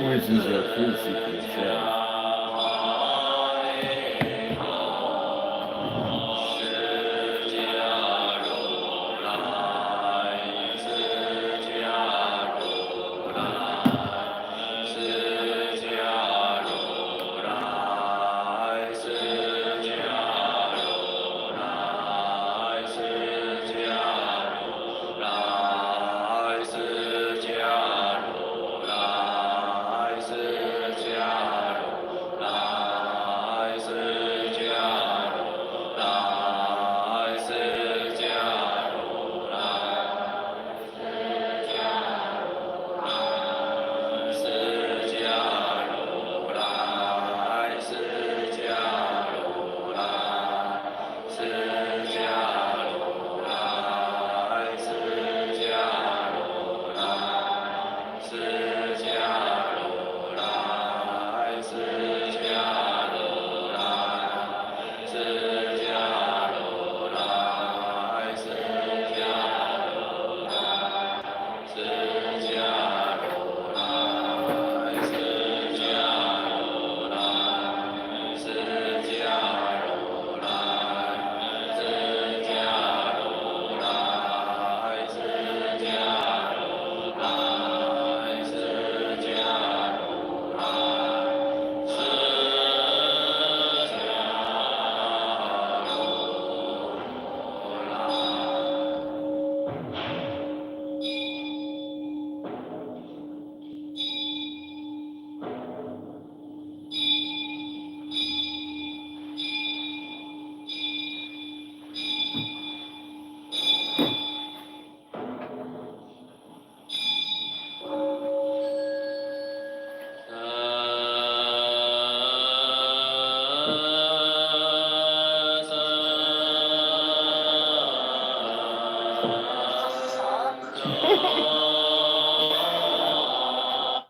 which is a pretty cliche.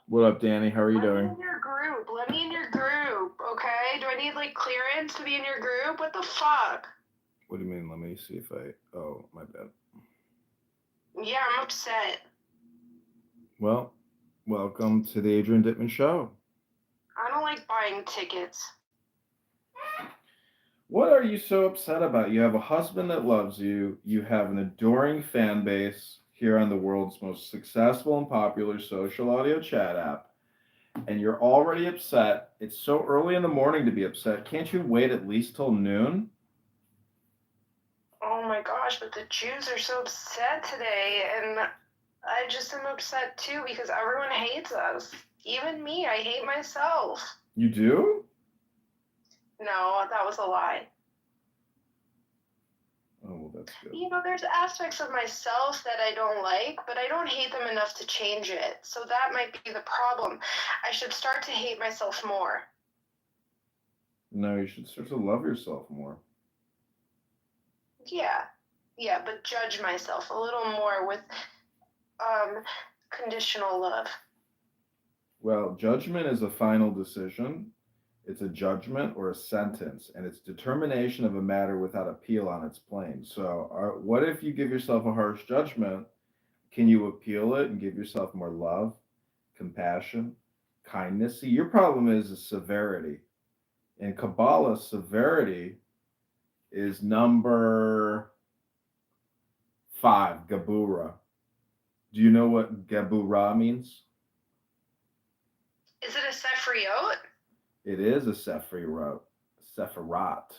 What up, Danny? How are you Let me doing? in your group. Let me in your group, okay? Do I need like clearance to be in your group? What the fuck? What do you mean? Let me see if I. Oh, my bad. Yeah, I'm upset. Well, welcome to the Adrian Dittman Show. I don't like buying tickets. What are you so upset about? You have a husband that loves you. You have an adoring fan base here on the world's most successful and popular social audio chat app, and you're already upset. It's so early in the morning to be upset. Can't you wait at least till noon? Oh my gosh, but the Jews are so upset today, and I just am upset too because everyone hates us. Even me, I hate myself. You do? No, that was a lie. Oh, well, that's good. You know, there's aspects of myself that I don't like, but I don't hate them enough to change it. So that might be the problem. I should start to hate myself more. No, you should start to love yourself more. Yeah. Yeah, but judge myself a little more with um conditional love. Well, judgment is a final decision. It's a judgment or a sentence, and it's determination of a matter without appeal on its plane. So, what if you give yourself a harsh judgment? Can you appeal it and give yourself more love, compassion, kindness? See, your problem is severity. In Kabbalah, severity is number 5, Gabura. Do you know what Gabura means? Is it a Sephiroth? It is a Sephiroth. Sephirat.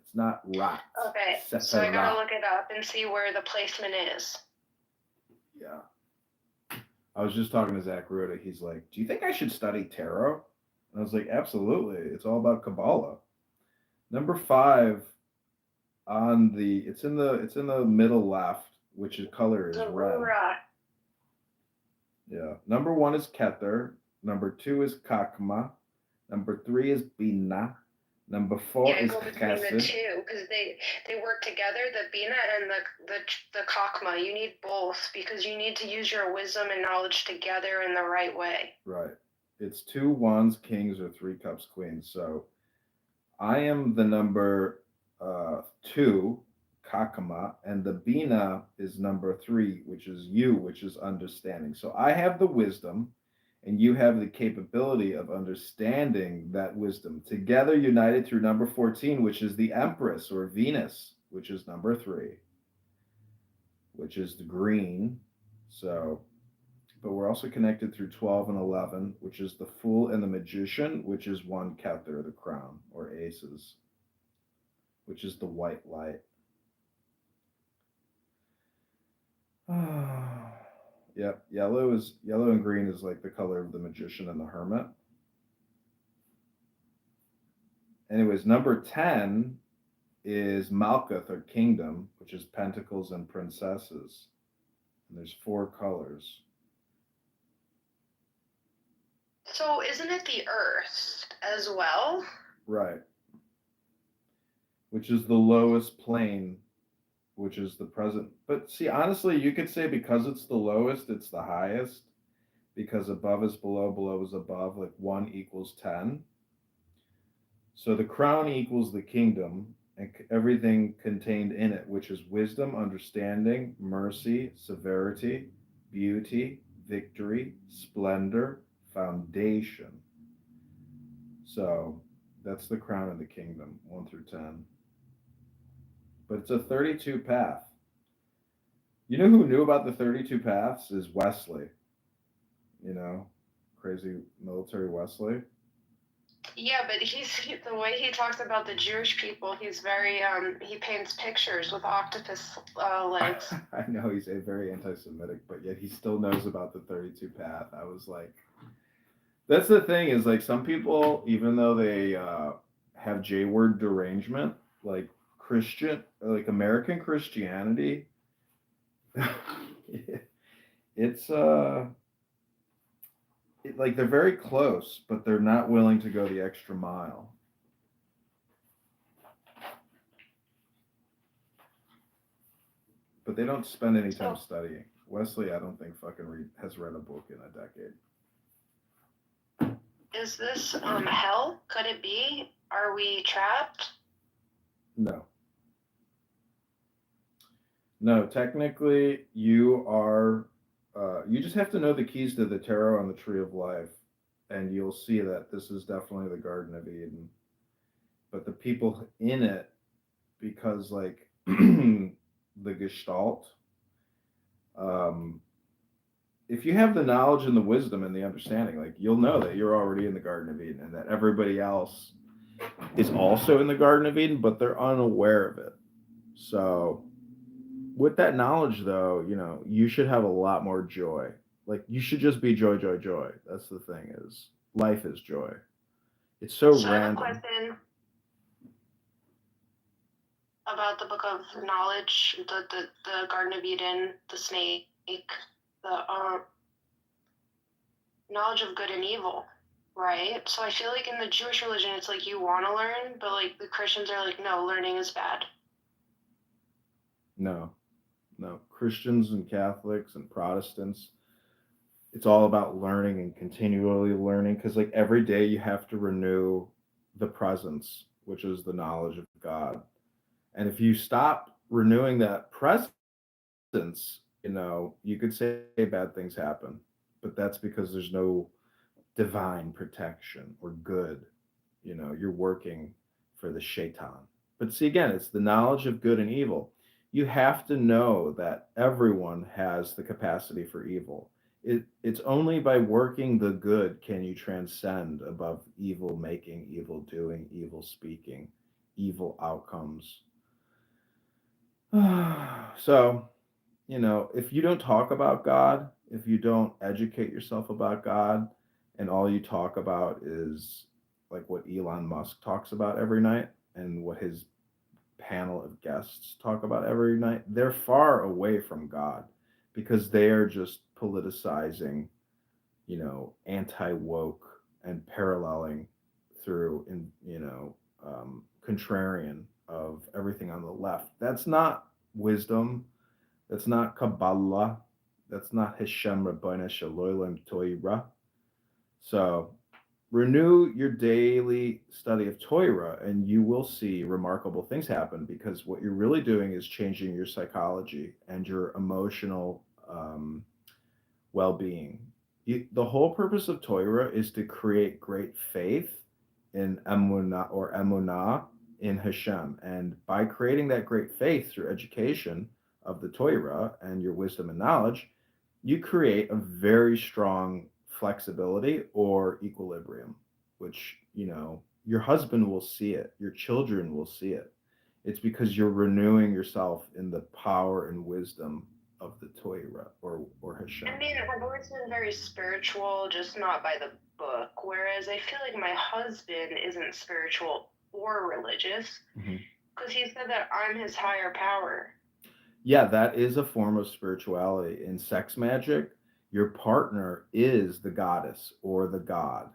It's not rat. Okay, so I gotta Sephirat. look it up and see where the placement is. Yeah. I was just talking to Zach Ruda. He's like, "Do you think I should study tarot?" And I was like, "Absolutely. It's all about Kabbalah." Number 5 on the it's in the middle left, which is color is red. Garura. Yeah. Number 1 is Kether. Number 2 is Kakma. Number 3 is Bina. Number 4 Yeah, I is go between the Chesed. two because they work together. The bina and the kakma. You need both because you need to use your wisdom and knowledge together in the right way. Right. It's 2 wands, kings, or 3 cups, queens. So I am the number 2, Kakama, and the Bina is number 3, which is you, which is understanding. So I have the wisdom, And you have the capability of understanding that wisdom. Together, united through number 14, which is the Empress or Venus, which is number 3, which is the green. So, but we're also connected through 12 and 11, which is the Fool and the Magician, which is one Kether, the crown, or aces, which is the white light. Yep, yellow and green is like the color of the magician and the hermit. Anyways, number 10 is Malkuth or kingdom, which is pentacles and princesses. And there's 4 colors. So isn't it the Earth as well? Right. Which is the lowest plane, which is the present. But see, honestly, you could say because it's the lowest, it's the highest. Because above is below, below is above, like 1 equals 10. So the crown equals the kingdom and everything contained in it, which is wisdom, understanding, mercy, severity, beauty, victory, splendor, foundation. So that's the crown of the kingdom, 1 through 10. But it's a 32 path. You know who knew about the 32 paths is Wesley. You know, crazy military Wesley. Yeah, but he's the way he talks about the Jewish people. He's very he paints pictures with octopus legs. I know he's a very anti-Semitic, but yet he still knows about the 32 path. I was like, that's the thing is like some people, even though they have J-word derangement, like Christian, like American Christianity, it's like they're very close, but they're not willing to go the extra mile. But they don't spend any time studying. Wesley, I don't think has read a book in a decade. Is this hell? Could it be? Are we trapped? No. No, technically, you are. You just have to know the keys to the tarot on the Tree of Life, and you'll see that this is definitely the Garden of Eden. But the people in it, because like the Gestalt, if you have the knowledge and the wisdom and the understanding, like you'll know that you're already in the Garden of Eden and that everybody else is also in the Garden of Eden, but they're unaware of it. So with that knowledge though, you know, you should have a lot more joy. Like you should just be joy, joy, joy. That's the thing is life is joy. It's so I have a random. question about the Book of Knowledge, the Garden of Eden, the snake, the knowledge of good and evil, right? So I feel like in the Jewish religion, it's like you want to learn, but like the Christians are like, no, learning is bad. No, no. Christians and Catholics and Protestants, it's all about learning and continually learning because like every day you have to renew the presence, which is the knowledge of God. And if you stop renewing that presence, you know, you could say bad things happen, but that's because there's no divine protection or good. You know, you're working for the shaitan. But see, again, it's the knowledge of good and evil. You have to know that everyone has the capacity for evil. It's only by working the good can you transcend above evil making, evil doing, evil speaking, evil outcomes. So, you know, if you don't talk about God, if you don't educate yourself about God, and all you talk about is like what Elon Musk talks about every night and what his panel of guests talk about every night, they're far away from God because they are just politicizing, you know, anti woke and paralleling through, you know, contrarian of everything on the left. That's not wisdom. That's not Kabbalah. That's not Hashem Rabbana Shalom Torah. So renew your daily study of Torah and you will see remarkable things happen because what you're really doing is changing your psychology and your emotional well-being. The whole purpose of Torah is to create great faith in emunah in Hashem, and by creating that great faith through education of the Torah and your wisdom and knowledge, you create a very strong flexibility or equilibrium, which your husband will see it, your children will see it. It's because you're renewing yourself in the power and wisdom of the Torah or Hashem. I mean, I've always been very spiritual, just not by the book. Whereas I feel like my husband isn't spiritual or religious because he said that I'm his higher power. Yeah, that is a form of spirituality. In sex magic, your partner is the goddess or the god.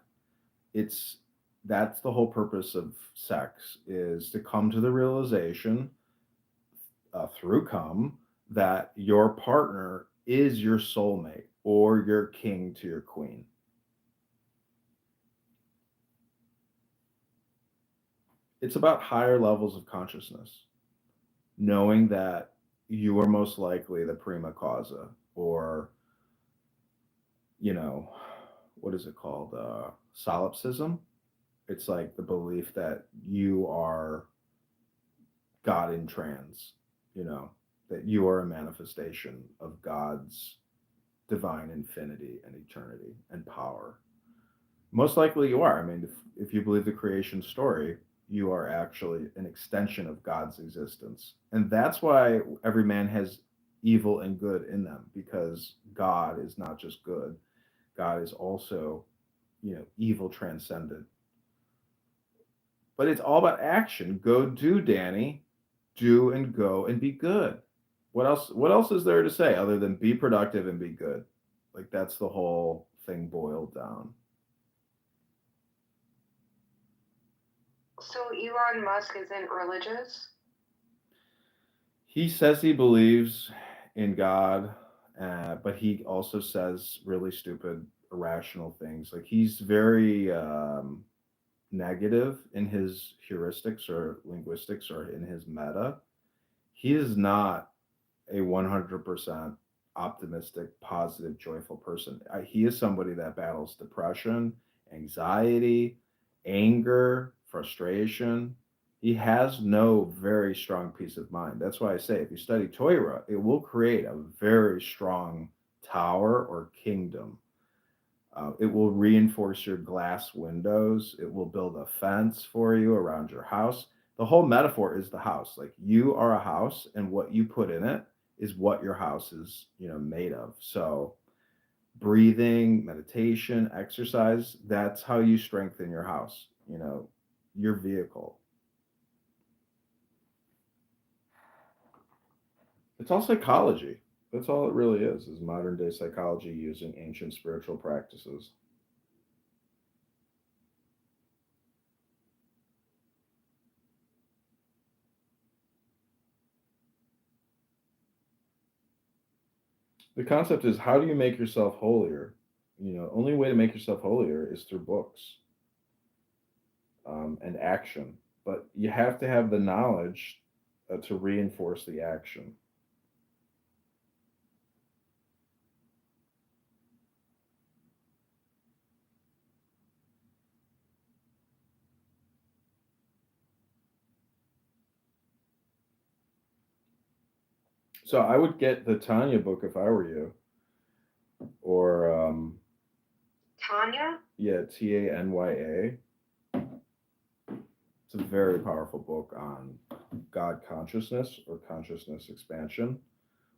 That's the whole purpose of sex, is to come to the realization through come that your partner is your soulmate or your king to your queen. It's about higher levels of consciousness, knowing that you are most likely the prima causa, or what is it called? Solipsism. It's like the belief that you are God in trans, that you are a manifestation of God's divine infinity and eternity and power. Most likely you are. I mean, if you believe the creation story, you are actually an extension of God's existence. And that's why every man has evil and good in them, because God is not just good. God is also, evil transcended. But it's all about action. Go do, Danny. Do and go and be good. What else is there to say other than be productive and be good? Like, that's the whole thing boiled down. So Elon Musk isn't religious? He says he believes in God, but he also says really stupid, irrational things. Like, he's very negative in his heuristics or linguistics or in his meta. He is not a 100% optimistic, positive, joyful person. He is somebody that battles depression, anxiety, anger, frustration. He has no very strong peace of mind. That's why I say if you study Torah, it will create a very strong tower or kingdom. It will reinforce your glass windows. It will build a fence for you around your house. The whole metaphor is the house. Like, you are a house, and what you put in it is what your house is, made of. So breathing, meditation, exercise, that's how you strengthen your house, your vehicle. It's all psychology. That's all it really is modern day psychology using ancient spiritual practices. The concept is, how do you make yourself holier? Only way to make yourself holier is through books and action. But you have to have the knowledge to reinforce the action. So I would get the Tanya book if I were you, or Tanya? yeah, Tanya. It's a very powerful book on God consciousness or consciousness expansion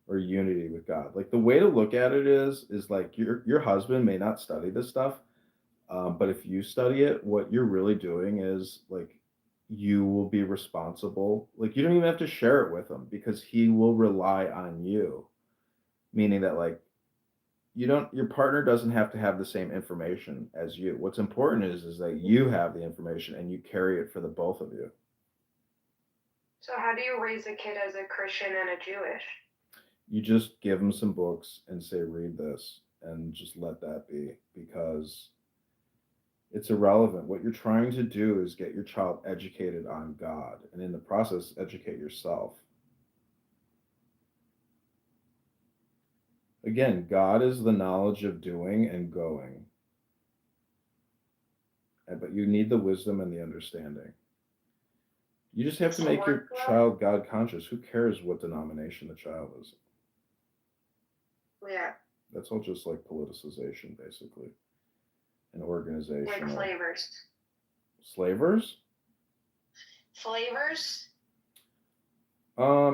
or unity with God. Like, the way to look at it is like your husband may not study this stuff, but if you study it, what you're really doing is, like, you will be responsible. Like, you don't even have to share it with him because he will rely on you. Meaning that, like, your partner doesn't have to have the same information as you. What's important is that you have the information and you carry it for the both of you. So how do you raise a kid as a Christian and a Jewish? You just give them some books and say, read this, and just let that be, because it's irrelevant. What you're trying to do is get your child educated on God, and in the process, educate yourself. Again, God is the knowledge of doing and going, but you need the wisdom and the understanding. You just have to So make your workflow? child God conscious. Who cares what denomination the child is? Yeah. That's all just like politicization, basically, and Like organizational. flavors. Slavers? Flavors?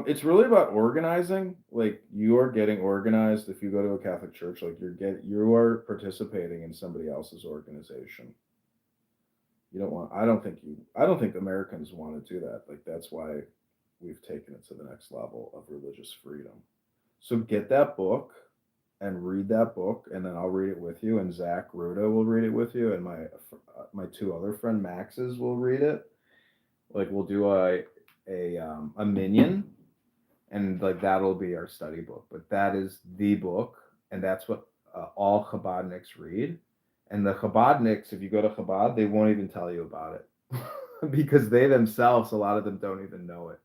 It's really about organizing. Like you are getting organized if you go to a Catholic church. Like you are participating in somebody else's organization. You don't want. I don't think Americans want to do that. Like that's why we've taken it to the next level of religious freedom. So get that book and read that book, and then I'll read it with you. And Zach Ruda will read it with you, and my two other friend Maxes will read it. Like we'll do a minion, and like that'll be our study book. But that is the book, and that's what all Chabadniks read. And the Chabadniks, if you go to Chabad, they won't even tell you about it because they themselves, a lot of them don't even know it,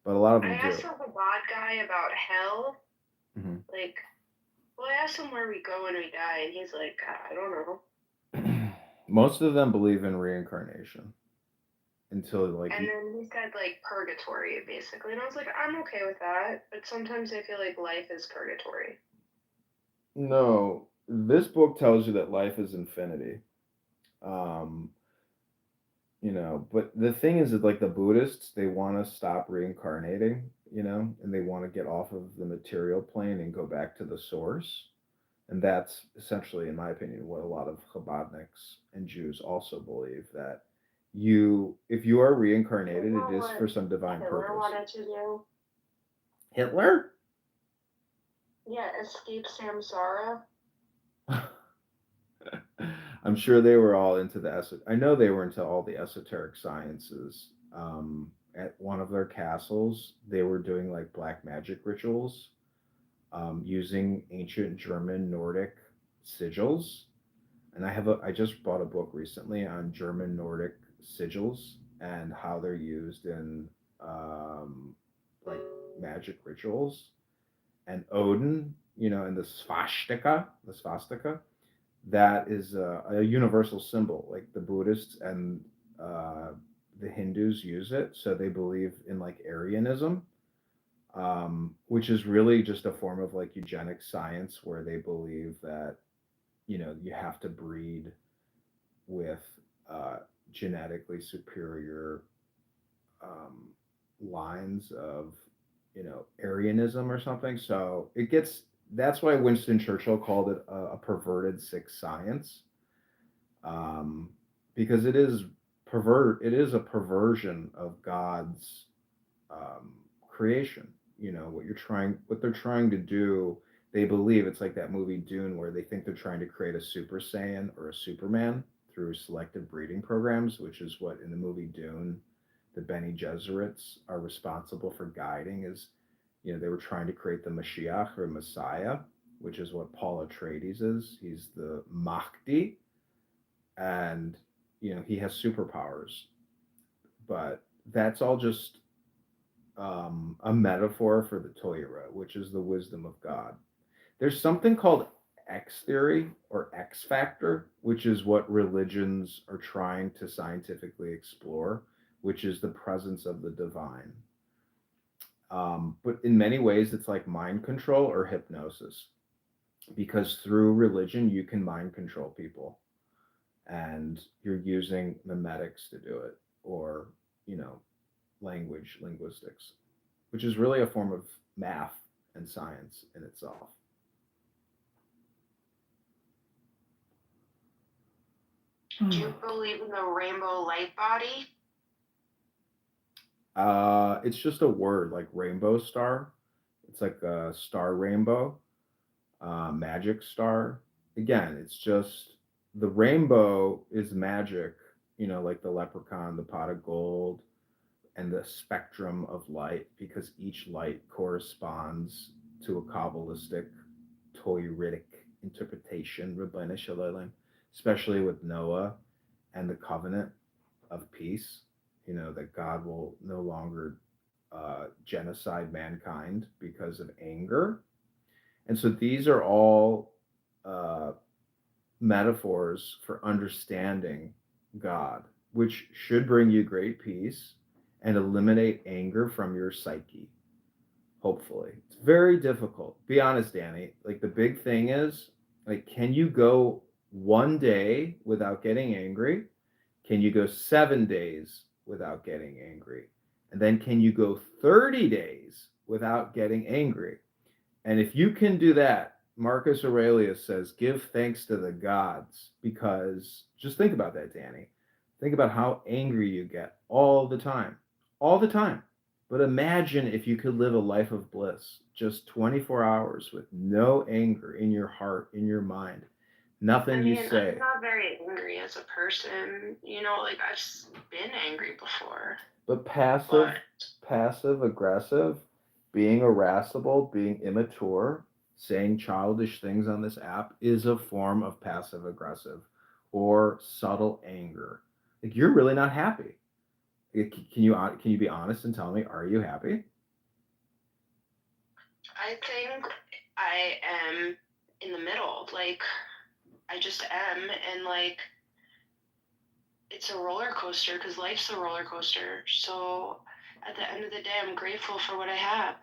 but a lot of I them asked do. a Chabad guy about hell. Hmm. Like, well, I asked him where we go when we die, and he's like, I don't know. Most of them believe in reincarnation until like And then he said, like, purgatory, basically. And I was like, I'm okay with that. But sometimes I feel like life is purgatory. no, this book tells you that life is infinity. Um, but the thing is that like the Buddhists, they want to stop reincarnating, and they want to get off of the material plane and go back to the source. And that's essentially, in my opinion, what a lot of Chabadniks and Jews also believe, that if you are Isn't reincarnated, it that is for what some divine Hitler purpose. wanted to do? Hitler? Yeah, escape samsara. I'm sure they were all into I know they were into all the esoteric sciences. At one of their castles, they were doing like black magic rituals, using ancient German Nordic sigils. And I just bought a book recently on German Nordic sigils and how they're used in like magic rituals. And Odin, and the swastika, that is a universal symbol. Like the Buddhists and uh, the Hindus use it, so they believe in like Aryanism, which is really just a form of like eugenic science, where they believe that you have to breed with uh, genetically superior um, lines of Aryanism or something. So that's why Winston Churchill called it a perverted sick science, um, because it is a perversion of God's creation. What they're trying to do. They believe it's like that movie Dune, where they think they're trying to create a Super Saiyan or a Superman through selective breeding programs, which is what in the movie Dune, the Bene Gesserits are responsible for guiding. Is they were trying to create the Mashiach or Messiah, which is what Paul Atreides is. He's the Mahdi, and he has superpowers, but that's all just a metaphor for the Torah, which is the wisdom of God. There's something called X theory or X factor, which is what religions are trying to scientifically explore, which is the presence of the divine. But in many ways, it's like mind control or hypnosis, because through religion, you can mind control people, and you're using memetics to do it, or, you know, linguistics, which is really a form of math and science in itself. Do you believe in the rainbow light body? It's just a word like rainbow star. It's like a star rainbow, magic star. Again, it's just the rainbow is magic, like the leprechaun, the pot of gold, and the spectrum of light, because each light corresponds to a Kabbalistic, Toyritic interpretation, Rabbana Shalom, especially with Noah and the covenant of peace, that God will no longer genocide mankind because of anger. And so these are all uh, metaphors for understanding God, which should bring you great peace and eliminate anger from your psyche. Hopefully, it's very difficult. Be honest, Danny. Like the big thing is, like, can you go one day without getting angry? Can you go 7 days without getting angry? And then can you go 30 days without getting angry? And if you can do that, Marcus Aurelius says, give thanks to the gods, because just think about that, Danny. Think about how angry you get all the time, all the time. But imagine if you could live a life of bliss, just 24 hours with no anger in your heart, in your mind, I nothing you mean, I'm say. not very angry as a person. Like I've been angry before. But But passive aggressive, being irascible, being immature, saying childish things on this app is a form of passive aggressive or subtle anger. Like you're really not happy. Can you be honest and tell me, are you happy? I think I am in the middle. Like I just am, and like it's a roller coaster because life's a roller coaster. So at the end of the day, I'm grateful for what I have.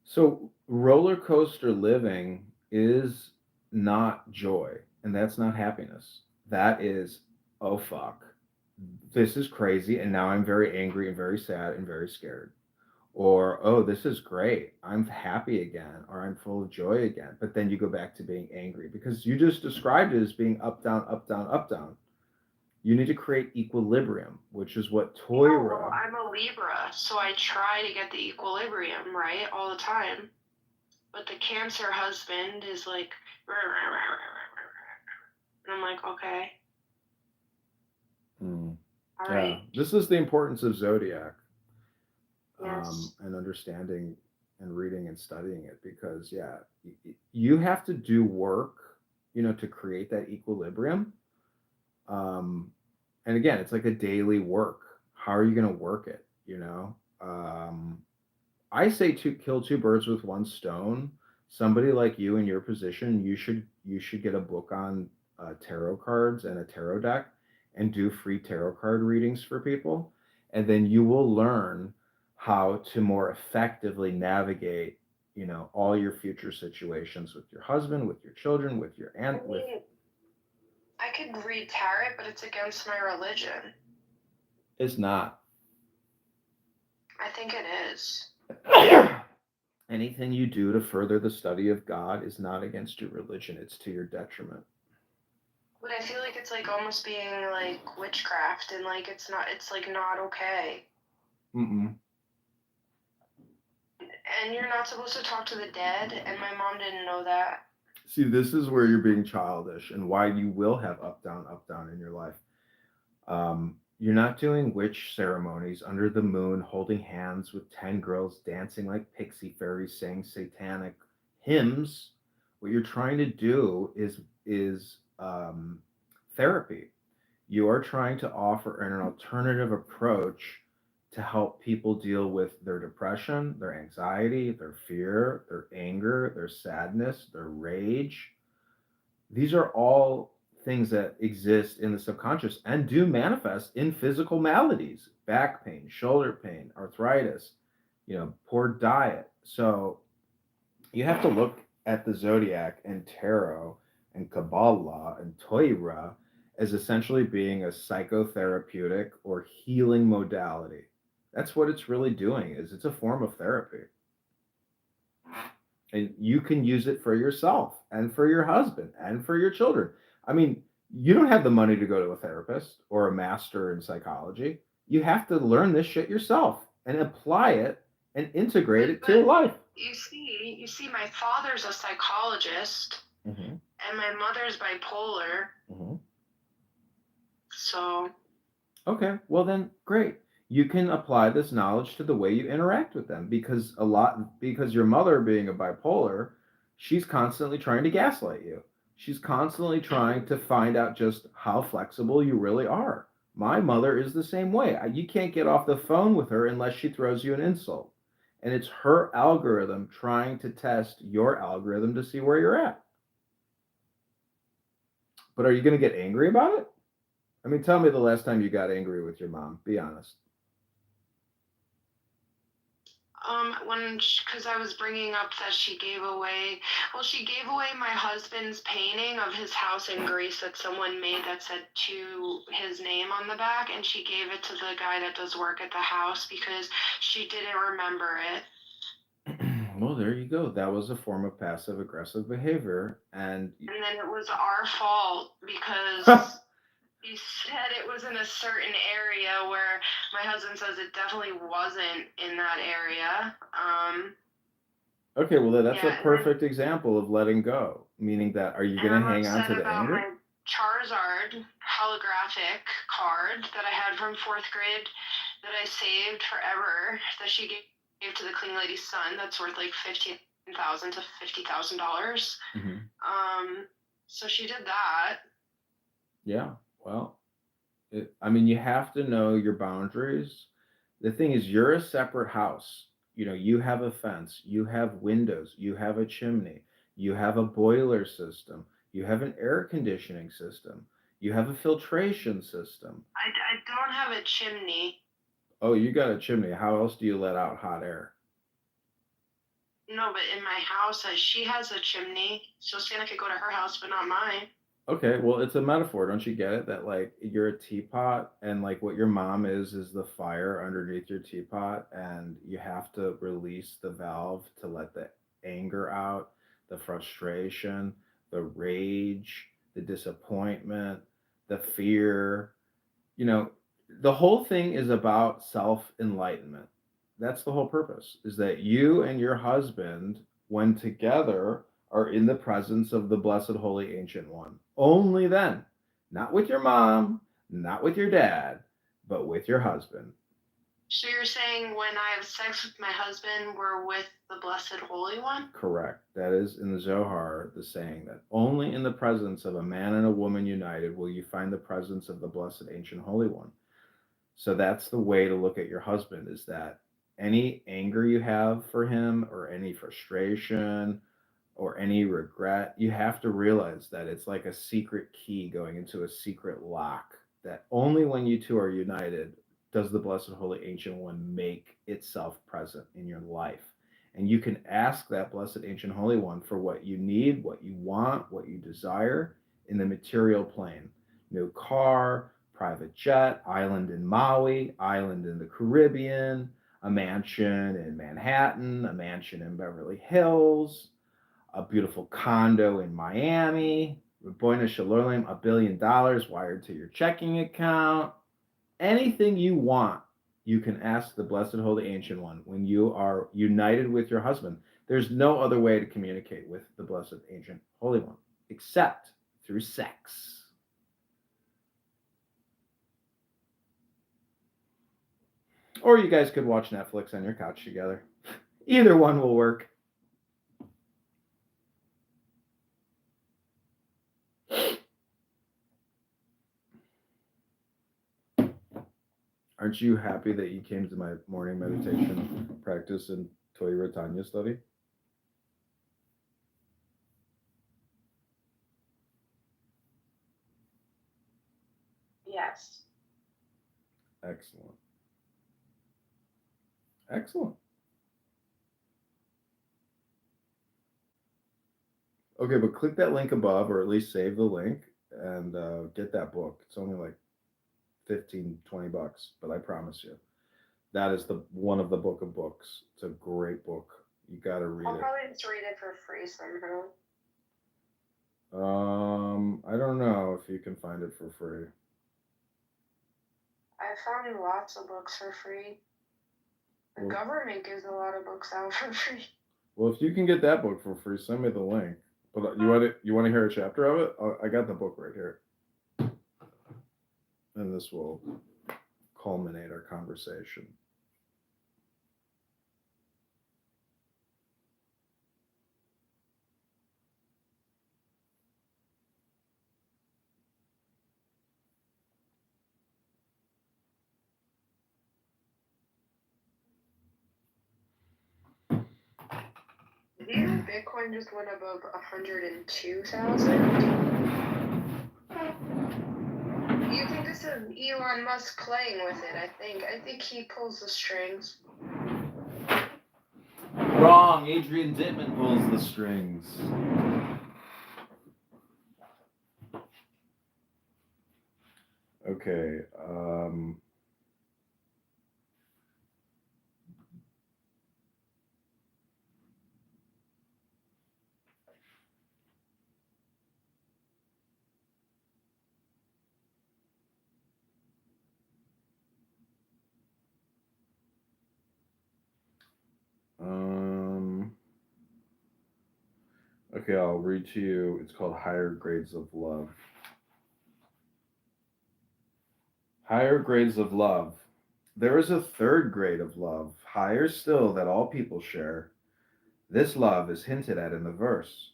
So roller coaster living is not joy, and that's not happiness. That is, oh fuck, this is crazy, and now I'm very angry and very sad and very scared. Or, oh, this is great, I'm happy again, or I'm full of joy again. But then you go back to being angry because you just described it as being up, down, up, down, up, down. You need to create equilibrium, which is what Well, Toira. I'm a Libra, so I try to get the equilibrium right all the time. But the Cancer husband is like, and I'm like, okay, Mm, all yeah, right, this is the importance of zodiac, yes. and understanding and reading and studying it, because yeah, you have to do work, to create that equilibrium. um, and again, it's like a daily work. How are you going to work it? I say to kill two birds with one stone. Somebody like you in your position, you should get a book on tarot cards and a tarot deck, and do free tarot card readings for people, and then you will learn how to more effectively navigate, all your future situations with your husband, with your children, with your I aunt, with. mean, I could read tarot, but it's against my religion. It's not. I think it is. Anything you do to further the study of God is not against your religion, it's to your detriment. But I feel like it's like almost being like witchcraft, and like it's like not okay. Mm-mm. And you're not supposed to talk to the dead, and my mom didn't know that. See, this is where you're being childish and why you will have up, down in your life. You're not doing witch ceremonies under the moon, holding hands with 10 girls dancing like pixie fairies, saying satanic hymns. What you're trying to do is therapy. You are trying to offer an alternative approach to help people deal with their depression, their anxiety, their fear, their anger, their sadness, their rage. These are all things that exist in the subconscious and do manifest in physical maladies: back pain, shoulder pain, arthritis, poor diet. So you have to look at the zodiac and tarot and Kabbalah and Toira as essentially being a psychotherapeutic or healing modality. That's what it's really doing. Is it's a form of therapy. And you can use it for yourself and for your husband and for your children. I mean, you don't have the money to go to a therapist or a master in psychology. You have to learn this shit yourself and apply it and integrate it to your But life. you see, my father's a psychologist, Mm-hmm. and my mother's bipolar. Mm-hmm. So Okay, well then, great. You can apply this knowledge to the way you interact with them, because your mother being a bipolar, she's constantly trying to gaslight you. She's constantly trying to find out just how flexible you really are. My mother is the same way. You can't get off the phone with her unless she throws you an insult. And it's her algorithm trying to test your algorithm to see where you're at. But are you going to get angry about it? I mean, tell me the last time you got angry with your mom. Be honest. Because I was bringing up that she gave away my husband's painting of his house in Greece that someone made that said to his name on the back, and she gave it to the guy that does work at the house because she didn't remember it. Well, there you go. That was a form of passive aggressive behavior. And then it was our fault because he said it was in a certain area where my husband says it definitely wasn't in that area. Okay, well, that's a perfect example of letting go. Meaning that, are you going to hang on to the anger? My Charizard holographic card that I had from 4th grade that I saved forever that she gave to the cleaning lady's son that's worth like $15,000 to $50,000. So she did that. Yeah, well, I mean, you have to know your boundaries. The thing is, you're a separate house. You have a fence, you have windows, you have a chimney, you have a boiler system, you have an air conditioning system, you have a filtration system. I don't have a chimney. Oh, you got a chimney. How else do you let out hot air? No, but in my house, she has a chimney, so Santa could go to her house, but not mine. Okay, well, it's a metaphor. Don't you get it? That like you're a teapot, and like what your mom is the fire underneath your teapot, and you have to release the valve to let the anger out, the frustration, the rage, the disappointment, the fear. The whole thing is about self-enlightenment. That's the whole purpose, is that you and your husband, when together, are in the presence of the Blessed Holy Ancient One. Only then. Not with your mom, not with your dad, but with your husband. So you're saying when I have sex with my husband, we're with the Blessed Holy One? Correct. That is in the Zohar, the saying that only in the presence of a man and a woman united will you find the presence of the Blessed Ancient Holy One. So that's the way to look at your husband, is that any anger you have for him or any frustration or any regret, you have to realize that it's like a secret key going into a secret lock, that only when you two are united does the Blessed Holy Ancient One make itself present in your life. And you can ask that Blessed Ancient Holy One for what you need, what you want, what you desire in the material plane. New car, private jet, island in Maui, island in the Caribbean, a mansion in Manhattan, a mansion in Beverly Hills, a beautiful condo in Miami, Boina Shalorlim, $1 billion wired to your checking account. Anything you want, you can ask the Blessed Holy Ancient One when you are united with your husband. There's no other way to communicate with the Blessed Ancient Holy One except through sex. Or you guys could watch Netflix on your couch together. Either one will work. Aren't you happy that you came to my morning meditation practice and Toy Ratanya study? Yes. Excellent. Excellent. Okay, but click that link above, or at least save the link, and get that book. It's only like 15, 20 bucks, but I promise you, that is one of the book of books. It's a great book. You got to read it. I'll probably just read it for free somehow. I don't know if you can find it for free. I found lots of books for free. The government gives a lot of books out for free. Well, if you can get that book for free, send me the link. But you want to hear a chapter of it? I got the book right here, and this will culminate our conversation. Do you know Bitcoin just went above 102,000? You think this is Elon Musk playing with it? I think he pulls the strings. Wrong. Adrian Dittman pulls the strings. Okay. Okay, I'll read to you. It's called Higher Grades of Love. Higher grades of love. There is a third grade of love, higher still, that all people share. This love is hinted at in the verse.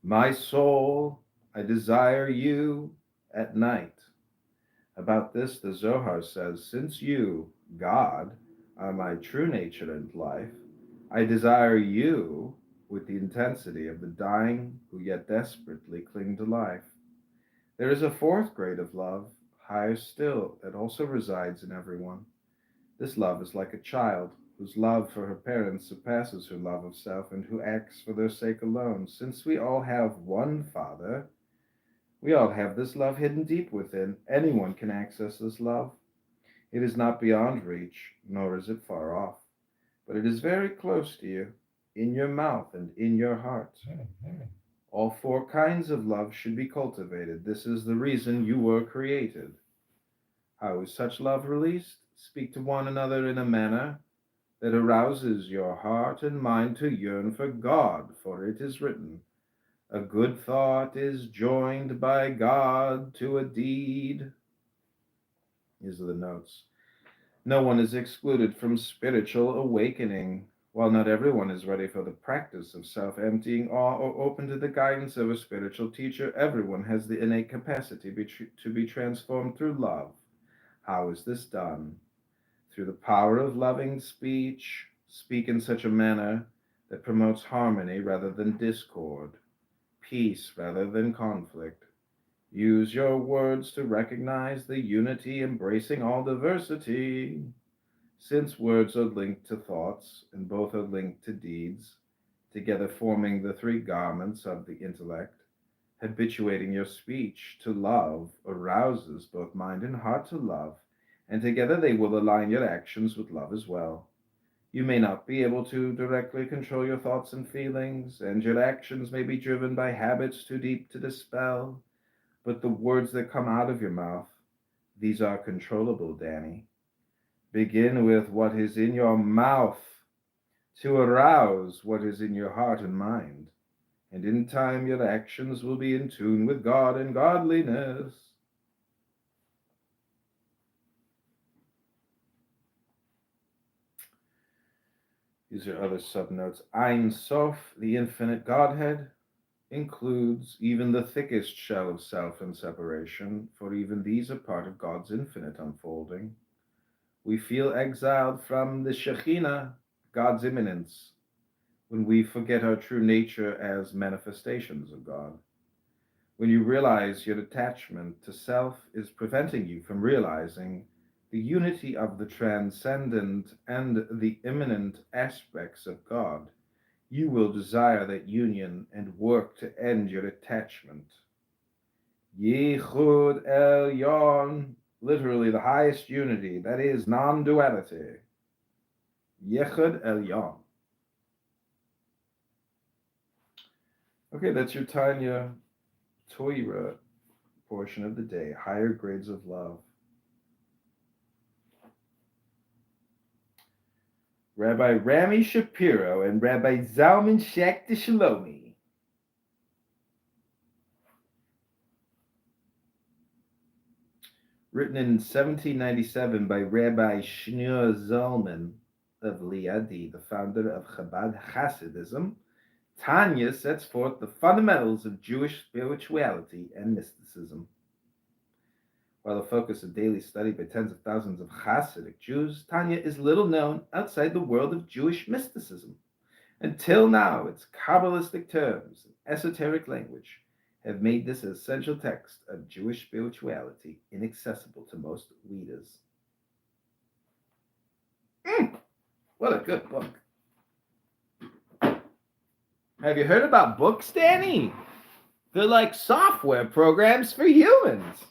My soul, I desire you at night. About this, the Zohar says, since you, God, are my true nature and life, I desire you with the intensity of the dying who yet desperately cling to life. There is a fourth grade of love, higher still, that also resides in everyone. This love is like a child, whose love for her parents surpasses her love of self, and who acts for their sake alone. Since we all have one Father, we all have this love hidden deep within. Anyone can access this love. It is not beyond reach, nor is it far off, but it is very close to you, in your mouth and in your heart. All four kinds of love should be cultivated. This is the reason you were created. How is such love released? Speak to one another in a manner that arouses your heart and mind to yearn for God, for it is written, a good thought is joined by God to a deed. These are the notes. No one is excluded from spiritual awakening. While not everyone is ready for the practice of self emptying awe or open to the guidance of a spiritual teacher, everyone has the innate capacity to be transformed through love. How is this done? Through the power of loving speech. Speak in such a manner that promotes harmony rather than discord, peace rather than conflict. Use your words to recognize the unity embracing all diversity. Since words are linked to thoughts and both are linked to deeds, together forming the three garments of the intellect, habituating your speech to love arouses both mind and heart to love, and together they will align your actions with love as well. You may not be able to directly control your thoughts and feelings, and your actions may be driven by habits too deep to dispel, but the words that come out of your mouth, these are controllable, Danny. Begin with what is in your mouth to arouse what is in your heart and mind, and in time your actions will be in tune with God and godliness. These are other subnotes. Ein Sof, the infinite Godhead, includes even the thickest shell of self and separation, for even these are part of God's infinite unfolding. We feel exiled from the Shekhinah, God's immanence, when we forget our true nature as manifestations of God. When you realize your attachment to self is preventing you from realizing the unity of the transcendent and the immanent aspects of God, you will desire that union and work to end your attachment. Yichud El Yon, literally the highest unity, that is non-duality. Yichud El Yon. Okay, that's your Tanya Torah portion of the day, higher grades of love. Rabbi Rami Shapiro and Rabbi Zalman Schachter Shalomi. Written in 1797 by Rabbi Shneur Zalman of Liadi, the founder of Chabad Hasidism, Tanya sets forth the fundamentals of Jewish spirituality and mysticism. While the focus of daily study by tens of thousands of Hasidic Jews, Tanya is little known outside the world of Jewish mysticism. Until now, its Kabbalistic terms and esoteric language have made this essential text of Jewish spirituality inaccessible to most readers. What a good book. Have you heard about books, Danny? They're like software programs for humans.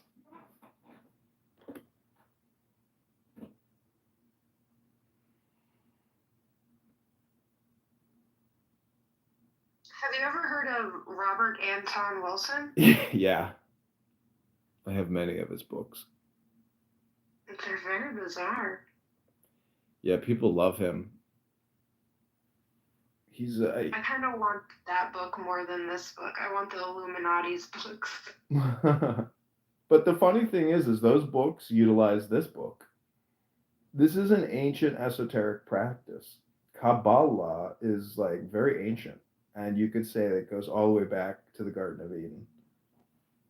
Have you ever heard of Robert Anton Wilson? Yeah. I have many of his books. They're very bizarre. Yeah, people love him. I kind of want that book more than this book. I want the Illuminati's books. But the funny thing is those books utilize this book. This is an ancient esoteric practice. Kabbalah is like very ancient, and you could say it goes all the way back to the Garden of Eden,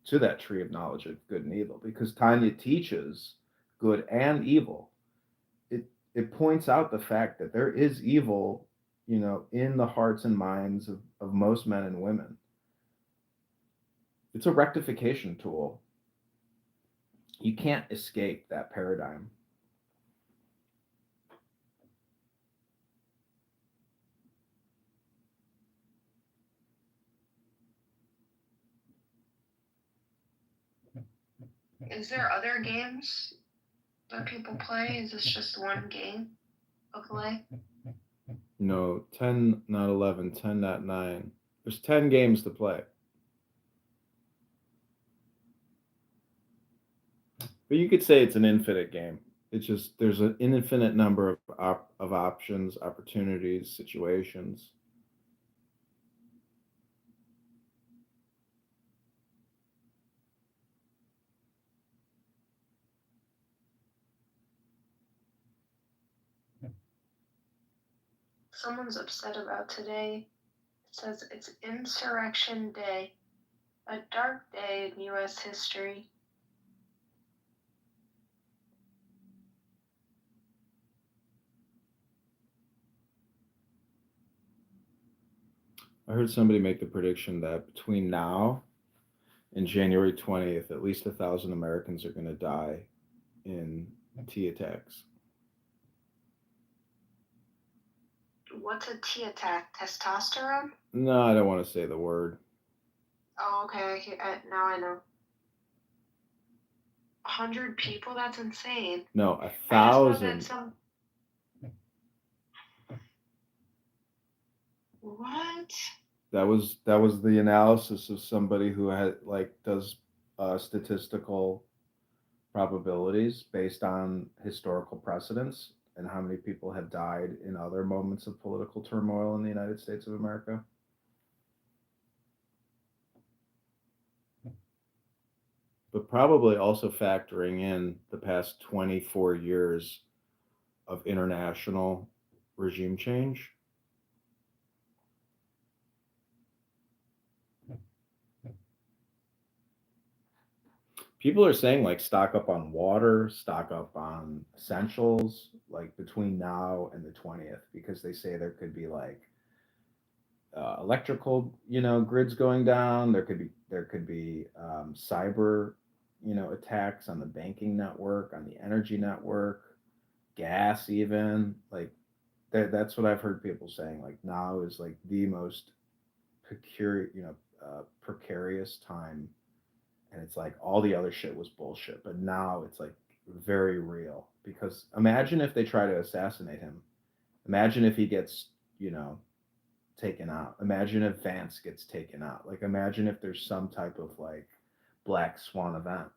to that tree of knowledge of good and evil, because Tanya teaches good and evil. It points out the fact that there is evil, in the hearts and minds of most men and women. It's a rectification tool. You can't escape that paradigm. Is there other games that people play? Is this just one game of play? No, 10, not 11, 10, not 9. There's 10 games to play. But you could say it's an infinite game. It's just there's an infinite number of options, opportunities, situations. Someone's upset about today. It says it's Insurrection Day, a dark day in U.S. history. I heard somebody make the prediction that between now and January 20th, at least 1,000 Americans are going to die in T attacks. What's a T attack? Testosterone? No, I don't want to say the word. Oh, okay. Now I know. 100 people? That's insane. No, 1,000. What? That was the analysis of somebody who does statistical probabilities based on historical precedents and how many people have died in other moments of political turmoil in the United States of America. But probably also factoring in the past 24 years of international regime change. People are saying like stock up on water, stock up on essentials, like between now and the 20th, because they say there could be like electrical, grids going down. There could be cyber, attacks on the banking network, on the energy network, gas, even like that's what I've heard people saying. Like now is like the most precarious time, and it's like all the other shit was bullshit, but now it's like very real. Because imagine if they try to assassinate him. Imagine if he gets, taken out. Imagine if Vance gets taken out. Like imagine if there's some type of like black swan event.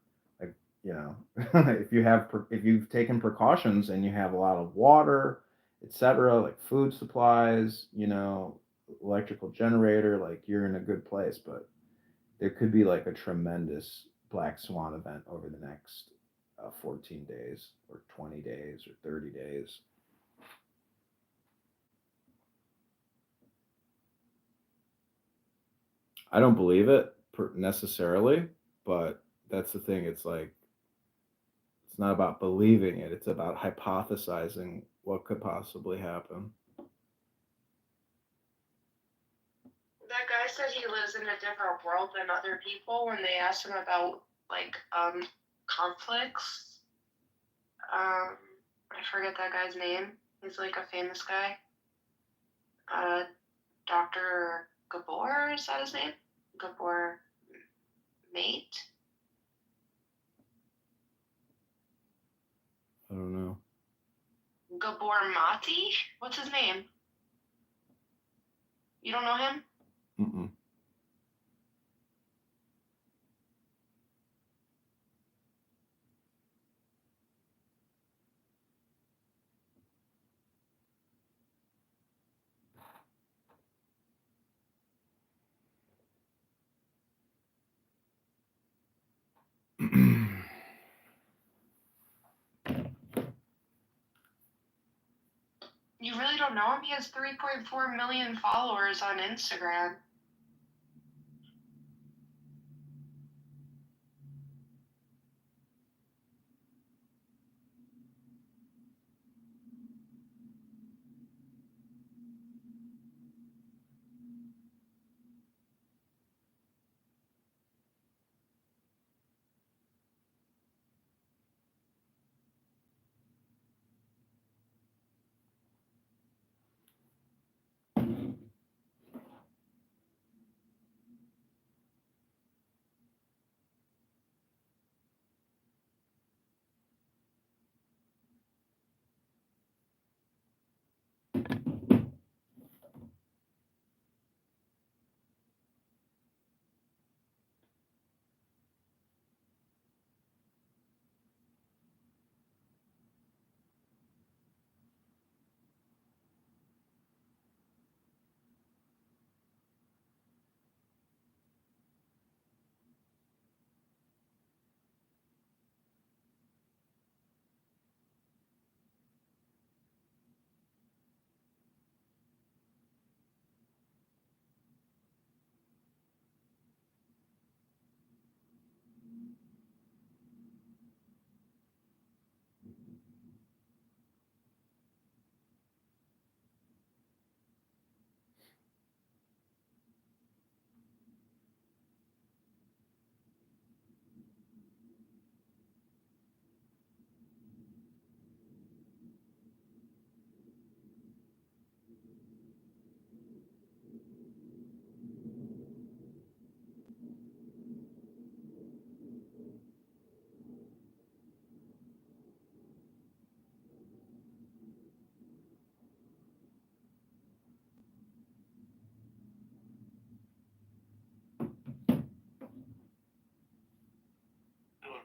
Like, if you've taken precautions and you have a lot of water, etc., like food supplies, electrical generator, like you're in a good place. But there could be like a tremendous black swan event over the next 14 days or 20 days or 30 days. I don't believe it necessarily, but that's the thing. It's like, it's not about believing it. It's about hypothesizing what could possibly happen. guy said he lives in a different world than other people when they asked him about conflicts. I forget that guy's name. He's like a famous guy. Dr. Gabor, is that his name? Gabor Mate? I don't know. Gabor Mati? What's his name? You don't know him? Mm-mm. You really don't know him? He has 3.4 million followers on Instagram.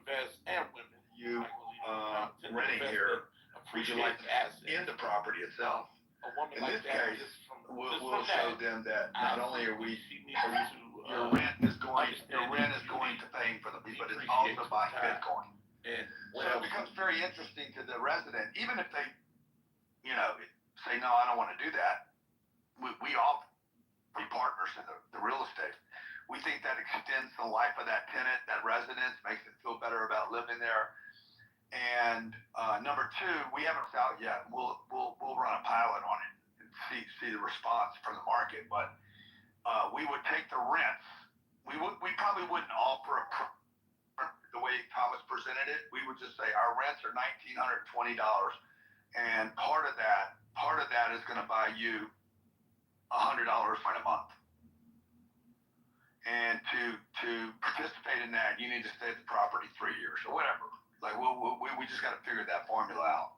Invest and women. You renting here, would you like to ask in the property itself? In this case, we'll show them that not only are we, your rent is going to paying for the people, but it's also buying Bitcoin. And so it becomes very interesting to the resident, even if they, say, no, I don't want to do that. We all be partners in the real estate. We think that extends the life of that tenant, that residence, makes it feel better about living there. And number two, we haven't out yet. We'll run a pilot on it and see the response from the market. But we would take the rents. We probably wouldn't offer the way Thomas presented it. We would just say our rents are $1,920, and part of that is going to buy you $100 for a month. And to participate in that, you need to stay at the property 3 years or whatever. Like we just got to figure that formula out.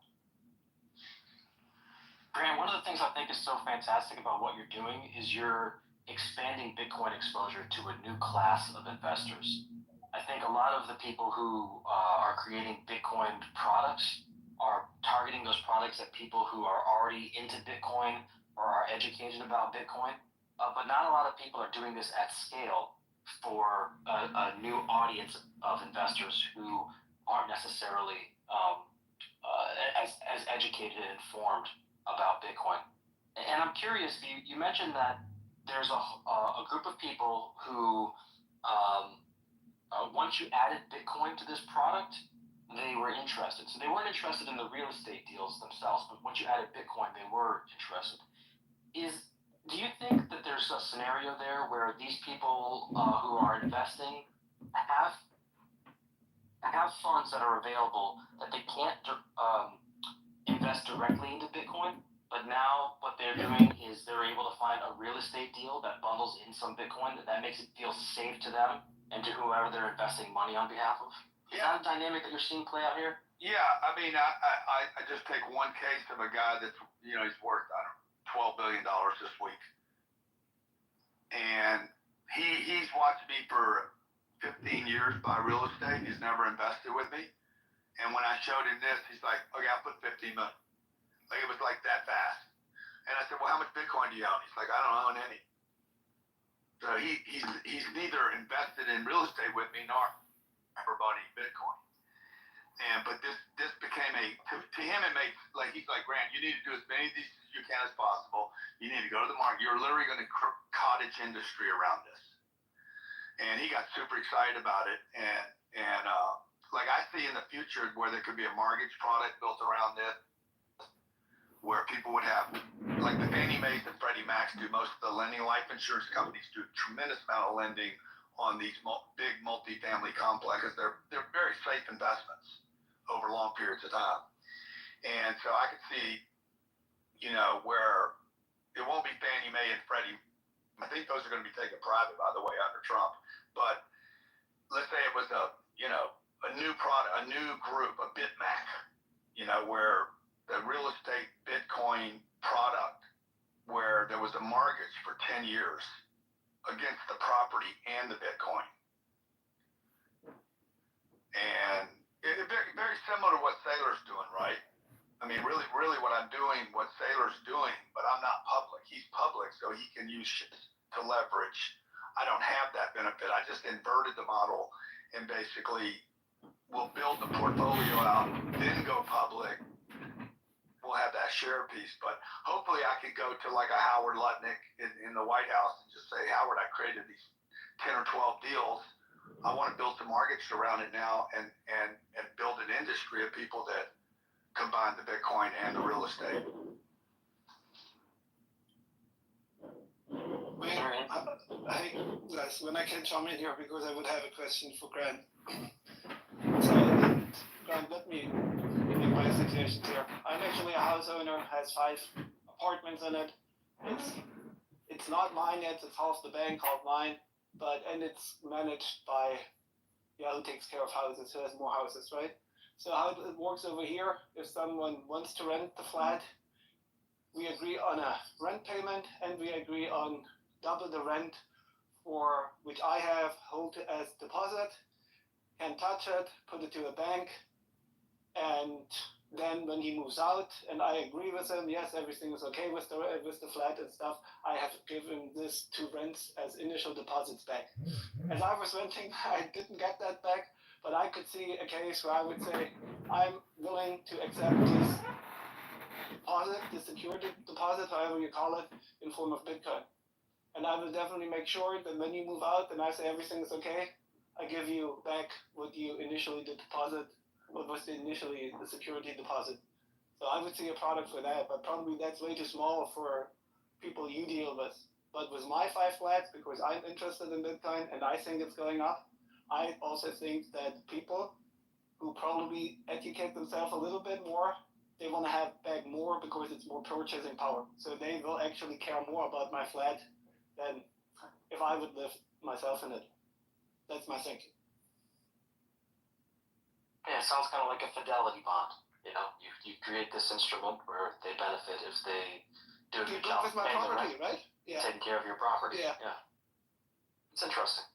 Grant, one of the things I think is so fantastic about what you're doing is you're expanding Bitcoin exposure to a new class of investors. I think a lot of the people who are creating Bitcoin products are targeting those products at people who are already into Bitcoin or are educated about Bitcoin. But not a lot of people are doing this at scale for a new audience of investors who aren't necessarily as educated and informed about Bitcoin. And I'm curious, you mentioned that there's a group of people who, once you added Bitcoin to this product, they were interested. So they weren't interested in the real estate deals themselves, but once you added Bitcoin, they were interested. Do you think that there's there's a scenario there where these people who are investing have funds that are available that they can't invest directly into Bitcoin, but now what they're doing is they're able to find a real estate deal that bundles in some Bitcoin that makes it feel safe to them and to whoever they're investing money on behalf of. Is that a dynamic that you're seeing play out here? Yeah, I mean, I just take one case of a guy that's, he's worth, I don't know, $12 billion this week. And he's watched me for 15 years buy real estate. He's never invested with me. And when I showed him this, he's like, okay, I'll put 15 million. Like, it was like that fast. And I said, well, how much Bitcoin do you own? He's like, I don't own any. So he's neither invested in real estate with me nor ever bought any Bitcoin. But this became to him, it makes, like, he's like, Grant, you need to do as many of these as you can as possible. You need to go to the market. You're literally going to cottage industry around this. And he got super excited about it. And like, I see in the future where there could be a mortgage product built around this, where people would have, like the Fannie Mae's and Freddie Macs do most of the lending. Life insurance companies do a tremendous amount of lending on these big multifamily complexes. They're very safe investments over long periods of time. And so I could see, where it won't be Fannie Mae and Freddie. I think those are going to be taken private, by the way, under Trump. But let's say it was a new product, a new group, a BitMac, where the real estate Bitcoin product, where there was a mortgage for 10 years against the property and the Bitcoin. And it's very, very similar to what Saylor's doing, right? I mean, really what I'm doing, what Saylor's doing, but I'm not public. He's public, so he can use shit to leverage. I don't have that benefit. I just inverted the model and basically will build the portfolio out, then go public. We'll have that share piece, but hopefully I could go to like a Howard Lutnick in the White House and just say, Howard, I created these 10 or 12 deals. I want to build some markets around it now and build an industry of people that combine the Bitcoin and the real estate. When I can jump in here, because I would have a question for Grant. So, Grant, let me give my situation here. I'm actually a house owner, has 5 apartments in it. It's not mine yet, it's half the bank, half mine, and it's managed by, who takes care of houses, who has more houses, right? So how it works over here, if someone wants to rent the flat, we agree on a rent payment and we agree on double the rent for which I have, hold it as deposit, can touch it, put it to a bank, and then when he moves out and I agree with him, yes, everything is okay with the flat and stuff, I have given this 2 rents as initial deposits back. As I was renting, I didn't get that back, but I could see a case where I would say, I'm willing to accept this deposit, the security deposit, however you call it, in form of Bitcoin. And I will definitely make sure that when you move out and I say everything is okay, I give you back what you initially did deposit, what was initially the security deposit. So I would see a product for that, but probably that's way too small for people you deal with. But with my 5 flats, because I'm interested in Bitcoin and I think it's going up, I also think that people who probably educate themselves a little bit more, they want to have back more because it's more purchasing power. So they will actually care more about my flat than if I would live myself in it. That's my thinking. Yeah, it sounds kind of like a fidelity bond. You create this instrument where they benefit if they do a good job with my property, right? Yeah. Taking care of your property. Yeah. It's interesting.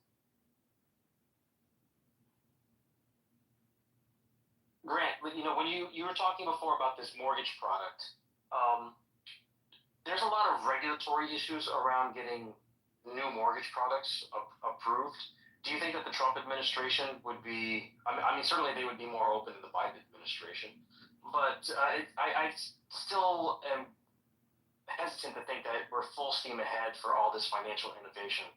Grant, when you were talking before about this mortgage product, there's a lot of regulatory issues around getting new mortgage products approved. Do you think that the Trump administration would be, I mean, certainly they would be more open than the Biden administration, but I still am hesitant to think that we're full steam ahead for all this financial innovation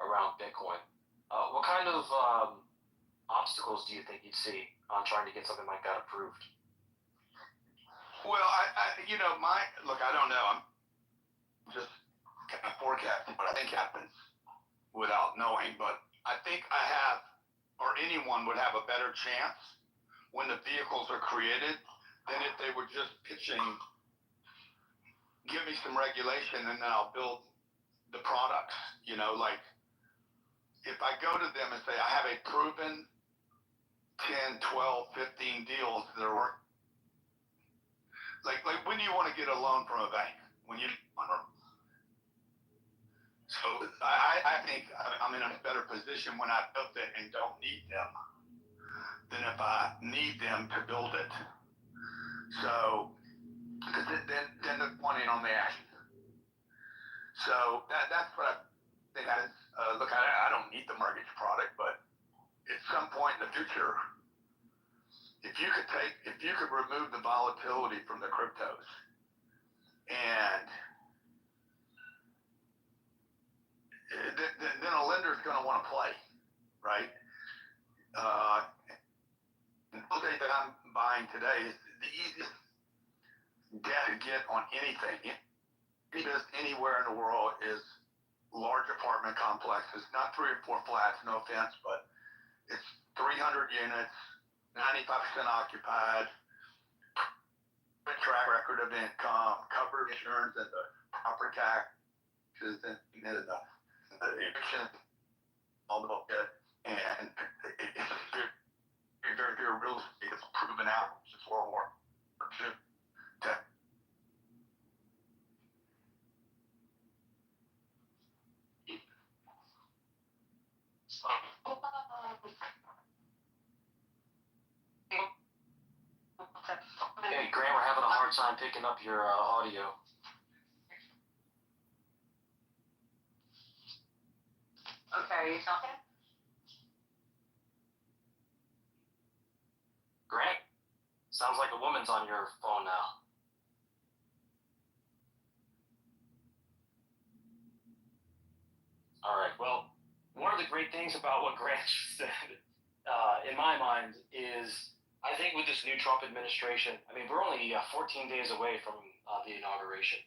around Bitcoin. What kind of obstacles do you think you'd see on trying to get something like that approved? Well, look, I don't know. I'm just kind of forecasting at what I think happens without knowing, but I think I have, or anyone would have a better chance when the vehicles are created than if they were just pitching, give me some regulation and then I'll build the products. You know, like if I go to them and say, I have a proven 10, 12, 15 deals that are working. Like when do you want to get a loan from a bank? When you so I think I'm in a better position when I built it and don't need them than if I need them to build it. So, because then the point on the action. So that's what I think. Look, I don't need the mortgage product, but at some point in the future, if you could remove the volatility from the cryptos, and then a lender's going to want to play, right? The real estate that I'm buying today is the easiest debt to get on anything. Anywhere in the world is large apartment complexes, not 3 or 4 flats, no offense, but it's 300 units, 95% occupied, track record of income, covered insurance and the property taxes and the eviction, all the bullshit, and it's very real estate. It's proven out since World War II. Hey, Grant, we're having a hard time picking up your audio. Okay, are you talking? Grant, sounds like a woman's on your phone now. All right, well, one of the great things about what Grant said, in my mind, is I think with this new Trump administration, I mean, we're only 14 days away from the inauguration.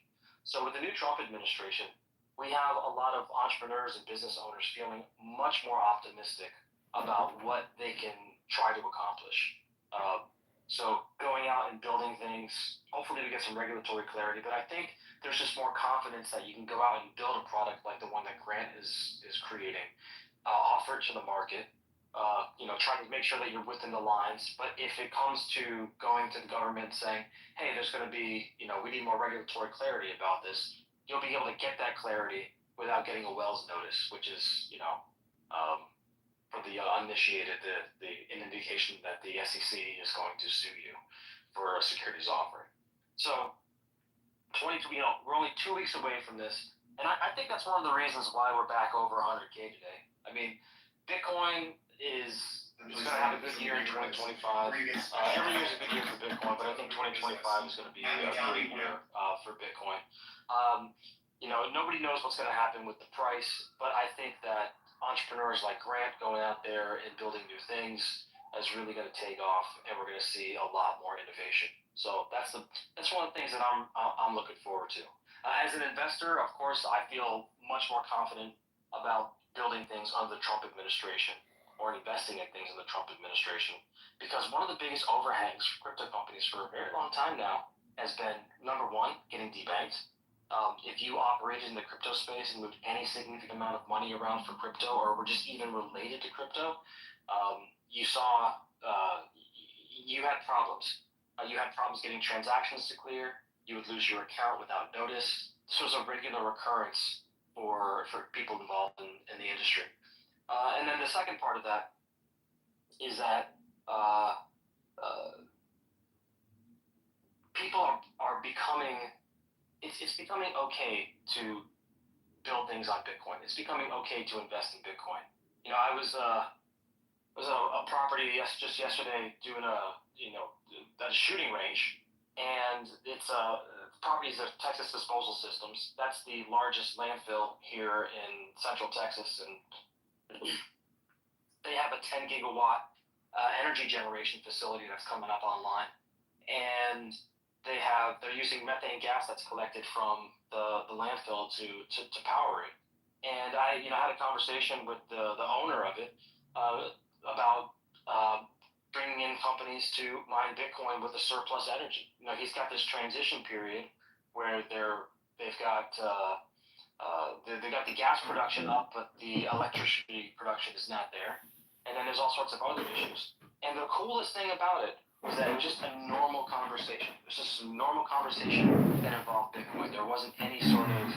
So with the new Trump administration, we have a lot of entrepreneurs and business owners feeling much more optimistic about what they can try to accomplish. So going out and building things, hopefully we get some regulatory clarity, but I think there's just more confidence that you can go out and build a product like the one that Grant is creating, offer it to the market, try to make sure that you're within the lines. But if it comes to going to the government saying, hey, there's going to be, we need more regulatory clarity about this, you'll be able to get that clarity without getting a Wells notice, which is, for the uninitiated, an indication that the SEC is going to sue you for a securities offering. So, we're only 2 weeks away from this, and I think that's one of the reasons why we're back over 100K today. I mean, Bitcoin is going to have a good year in 2025. Every year is a good year for Bitcoin, but I think 2025 is going to be a great year for Bitcoin. Nobody knows what's going to happen with the price, but I think that entrepreneurs like Grant going out there and building new things is really going to take off, and we're going to see a lot more innovation. So that's one of the things that I'm looking forward to. As an investor, of course, I feel much more confident about building things under the Trump administration or investing in things in the Trump administration, because one of the biggest overhangs for crypto companies for a very long time now has been, number one, getting debanked. If you operated in the crypto space and moved any significant amount of money around for crypto or were just even related to crypto, you saw you had problems. You had problems getting transactions to clear. You would lose your account without notice. This was a regular occurrence for people involved in the industry. And then the second part of that is that people are becoming. It's becoming okay to build things on Bitcoin. It's becoming okay to invest in Bitcoin. I was a property just yesterday doing a shooting range, and it's property is Texas Disposal Systems. That's the largest landfill here in Central Texas, and they have a 10 gigawatt energy generation facility that's coming up online, and they're using methane gas that's collected from the landfill to power it. And I had a conversation with the owner of it about bringing in companies to mine Bitcoin with a surplus energy. He's got this transition period where they've got they got the gas production up, but the electricity production is not there. And then there's all sorts of other issues. And the coolest thing about it was that it was just a normal conversation. It was just a normal conversation that involved Bitcoin. There wasn't any sort of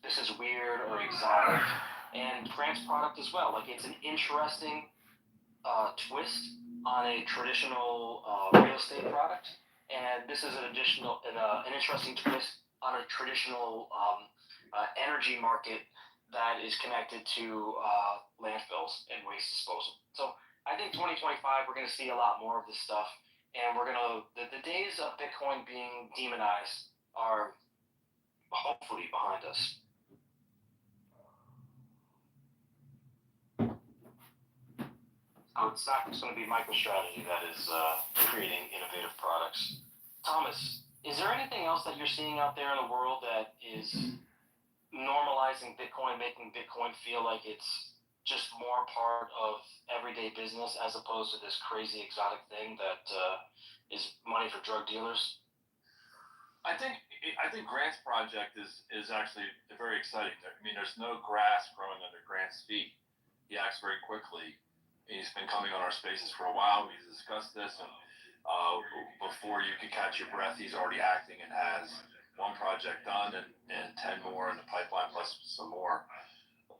this is weird or exotic. And Grant's product as well. Like, it's an interesting twist on a traditional real estate product, and this is an interesting twist on a traditional energy market that is connected to landfills and waste disposal. So I think 2025 we're going to see a lot more of this stuff, and the days of Bitcoin being demonized are hopefully behind us. So it's not just going to be MicroStrategy that is creating innovative products. Thomas, is there anything else that you're seeing out there in the world that is normalizing Bitcoin, making Bitcoin feel like it's just more part of everyday business as opposed to this crazy exotic thing that is money for drug dealers? I think Grant's project is actually very exciting. I mean, there's no grass growing under Grant's feet. He acts very quickly. He's been coming on our spaces for a while. We've discussed this, and before you could catch your breath, he's already acting and has one project done and 10 more in the pipeline, plus some more.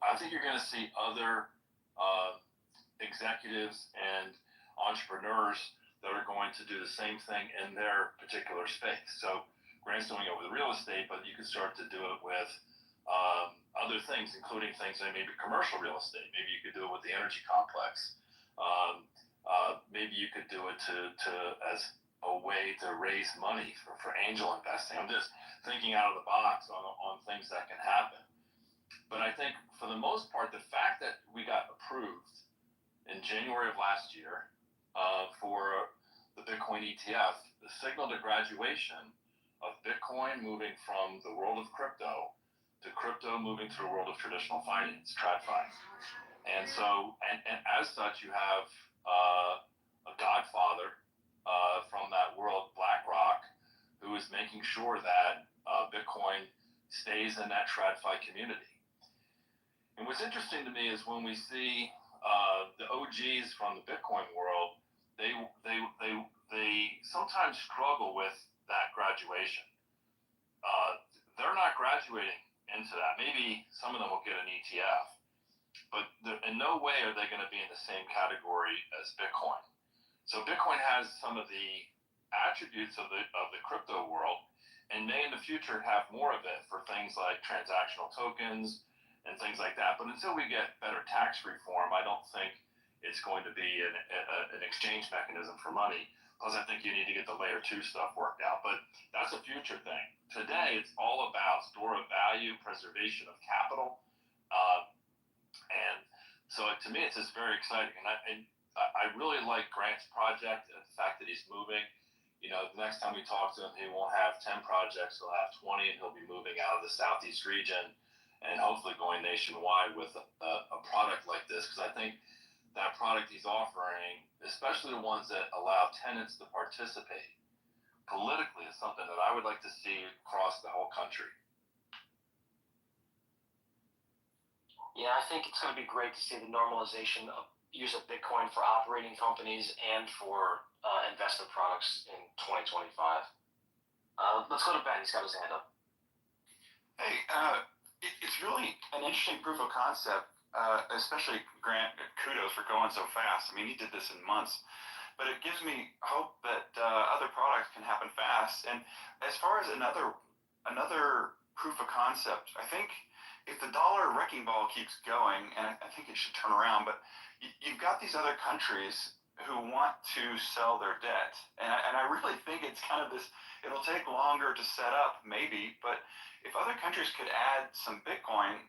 I think you're going to see other executives and entrepreneurs that are going to do the same thing in their particular space. So Grant's doing it with real estate, but you can start to do it with other things, including things like maybe commercial real estate. Maybe you could do it with the energy complex. Maybe you could do it as a way to raise money for angel investing. I'm just thinking out of the box on things that can happen. But I think for the most part, the fact that we got approved in January of last year for the Bitcoin ETF, the signal to graduation of Bitcoin moving from the world of crypto to crypto moving to the world of traditional finance, TradFi. And so, and as such, you have a godfather from that world, BlackRock, who is making sure that Bitcoin stays in that TradFi community. And what's interesting to me is when we see the OGs from the Bitcoin world, they sometimes struggle with that graduation. They're not graduating into that. Maybe some of them will get an ETF, but in no way are they going to be in the same category as Bitcoin. So Bitcoin has some of the attributes of the crypto world, and may in the future have more of it for things like transactional tokens and things like that. But until we get better tax reform, I don't think it's going to be an exchange mechanism for money. Plus, I think you need to get the layer 2 stuff worked out. But that's a future thing. Today, it's all about store of value, preservation of capital. And so to me, it's just very exciting. And I really like Grant's project and the fact that he's moving. You know, the next time we talk to him, he won't have 10 projects, he'll have 20, and he'll be moving out of the Southeast region and hopefully going nationwide with a product like this. Because I think that product he's offering, especially the ones that allow tenants to participate politically, is something that I would like to see across the whole country. Yeah, I think it's going to be great to see the normalization of use of Bitcoin for operating companies and for investment products in 2025. Let's go to Ben. He's got his hand up. Hey, it's really an interesting proof of concept, especially Grant. Kudos for going so fast. I mean, he did this in months, but it gives me hope that other products can happen fast. And as far as another proof of concept, I think if the dollar wrecking ball keeps going, and I think it should turn around, but you've got these other countries who want to sell their debt. And I really think it's kind of this, it'll take longer to set up, maybe, but if other countries could add some Bitcoin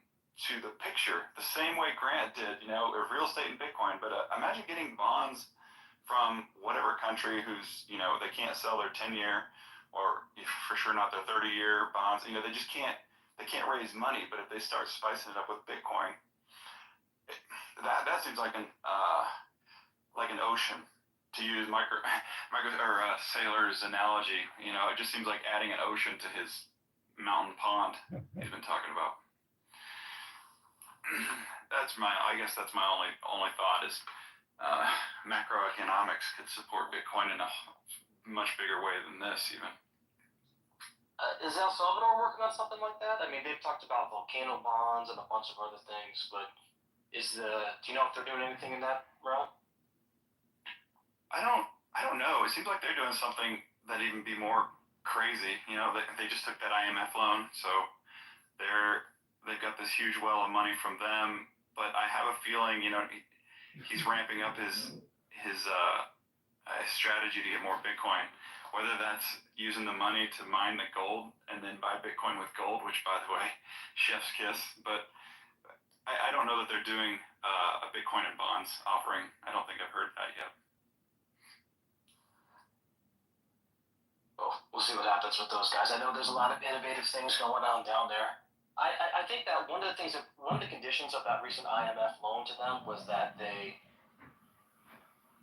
to the picture, the same way Grant did, you know, real estate and Bitcoin, but imagine getting bonds from whatever country who's, you know, they can't sell their 10-year or for sure not their 30-year bonds. You know, they just can't raise money. But if they start spicing it up with Bitcoin, that seems like an ocean, to use Micro or Sailor's analogy. You know, it just seems like adding an ocean to his mountain pond he's been talking about. I guess that's my only thought is macroeconomics could support Bitcoin in a much bigger way than this even. Is El Salvador working on something like that? I mean, they've talked about volcano bonds and a bunch of other things, but do you know if they're doing anything in that realm? I don't know. It seems like they're doing something that even be more crazy. You know, they just took that IMF loan, so they've got this huge well of money from them. But I have a feeling, you know, he's ramping up his strategy to get more Bitcoin. Whether that's using the money to mine the gold and then buy Bitcoin with gold, which, by the way, chef's kiss. But I don't know that they're doing a Bitcoin and bonds offering. I don't think I've heard that yet. Well, we'll see what happens with those guys. I know there's a lot of innovative things going on down there. I think that one of the conditions of that recent IMF loan to them was that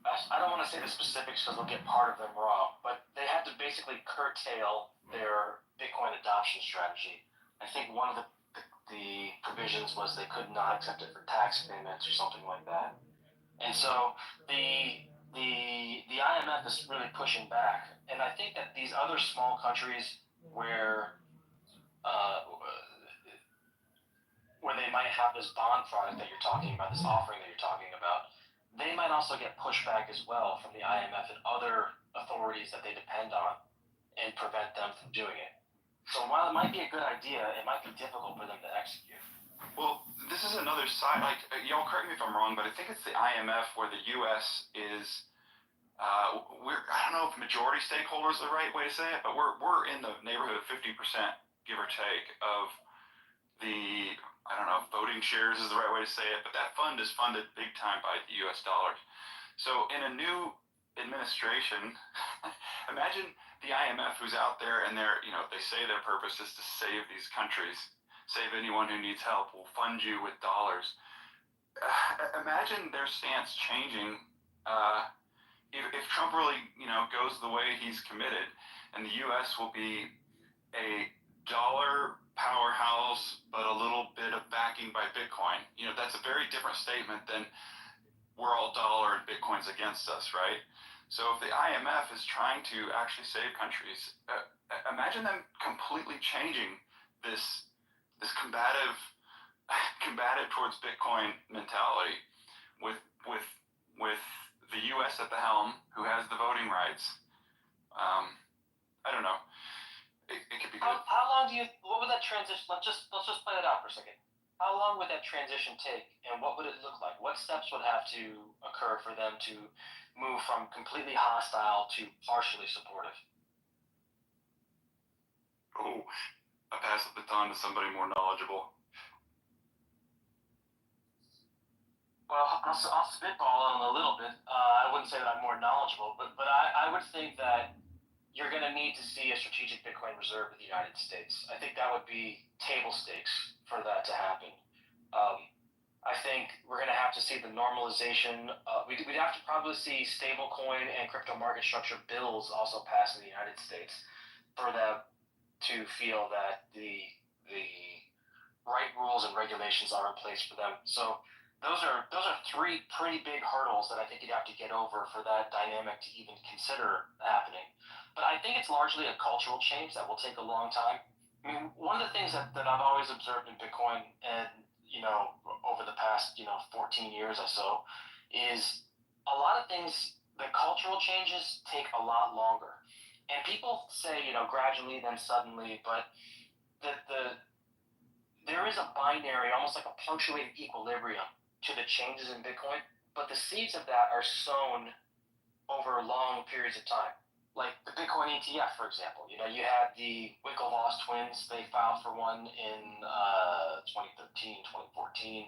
I don't want to say the specifics because they'll get part of them wrong, but they had to basically curtail their Bitcoin adoption strategy. I think one of the provisions was they could not accept it for tax payments or something like that. And so the IMF is really pushing back, and I think that these other small countries where they might have this bond product that you're talking about, this offering that you're talking about, they might also get pushback as well from the IMF and other authorities that they depend on and prevent them from doing it. So while it might be a good idea, it might be difficult for them to execute. Well, this is another side. Like, y'all correct me if I'm wrong, but I think it's the IMF where the U.S. is. I don't know if majority stakeholder is the right way to say it, but we're in the neighborhood of 50%, give or take, of the. I don't know if voting shares is the right way to say it, but that fund is funded big time by the U.S. dollars. So in a new administration, imagine the IMF who's out there and they say their purpose is to save these countries, save anyone who needs help, will fund you with dollars. Imagine their stance changing if Trump really, goes the way he's committed, and the U.S. will be a dollar powerhouse, but a little bit of backing by Bitcoin. That's a very different statement than we're all dollar and Bitcoin's against us, right? So if the IMF is trying to actually save countries, imagine them completely changing this combative towards Bitcoin mentality with the U.S. at the helm, who has the voting rights. I don't know. It could be good. How long what would that transition, let's just play it out for a second. How long would that transition take, and what would it look like? What steps would have to occur for them to move from completely hostile to partially supportive? Oh, I pass the baton to somebody more knowledgeable. Well, I'll spitball on a little bit. I wouldn't say that I'm more knowledgeable, but I would think that you're going to need to see a strategic Bitcoin reserve in the United States. I think that would be table stakes for that to happen. I think we're going to have to see the normalization. We'd have to probably see stablecoin and crypto market structure bills also pass in the United States for them to feel that the right rules and regulations are in place for them. So those are three pretty big hurdles that I think you'd have to get over for that dynamic to even consider happening. But I think it's largely a cultural change that will take a long time. I mean, one of the things that I've always observed in Bitcoin and, over the past, 14 years or so is a lot of things, the cultural changes take a lot longer. And people say, gradually, then suddenly, but there is a binary, almost like a punctuated equilibrium to the changes in Bitcoin, but the seeds of that are sown over long periods of time. Like the Bitcoin ETF, for example. You had the Winklevoss twins. They filed for one in 2013, 2014.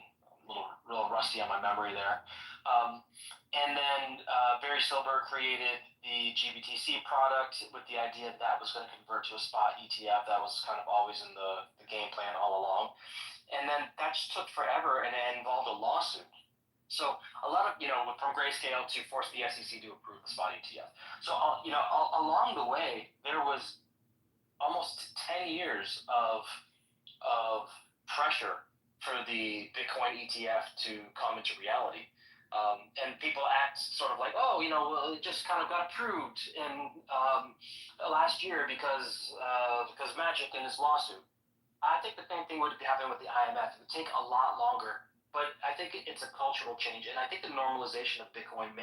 little rusty on my memory there. And then Barry Silber created the GBTC product with the idea that was going to convert to a spot ETF. That was kind of always in the game plan all along. And then that just took forever, and it involved a lawsuit. So a lot of, from Grayscale to force the SEC to approve the spot ETF. So, along the way, there was almost 10 years of pressure for the Bitcoin ETF to come into reality. And people act sort of like, oh, well, it just kind of got approved in last year because Magic and his lawsuit. I think the same thing would happen with the IMF. It would take a lot longer, but I think it's a cultural change, and I think the normalization of Bitcoin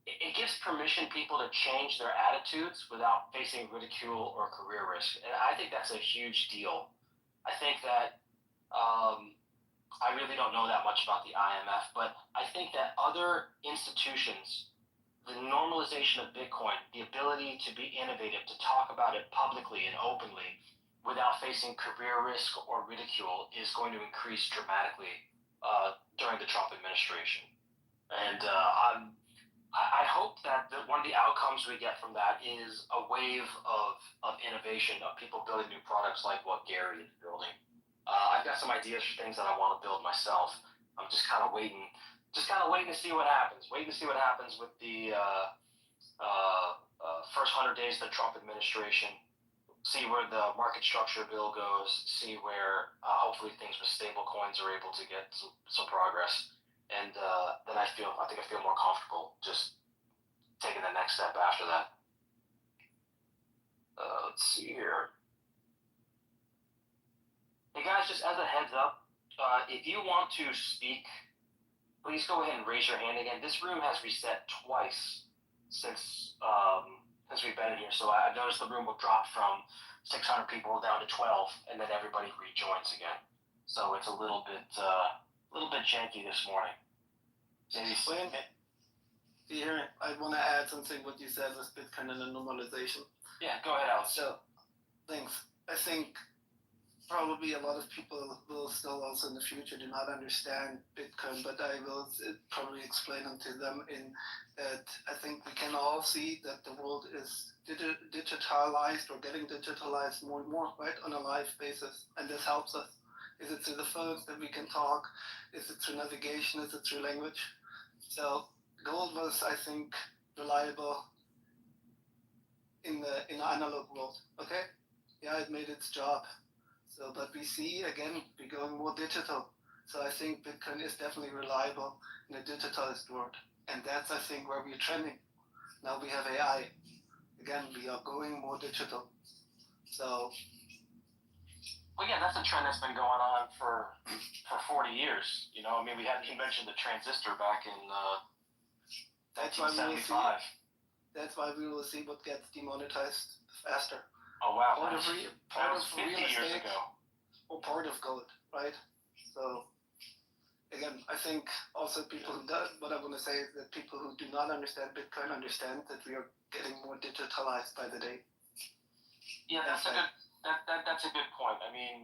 it gives permission people to change their attitudes without facing ridicule or career risk, and I think that's a huge deal. I think that I really don't know that much about the IMF, but I think that other institutions, the normalization of Bitcoin, the ability to be innovative, to talk about it publicly and openly without facing career risk or ridicule is going to increase dramatically during the Trump administration. And I hope that one of the outcomes we get from that is a wave of innovation, of people building new products like what Gary is building. I've got some ideas for things that I want to build myself. I'm just kind of waiting to see what happens. Waiting to see what happens with the first 100 days of the Trump administration. See where the market structure bill goes. See where hopefully things with stable coins are able to get some progress. And then I think I feel more comfortable just taking the next step after that. Let's see here. Hey guys, just as a heads up, if you want to speak, please go ahead and raise your hand again. This room has reset twice since we've been in here, so I noticed the room will drop from 600 people down to 12, and then everybody rejoins again. So it's a little bit janky this morning. Maybe Here, I want to add something what you said with Bitcoin and the normalization. Yeah, go ahead, Alex. So, thanks. I think probably a lot of people will still also in the future do not understand Bitcoin, but I will probably explain it to them in that I think we can all see that the world is digitalized or getting digitalized more and more, right, on a live basis, and this helps us. Is it through the phones that we can talk? Is it through navigation? Is it through language? So gold was, I think, reliable in the analog world. Okay, yeah, it made its job. So, but we see again we're going more digital. So I think Bitcoin is definitely reliable in a digitalized world, and that's I think where we're trending. Now we have AI. Again, we are going more digital. So. Well, yeah, that's a trend that's been going on for 40 years. You mentioned the transistor back in 1975. That's why we will see what gets demonetized faster. Oh wow, part that was 50 real years estate ago. Or part of gold, right? So again, I think also people who do, what I want to say is that people who do not understand Bitcoin understand that we are getting more digitalized by the day. Yeah, that's a good point. I mean,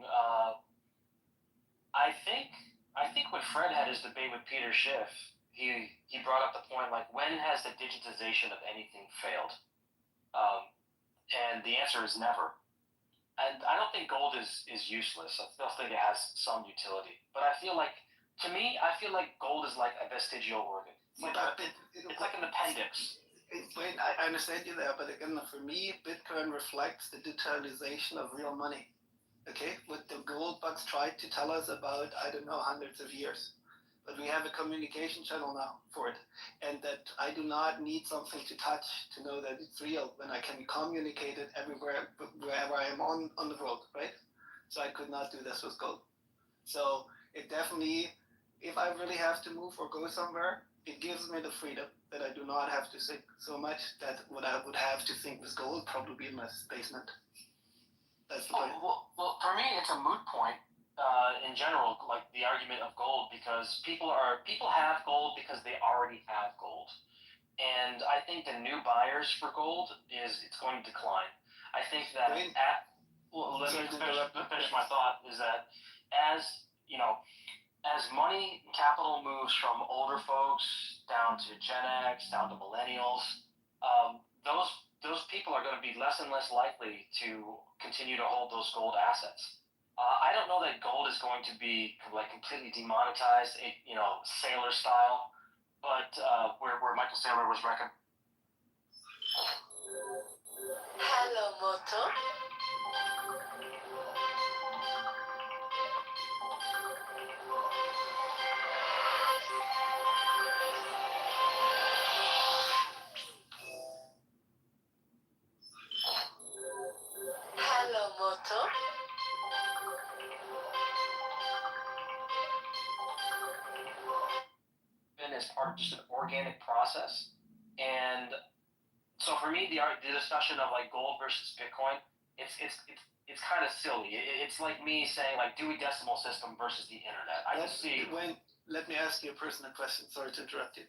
I think when Fred had his debate with Peter Schiff, he brought up the point like, when has the digitization of anything failed? And the answer is never. And I don't think gold is useless. I still think it has some utility. But I feel like gold is like a vestigial organ. It's like an appendix. I understand you there, but again, for me, Bitcoin reflects the digitalization of real money. Okay, what the gold bugs tried to tell us about, I don't know, hundreds of years. But we have a communication channel now for it, and that I do not need something to touch to know that it's real when I can communicate it everywhere, wherever I am on the world, right? So I could not do this with gold. So it definitely, if I really have to move or go somewhere, it gives me the freedom that I do not have to think so much that what I would have to think with gold probably in my basement. That's the point. Well, for me, it's a moot point. In general, like the argument of gold, because people have gold because they already have gold, and I think the new buyers for gold it's going to decline. I think that let me finish my thought. Is that as as money and capital moves from older folks down to Gen X, down to millennials, those people are going to be less and less likely to continue to hold those gold assets. I don't know that gold is going to be like completely demonetized, sailor style, but where Michael Saylor was recommending. Hello, Moto. Hello, Moto. As part of just an organic process. And so for me, the discussion of like gold versus Bitcoin, it's kind of silly. It's like me saying like Dewey Decimal System versus the internet. I just see. Let me ask you a personal question. Sorry to interrupt you.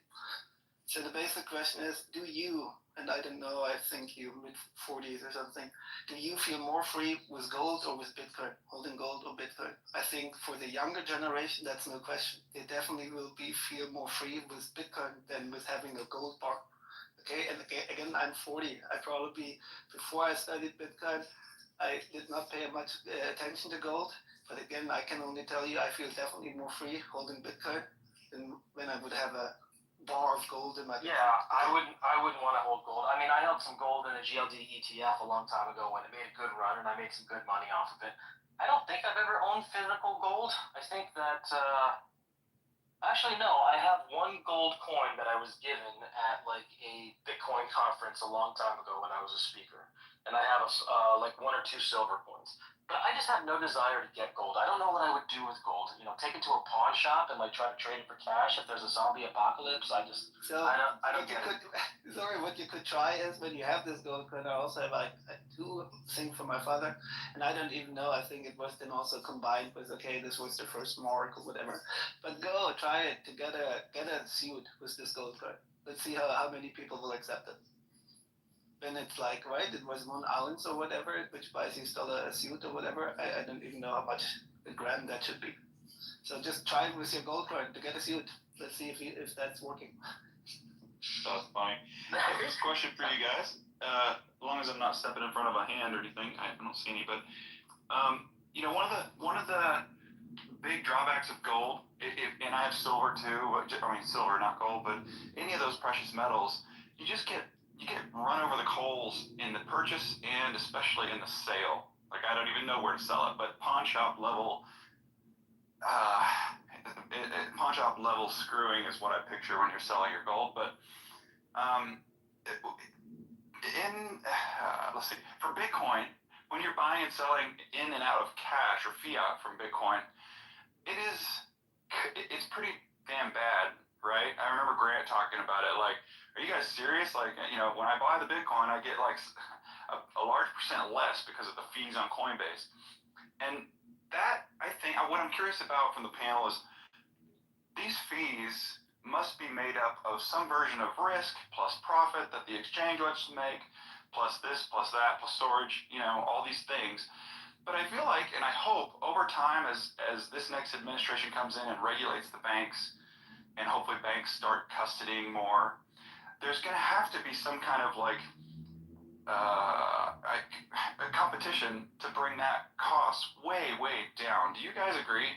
So the basic question is, do you, and I don't know, I think you mid-40s or something, do you feel more free with gold or with Bitcoin, holding gold or Bitcoin? I think for the younger generation, that's no question. They definitely will feel more free with Bitcoin than with having a gold bar. Okay, and again, I'm 40. I probably, before I studied Bitcoin, I did not pay much attention to gold. But again, I can only tell you, I feel definitely more free holding Bitcoin than when I would have a bar of gold in my. Yeah, I wouldn't want to hold gold. I mean, I held some gold in a GLD ETF a long time ago when it made a good run, and I made some good money off of it. I don't think I've ever owned physical gold. I think that actually no, I have one gold coin that I was given at like a Bitcoin conference a long time ago when I was a speaker, and I have like 1 or 2 silver coins. But I just have no desire to get gold. I don't know what I would do with gold. Take it to a pawn shop and like try to trade it for cash if there's a zombie apocalypse. I don't get it. Sorry, what you could try is when you have this gold coin, I also have like a 2 thing from my father, and I don't even know. I think it was then also combined with this was the first mark or whatever. But go try it to get a suit with this gold coin. Let's see how many people will accept it. Then it's like, right, it was 1 ounce or whatever, which buys you still a suit or whatever. I don't even know how much a gram that should be. So just try it with your gold coin to get a suit. Let's see if that's working. That's funny. Here's a question for you guys. As long as I'm not stepping in front of a hand or anything, I don't see any. But one of the big drawbacks of gold, and I have silver too. I mean silver, not gold, but any of those precious metals, you get run over the coals in the purchase and especially in the sale. Like I don't even know where to sell it, but pawn shop level screwing is what I picture when you're selling your gold. But let's see, for Bitcoin, when you're buying and selling in and out of cash or fiat from Bitcoin, it's pretty damn bad, right? I remember Grant talking about it. Like, are you guys serious? Like, when I buy the Bitcoin, I get like a large percent less because of the fees on Coinbase. And that, I think, what I'm curious about from the panel is these fees must be made up of some version of risk plus profit that the exchange lets make, plus this, plus that, plus storage, all these things. But I feel like, and I hope over time as this next administration comes in and regulates the banks, and hopefully banks start custodying more, there's going to have to be some kind of like a competition to bring that cost way, way down. Do you guys agree?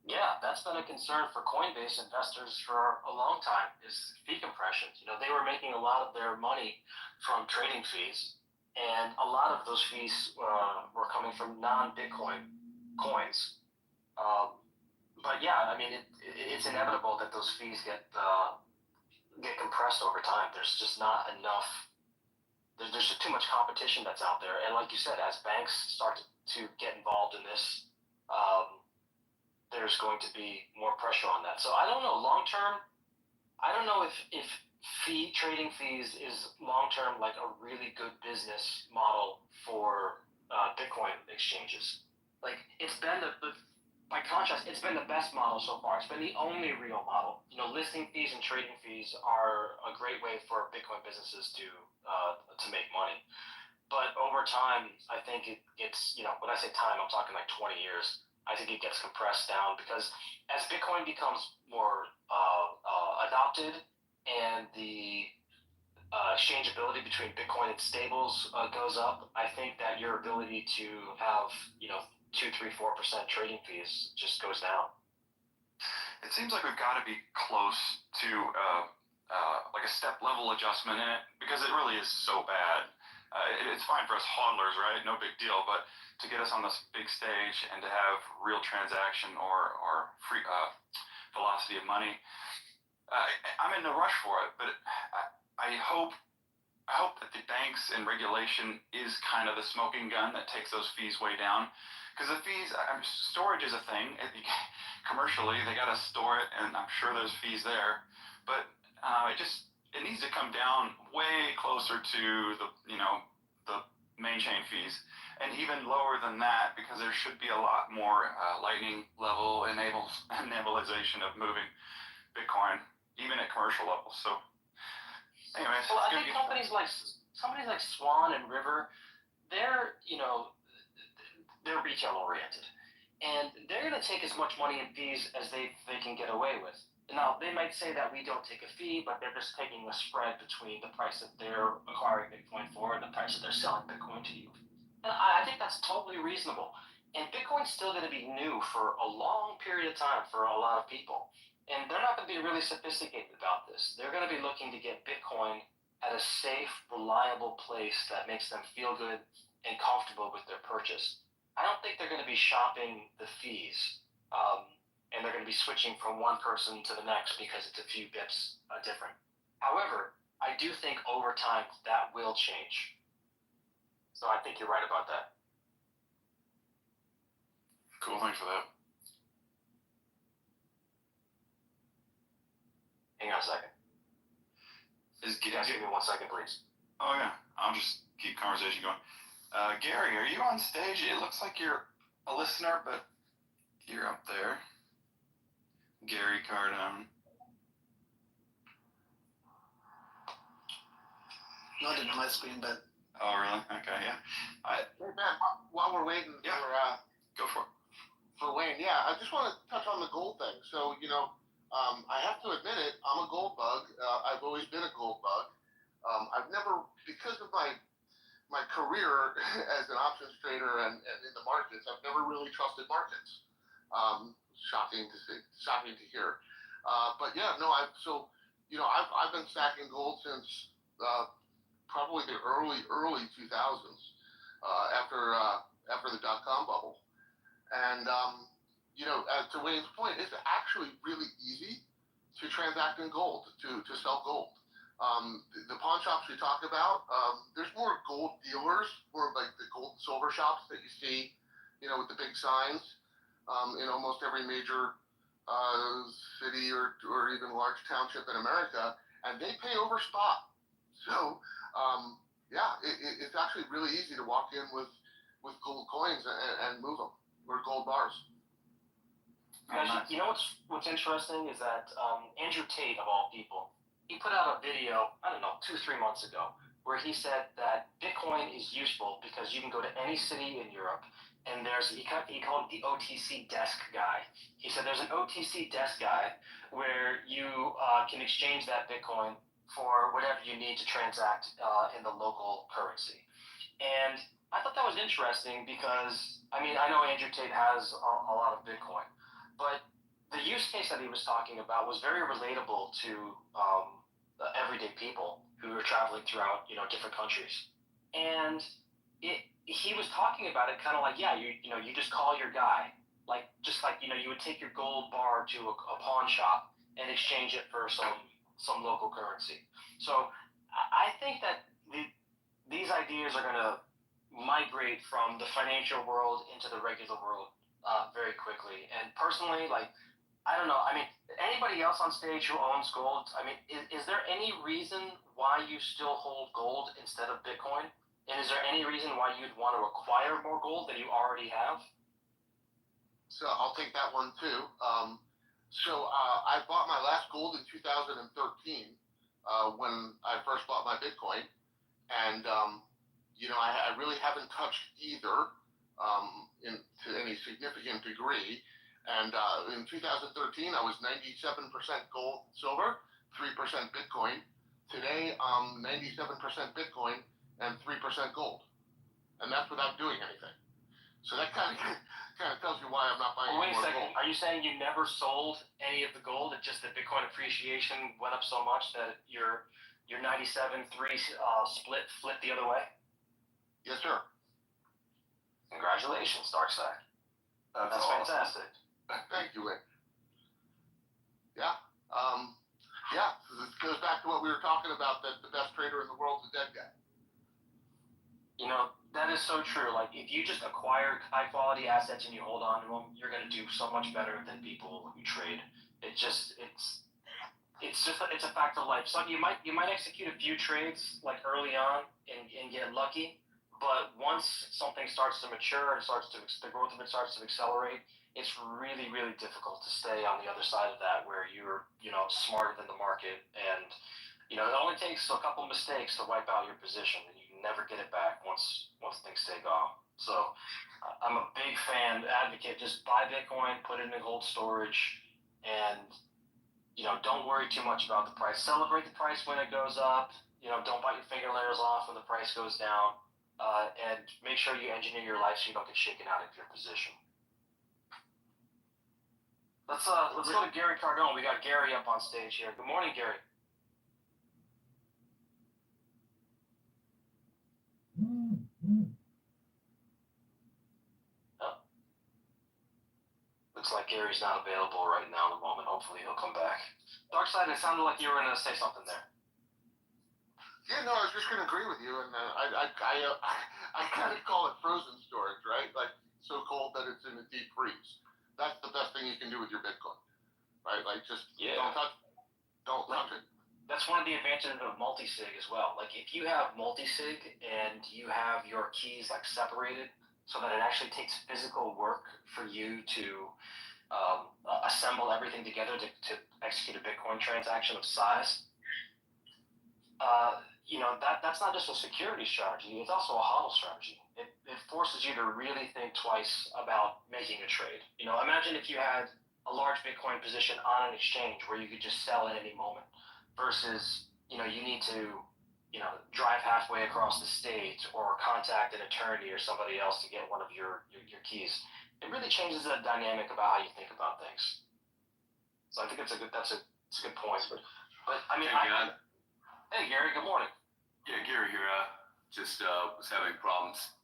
Yeah, that's been a concern for Coinbase investors for a long time, is fee compressions. They were making a lot of their money from trading fees, and a lot of those fees were coming from non-Bitcoin coins. But yeah, I mean, it's inevitable that those fees get compressed over time. There's just not enough. There's just too much competition that's out there, and like you said, as banks start to get involved in this, there's going to be more pressure on that. So I don't know. Long term, I don't know if trading fees is long term like a really good business model for Bitcoin exchanges. Like it's been by contrast, it's been the best model so far. It's been the only real model. Listing fees and trading fees are a great way for Bitcoin businesses to make money. But over time, I think it's, when I say time, I'm talking like 20 years. I think it gets compressed down because as Bitcoin becomes more adopted and the exchangeability between Bitcoin and stables goes up, I think that your ability to have, 2, 3, 4% trading fees just goes down. It seems like we've got to be close to like a step level adjustment in it because it really is so bad. It's fine for us hodlers, right? No big deal. But to get us on this big stage and to have real transaction or free velocity of money, I'm in no rush for it. But I hope that the banks and regulation is kind of the smoking gun that takes those fees way down. Because the fees, storage is a thing. Commercially, they got to store it, and I'm sure there's fees there. But it needs to come down way closer to the main chain fees, and even lower than that because there should be a lot more lightning level enablization of moving Bitcoin, even at commercial levels. So, anyways, well, I think companies like Swan and River, they're they're retail oriented, and they're going to take as much money in fees as they can get away with. Now, they might say that we don't take a fee, but they're just taking the spread between the price that they're acquiring Bitcoin for and the price that they're selling Bitcoin to you. And I think that's totally reasonable. And Bitcoin's still going to be new for a long period of time for a lot of people. And they're not going to be really sophisticated about this. They're going to be looking to get Bitcoin at a safe, reliable place that makes them feel good and comfortable with their purchase. I don't think they're going to be shopping the fees. And they're going to be switching from one person to the next because it's a few bips different. However, I do think over time that will change. So I think you're right about that. Cool, thanks for that. Hang on a second. Give me 1 second, please. Oh yeah, I'll just keep conversation going. Gary, are you on stage? It looks like you're a listener, but you're up there. Gary Cardone. Not in my screen, but. Oh really? Okay, yeah. Hey man, while we're waiting Go for it. for Wayne, yeah, I just want to touch on the gold thing. So I have to admit it, I'm a gold bug. I've always been a gold bug. I've never, because of my career as an options trader and in the markets, I've never really trusted markets. Shocking to hear. But yeah, no, I've been stacking gold since probably the early 2000s, after the dot-com bubble. And to Wayne's point, it's actually really easy to transact in gold, to sell gold. The pawn shops we talk about, there's more gold dealers, more like the gold and silver shops that you see, with the big signs, in almost every major city or even large township in America, and they pay over spot. So it's actually really easy to walk in with gold coins and move them, or gold bars. Guys, you know what's interesting is that Andrew Tate, of all people, he put out a video, I don't know, 2-3 months ago, where he said that Bitcoin is useful because you can go to any city in Europe, and he called it the OTC desk guy. He said there's an OTC desk guy where you can exchange that Bitcoin for whatever you need to transact in the local currency. And I thought that was interesting because, I know Andrew Tate has a lot of Bitcoin, but the use case that he was talking about was very relatable to everyday people who are traveling throughout, different countries. And he was talking about it kind of like, yeah, you just call your guy, just like you would take your gold bar to a pawn shop and exchange it for some local currency. So I think that these ideas are going to migrate from the financial world into the regular world very quickly. And personally, I don't know. Anybody else on stage who owns gold? Is there any reason why you still hold gold instead of Bitcoin? And is there any reason why you'd want to acquire more gold than you already have? So I'll take that one too. I bought my last gold in 2013 when I first bought my Bitcoin, and I really haven't touched either to any significant degree. And in 2013, I was 97% gold, silver, 3% Bitcoin. Today, 97% Bitcoin and 3% gold, and that's without doing anything. So that kind of tells you why I'm not buying wait a more second. gold. Are you saying you never sold any of the gold? It's just that Bitcoin appreciation went up so much that your 97-3 split flipped the other way? Yes, sir. Congratulations, Darkside. That's awesome. Fantastic. Thank you, Rick. Yeah. Yeah. So this goes back to what we were talking about, that the best trader in the world is a dead guy. That is so true. Like, if you just acquire high quality assets and you hold on to them, you're going to do so much better than people who trade. It's a fact of life. So you might execute a few trades like early on and get lucky, but once something starts to mature and the growth of it starts to accelerate, it's really, really difficult to stay on the other side of that where you're smarter than the market, and it only takes a couple mistakes to wipe out your position, and you can never get it back once things take off. So I'm a big advocate. Just buy Bitcoin, put it in cold storage, and don't worry too much about the price. Celebrate the price when it goes up. Don't bite your fingernails off when the price goes down. And make sure you engineer your life so you don't get shaken out of your position. Let's go to Gary Cardone. We got Gary up on stage here. Good morning, Gary. Oh. Looks like Gary's not available right now at the moment. Hopefully he'll come back. Darkside, it sounded like you were going to say something there. Yeah, no, I was just going to agree with you, and I kind of call it frozen storage, right? Like so cold that it's in a deep freeze. That's the best thing you can do with your Bitcoin, right? Like just don't touch it. That's one of the advantages of multi-sig as well. Like if you have multi-sig and you have your keys like separated so that it actually takes physical work for you to assemble everything together to execute a Bitcoin transaction of size, that's not just a security strategy, it's also a HODL strategy. It forces you to really think twice about making a trade. Imagine if you had a large Bitcoin position on an exchange where you could just sell at any moment versus, you need to, drive halfway across the state or contact an attorney or somebody else to get one of your keys. It really changes the dynamic about how you think about things. So I think that's a good point. But I mean, hey Gary, good morning. Yeah, Gary here. Just was having problems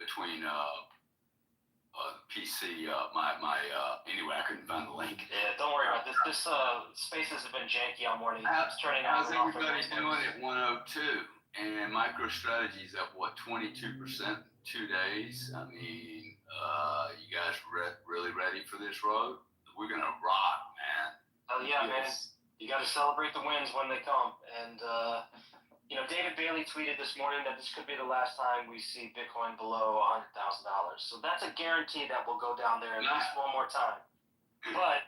between PC. Anyway, I couldn't find the link. Yeah, don't worry about this. This spaces have been janky all morning. It's turning out. How's everybody doing at 102? And MicroStrategy's up 22% 2 days. I mean, you guys really ready for this road? We're gonna rock, man. Oh yeah, man. You got to celebrate the wins when they come. And, David Bailey tweeted this morning that this could be the last time we see Bitcoin below $100,000. So that's a guarantee that we'll go down there at least one more time. But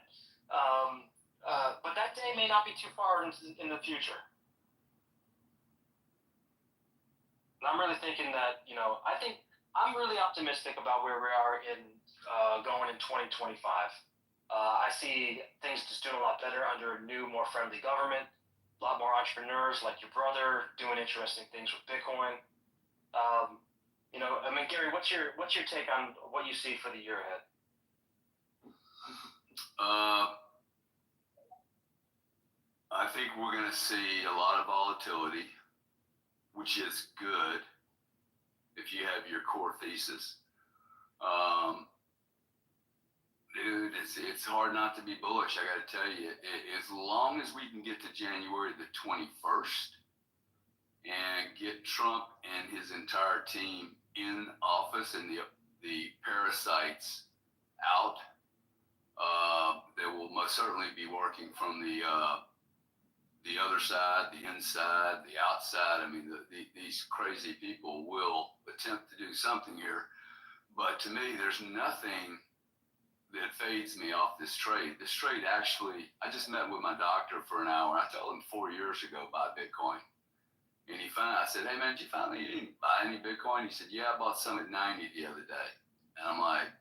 that day may not be too far in the future. And I'm really thinking that, I think I'm really optimistic about where we are going in 2025. I see things just doing a lot better under a new, more friendly government. A lot more entrepreneurs like your brother doing interesting things with Bitcoin. Gary, what's your take on what you see for the year ahead? I think we're going to see a lot of volatility, which is good if you have your core thesis. Dude, it's hard not to be bullish. I got to tell you, as long as we can get to January the 21st and get Trump and his entire team in office and the parasites out, they will most certainly be working from the other side, the inside, the outside. I mean, these crazy people will attempt to do something here. But to me, there's nothing that fades me off this trade. This trade actually, I just met with my doctor for an hour. I told him 4 years ago buy Bitcoin. And I said, hey man, you didn't buy any Bitcoin? He said, yeah, I bought some at 90 the other day. And I'm like,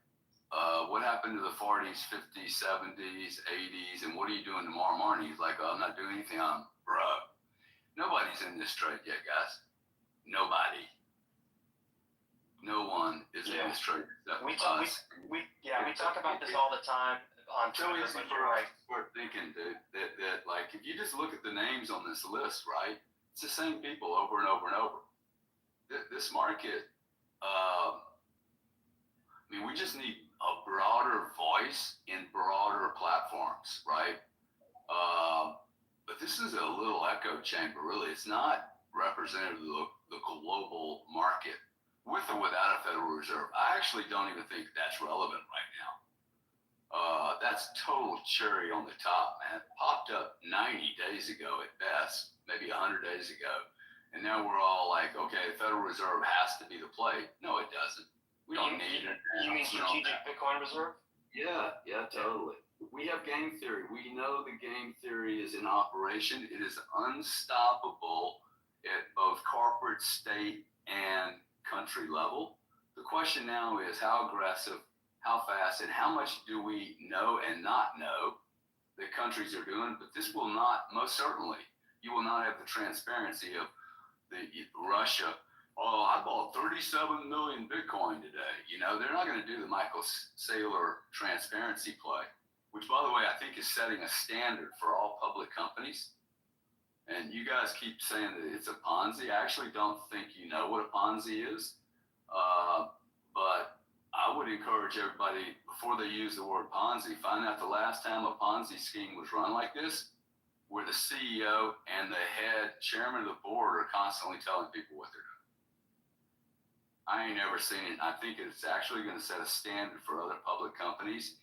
what happened to the 40s, 50s, 70s, 80s, and what are you doing tomorrow morning? He's like, oh, I'm not doing anything. Bro, nobody's in this trade yet, guys. Nobody. No one is in this trade except We us. talk about this all the time on So Twitter, easy but for you're us right. to start thinking, dude, that like if you just look at the names on this list, right? It's the same people over and over and over. This market, I mean, we just need a broader voice in broader platforms, right? But this is a little echo chamber, really. It's not representative of the global market with or without a Federal Reserve. I actually don't even think that's relevant right now. That's total cherry on the top, man. Popped up 90 days ago at best, maybe 100 days ago. And now we're all like, okay, the Federal Reserve has to be the play. No, it doesn't. We don't need it. You mean strategic Bitcoin reserve? Yeah, totally. We have game theory. We know the game theory is in operation. It is unstoppable at both corporate, state, and country level. The question now is how aggressive, how fast, and how much do we know and not know that countries are doing? But this will not, most certainly, you will not have the transparency of Russia. Oh, I bought 37 million Bitcoin today. You know, they're not going to do the Michael Saylor transparency play, which, by the way, I think is setting a standard for all public companies. And you guys keep saying that it's a Ponzi. I actually don't think you know what a Ponzi is. But I would encourage everybody, before they use the word Ponzi, find out the last time a Ponzi scheme was run like this, where the CEO and the head chairman of the board are constantly telling people what they're doing. I ain't never seen it. I think it's actually going to set a standard for other public companies,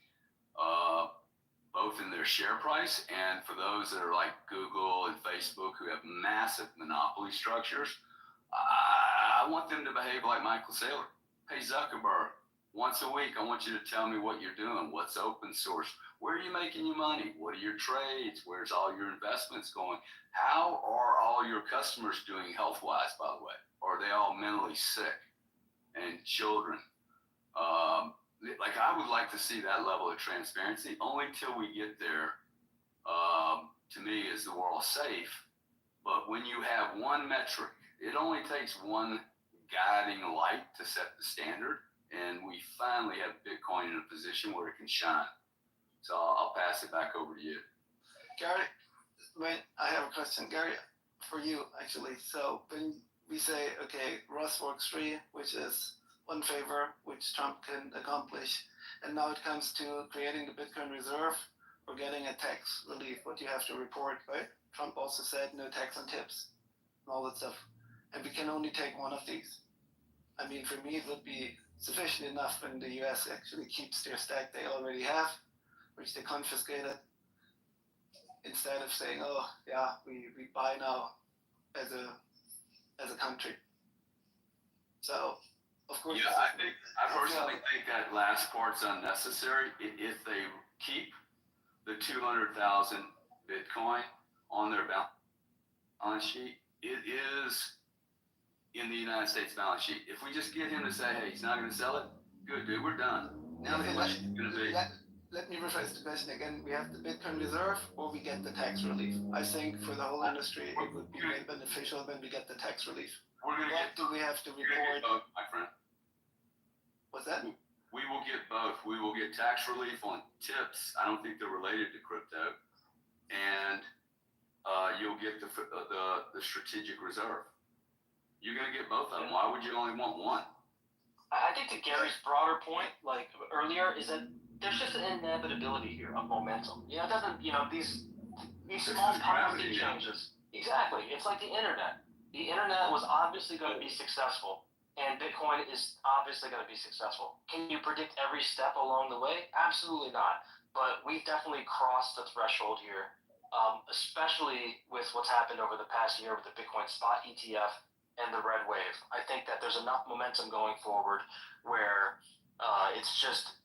both in their share price and for those that are like Google and Facebook who have massive monopoly structures. I want them to behave like Michael Saylor. Hey, Zuckerberg, once a week, I want you to tell me what you're doing. What's open source? Where are you making your money? What are your trades? Where's all your investments going? How are all your customers doing health-wise, by the way? Or are they all mentally sick? And children? Like, I would like to see that level of transparency. Only till we get there, to me, is the world safe. But when you have one metric, it only takes one guiding light to set the standard, and we finally have Bitcoin in a position where it can shine. So I'll pass it back over to you. Gary, I have a question, Gary, for you actually. So when we say, okay, Ross works 3, which is one favor which Trump can accomplish, and now it comes to creating the Bitcoin reserve or getting a tax relief, what you have to report, right? Trump also said no tax on tips and all that stuff. And we can only take one of these. I mean, for me, it would be sufficient enough when the US actually keeps their stack they already have, which they confiscated, instead of saying, oh, yeah, we buy now as a country. So, of course. Yeah, I personally think that last part's unnecessary. If they keep the 200,000 Bitcoin on their balance sheet, it is in the United States balance sheet. If we just get him to say, hey, he's not going to sell it, good, dude, we're done. Now how much it's going to be. Let me rephrase the question again. We have the Bitcoin reserve or we get the tax relief. I think for the whole industry, it would be very beneficial when we get the tax relief. We're going to What do we have to report? Get both, my friend. What's that? We will get both. We will get tax relief on tips. I don't think they're related to crypto. And you'll get the strategic reserve. You're going to get both of them. Why would you only want one? I think to Gary's broader point, like earlier, is that there's just an inevitability here of momentum. You know, it doesn't, these small policy changes. Exactly. It's like the internet. The internet was obviously going to be successful, and Bitcoin is obviously going to be successful. Can you predict every step along the way? Absolutely not. But we've definitely crossed the threshold here, especially with what's happened over the past year with the Bitcoin spot ETF and the red wave. I think that there's enough momentum going forward where it's just,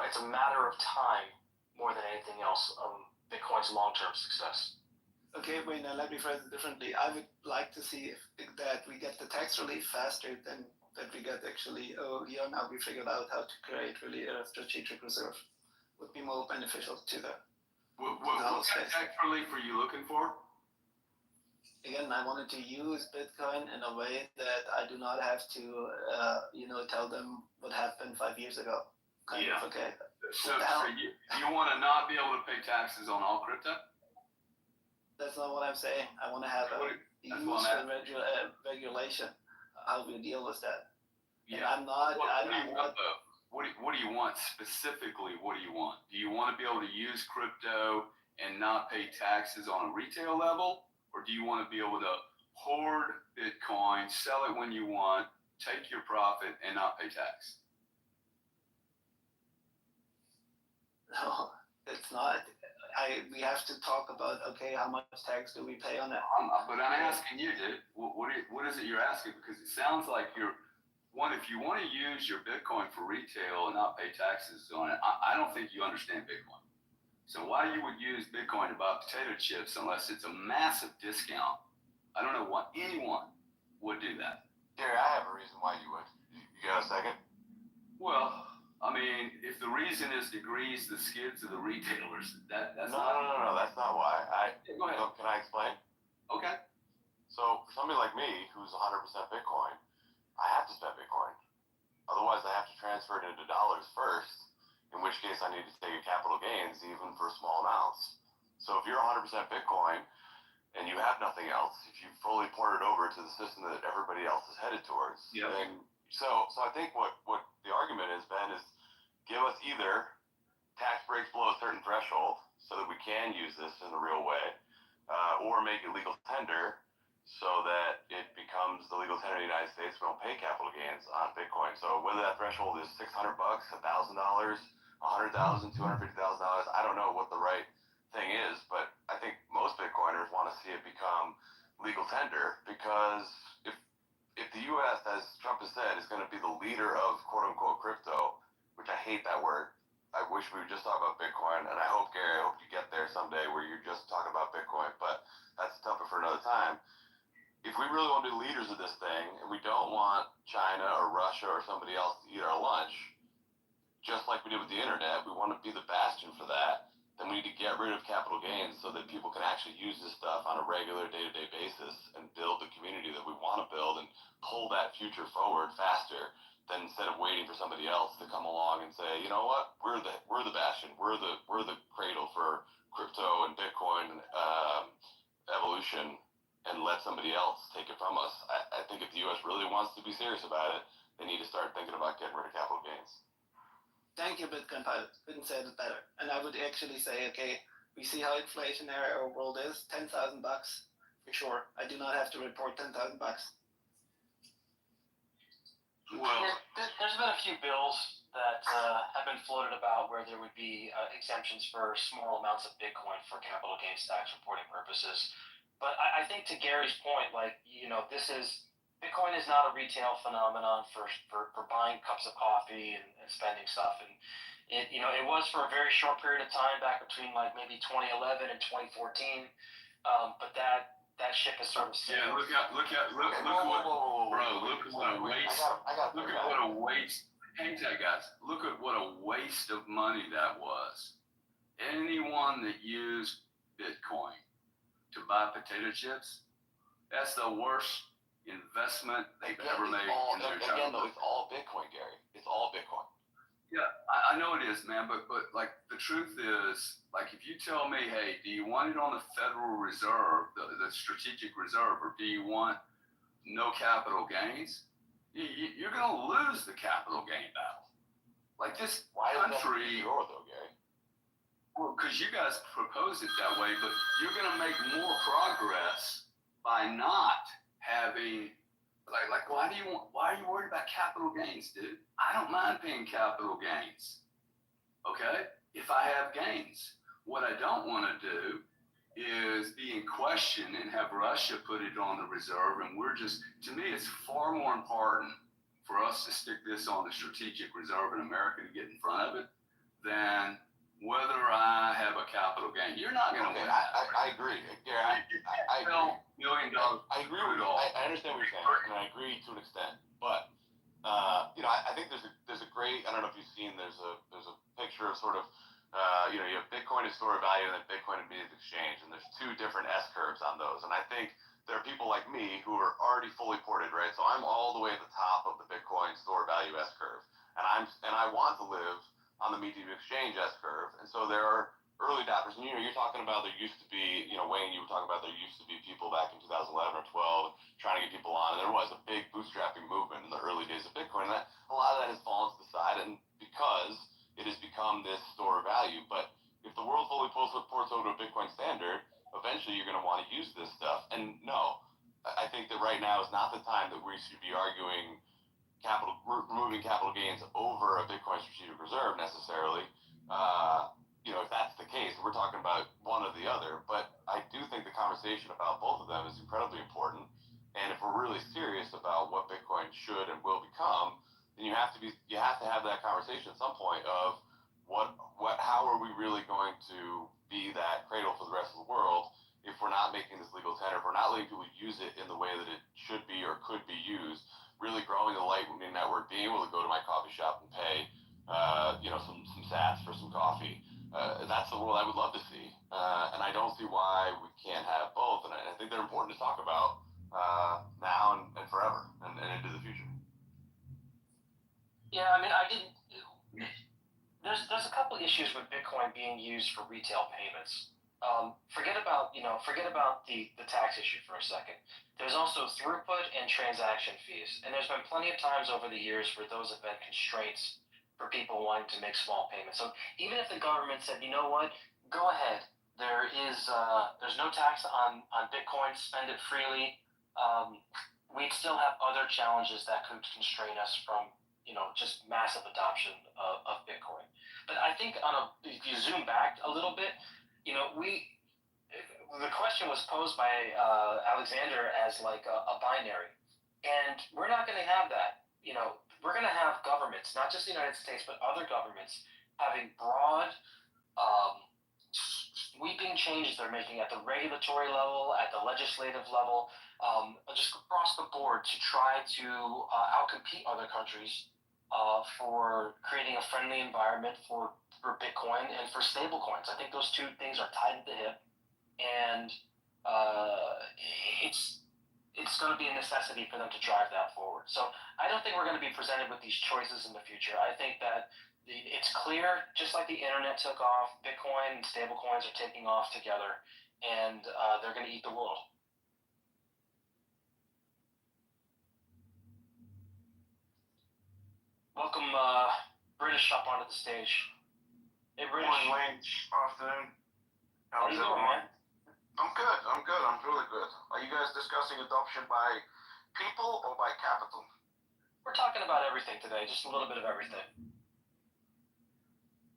it's a matter of time more than anything else of Bitcoin's long-term success. Okay, wait, now let me phrase it differently. I would like to see that we get the tax relief faster than that we get actually, oh, yeah, now we figured out how to create really a strategic reserve. Would be more beneficial to the What kind of tax relief are you looking for? Again, I wanted to use Bitcoin in a way that I do not have to, tell them what happened 5 years ago. Okay. So you want to not be able to pay taxes on all crypto? That's not what I'm saying. I want to have regulation. How we deal with that. Yeah. And I'm not. What do you want specifically? What do you want? Do you want to be able to use crypto and not pay taxes on a retail level? Or do you want to be able to hoard Bitcoin, sell it when you want, take your profit, and not pay tax? No, it's not. We have to talk about, okay, how much tax do we pay on it? But I'm asking you, dude. What is it you're asking? Because it sounds like if you want to use your Bitcoin for retail and not pay taxes on it, I don't think you understand Bitcoin. So why you would use Bitcoin to buy potato chips unless it's a massive discount? I don't know why anyone would do that. Gary, I have a reason why you would. You got a second? Well, I mean, if the reason is to grease the skids of the retailers, that's No, that's not why. Go ahead. Can I explain? Okay. So for somebody like me who's 100% Bitcoin, I have to spend Bitcoin. Otherwise, I have to transfer it into dollars first, in which case I need to take capital gains even for small amounts. So if you're 100% Bitcoin and you have nothing else, if you fully port it over to the system that everybody else is headed towards, then so I think what the argument is, Ben, is give us either tax breaks below a certain threshold so that we can use this in a real way, or make it legal tender so that it becomes the legal tender in the United States. We don't pay capital gains on Bitcoin. So whether that threshold is $600, $1,000, $100,000, $250,000, I don't know what the right thing is, but I think most Bitcoiners want to see it become legal tender, because if the U.S., as Trump has said, is going to be the leader of quote unquote crypto, which I hate that word. I wish we would just talk about Bitcoin, and I hope, Gary, you get there someday where you're just talking about Bitcoin, but that's a topic for another time. If we really want to be leaders of this thing, and we don't want China or Russia or somebody else to eat our lunch, just like we did with the internet, we want to be the bastion for that, then we need to get rid of capital gains so that people can actually use this stuff on a regular day-to-day basis and build the community that we want to build and pull that future forward faster than instead of waiting for somebody else to come along and say, you know what, we're the bastion, we're the cradle for crypto and Bitcoin evolution, and let somebody else take it from us. I think if the U.S. really wants to be serious about it, they need to start thinking about getting rid of capital gains. Thank you, Bitcoin Pilot. Couldn't say it better. And I would actually say, okay, we see how inflationary our world is. $10,000 for sure. I do not have to report $10,000. Well, there's been a few bills that have been floated about where there would be exemptions for small amounts of Bitcoin for capital gains tax reporting purposes. But I think to Gary's point, Bitcoin is not a retail phenomenon for buying cups of coffee and spending stuff. And it was for a very short period of time back between maybe 2011 and 2014. But that ship has sort of sailed. Yeah, look at what a waste. Hang tight, guys. Look at what a waste of money that was. Anyone that used Bitcoin to buy potato chips, that's the worst investment they've ever made in their entire life. Again, though, it's all Bitcoin, Gary. It's all Bitcoin. Yeah, I know it is, man, but the truth is, if you tell me, hey, do you want it on the Federal Reserve, the strategic reserve, or do you want no capital gains? You're going to lose the capital gain battle. This country. Euro, though, Gary? Well, because you guys proposed it that way, but you're going to make more progress by not having. Why are you worried about capital gains, dude? I don't mind paying capital gains. Okay? If I have gains. What I don't want to do is be in question and have Russia put it on the reserve, and to me, it's far more important for us to stick this on the strategic reserve in America to get in front of it than whether I have a capital gain. You're not going to win that. I agree. Gary, I agree. $1 million. I agree with you. I understand what you're saying, and I agree to an extent. But I think there's a great. I don't know if you've seen. There's a picture of sort of. You have Bitcoin as store of value and then Bitcoin immediate exchange, and there's two different S curves on those. And I think there are people like me who are already fully ported, right? So I'm all the way at the top of the Bitcoin store value S curve, and I want to live on the medium exchange S curve. And so there are early adopters, and you're talking about there used to be, Wayne, you were talking about there used to be people back in 2011 or 12 trying to get people on, and there was a big bootstrapping movement in the early days of Bitcoin. And a lot of that has fallen to the side, and because it has become this store of value. But if the world fully ports over to a Bitcoin standard, eventually you're going to want to use this stuff. And no, I think that right now is not the time that we should be arguing removing capital gains over a Bitcoin strategic reserve necessarily. If that's the case, we're talking about one or the other. But I do think the conversation about both of them is incredibly important. And if we're really serious about what Bitcoin should and will become, then you have to have that conversation at some point of how are we really going to be that cradle for the rest of the world if we're not making this legal tender, if we're not letting people use it in the way that it should be or could be used, really growing the Lightning Network, being able to go to my coffee shop and pay some sats for some coffee. That's the world I would love to see, and I don't see why we can't have both, and I think they're important to talk about now and forever and into the future. Yeah, I mean, There's a couple issues with Bitcoin being used for retail payments. Forget about the tax issue for a second. There's also throughput and transaction fees, and there's been plenty of times over the years where those have been constraints for people wanting to make small payments. So even if the government said, you know what, go ahead, there's no tax on Bitcoin, spend it freely, we'd still have other challenges that could constrain us from just massive adoption of Bitcoin. But I think if you zoom back a little bit, the question was posed by Alexander as like a binary, and we're not going to have that. We're going to have governments, not just the United States, but other governments having broad, sweeping changes they're making at the regulatory level, at the legislative level, just across the board to try to outcompete other countries for creating a friendly environment for Bitcoin and for stable coins. I think those two things are tied at the hip, and it's going to be a necessity for them to drive that forward. So I don't think we're going to be presented with these choices in the future. I think that it's clear, just like the internet took off, Bitcoin and stable coins are taking off together, and they're going to eat the world. Welcome, British, up onto the stage. Hey, British. Morning, Wayne. Afternoon. How you doing, man? I'm good. I'm really good. Are you guys discussing adoption by people or by capital? We're talking about everything today, just a little bit of everything.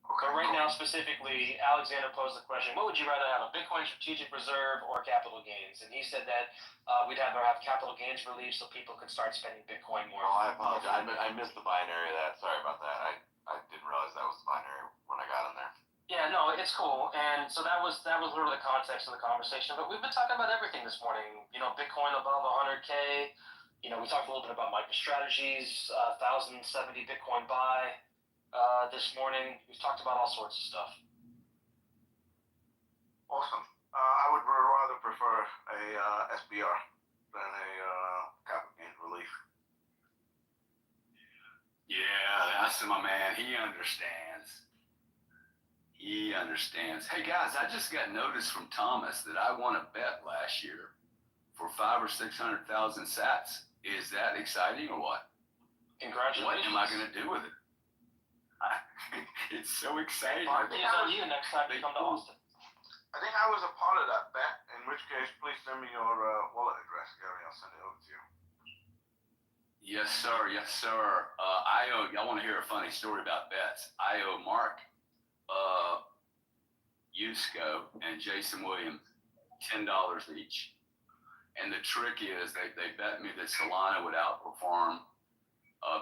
Okay. But right now, specifically, Alexander posed the question, what would you rather have, a Bitcoin strategic reserve or capital gains? And he said that we'd rather have capital gains relief so people could start spending Bitcoin more. Oh, I apologize. I missed the binary of that. Sorry about that. I didn't realize that was the binary when I got in there. Yeah, no, it's cool. And so that was sort of the context of the conversation. But we've been talking about everything this morning. Bitcoin above 100K. We talked a little bit about MicroStrategy's 1,070 Bitcoin buy this morning. We've talked about all sorts of stuff. Awesome. I would rather prefer a SBR than a capital gains relief. Yeah, that's my man. He understands. Hey guys, I just got notice from Thomas that I won a bet last year for 500,000 or 600,000 sats. Is that exciting or what? Congratulations. What am I going to do with it? It's so exciting. Party's on you next time you come to Austin. I think I was a part of that bet, in which case, please send me your wallet address, Gary. I'll send it over to you. Yes, sir. I owe, y'all want to hear a funny story about bets? I owe Mark Yusko and Jason Williams $10 each. And the trick is they bet me that Solana would outperform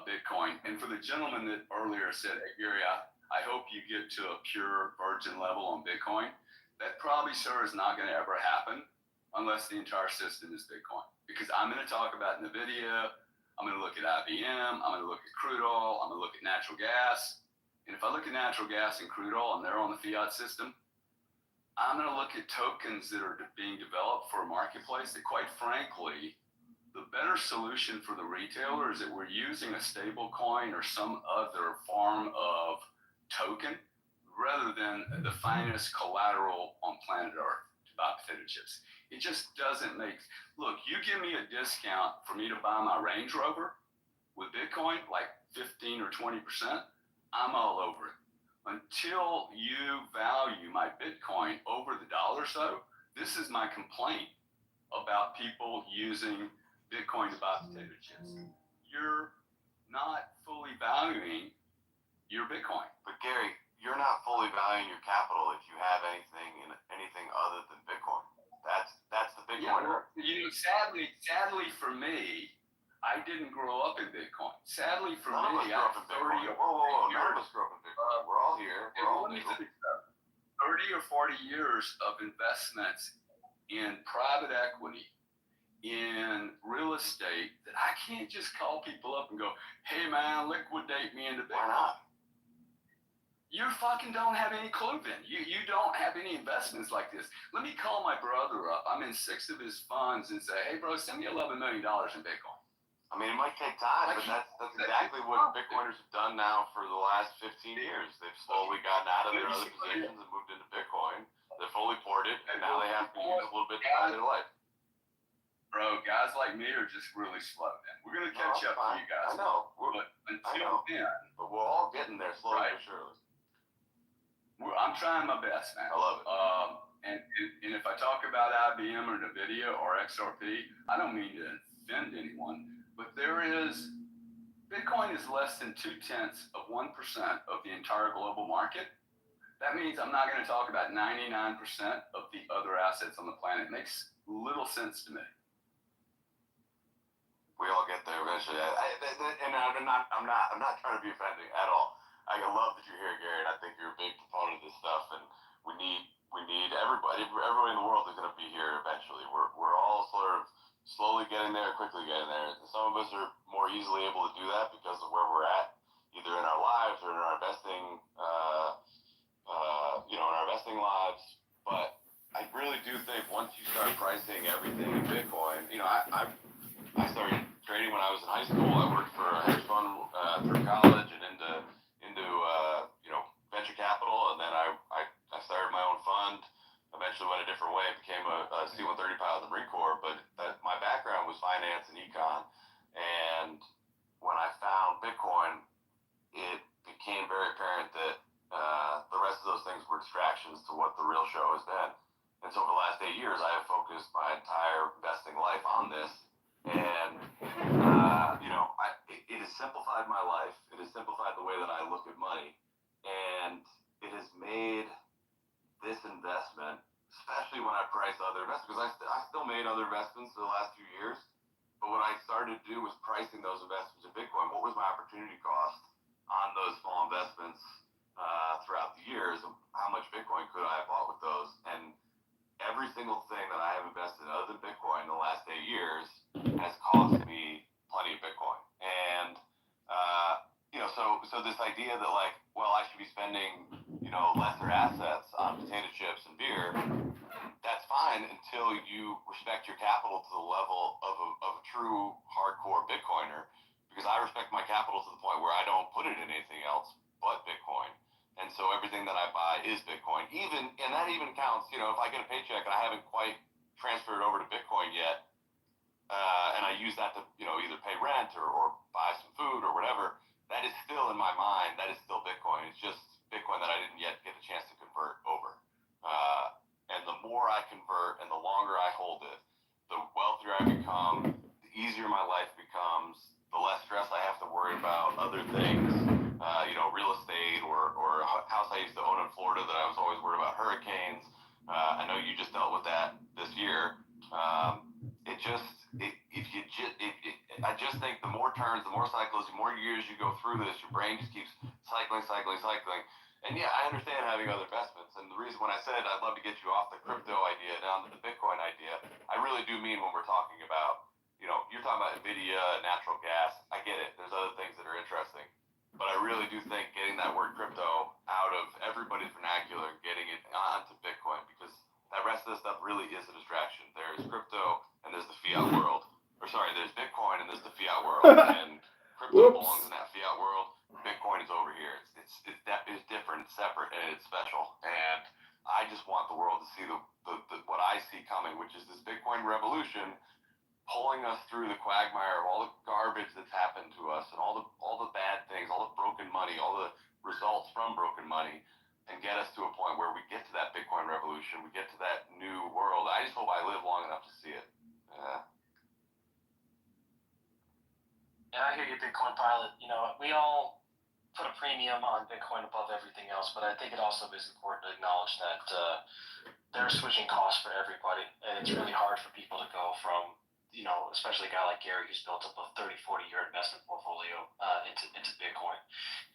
Bitcoin. And for the gentleman that earlier said, hey, Gary, I hope you get to a pure virgin level on Bitcoin. That probably, sir, is not going to ever happen. unless the entire system is Bitcoin. Because I'm going to talk about NVIDIA, I'm going to look at IBM, I'm going to look at crude oil, I'm going to look at natural gas. And if I look at natural gas and crude oil and they're on the fiat system, I'm going to look at tokens that are being developed for a marketplace that, quite frankly, the better solution for the retailer is that we're using a stable coin or some other form of token rather than the finest collateral on planet Earth to buy potato chips. It just doesn't make, look, you give me a discount for me to buy my Range Rover with Bitcoin, like 15 or 20%, I'm all over it. Until you value my Bitcoin over the dollar, so this is my complaint about people using Bitcoin to buy potato chips. You're not fully valuing your Bitcoin. But Gary, you're not fully valuing your capital if you have anything other than Bitcoin. That's the Bitcoin. Yeah, well, sadly for me, I didn't grow up in Bitcoin. Sadly for None me, of us grew up in Bitcoin. Whoa. None of us grew up in Bitcoin. We're all here. We're all legal. 30 or 40 years of investments in private equity, in real estate, that I can't just call people up and go, hey man, liquidate me into Bitcoin. Why not? You fucking don't have any clue then. You don't have any investments like this. Let me call my brother up. I'm in 6 of his funds and say, hey bro, send me $11 million in Bitcoin. I mean, it might take time, but that's exactly what Bitcoiners have done now for the last 15 years. They've slowly gotten out of their other positions and moved into Bitcoin. They're fully ported, and now they have to use a little bit to buy their life. Bro, guys like me are just really slow, man. We're going to catch up to you guys. I know. But until then, but we're all getting there slowly but surely. I'm trying my best, man. I love it. And if I talk about IBM or NVIDIA or XRP, I don't mean to offend anyone, but Bitcoin is less than 0.2% of the entire global market. That means I'm not going to talk about 99% of the other assets on the planet. It makes little sense to me. We all get there eventually. And I'm not trying to be offending at all. I love that you're here, Gary, and I think you're a big proponent of this stuff, and we need everybody in the world is going to be here eventually. We're all sort of slowly getting there, quickly getting there. Some of us are more easily able to do that because of where we're at, either in our lives or in our investing, in our investing lives. But I really do think once you start pricing everything in Bitcoin, I started trading when I was in high school. I worked for a hedge fund through college and into venture capital, and then I started my own fund. Eventually went a different way, became a C-130 pilot in the Marine Corps, but my background was finance and econ. And when I found Bitcoin, it became very apparent that the rest of those things were distractions to what the real show has been. And so for the last 8 years, I have focused my entire investing life on this. And, it has simplified my life. It has simplified the way that I look at money. And it has made this investment, especially when I price other investments, because I still made other investments for the last few years. But what I started to do was pricing those investments in Bitcoin. What was my opportunity cost on those small investments throughout the years? How much Bitcoin could I have bought with those? And every single thing that I have invested in other than Bitcoin in the last 8 years has cost me plenty of Bitcoin. And, so this idea that I should be spending, lesser assets on potato chips and beer, that's fine until you respect your capital to the level of a true hardcore Bitcoiner, because I respect my capital to the point where I don't put it in anything else but Bitcoin. And so everything that I buy is Bitcoin. And that even counts, if I get a paycheck and I haven't quite transferred over to Bitcoin yet, and I use that to, either pay rent or buy some food or whatever, that is still in my mind, that is still Bitcoin. It's just Bitcoin that I didn't yet get a chance to convert over. And the more I convert and the longer I hold it, the wealthier I become, the easier my life becomes, the less stress I have to worry about other things, real estate or a house I used to own in Florida that I was always worried about hurricanes. I know you just dealt with that this year. I just think the more turns, the more cycles, the more years you go through this, your brain just keeps cycling. And yeah, I understand having other investments. And the reason when I said I'd love to get you off the crypto idea down to the Bitcoin idea, I really do mean when we're talking about, you know, you're talking about NVIDIA, natural gas. I get it. There's other things that are interesting. But I really do think getting that word crypto out of everybody's vernacular and getting it onto Bitcoin, because that rest of the stuff really is a distraction. There's crypto and there's the fiat world. Or sorry, there's Bitcoin and there's the fiat world. And crypto belongs in that fiat world. Bitcoin is over here. It's different, it's separate, and it's special. And I just want the world to see the what I see coming, which is this Bitcoin revolution pulling us through the quagmire of all the garbage that's happened to us and all the bad things, all the broken money, all the results from broken money, and get us to a point where we get to that Bitcoin revolution, we get to that new world. I just hope I live long enough to see it. Yeah, I hear you, Bitcoin pilot. You know, we all put a premium on Bitcoin above everything else, but I think it also is important to acknowledge that there are switching costs for everybody, and it's really hard for people to go from, you know, especially a guy like Gary who's built up a 30, 40-year investment portfolio into Bitcoin.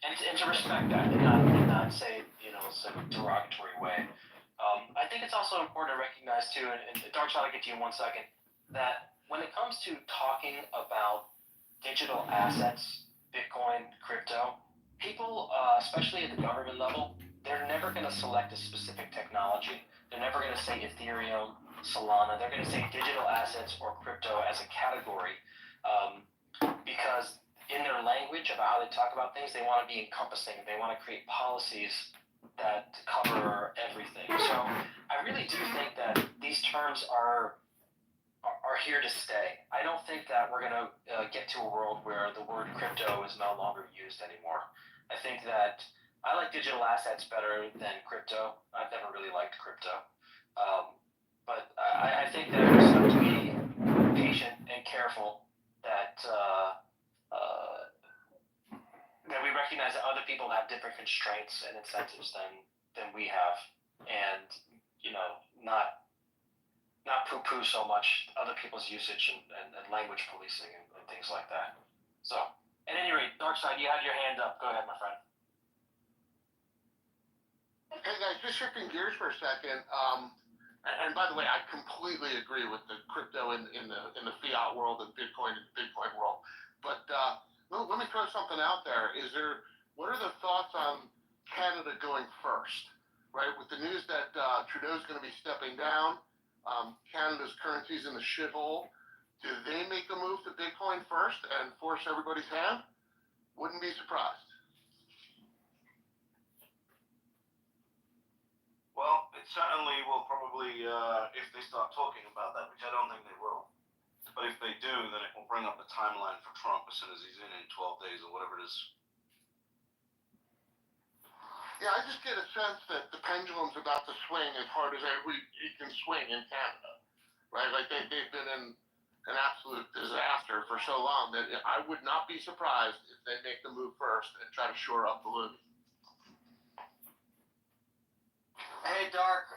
And to respect that and not say, you know, it's a derogatory way. I think it's also important to recognize too, and Darkshot, I'll get to you in 1 second, that when it comes to talking about digital assets, Bitcoin, crypto, people, especially at the government level, they're never going to select a specific technology. They're never going to say Ethereum, Solana. They're going to say digital assets or crypto as a category, because in their language about how they talk about things, they want to be encompassing. They want to create policies that cover everything. So I really do think that these terms are here to stay. I don't think that we're going to get to a world where the word crypto is no longer used anymore. I think that I like digital assets better than crypto. I've never really liked crypto. But I think that we just have to be patient and careful that that we recognize that other people have different constraints and incentives than we have, and you know, not poo-poo so much other people's usage and language policing and things like that. So, at any rate, Darkside, you had your hand up. Go ahead, my friend. Hey guys, just shifting gears for a second. And by the way, I completely agree with the crypto in the fiat world and Bitcoin in the Bitcoin world. But let me throw something out there. What are the thoughts on Canada going first? Right, with the news that Trudeau's going to be stepping down, Canada's currency's in the shithole. Do they make the move to Bitcoin first and force everybody's hand? Wouldn't be surprised. Well, it certainly will probably, if they start talking about that, which I don't think they will. But if they do, then it will bring up the timeline for Trump as soon as he's in 12 days or whatever it is. Yeah, I just get a sense that the pendulum's about to swing as hard as it can swing in Canada, right? Like they've been in an absolute disaster for so long that I would not be surprised if they make the move first and try to shore up the loonie. Hey, Dark,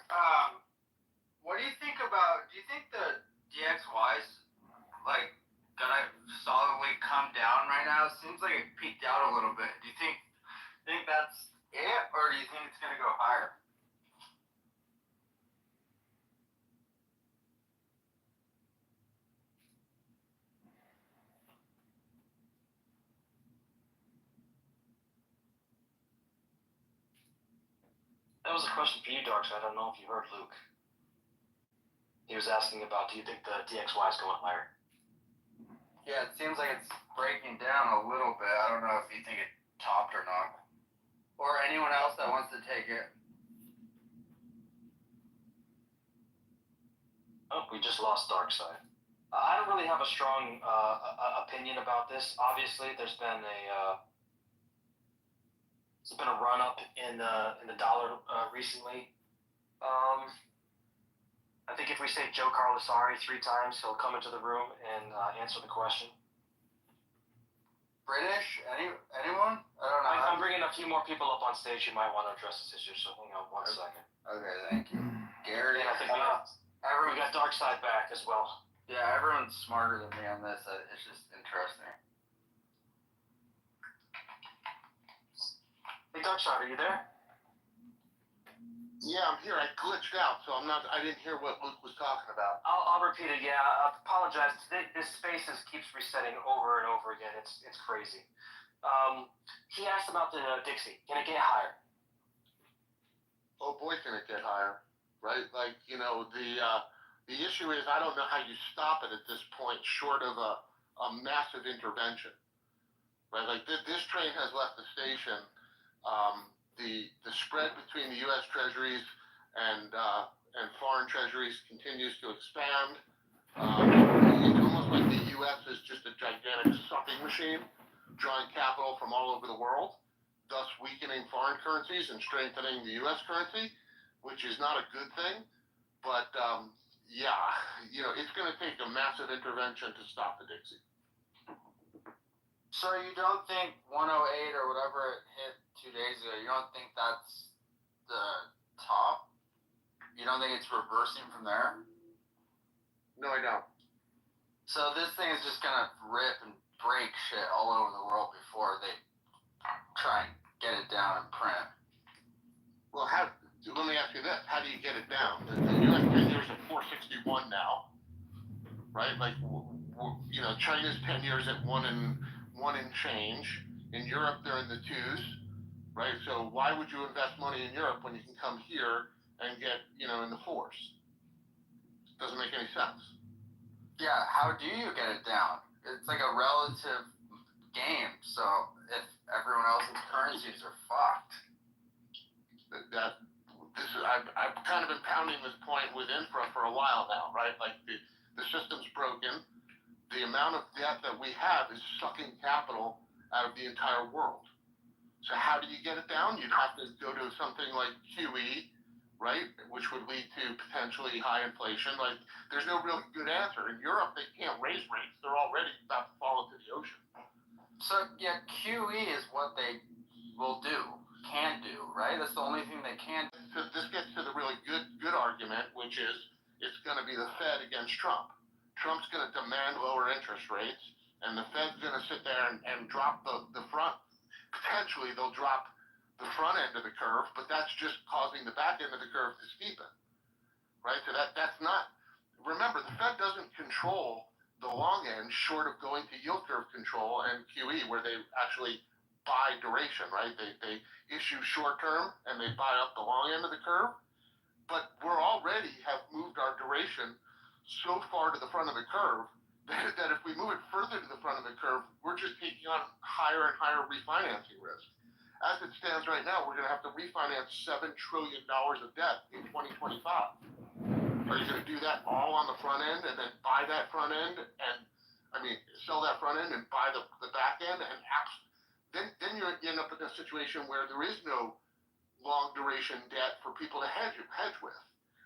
what do you think the DXY's, like, gonna solidly come down right now? It seems like it peaked out a little bit. Do you think that's it, or do you think it's gonna go higher? That was a question for you, Darkside. I don't know if you heard Luke. He was asking about, do you think the DXY is going higher? Yeah, it seems like it's breaking down a little bit. I don't know if you think it topped or not. Or anyone else that wants to take it. Oh, we just lost Darkside. I don't really have a strong opinion about this. Obviously, there's been a run up in the dollar recently. I think if we say Joe Carlasari 3 times, he'll come into the room and answer the question. British? Anyone? I don't know. I'm bringing a few more people up on stage who might want to address this issue, so hang on 1 second. Okay, thank you. Gary, And I think we got Darkside back as well. Yeah, everyone's smarter than me on this. It's just interesting. Hey, Darkside, are you there? Yeah, I'm here. I glitched out, so I didn't hear what Luke was talking about. I'll repeat it. Yeah, I apologize. This space keeps resetting over and over again. It's crazy. He asked about the Dixie. Can it get higher? Oh boy, can it get higher, right? Like, you know, the issue is I don't know how you stop it at this point, short of a massive intervention, right? Like this train has left the station. The spread between the U.S. Treasuries and foreign treasuries continues to expand. It's almost like the U.S. is just a gigantic sucking machine, drawing capital from all over the world, thus weakening foreign currencies and strengthening the U.S. currency, which is not a good thing. But yeah, you know, it's going to take a massive intervention to stop the Dixie. So you don't think 108 or whatever it hit 2 days ago, you don't think that's the top? You don't think it's reversing from there? No, I don't. So this thing is just gonna rip and break shit all over the world before they try and get it down in print. Well, let me ask you this. How do you get it down? The U.S. 10-years at 461 now, right? Like, you know, China's 10 years at one and change. In Europe, they're in the 2s, right? So why would you invest money in Europe when you can come here and get, you know, in the 4s? Doesn't make any sense. Yeah, how do you get it down? It's like a relative game, so if everyone else's currencies are fucked. I've kind of been pounding this point with infra for a while now, right? Like the system's broken. The amount of debt that we have is sucking capital out of the entire world. So how do you get it down? You'd have to go to something like QE, right? Which would lead to potentially high inflation. Like, there's no really good answer. In Europe, they can't raise rates. They're already about to fall into the ocean. So, yeah, QE is what they will do, can do, right? That's the only thing they can do. So this gets to the really good argument, which is it's going to be the Fed against Trump. Trump's going to demand lower interest rates, and the Fed's going to sit there and drop the front. Potentially, they'll drop the front end of the curve, but that's just causing the back end of the curve to steepen, right? So that's not. Remember, the Fed doesn't control the long end, short of going to yield curve control and QE, where they actually buy duration, right? They issue short term and they buy up the long end of the curve, but we're already have moved our duration so far to the front of the curve that if we move it further to the front of the curve, we're just taking on higher and higher refinancing risk. As it stands right now, we're going to have to refinance $7 trillion of debt in 2025. Are you going to do that all on the front end and then buy that front end sell that front end and buy the back end? And then you end up in a situation where there is no long duration debt for people to hedge with.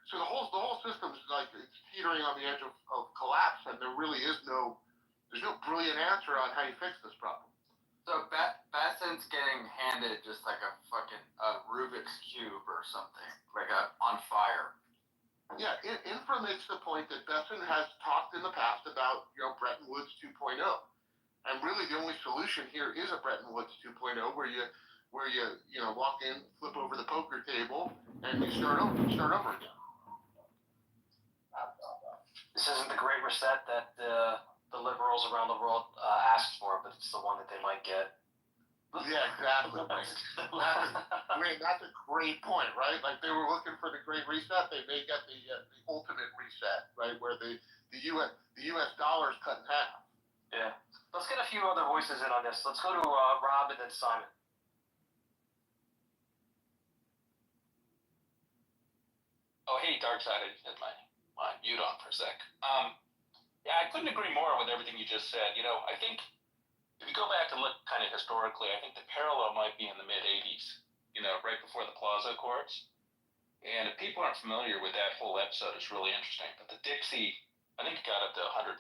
So the whole system is like it's teetering on the edge of collapse, and there's no brilliant answer on how you fix this problem. So Besson's getting handed just like a fucking Rubik's Cube or something, like on fire. Yeah, Infra makes the point that Besson has talked in the past about, you know, Bretton Woods 2.0, and really the only solution here is a Bretton Woods 2.0 where you walk in, flip over the poker table, and you start over again. This isn't the great reset that the liberals around the world asked for, but it's the one that they might get. Yeah, exactly. That's a great point, right? Like they were looking for the great reset, they may get the ultimate reset, right? Where the U.S. dollar is cut in half. Yeah. Let's get a few other voices in on this. Let's go to Rob and then Simon. Oh, hey, Darkside, I just had my mute on for a sec. Yeah, I couldn't agree more with everything you just said. You know, I think if you go back and look kind of historically, I think the parallel might be in the mid-'80s, you know, right before the Plaza Accords. And if people aren't familiar with that whole episode, it's really interesting. But the Dixie, I think it got up to 170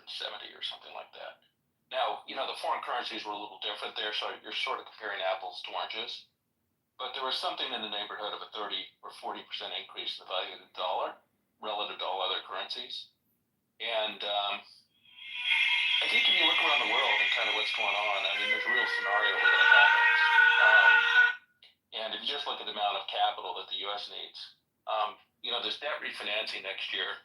or something like that. Now, you know, the foreign currencies were a little different there, so you're sort of comparing apples to oranges. But there was something in the neighborhood of a 30 or 40% increase in the value of the dollar relative to all other currencies. And I think if you look around the world and kind of what's going on, I mean, there's a real scenario where that happens. And if you just look at the amount of capital that the U.S. needs, This debt refinancing next year,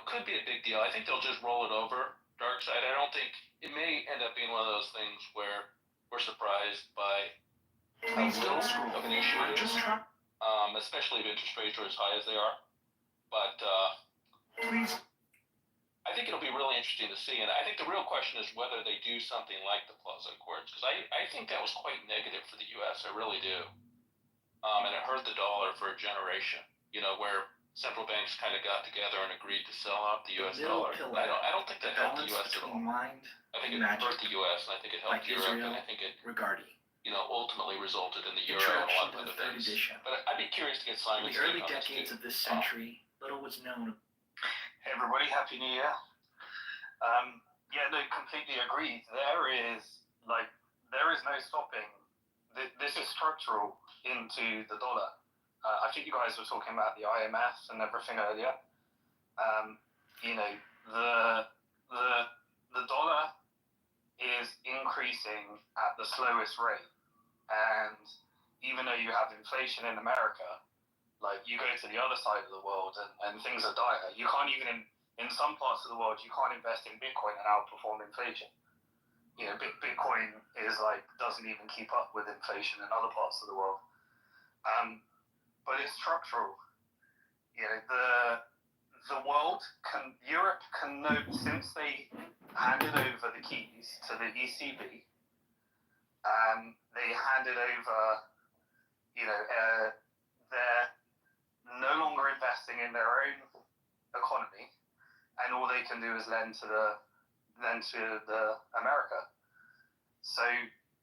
could be a big deal. I think they'll just roll it over. Dark side, I don't think it may end up being one of those things where we're surprised by how little of an issue it is, especially if interest rates are as high as they are. But I think it'll be really interesting to see. And I think the real question is whether they do something like the Plaza Accords, because I think that was quite negative for the U.S. I really do. And it hurt the dollar for a generation, where central banks kind of got together and agreed to sell out the U.S. dollar. I don't think that helped the U.S. at all. I think it hurt the U.S. and I think it helped Europe, and I think it ultimately resulted in the euro and a lot of other things. But I'd be curious to get Simon's take on this too. In the early decades of this century, little was known. Hey everybody, Happy New Year. Completely agreed. There is no stopping. This is structural into the dollar. I think you guys were talking about the IMF and everything earlier. The dollar is increasing at the slowest rate, and even though you have inflation in America, you go to the other side of the world and things are dire. You can't even in some parts of the world you can't invest in Bitcoin and outperform inflation. Bitcoin is doesn't even keep up with inflation in other parts of the world. But it's structural. The world Europe can note, since they handed over the keys to the ECB, they handed over, they're no longer investing in their own economy, and all they can do is lend to the America. So,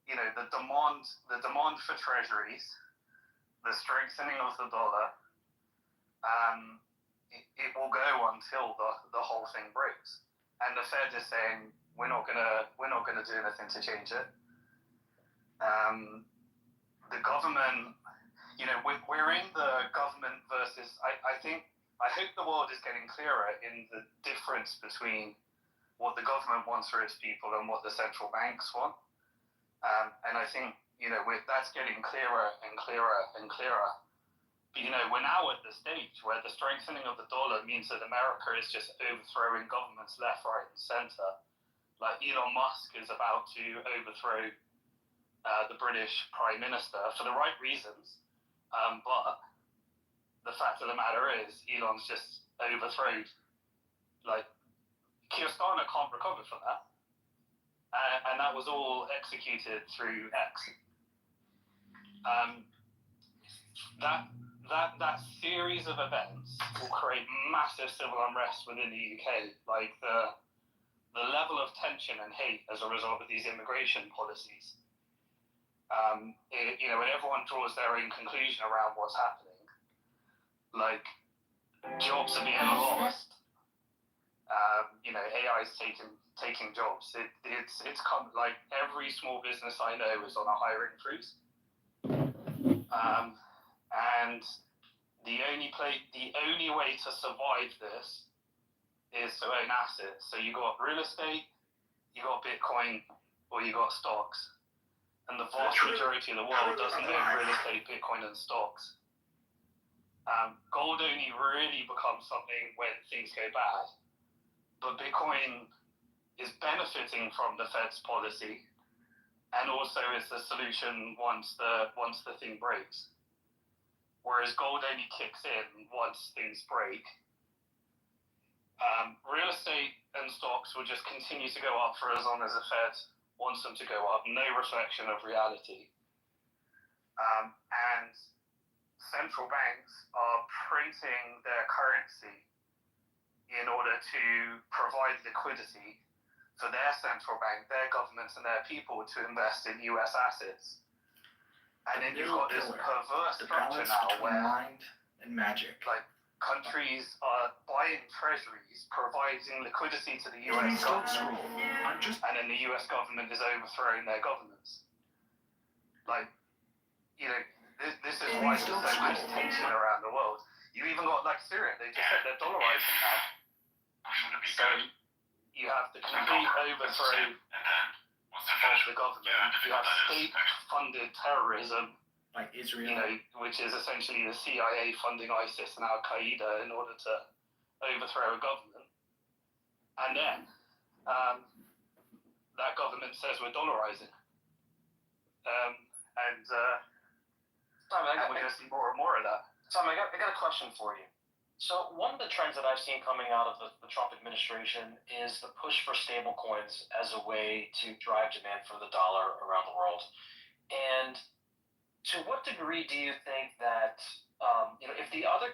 the demand for treasuries, the strengthening of the dollar, it will go until the whole thing breaks. And the Fed is saying we're not gonna do anything to change it. The government, we're in the government versus. I hope the world is getting clearer in the difference between what the government wants for its people and what the central banks want. And I think that's getting clearer and clearer and clearer. But we're now at the stage where the strengthening of the dollar means that America is just overthrowing governments left, right, and center. Elon Musk is about to overthrow the British Prime Minister for the right reasons, but the fact of the matter is Elon's just overthrown. Keir Starmer can't recover from that, and that was all executed through X. That series of events will create massive civil unrest within the UK. The level of tension and hate as a result of these immigration policies. And everyone draws their own conclusion around what's happening. Jobs are being lost. AI is taking jobs. It's come every small business I know is on a hiring freeze. And the only way to survive this is to own assets. So you got real estate, you got Bitcoin, or you got stocks. And the vast majority of the world doesn't own real estate, Bitcoin, and stocks. Gold only really becomes something when things go bad. But Bitcoin is benefiting from the Fed's policy, and also is the solution once the thing breaks. Whereas gold only kicks in once things break. Real estate and stocks will just continue to go up for as long as the Fed wants them to go up. No reflection of reality. And central banks are printing their currency in order to provide liquidity for their central bank, their governments, and their people to invest in US assets. And then you've got this perverse structure now where mind and magic. Countries are buying treasuries, providing liquidity to the US government, and then the US government is overthrowing their governments. This is why there's so much tension around the world. You even got Syria, they just said they're dollarizing now. So you have the complete overthrow of the government. You have state-funded terrorism like Israel, you know, which is essentially the CIA funding ISIS and Al Qaeda in order to overthrow a government, and then that government says we're dollarizing, and we're going to see more and more of that. Tom, I got a question for you. So one of the trends that I've seen coming out of the Trump administration is the push for stable coins as a way to drive demand for the dollar around the world. And to what degree do you think that if the other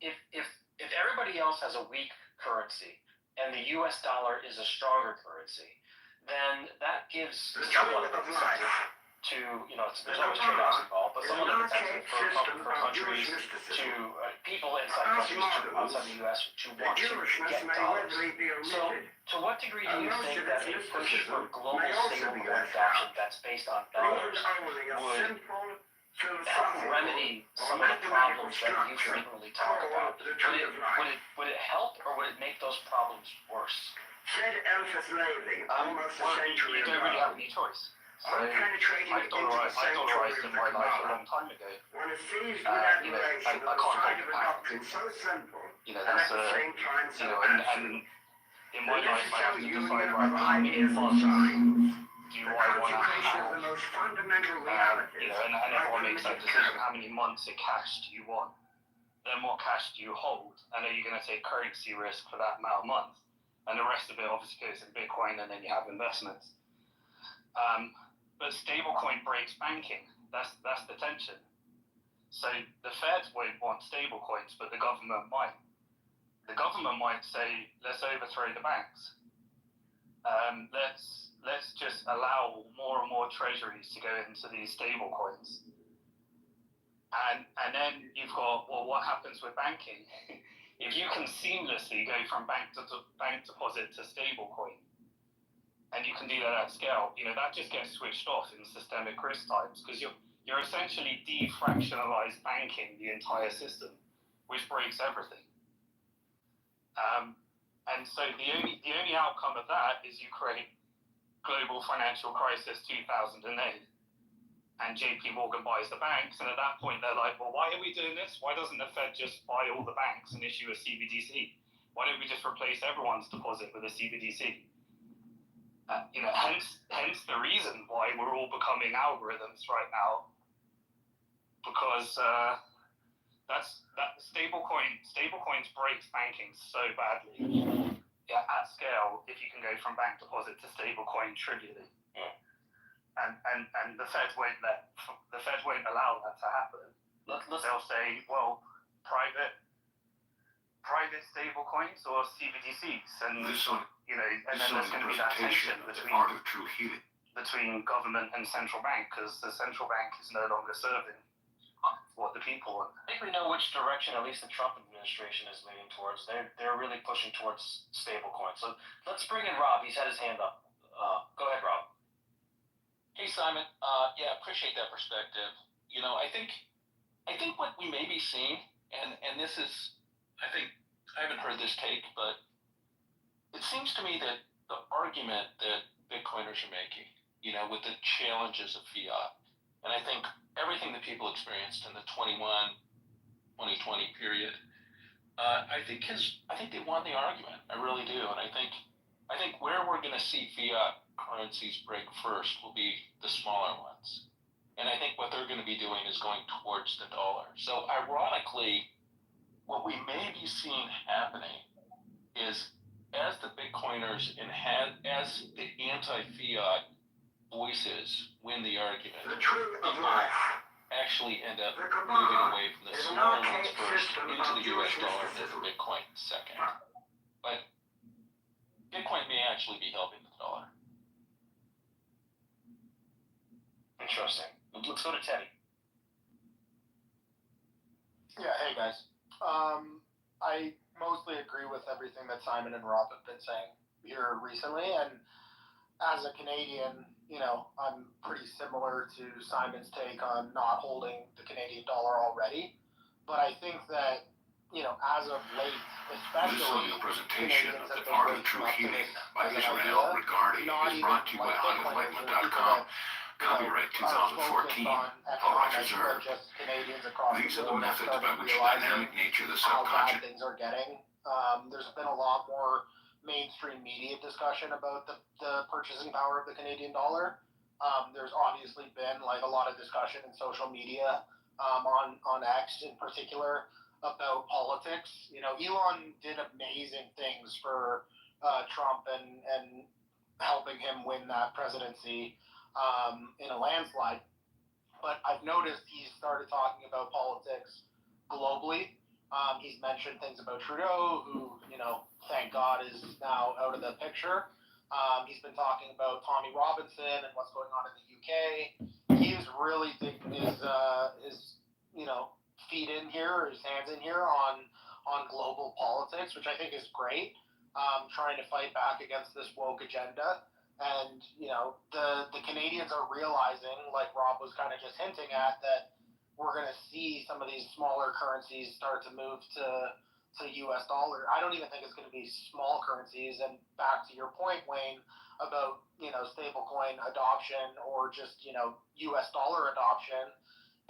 if everybody else has a weak currency and the U.S. dollar is a stronger currency, then that gives somewhat of an incentive to, there's always trade-offs involved, but somewhat of an incentive for countries to people inside countries outside the U.S. to want to get dollars. So, to what degree do you think that a push for global stablecoin adoption that's based on dollars would help remedy some of the problems that you frequently talk about? Would it help, or would it make those problems worse? Said Elsa Slaving almost a century you don't really have any choice. So I dollarized in my life a long time ago. When it sees good admiration I on the can't side hold of the a pound. doctrine so simple, And at the same time so and in my life I have to decide, right, how many ideas funds and signs. do The I want to consecration of have? the most fundamental realities. And everyone makes that decision. How many months of cash do you want? Then what cash do you hold? And are you going to take currency risk for that amount of months? And the rest of it obviously goes in Bitcoin, and then you have investments. But stablecoin breaks banking. That's the tension. So the Fed won't want stablecoins, but the government might. The government might say, let's overthrow the banks. Let's just allow more and more treasuries to go into these stablecoins. And then you've got, well, what happens with banking? If you can seamlessly go from bank deposit to stablecoin, and you can do that at scale, that just gets switched off in systemic risk times, because you're essentially defractionalized banking the entire system, which breaks everything. And so the only outcome of that is you create global financial crisis 2008, and JP Morgan buys the banks, and at that point they're like, well, why are we doing this? Why doesn't the Fed just buy all the banks and issue a CBDC? Why don't we just replace everyone's deposit with a CBDC? Hence the reason why we're all becoming algorithms right now, because stablecoins breaks banking so badly. Yeah, at scale, if you can go from bank deposit to stablecoin trivially, and the Fed won't allow that to happen. They'll say, well, private stablecoins or CBDCs, and then there's going to be that tension between government and central bank, because the central bank is no longer serving what the people want. I think we know which direction at least the Trump administration is leaning towards. They're really pushing towards stablecoins. So let's bring in Rob. He's had his hand up. Go ahead, Rob. Hey, Simon. Appreciate that perspective. I think what we may be seeing, and this is, I haven't heard this take, but it seems to me that the argument that Bitcoiners are making, with the challenges of fiat, and I think everything that people experienced in the 2020 period, I think they won the argument. I really do, and I think where we're going to see fiat currencies break first will be the smaller ones, and I think what they're going to be doing is going towards the dollar. So ironically, what we may be seeing happening is as the Bitcoiners and as the anti-fiat voices win the argument, people actually end up moving away from the smaller ones first into the US dollar and then the Bitcoin second. But Bitcoin may actually be helping the dollar. Interesting. Let's go to Teddy. Yeah, hey guys. I mostly agree with everything that Simon and Rob have been saying here recently, and as a Canadian, I'm pretty similar to Simon's take on not holding the Canadian dollar already, but I think that, as of late, especially Canadians have been waking up to this as an idea, not even like Bitcoiners or people that Copyright are focused 2014. on All rights economics, reserved. but just Canadians across These the are the board are methods starting by to which the realize dynamic nature of the how bad subconscious. things are getting. There's been a lot more mainstream media discussion about the purchasing power of the Canadian dollar. There's obviously been like a lot of discussion in social media on X in particular about politics. You know, Elon did amazing things for Trump and helping him win that presidency in a landslide. But I've noticed he's started talking about politics globally. He's mentioned things about Trudeau, who, you know, thank God is now out of the picture. He's been talking about Tommy Robinson and what's going on in the UK. He is really digging his you know, feet in here, his hands in here on global politics, which I think is great. Trying to fight back against this woke agenda. And, you know, the Canadians are realizing, like Rob was kind of just hinting at, that we're going to see some of these smaller currencies start to move to US dollar. I don't even think it's going to be small currencies. And back to your point, Wayne, about, you know, stablecoin adoption or just, you know, US dollar adoption,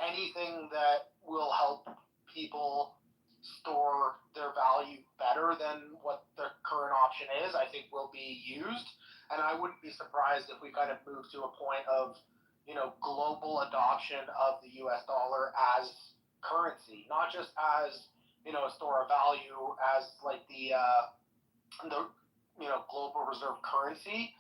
anything that will help people store their value better than what the current option is, I think will be used. And I wouldn't be surprised if we kind of move to a point of, you know, global adoption of the US dollar as currency, not just as, you know, a store of value, as like the you know, global reserve currency,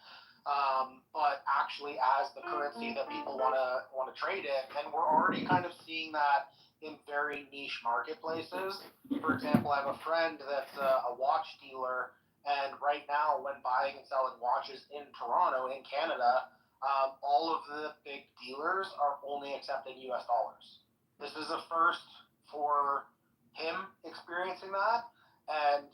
but actually as the currency that people want to trade in. And we're already kind of seeing that in very niche marketplaces. For example, I have a friend that's a watch dealer, and right now when buying and selling watches in Toronto, in Canada, all of the big dealers are only accepting US dollars. This is a first for him experiencing that, and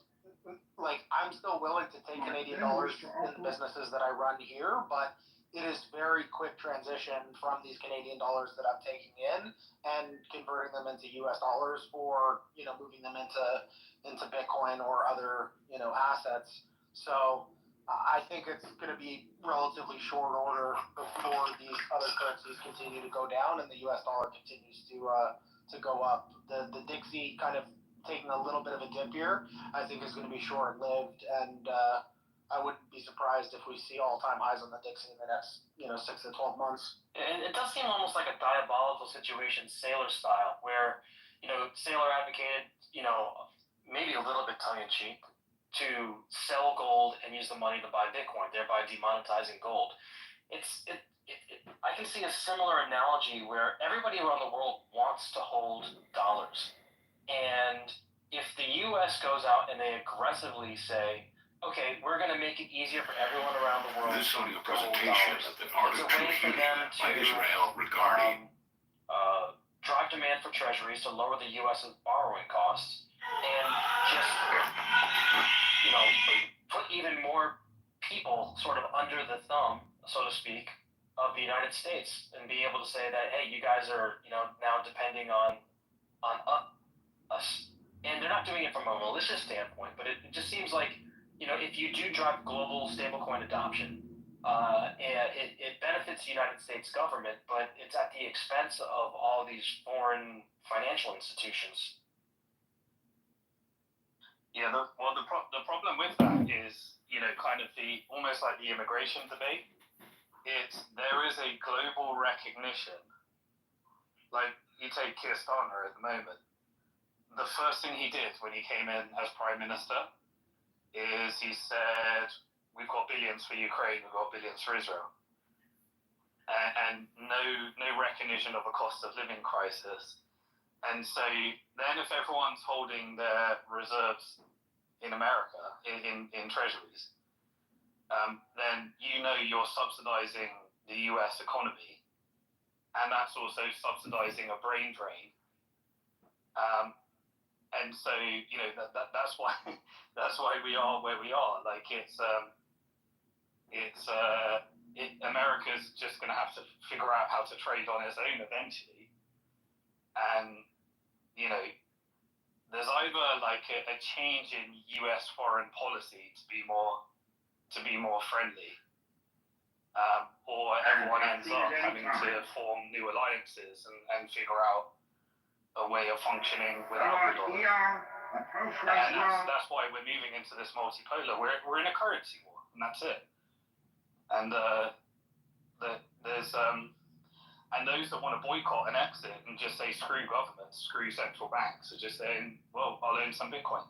like I'm still willing to take Canadian dollars in the businesses that I run here, but it is very quick transition from these Canadian dollars that I'm taking in and converting them into US dollars, or, you know, moving them into Bitcoin or other, you know, assets. So I think it's going to be relatively short order before these other currencies continue to go down and the US dollar continues to go up. The Dixie kind of taking a little bit of a dip here, I think is going to be short-lived, and I wouldn't be surprised if we see all-time highs on the Dixie in the next, you know, 6 to 12 months. And it does seem almost like a diabolical situation, Sailor style, where, you know, Sailor advocated, you know, maybe a little bit tongue-in-cheek, to sell gold and use the money to buy Bitcoin, thereby demonetizing gold. I can see a similar analogy where everybody around the world wants to hold dollars. And if the U.S. goes out and they aggressively say, okay, we're going to make it easier for everyone around the world This to audio hold presentation dollars, of the art it's of a way for computing them by to Israel regarding drive demand for treasuries to lower the U.S.'s borrowing costs and just, you know, put even more people sort of under the thumb, so to speak, of the United States, and be able to say that, hey, you guys are, you know, now depending on us. And they're not doing it from a malicious standpoint, but it just seems like, you know, if you do drive global stablecoin adoption, it benefits the United States government, but it's at the expense of all these foreign financial institutions. Yeah, the problem with that is, you know, kind of almost like the immigration debate. There is a global recognition. Like, you take Keir Starmer at the moment. The first thing he did when he came in as Prime Minister is he said, we've got billions for Ukraine, we've got billions for Israel. And no recognition of a cost of living crisis. And so then if everyone's holding their reserves in America, in treasuries, then you know you're subsidizing the US economy, and that's also subsidizing a brain drain. And so, you know, that's why we are where we are. Like America's just going to have to figure out how to trade on its own eventually. And, you know, there's either like a change in US foreign policy to be more friendly, or everyone ends up having to form new alliances and figure out a way of functioning without the dollar. And that's why we're moving into this multipolar. We're in a currency war, and that's it. And there's and those that want to boycott and exit and just say screw governments, screw central banks, are just saying, well, I'll own some Bitcoin,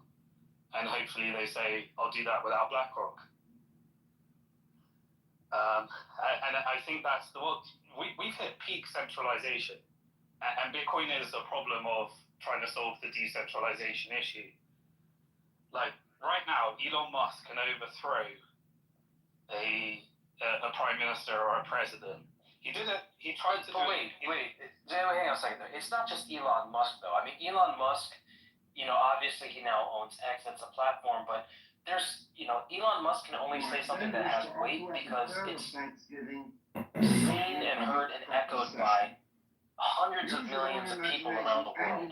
and hopefully they say I'll do that without BlackRock. And I think that's we've hit peak centralization, and Bitcoin is a problem of trying to solve the decentralization issue. Like right now, Elon Musk can overthrow a prime minister or a president. He did it. He tried to. But wait, hang on a second there. It's not just Elon Musk though. I mean, Elon Musk, obviously he now owns X. It's a platform, but there's, Elon Musk can only say something that has weight because it's seen and heard and echoed by hundreds of millions of people around the world.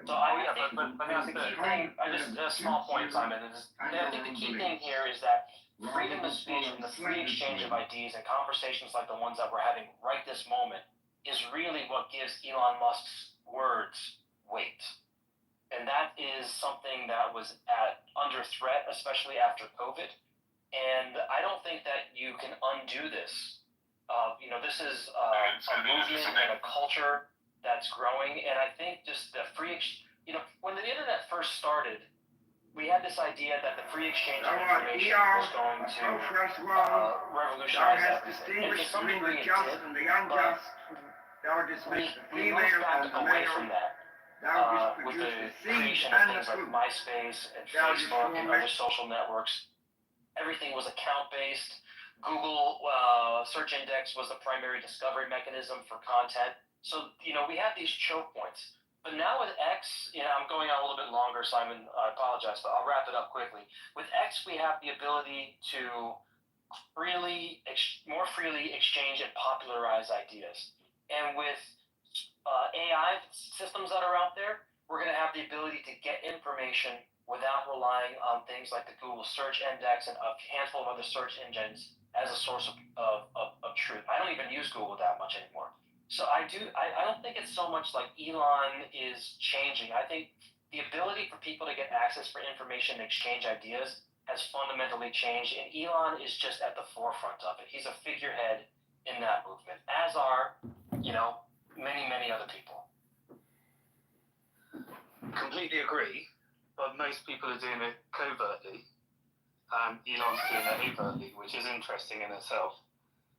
So I think the key thing, a small point, Simon, I think the key thing here is that freedom of speech and the free exchange of ideas and conversations like the ones that we're having right this moment is really what gives Elon Musk's words weight. And that is something that was under threat, especially after COVID. And I don't think that you can undo this. This is a movement and a culture that's growing. And I think just the when the internet first started, we had this idea that the free exchange of information was going to revolutionize everything. And to some degree it did, but we moved back away from that. With the creation of things like MySpace and Facebook and other social networks, everything was account-based. Google search index was the primary discovery mechanism for content. So, we have these choke points. But now with X, I'm going on a little bit longer, Simon, I apologize, but I'll wrap it up quickly. With X, we have the ability to more freely exchange and popularize ideas. And with AI systems that are out there, we're going to have the ability to get information without relying on things like the Google search index and a handful of other search engines as a source of truth. I don't even use Google that much anymore. So I don't think it's so much like Elon is changing. I think the ability for people to get access for information and exchange ideas has fundamentally changed, and Elon is just at the forefront of it. He's a figurehead in that movement, as are, many, many other people. Completely agree, but most people are doing it covertly. Elon's doing it overtly, which is interesting in itself.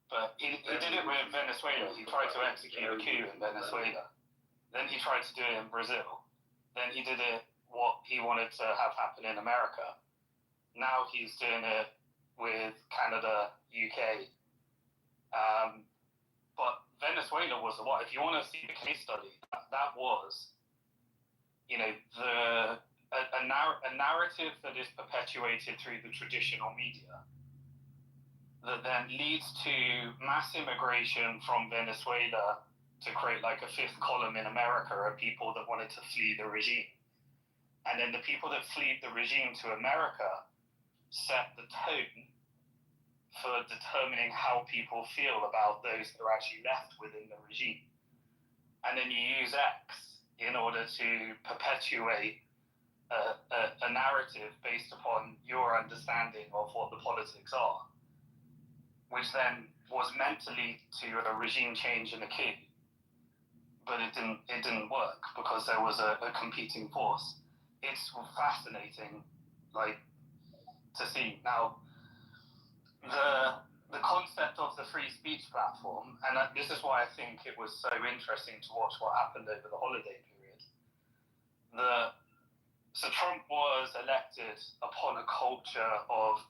But he did it with Venezuela. He tried to execute a coup in Venezuela. Then he tried to do it in Brazil. Then he did it what he wanted to have happen in America. Now he's doing it with Canada, UK. But Venezuela was what? If you want to see the case study, that was, a narrative that is perpetuated through the traditional media that then leads to mass immigration from Venezuela to create like a fifth column in America of people that wanted to flee the regime. And then the people that fled the regime to America set the tone for determining how people feel about those that are actually left within the regime. And then you use X in order to perpetuate a narrative based upon your understanding of what the politics are, which then was meant to lead to a regime change and a coup, but it didn't work because there was a competing force. It's fascinating, to see now the concept of the free speech platform, and this is why I think it was so interesting to watch what happened over the holiday period. So Trump was elected upon a culture of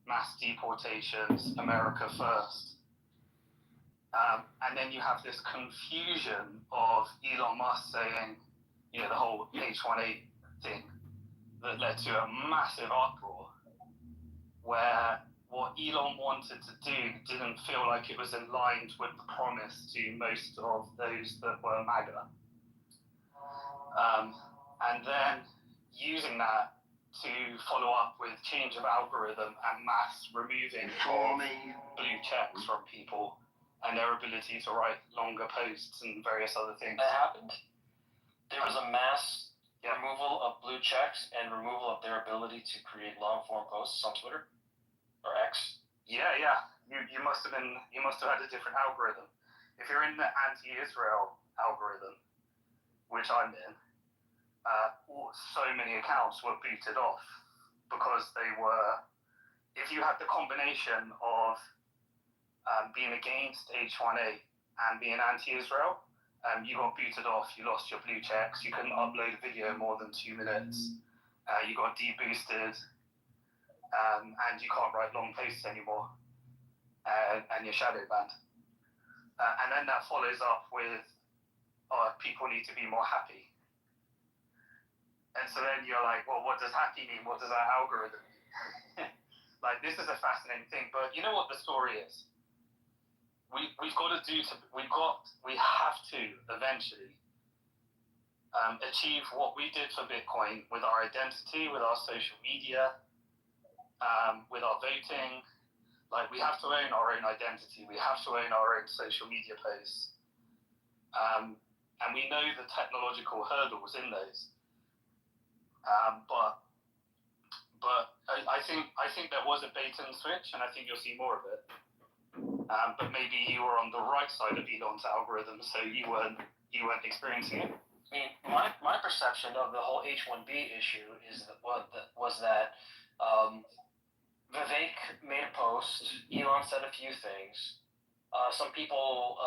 mass deportations, America first. And then you have this confusion of Elon Musk saying, the whole H1A thing that led to a massive uproar where what Elon wanted to do didn't feel like it was aligned with the promise to most of those that were MAGA. And then using that to follow up with change of algorithm and mass removing of blue checks from people and their ability to write longer posts and various other things. That happened. There was a mass removal of blue checks and removal of their ability to create long form posts on Twitter or X. Yeah. You must have had a different algorithm. If you're in the anti-Israel algorithm, which I'm in, so many accounts were booted off because they were. If you had the combination of being against H1A and being anti-Israel, you got booted off. You lost your blue checks. You couldn't upload a video more than 2 minutes. You got deboosted, and you can't write long posts anymore. And you're shadow banned. And then that follows up with, people need to be more happy. And so then you're like, well, what does happy mean? What does that algorithm mean? Like, this is a fascinating thing. But you know what the story is? We have to eventually achieve what we did for Bitcoin with our identity, with our social media, with our voting. Like, we have to own our own identity. We have to own our own social media posts. And we know the technological hurdles in those. But I think there was a bait and switch, and I think you'll see more of it. But maybe you were on the right side of Elon's algorithm, so you weren't experiencing it. I mean, my perception of the whole H1B issue is that Vivek made a post. Elon said a few things. Some people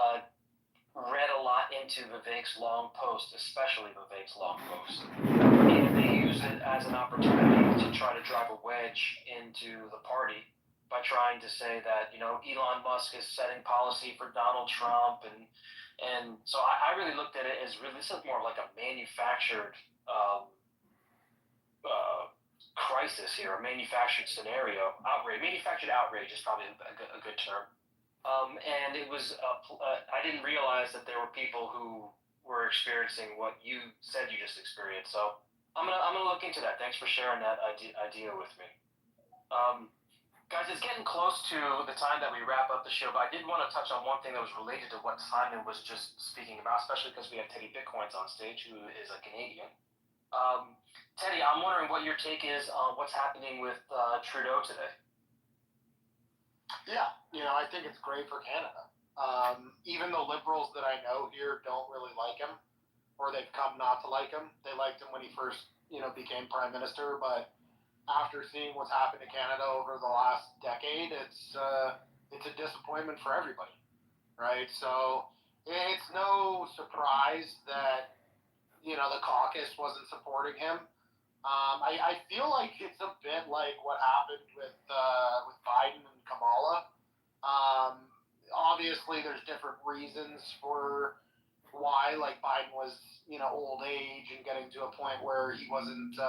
read a lot into Vivek's long post, especially Vivek's long post. And they used it as an opportunity to try to drive a wedge into the party by trying to say that, Elon Musk is setting policy for Donald Trump. And so I really looked at it as this is more like a manufactured crisis here, a manufactured scenario. Manufactured outrage is probably a good term. And it was, I didn't realize that there were people who were experiencing what you said you just experienced. So I'm gonna look into that. Thanks for sharing that idea with me. Guys, it's getting close to the time that we wrap up the show, but I did want to touch on one thing that was related to what Simon was just speaking about, especially because we have Teddy Bitcoins on stage, who is a Canadian. Teddy, I'm wondering what your take is on what's happening with Trudeau today. Yeah, I think it's great for Canada. Even the Liberals that I know here don't really like him, or they've come not to like him. They liked him when he first, became Prime Minister, but after seeing what's happened to Canada over the last decade, it's a disappointment for everybody, right? So it's no surprise that the caucus wasn't supporting him. I feel like it's a bit like what happened with Biden and Kamala. Obviously, there's different reasons for why, like Biden was old age and getting to a point where he wasn't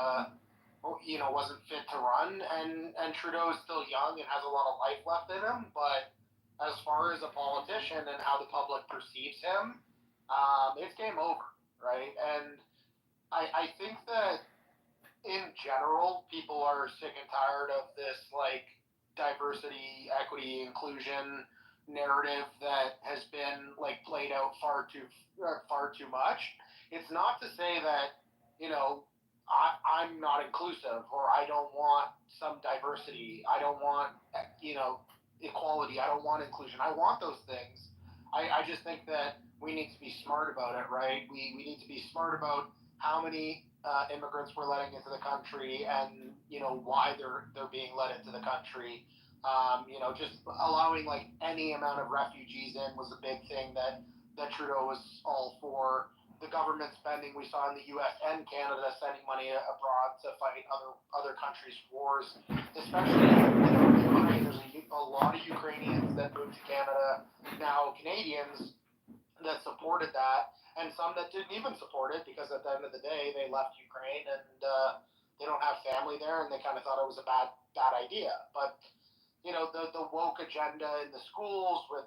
fit to run, and Trudeau is still young and has a lot of life left in him. But as far as a politician and how the public perceives him, it's game over, right? And I think that in general, people are sick and tired of this like diversity, equity, inclusion narrative that has been like played out far too much. It's not to say that I'm not inclusive, or I don't want some diversity. I don't want, equality. I don't want inclusion. I want those things. I just think that we need to be smart about it, right? We need to be smart about how many immigrants we're letting into the country, and why they're being let into the country. Just allowing like any amount of refugees in was a big thing that Trudeau was all for. The government spending we saw in the U.S. and Canada, sending money abroad to fight other countries' wars, especially Ukraine. There's a lot of Ukrainians that moved to Canada, now Canadians, that supported that, and some that didn't even support it because at the end of the day they left Ukraine and they don't have family there, and they kind of thought it was a bad idea. But the woke agenda in the schools with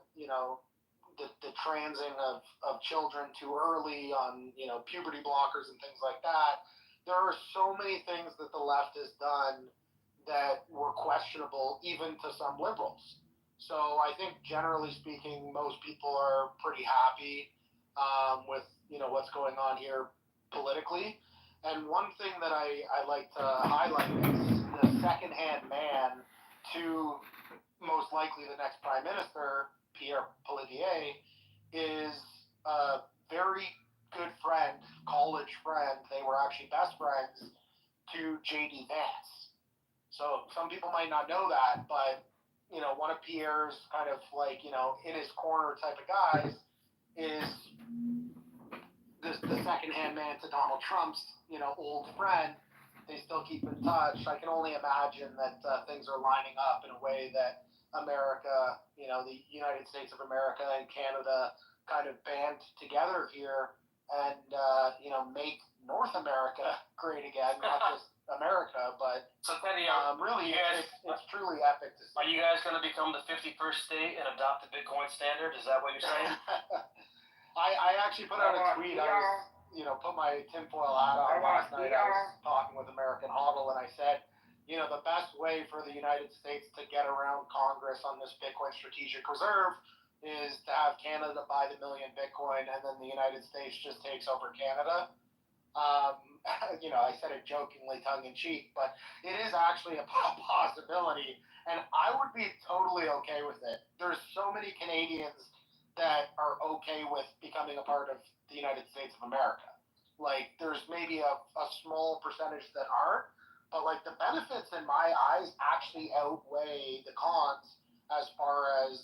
the transing of children too early on puberty blockers and things like that. There are are so many things that the left has done that were questionable even to some liberals. So I think generally speaking, most people are pretty happy with what's going on here politically. And one thing that I like to highlight is the second-hand man to most likely the next prime minister, Pierre Poilievre, is a very good friend, college friend. They were actually best friends to J.D. Vance. So some people might not know that, but one of Pierre's kind of like in his corner type of guys is the second-hand man to Donald Trump's old friend. They still keep in touch. I can only imagine that things are lining up in a way that America, the United States of America and Canada kind of band together here and, make North America great again, not just America, but so Teddy, really, guys, it's truly epic to see. Are you guys going to become the 51st state and adopt the Bitcoin standard? Is that what you're saying? I actually put out a tweet. I was, put my tinfoil hat on last night. I was talking with American Hodl, and I said, the best way for the United States to get around Congress on this Bitcoin strategic reserve is to have Canada buy the million Bitcoin, and then the United States just takes over Canada. I said it jokingly, tongue-in-cheek, but it is actually a possibility, and I would be totally okay with it. There's so many Canadians that are okay with becoming a part of the United States of America. Like, there's maybe a small percentage that aren't, but, like, the benefits in my eyes actually outweigh the cons as far as,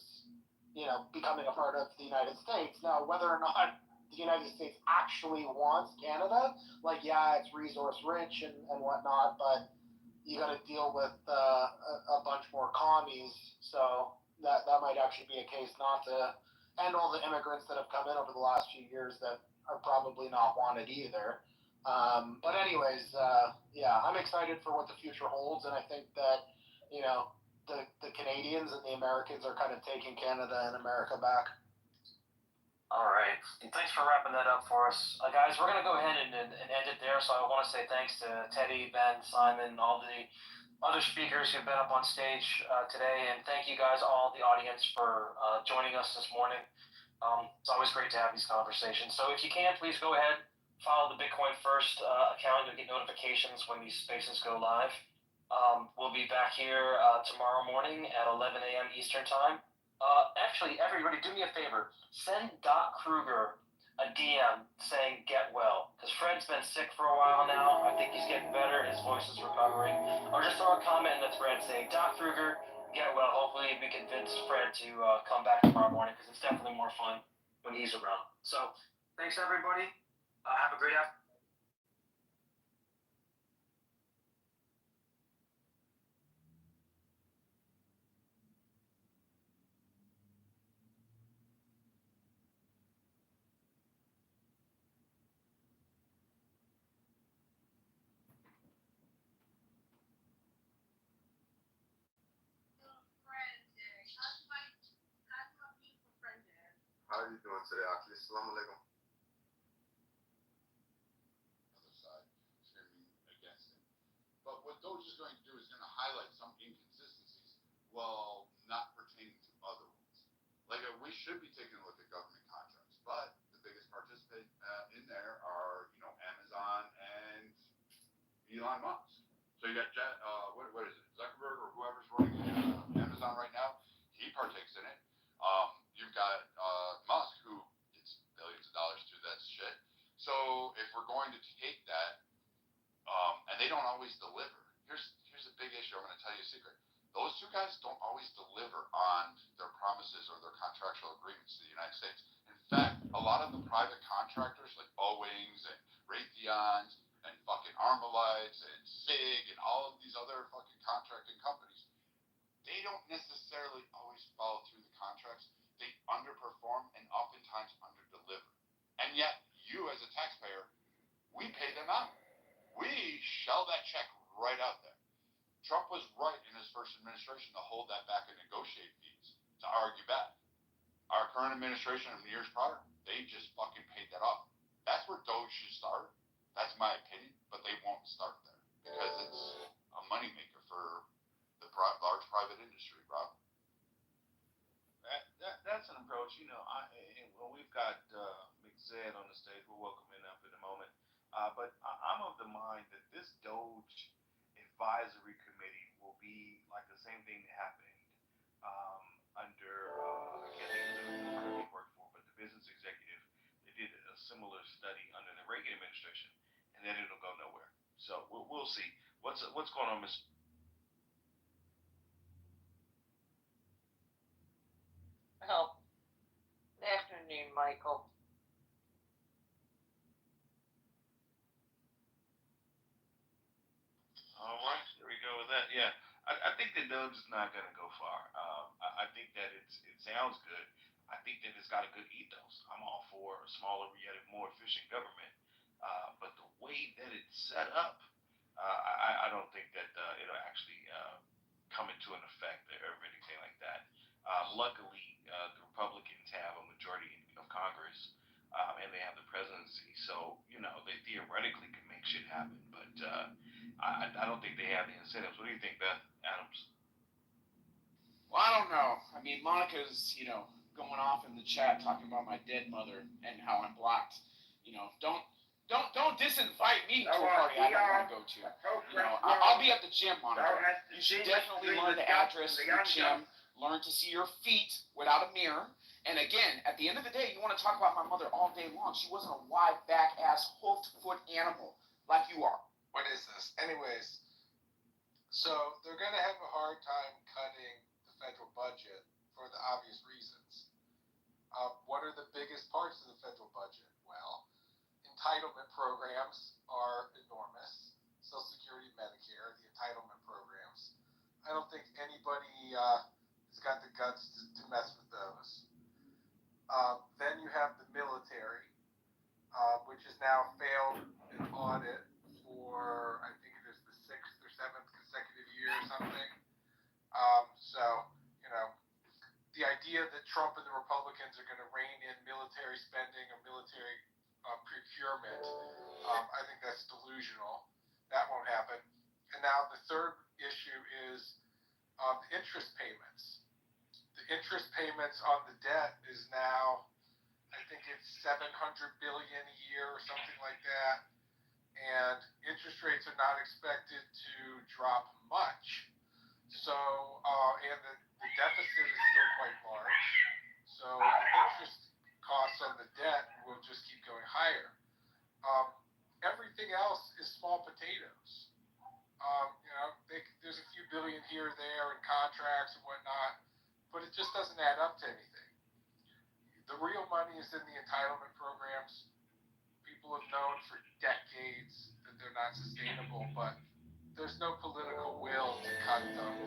becoming a part of the United States. Now, whether or not the United States actually wants Canada, like, yeah, it's resource rich and whatnot, but you got to deal with a bunch more commies, so that might actually be a case not to, and all the immigrants that have come in over the last few years that are probably not wanted either. But anyways, yeah, I'm excited for what the future holds, and I think that, the Canadians and the Americans are kind of taking Canada and America back. All right. Thanks for wrapping that up for us. Guys, we're going to go ahead and end it there. So I want to say thanks to Teddy, Ben, Simon, all the other speakers who've been up on stage today. And thank you guys, all the audience, for joining us this morning. It's always great to have these conversations. So if you can, please go ahead, follow the Bitcoin First account. You'll get notifications when these spaces go live. We'll be back here tomorrow morning at 11 a.m. Eastern Time. Actually, everybody, do me a favor. Send Doc Kruger a DM saying get well, because Fred's been sick for a while now. I think he's getting better. His voice is recovering. Or just throw a comment in the thread saying, Doc Kruger, get well. Hopefully we can convince Fred to come back tomorrow morning, because it's definitely more fun when he's around. So, thanks everybody. Have a great afternoon. How are you doing today, Akhi? Assalamu alaikum. Other side screaming against him. But what Doge is going to do is going to highlight some inconsistencies while not pertaining to other ones. Like, we should be taking a look at government contracts, but the biggest participant in there are, Amazon and Elon Musk. So you got what is it, Zuckerberg or whoever's running Amazon right now? He partakes in it. You've got Musk, who gets billions of dollars through that shit. So if we're going to take that, and they don't always deliver. Here's a big issue. I'm going to tell you a secret. Those two guys don't always deliver on their promises or their contractual agreements to the United States. In fact, a lot of the private contractors like Boeings and Raytheons and fucking Armalites and SIG and all of these other fucking contracting companies, they don't necessarily always follow through the contracts. They underperform and oftentimes underdeliver. And yet, you as a taxpayer, we pay them out. We shell that check right out there. Trump was right in his first administration to hold that back and negotiate fees, to argue back. Our current administration and the years prior, they just fucking paid that off. That's where Doge should start. That's my opinion, but they won't start advisory committee will be like the same thing that happened under I can't think of the firm he worked for, but the business executive. They did a similar study under the Reagan administration, and then it'll go nowhere. So we'll see. What's going on, Miss? Well, good afternoon, Michael. All right, there we go with that. Yeah, I think the nudge is not going to go far. I think that it sounds good. I think that it's got a good ethos. I'm all for a smaller yet more efficient government. But the way that it's set up, I don't think that it'll actually come into an effect or anything like that. Luckily, the Republicans have a majority of Congress, and they have the presidency, so they theoretically can make shit happen. But I don't think they have the incentives. What do you think, Beth Adams? Well, I don't know. I mean, Monica's, going off in the chat talking about my dead mother and how I'm blocked. Don't disinvite me to a party I don't want to go to. I'll be at the gym, Monica. You should definitely learn the address of the gym. Learn to see your feet without a mirror. And again, at the end of the day, you want to talk about my mother all day long. She wasn't a wide back ass hoofed foot animal like you are. What is this? Anyways, so they're going to have a hard time cutting the federal budget for the obvious reasons. What are the biggest parts of the federal budget? Well, entitlement programs are enormous. Social Security, Medicare, the entitlement programs. I don't think anybody has got the guts to mess with those. Then you have the military, which has now failed an audit for, I think it is the 6th or 7th consecutive year or something. So, the idea that Trump and the Republicans are going to rein in military spending or military procurement, I think that's delusional. That won't happen. And now the third issue is interest payments. The interest payments on the debt is now, I think it's $700 billion a year or something like that. And interest rates are not expected to drop much. So, and the deficit is still quite large. So the interest costs on the debt will just keep going higher. Everything else is small potatoes. There's a few billion here or there in contracts and whatnot, but it just doesn't add up to anything. The real money is in the entitlement programs. People have known for decades that they're not sustainable, but there's no political will to cut them,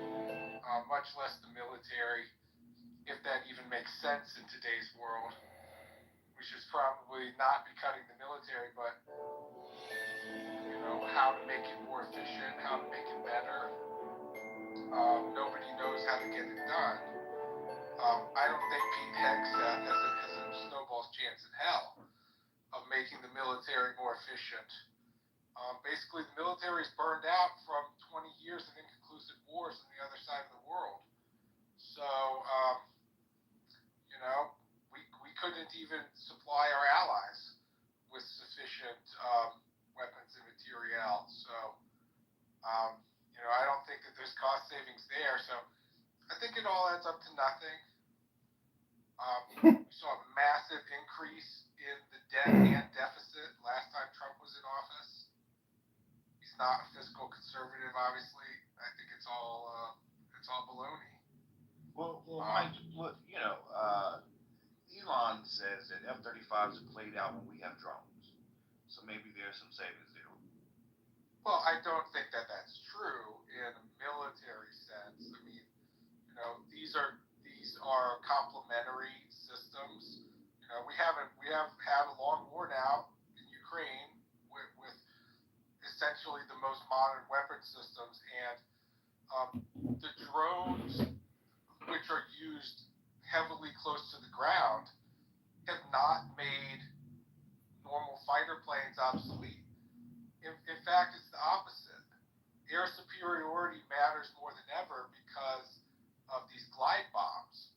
much less the military, if that even makes sense in today's world. We should probably not be cutting the military, but how to make it more efficient, how to make it better. Nobody knows how to get it done. I don't think Pete Hegseth has a snowball's chance in hell of making the military more efficient. Basically, the military is burned out from 20 years of inconclusive wars on the other side of the world. So, we couldn't even supply our allies with sufficient weapons and materiel. So, I don't think that there's cost savings there. So, I think it all adds up to nothing. We saw a massive increase in the debt and deficit last time Trump was in office. He's not a fiscal conservative, obviously. I think it's all baloney. Well, Mike, Elon says that F-35s are played out when we have drones. So maybe there's some savings there. Well, I don't think that that's true in a military sense. I mean, these are complementary systems. We have had a long war now in Ukraine with essentially the most modern weapon systems, and the drones, which are used heavily close to the ground, have not made normal fighter planes obsolete. In fact, it's the opposite. Air superiority matters more than ever because of these glide bombs.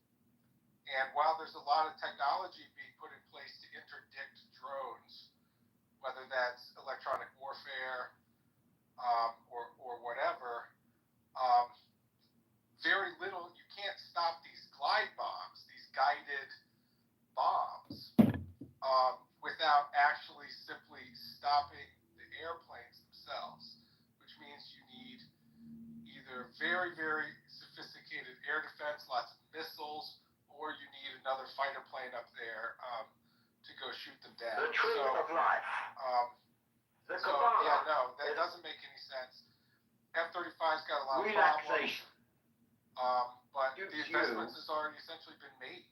And while there's a lot of technology being put in place to interdict drones, whether that's electronic warfare or whatever, very, very sophisticated air defense, lots of missiles, or you need another fighter plane up there to go shoot them down. The truth of life. Yeah, no, that doesn't make any sense. F-35's got a lot of Relaxation. problems, but the investments has already essentially been made.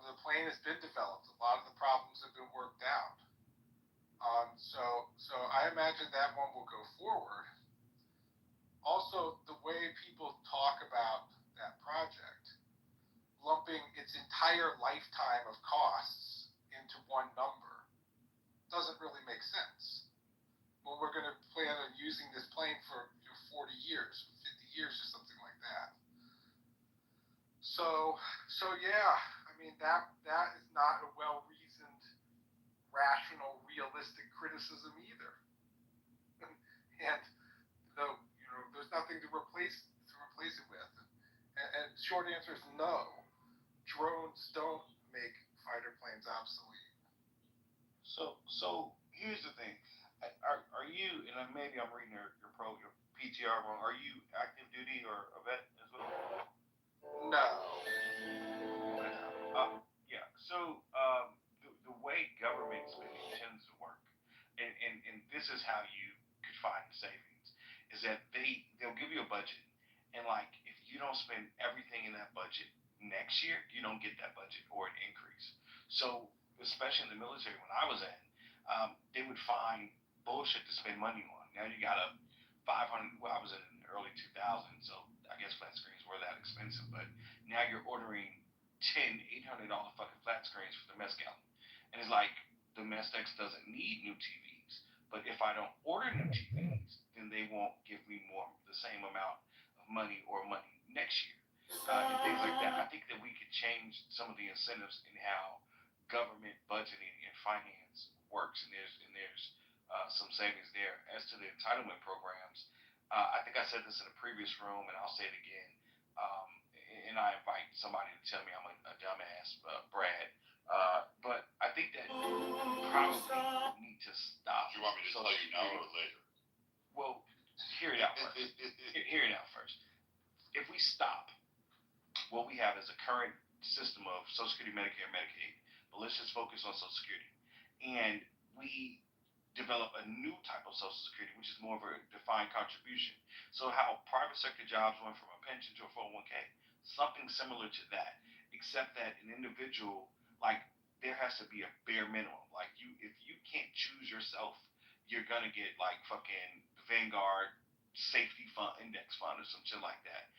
The plane has been developed. A lot of the problems have been worked out. So I imagine that one will go forward. Also, the way people talk about that project, lumping its entire lifetime of costs into one number, doesn't really make sense. Well, we're going to plan on using this plane for 40 years, 50 years, or something like that. So yeah, I mean that is not a well-reasoned, rational, realistic criticism either. And there's nothing to replace it with. And short answer is no. Drones don't make fighter planes obsolete. So here's the thing. Are you, and maybe I'm reading your PTR wrong, are you active duty or a vet as well? No. Yeah, so the way government spending tends to work, and this is how you could find savings, is that they'll give you a budget, and like if you don't spend everything in that budget next year, you don't get that budget or an increase. So especially in the military, when I was in, they would find bullshit to spend money on. Now you got a 500. Well, I was in the early 2000s, so I guess flat screens were that expensive. But now you're ordering 10 $800 fucking flat screens for the mess gallon, and it's like the mess decks doesn't need new TVs. But if I don't order new TVs, then they won't give me the same amount of money next year, and things like that. I think that we could change some of the incentives in how government budgeting and finance works, and there's some savings there. As to the entitlement programs, I think I said this in a previous room, and I'll say it again. And I invite somebody to tell me I'm a dumbass, Brad. But I think that we probably need to stop. Do you want me to tell you now or later? Well, hear it out first. Hear it out first. If we stop, what we have is a current system of Social Security, Medicare, and Medicaid. But let's just focus on Social Security. And we develop a new type of Social Security, which is more of a defined contribution. So how private sector jobs went from a pension to a 401k, something similar to that, except that an individual, like, there has to be a bare minimum. Like, if you can't choose yourself, you're gonna get like fucking Vanguard safety fund, index fund, or some shit like that.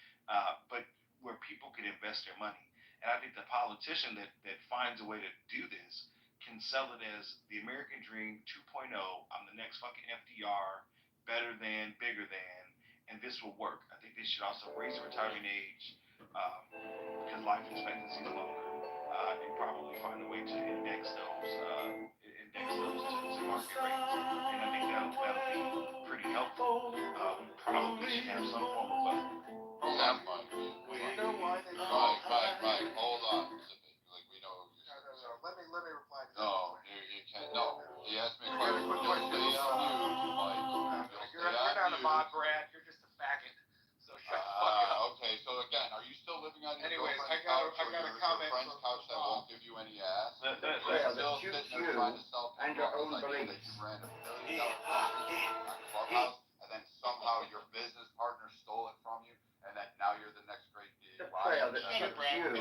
But where people can invest their money. And I think the politician that finds a way to do this can sell it as the American Dream 2.0. I'm the next fucking FDR, better than, bigger than, and this will work. I think they should also raise the retirement age because life expectancy is longer, and probably find a way to index those to market rates. And I think that'll be pretty helpful. We probably should have some form of budget. Hold on, Mike. You know why they Mike, hold on. Like, we know. No. Let me reply to that. No, you can't. No, he asked me a question. You'll stay on mute, Mike. You're not a mod, Brad. You're just a faggot. So shut the fuck up. Okay, so again, are you still living on your Anyways, girlfriend's I couch got or a comment your friend's from couch that won't give you any ass? Well, Still sitting there trying to sell and your own idea beliefs. that you ran $1 million company on Clubhouse, and then somehow your business partner stole it from you, and that now you're the next great Well, that suits you and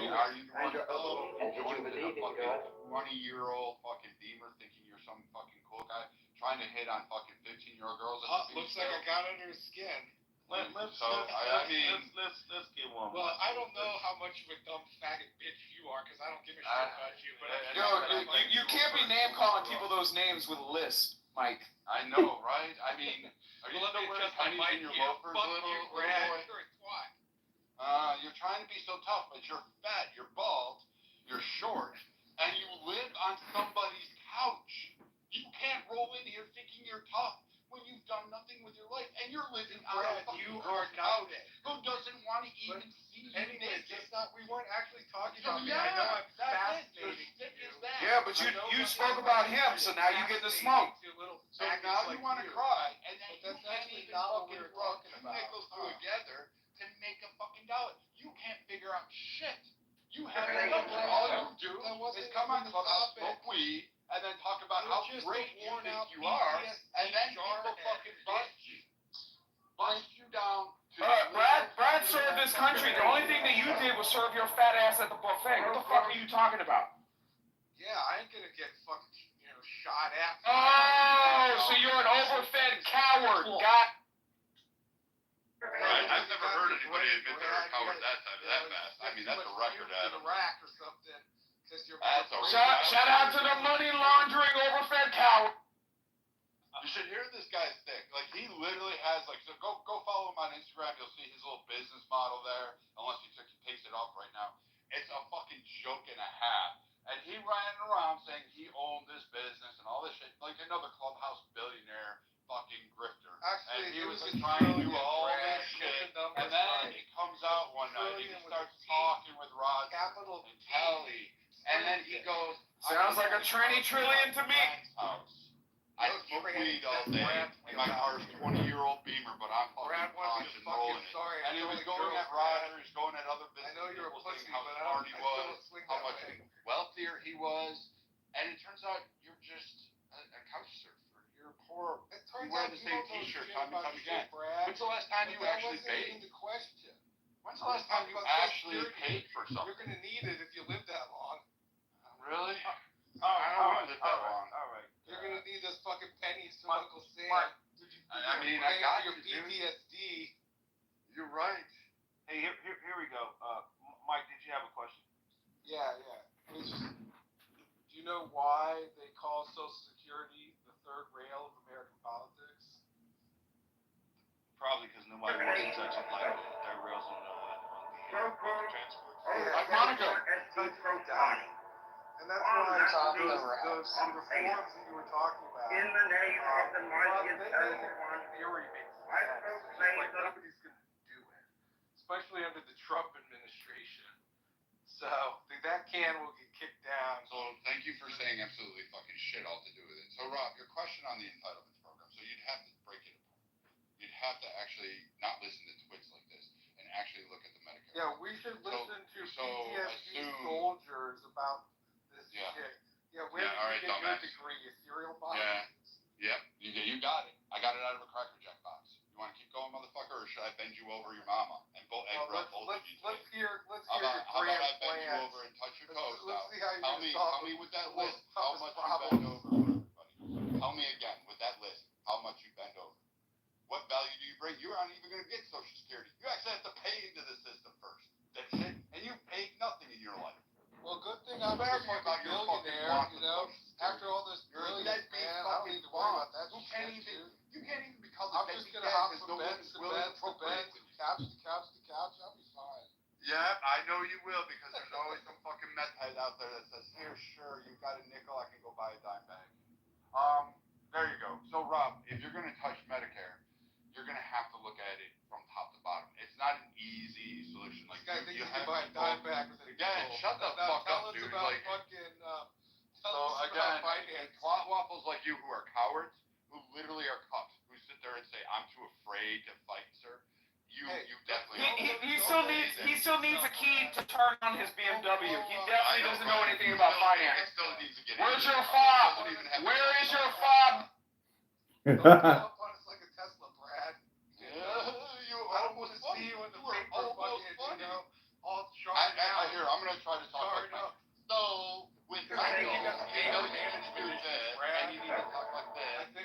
your own. And you believe in God. 20-year-old fucking Beamer thinking you're some fucking cool guy, trying to hit on fucking 15-year-old girls. Looks like I got under his skin. Let's get one. Well, I don't know how much of a dumb faggot bitch you are, because I don't give a shit about you. But you can't be name calling people those names with a lisp, Mike. I know, right? I mean, are you Well, still wearing pennies in your loafers, fuck little you, Brad. boy? You're a twat. You're trying to be so tough, but you're fat, you're bald, you're short, and you live on somebody's couch. You can't roll in here thinking you're tough when you've done nothing with your life, and you're living on a fucking couch who doesn't want to even see you Anyways, naked. we weren't actually talking about me. Yeah, I know I'm that's fascinating it. You're sick to you. as that. Yeah, but you spoke about him, so now you get the smoke. So now you want to cry, and then you can't even not what we fucking were rub talking two about. nickels together to make a fucking dollar. You can't figure out shit. You have no numbers. All you do is come on Clubhouse, smoke weed, and then talk about how great you think you are, and then people fucking bust you down. Brad served this country. The only thing that you did was serve your fat ass at the buffet. What the fuck are you talking about? Yeah, I ain't gonna get fucking, shot at. Oh, so you're an overfed coward. Right, I've never heard anybody admit they're a coward that fast. I mean, that's a record, Adam. Iraq or something. Shout out to the money laundering overfed coward. You should hear this guy's thick. Like, he literally has, so go follow him on Instagram. You'll see his little business model there, unless he takes it off right now. It's a fucking joke and a half. And he ran around saying he owned this business and all this shit, like another Clubhouse billionaire fucking grifter. Actually, and he was trying to do all this shit. And then he comes out one night and he starts talking with Roger and Kelly. And then he goes, Sounds like a tranny trillion to me. I smoke weed all day, and my car's 20-year-old Beamer, but I'm fucking conscious rolling it. And he was going at Roger, he was going at other business people, saying how smart he was, how much wealthier he was, and it turns out you're just a couch surfer. You're poor. You wear the same T-shirt time and time again. When's the last time you actually paid? When's the last time you actually paid for something? You're gonna need it if you live that long. Really? I don't want to live that long. All right. You're gonna need those fucking pennies from Uncle Sam. I mean, I got your PTSD. You're right. Hey, here we go. Mike, did you have a question? Yeah. Do you know why they call Social Security the third rail of American politics? Probably because nobody wants to touch it like their rails on the transport. Like Monica. And that's why the reforms that you were talking about, in the name of the mighty and in theory makes sense. It's just like nobody's going to do it, especially under the Trump administration. So that can will get kicked down. So thank you for saying absolutely fucking shit all to do with it. So Rob, your question on the entitlements program. So you'd have to break it apart. You'd have to actually not listen to twits like this and actually look at the Medicare. Yeah, we should listen to PTSD soldiers about this shit. Yeah, where did you get your degree? A cereal box? Yeah. You got it. I got it out of a Cracker Jack box. You want to keep going, motherfucker, or should I bend you over your mama and both of you? Let's hear How your about grand I bend you plans. over and touch your toes Let's now? see how you're Tell me with that list how much you bend over for everybody. Tell me again with that list how much you bend over. What value do you bring? You aren't even going to get Social Security. You actually have to pay into the system first. That's it. And you paid nothing in your life. Well, good thing I'm a fucking billionaire, After all this brilliance, man, I don't need to worry about that shit, dude. You can't even become I'm just gonna hop from bed to bed to bed, couch to couch to couch. I'll be fine. Yeah, I know you will, because there's always some fucking meth head out there that says, here, sure, you've got a nickel, I can go buy a dime bag. There you go. So, Rob, if you're going to touch Medicare, you're going to have to look at it from top to bottom. It's not an easy solution. Like, you have to buy a dime bag with a again, nickel. shut the fuck up, dude. Like, so, again, twat waffles like you who are cowards, who literally are cucks, who sit there and say, I'm too afraid to fight, sir. You definitely. He still needs a key to turn on his BMW. He definitely doesn't know anything about finance. Where's your fob? Where is your fob? Like a Tesla, Brad. I don't want to see you in the paper fucking, all charged out. Here, I'm going to try to talk like that. So, with I think you got and you need to talk like this.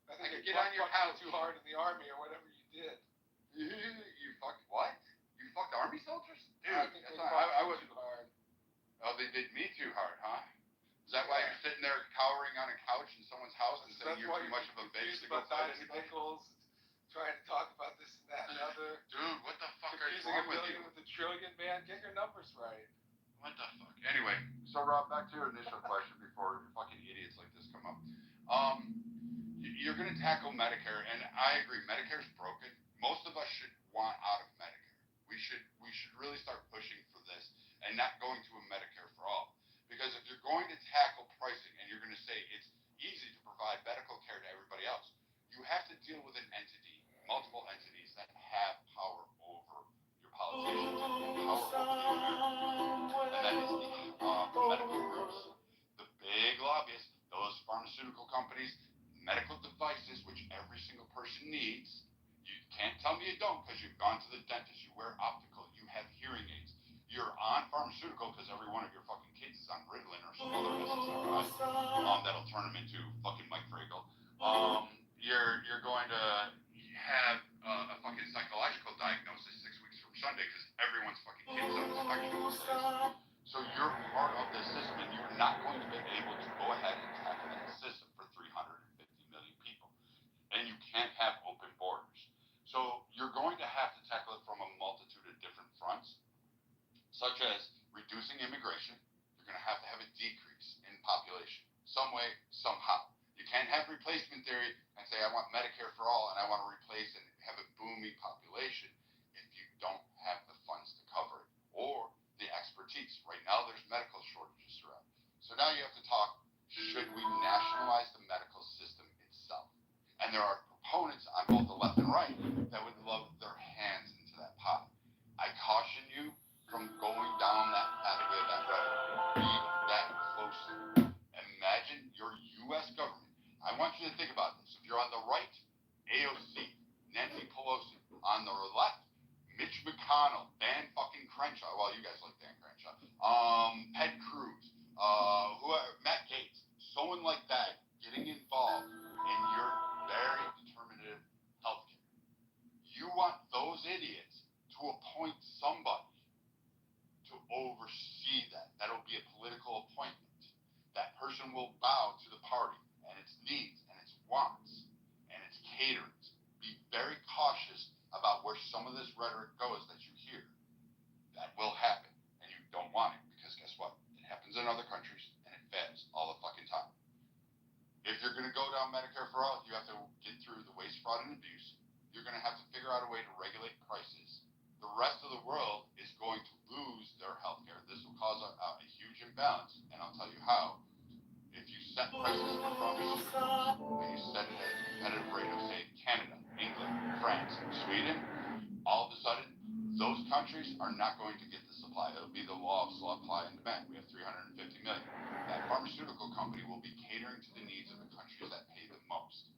I think you get on your couch too hard in the army or whatever you did. You fucked what? You fucked army soldiers? Dude, I wasn't hard. Oh, they did me too hard, huh? Is that why you're sitting there cowering on a couch in someone's house and saying you're too much of a bitch to go fight anybody? Nickels, trying to talk about this and that and other. Dude, what the fuck are you Confusing wrong a with million you? with a trillion, man. Get your numbers right. What the fuck? Anyway, so Rob, back to your initial question before fucking idiots like this come up. You're going to tackle Medicare, and I agree, Medicare's broken. Most of us should want out of Medicare. We should really start pushing for this and not going to a Medicare for all. Because if you're going to tackle pricing and you're going to say it's easy to provide medical care to everybody else, you with an entity, multiple entities that have power over your politicians and power over the and that is the medical groups, the big lobbyists, those pharmaceutical companies, medical devices, which every single person needs. You can't tell me you don't because you've gone to the dentist, you wear optical, you have hearing aids. You're on pharmaceutical because every one of your fucking kids is on Ritalin or some other SSRI that'll turn them into fucking Mike Fragel. You're going to have a fucking psychological diagnosis 6 weeks from Sunday because everyone's fucking kids on the spectrum. So you're part of the system, and you're not going to be able to go ahead and tackle that system for 350 million people. And you can't have open borders. So you're going to have to tackle it from a multitude of different fronts, such as reducing immigration. You're going to have a decrease in population, some way, somehow. You can't have replacement theory and say, I want Medicare for all, and I want to replace and have a booming population if you don't have the funds to cover it, or the expertise. Right now, there's medical shortages throughout. So now you have to talk, should we nationalize the medical system itself? And there are proponents on both the left and right that would love their hands into that pot. I caution you from going down that pathway of that road. Be that close. Imagine your U.S. government. I want you to think about this. If you're on the right, AOC, Nancy Pelosi. On the left, Mitch McConnell, Dan fucking Crenshaw. Well, you guys like Dan Crenshaw. Ted Cruz, whoever, Matt Gaetz, someone like that getting involved in your very determinative healthcare. You want those idiots to appoint somebody to oversee that. That'll be a political appointment. That person will bow to the party and its needs and its wants and its caterings. Be very cautious about where some of this rhetoric goes that you hear. That will happen, and you don't want it, because guess what? It happens in other countries, and it fails all the fucking time. If you're going to go down Medicare for all, you have to get through the waste, fraud, and abuse. You're going to have to figure out a way to regulate prices. The rest of the world is going to lose their health care. This will cause a huge imbalance, and I'll tell you how. If you set prices for pharmaceuticals, and you set it at a competitive rate of, say, Canada, England, France, Sweden, all of a sudden, those countries are not going to get the supply. It'll be the law of supply and demand. We have 350 million. That pharmaceutical company will be catering to the needs of the countries that pay the most.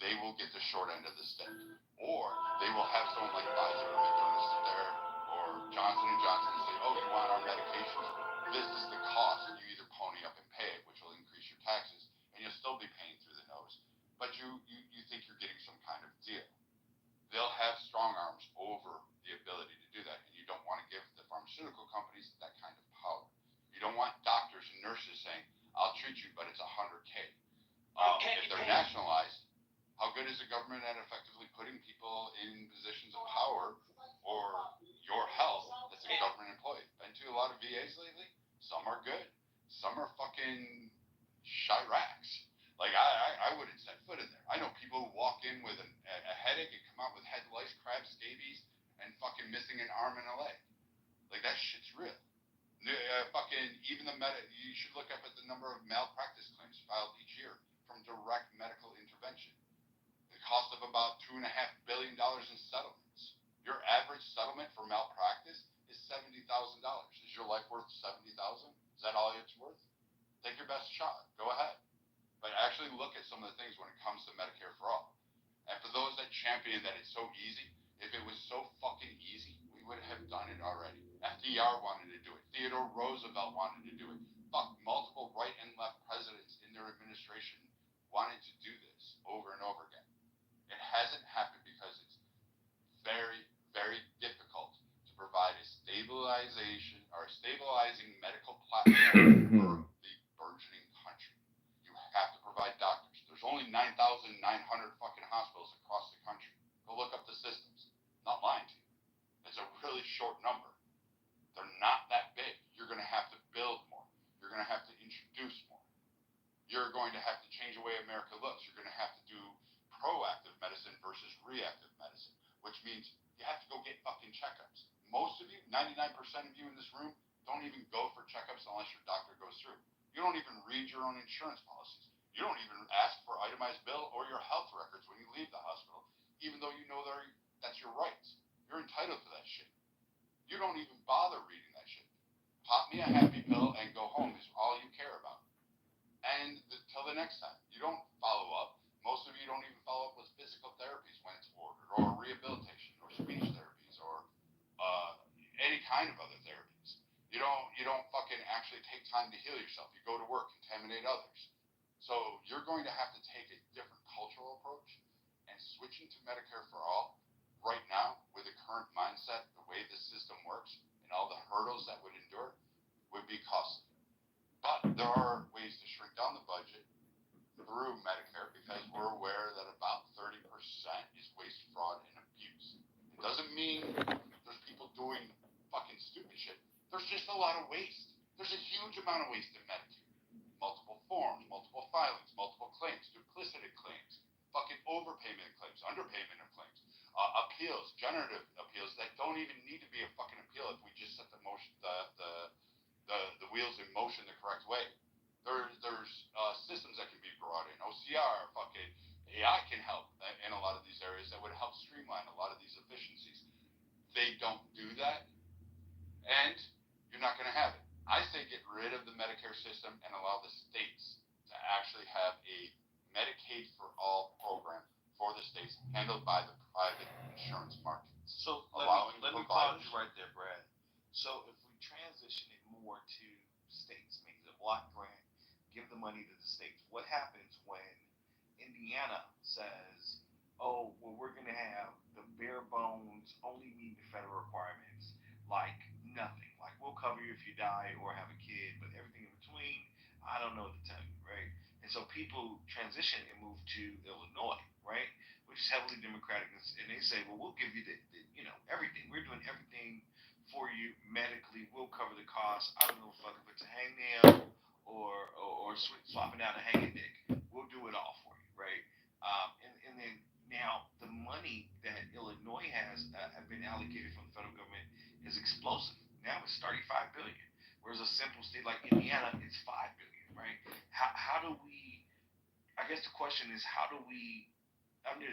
They will get the short end of the stick. Or they will have someone like Pfizer or Moderna sit there, or Johnson & Johnson and say, oh, you want our medications? This is the cost. You either pony up and pay it, which will increase your taxes, and you'll still be paying through the nose. But you think you're getting some kind of deal. They'll have strong arms over the ability to do that, and you don't want to give the pharmaceutical companies that kind of power. You don't want doctors and nurses saying, I'll treat you, but it's $100K. If they're nationalized, how good is the government at effectively putting people in positions of power or your health as a government employee? Been to a lot of VAs lately? Some are good. Some are fucking Chiracs. Like, I wouldn't set foot in there. I know people who walk in with a headache and come out with head lice, crabs, scabies, and fucking missing an arm and a leg. Like, that shit's real. Even you should look up at the number of malpractice claims filed each year from direct medical intervention. The cost of about $2.5 billion in settlements. Your average settlement for malpractice is $70,000. Is your life worth $70,000? Is that all it's worth? Take your best shot. Go ahead. But actually look at some of the things when it comes to Medicare for all. And for those that champion that it's so easy, if it was so fucking easy, we would have done it already. FDR wanted to do it. Theodore Roosevelt wanted to do it. Fuck, multiple right and left presidents in their administration wanted to do this over and over again. It hasn't happened because it's very, very difficult to provide a stabilizing medical platform for the burgeoning country. You have to provide doctors. There's only 9,900 fucking hospitals across the country. Go look up the systems. I'm not lying to you. It's a really short number. They're not that big. You're going to have to build more. You're going to have to introduce more. You're going to have to change the way America looks. You're going to have to do proactive medicine versus reactive medicine, which means you have to go get fucking checkups. Most of you, 99% of you in this room, don't even go for checkups unless your doctor goes through. You don't even read your own insurance policies. You don't even ask for itemized bill or your health records when you leave the hospital. you don't even bother reading that shit. Pop me a happy pill and go home is all you care about. And till the next time, you don't follow up. Most of you don't even follow up with physical therapies when it's ordered, or rehabilitation, or speech therapies, or any kind of other therapies. You don't fucking actually take time to heal yourself. You go to work, contaminate others. So you're going to have to take a different cultural approach, and switching to Medicare for all right now with the current mindset, the way the system works, and all the hurdles that would endure would be costly. But there are ways to shrink down the budget through Medicare, because we're aware that about 30% is waste, fraud, and abuse. It doesn't mean there's people doing fucking stupid shit. There's just a lot of waste. There's a huge amount of waste in Medicare. Multiple forms, multiple filings, multiple claims, duplicity claims, fucking overpayment claims, underpayment of claims, appeals, generative appeals that don't even need to be a fucking appeal if we just set the wheels in motion the correct way. There's systems that can be brought in. OCR, fucking AI can help in a lot of these areas that would help streamline a lot of these efficiencies. They don't do that, and you're not going to have it. I say get rid of the Medicare system and allow the states to actually have a Medicaid for all program for the states handled by the private insurance market. So let me pause you right there, Brad. So if we transition it more to states, make it a block grant, give the money to the states, what happens when Indiana says, oh, well, we're going to have the bare bones, only meet the federal requirements, like nothing. Like, we'll cover you if you die or have a kid, but everything in between, I don't know what to tell you, right? And so people transition and move to Illinois, right, which is heavily Democratic, and they say, well, we'll give you the everything. We're doing everything for you medically. We'll cover the cost. I don't know if it's a hangnail or swapping out a hanging dick. We'll do it all for you, right? And then now the money that Illinois has been allocated from the federal government is explosive. Now it's $35 billion, whereas a simple state like Indiana, it's $5 billion, right? How do we? I guess the question is, how do we, under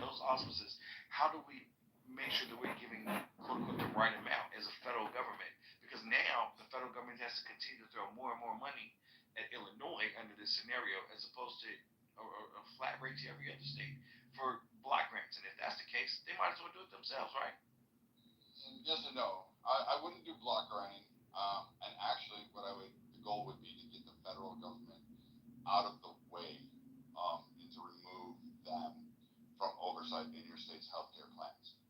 those auspices, how do we make sure that we're giving quote unquote the right amount as a federal government? Because now the federal government has to continue to throw more and more money at Illinois under this scenario, as opposed to a flat rate to every other state for block grants. And if that's the case, they might as well do it themselves, right? Yes and no. I wouldn't do block granting. And actually, the goal would be to get the federal government out of the way, and to remove them from oversight in your state's healthcare plans.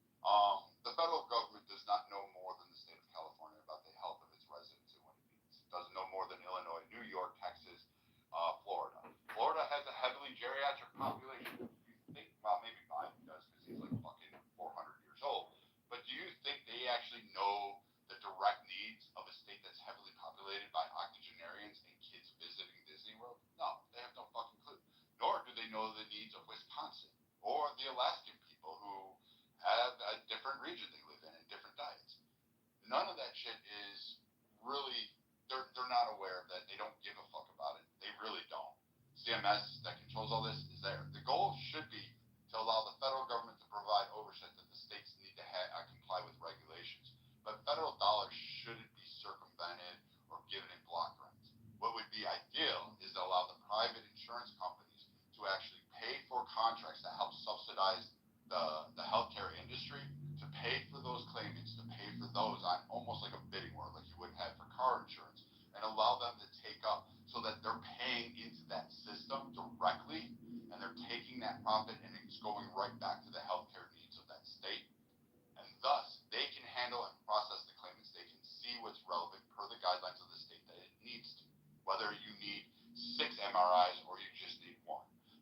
The federal government does not know more than the state of California about the health of its residents and what it needs. It doesn't know more than Illinois, New York, Texas, Florida. Florida has a heavily geriatric population. Well, maybe Biden does, because he's like fucking 400 years old. But do you think they actually know the direct needs of a state that's heavily populated by octogenarians and kids visiting Disney World? No, they have no fucking clue. Nor do they know the needs of Wisconsin or the Alaskan people who have a different region they live in and different diets. None of that shit is really, they're not aware of that. They don't give a fuck about it. They really don't. CMS that controls all this is there. The goal should be to allow the federal government to provide oversight that the states need to comply with regulations. But federal dollars shouldn't be circumvented or given in block grants. What would be ideal is to allow the private insurance companies to actually pay for contracts that help subsidize the healthcare industry, to pay for those claimants, to pay for those on almost like a bidding war, like you would have for car insurance, and allow them to take up so that they're paying into that system directly, and they're taking that profit and it's going right back to the healthcare needs of that state. And thus, they can handle and process the claimants. They can see what's relevant per the guidelines of the state that it needs to, whether you need 6 MRIs or you just need 1.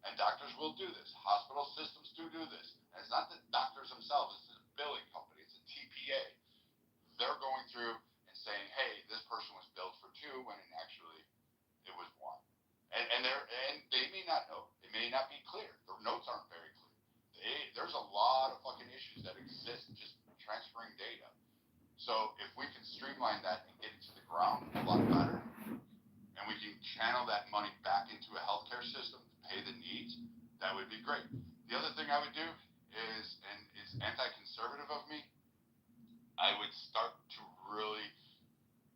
And doctors will do this. Hospital systems do this. And it's not the doctors themselves, it's a billing company, it's a TPA. They're going through and saying, hey, this person was billed for 2 when actually it was 1. And they may not know. They may not be clear. Their notes aren't very clear. There's a lot of fucking issues that exist just transferring data. So if we can streamline that and get it to the ground a lot better, and we can channel that money back into a healthcare system to pay the needs, that would be great. The other thing I would do is, and it's anti-conservative of me, I would start to really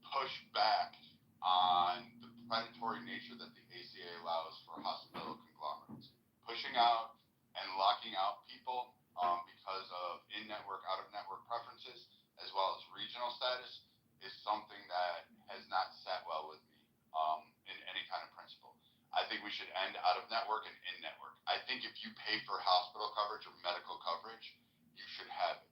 push back on the predatory nature that the ACA allows for hospital conglomerates. Pushing out and locking out people because of in-network, out-of-network preferences, as well as regional status, is something that has not sat well with me in any kind of principle. I think we should end out-of-network and in-network. I think if you pay for hospital coverage or medical coverage, you should have it.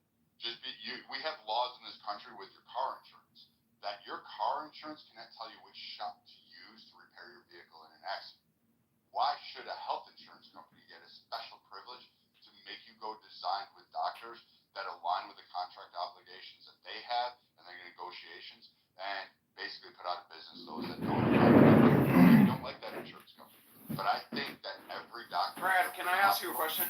We have laws in this country with your car insurance that your car insurance cannot tell you which shop to use to repair your vehicle in an accident. Why should a health insurance company get a special privilege to make you go design with doctors that align with the contract obligations that they have and their negotiations, and basically put out of business those that don't? You don't like that insurance company. But I think that every doctor... Brad, can I ask you a question?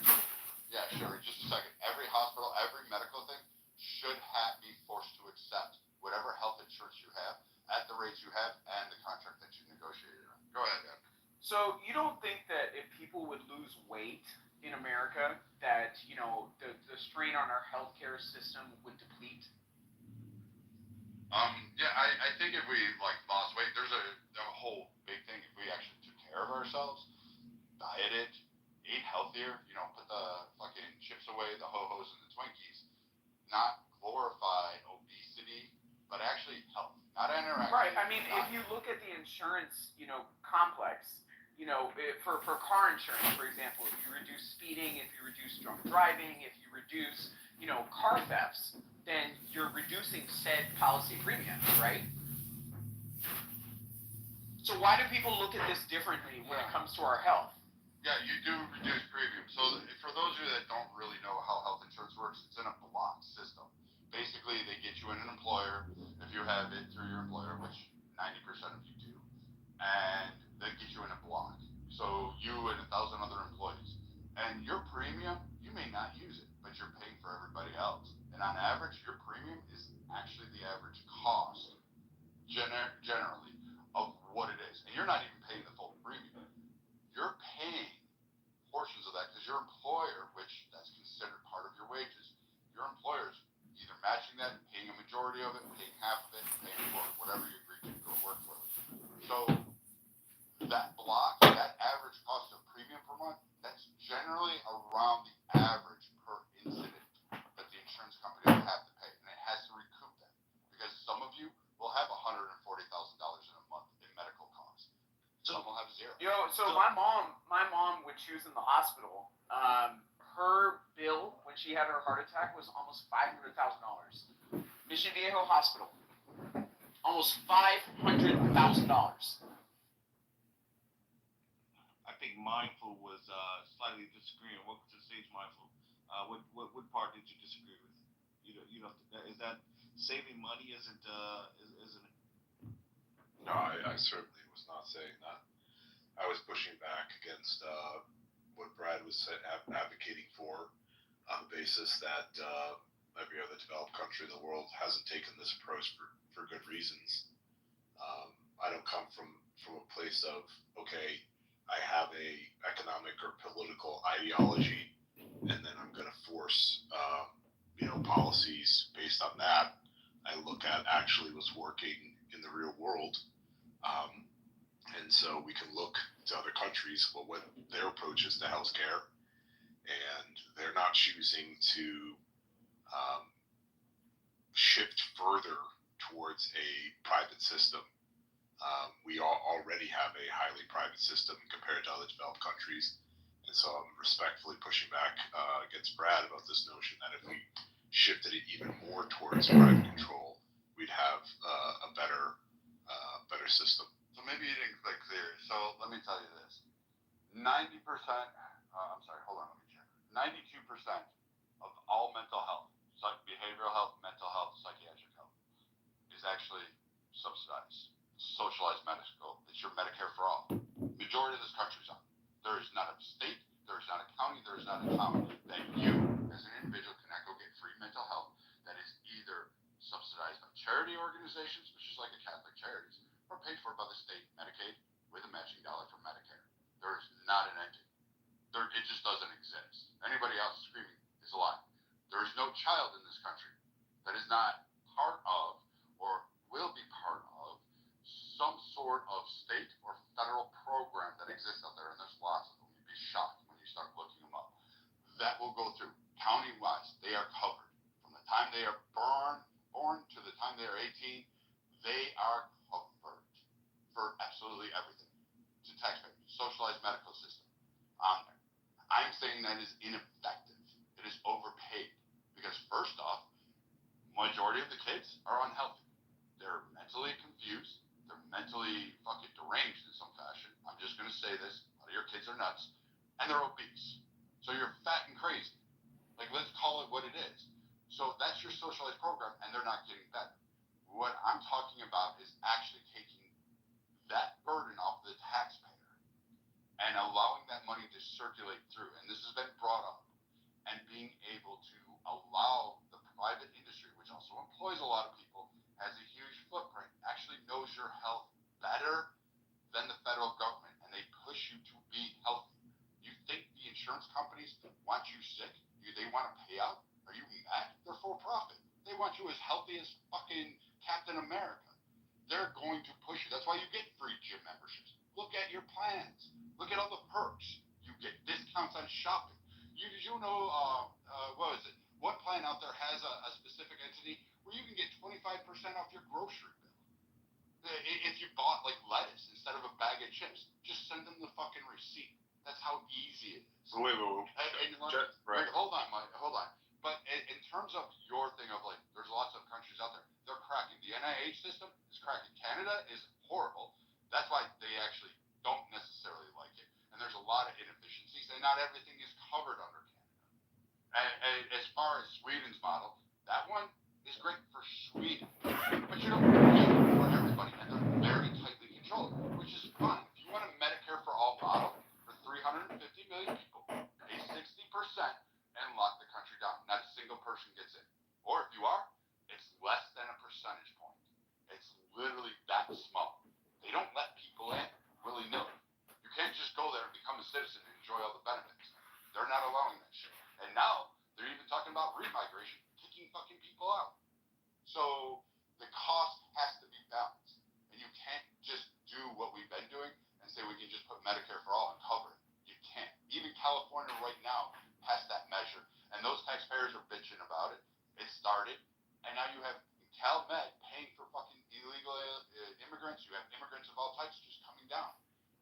Yeah, sure. Just a second. Every hospital, every medical thing should be forced to accept whatever health insurance you have at the rates you have and the contract that you negotiated on. Go ahead, Dan. So you don't think that if people would lose weight in America, that, you know, the strain on our healthcare system would deplete? Yeah, I think if we lost weight, there's a whole big thing. If we actually took care of ourselves, dieted, ate healthier, you know, put the fucking chips away, the ho-hos and the Twinkies, not glorify obesity, but actually health, not anorexia. Right. I mean, if you look at the insurance, you know, complex, you know, for car insurance, for example, if you reduce speeding, if you reduce drunk driving, if you reduce, you know, car thefts, then you're reducing said policy premiums, right? So why do people look at this differently when it comes to our health? Yeah, you do reduce premium. So for those of you that don't really know how health insurance works, it's in a block system. Basically, they get you in an employer, if you have it through your employer, which 90% of you do, and they get you in a block. So you and 1,000 other employees. And your premium, you may not use it, but you're paying for everybody else. And on average, your premium is actually the average cost, generally, of what it is. And you're not even paying the full premium. You're paying portions of that because your employer, which that's considered part of your wages, your employer's either matching that, paying a majority of it, paying half of it, paying for whatever you agree to go work for them. So that block, that average cost of premium per month, that's generally around the average per incident that the insurance company will have to pay, and it has to recoup that because some of you will have $140,000 in a month in medical costs. Some will have zero. You know, so my mom, when she was in the hospital, her bill when she had her heart attack was almost $500,000. Mission Viejo Hospital, almost $500,000. I think Mindful was slightly disagreeing. Welcome to the stage, Mindful. What part did you disagree with? You know, is that saving money? Isn't it? No, I certainly was not saying that. I was pushing back against what Brad was advocating for on the basis that every other developed country in the world hasn't taken this approach for good reasons. I don't come from a place of, okay, I have a economic or political ideology, and then I'm going to force, policies based on that. I look at actually what's working in the real world, and so we can look to other countries what their approach is to healthcare, and they're not choosing to shift further towards a private system. We already have a highly private system compared to other developed countries. And so I'm respectfully pushing back against Brad about this notion that if we shifted it even more towards private control, we'd have a better system. So maybe you didn't click clear. So let me tell you this. 90%, I'm sorry, hold on, let me check. 92% of all mental health, behavioral health, mental health, psychiatric health, is actually subsidized. Socialized medical. It's your Medicare for all. Majority of this country's on. There is not a state, there is not a county, there is not a town that you, as an individual, cannot go get free mental health that is either subsidized by charity organizations, which is like a Catholic charities, or paid for by the state Medicaid with a matching dollar from Medicare. There is not an entity. It just doesn't exist. Anybody else screaming is a lie. There is no child in this country that is not part of or will be part of some sort of state or federal program that exists out there, and there's lots of them. You'd be shocked when you start looking them up. That will go through county-wise. They are covered from the time they are born to the time they are 18. They are covered for absolutely everything. To taxpayers, socialized medical system on there. I'm saying that is ineffective. It is overpaid because first off, majority of the kids are unhealthy. They're mentally confused. They're mentally fucking deranged in some fashion. I'm just gonna say this: a lot of your kids are nuts, and they're obese. So you're fat and crazy. Like, let's call it what it is. So that's your socialized program, and they're not getting better. What I'm talking about is actually taking that burden off the taxpayer and allowing that money to circulate through. And this has been brought up, and being able to allow the private industry, which also employs a lot of people, has a huge footprint, actually knows your health better than the federal government, and they push you to be healthy. You think the insurance companies want you sick? They want to pay out? Are you mad? They're for profit. They want you as healthy as fucking Captain America. They're going to push you. That's why you get free gym memberships. Look at your plans. Look at all the perks. You get discounts on shopping. Did you know, what is it? What plan out there has a specific entity where you can get 25% off your grocery bill? If you bought like lettuce instead of a bag of chips, just send them the fucking receipt. That's how easy it is. Wait. Right. Hold on, Mike. Hold on. But in terms of your thing of like, there's lots of countries out there. They're cracking. The NIH system is cracking. Canada is horrible. That's why they actually don't necessarily like it. And there's a lot of inefficiencies, and not everything is covered under Canada. And as far as Sweden's model, that one is great for Sweden. But you don't get it for everybody, and they're very tightly controlled, which is fine. If you want a Medicare for all model for 350 million people, pay 60% and lock the country down. Not a single person gets in. Or if you are, it's less than a percentage point. It's literally that small. They don't let people in willy-nilly. You can't just go there and become a citizen and enjoy all the benefits. They're not allowing that shit. And now they're even talking about remigration, kicking fucking people out. So the cost has to be balanced. And you can't just do what we've been doing and say we can just put Medicare for all and cover it. You can't. Even California right now passed that measure, and those taxpayers are bitching about it. It started, and now you have CalMed paying for fucking illegal immigrants. You have immigrants of all types just coming down,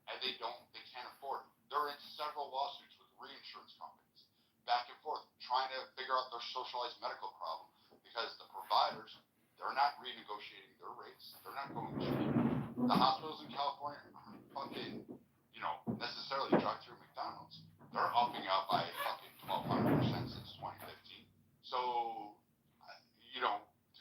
and they can't afford it. They're in several lawsuits with reinsurance companies, back and forth, trying to figure out their socialized medical problem, because the providers, they're not renegotiating their rates. They're not going cheap. The hospitals in California aren't fucking, necessarily drive through McDonald's. They're upping out by fucking 1,200% since 2015. So,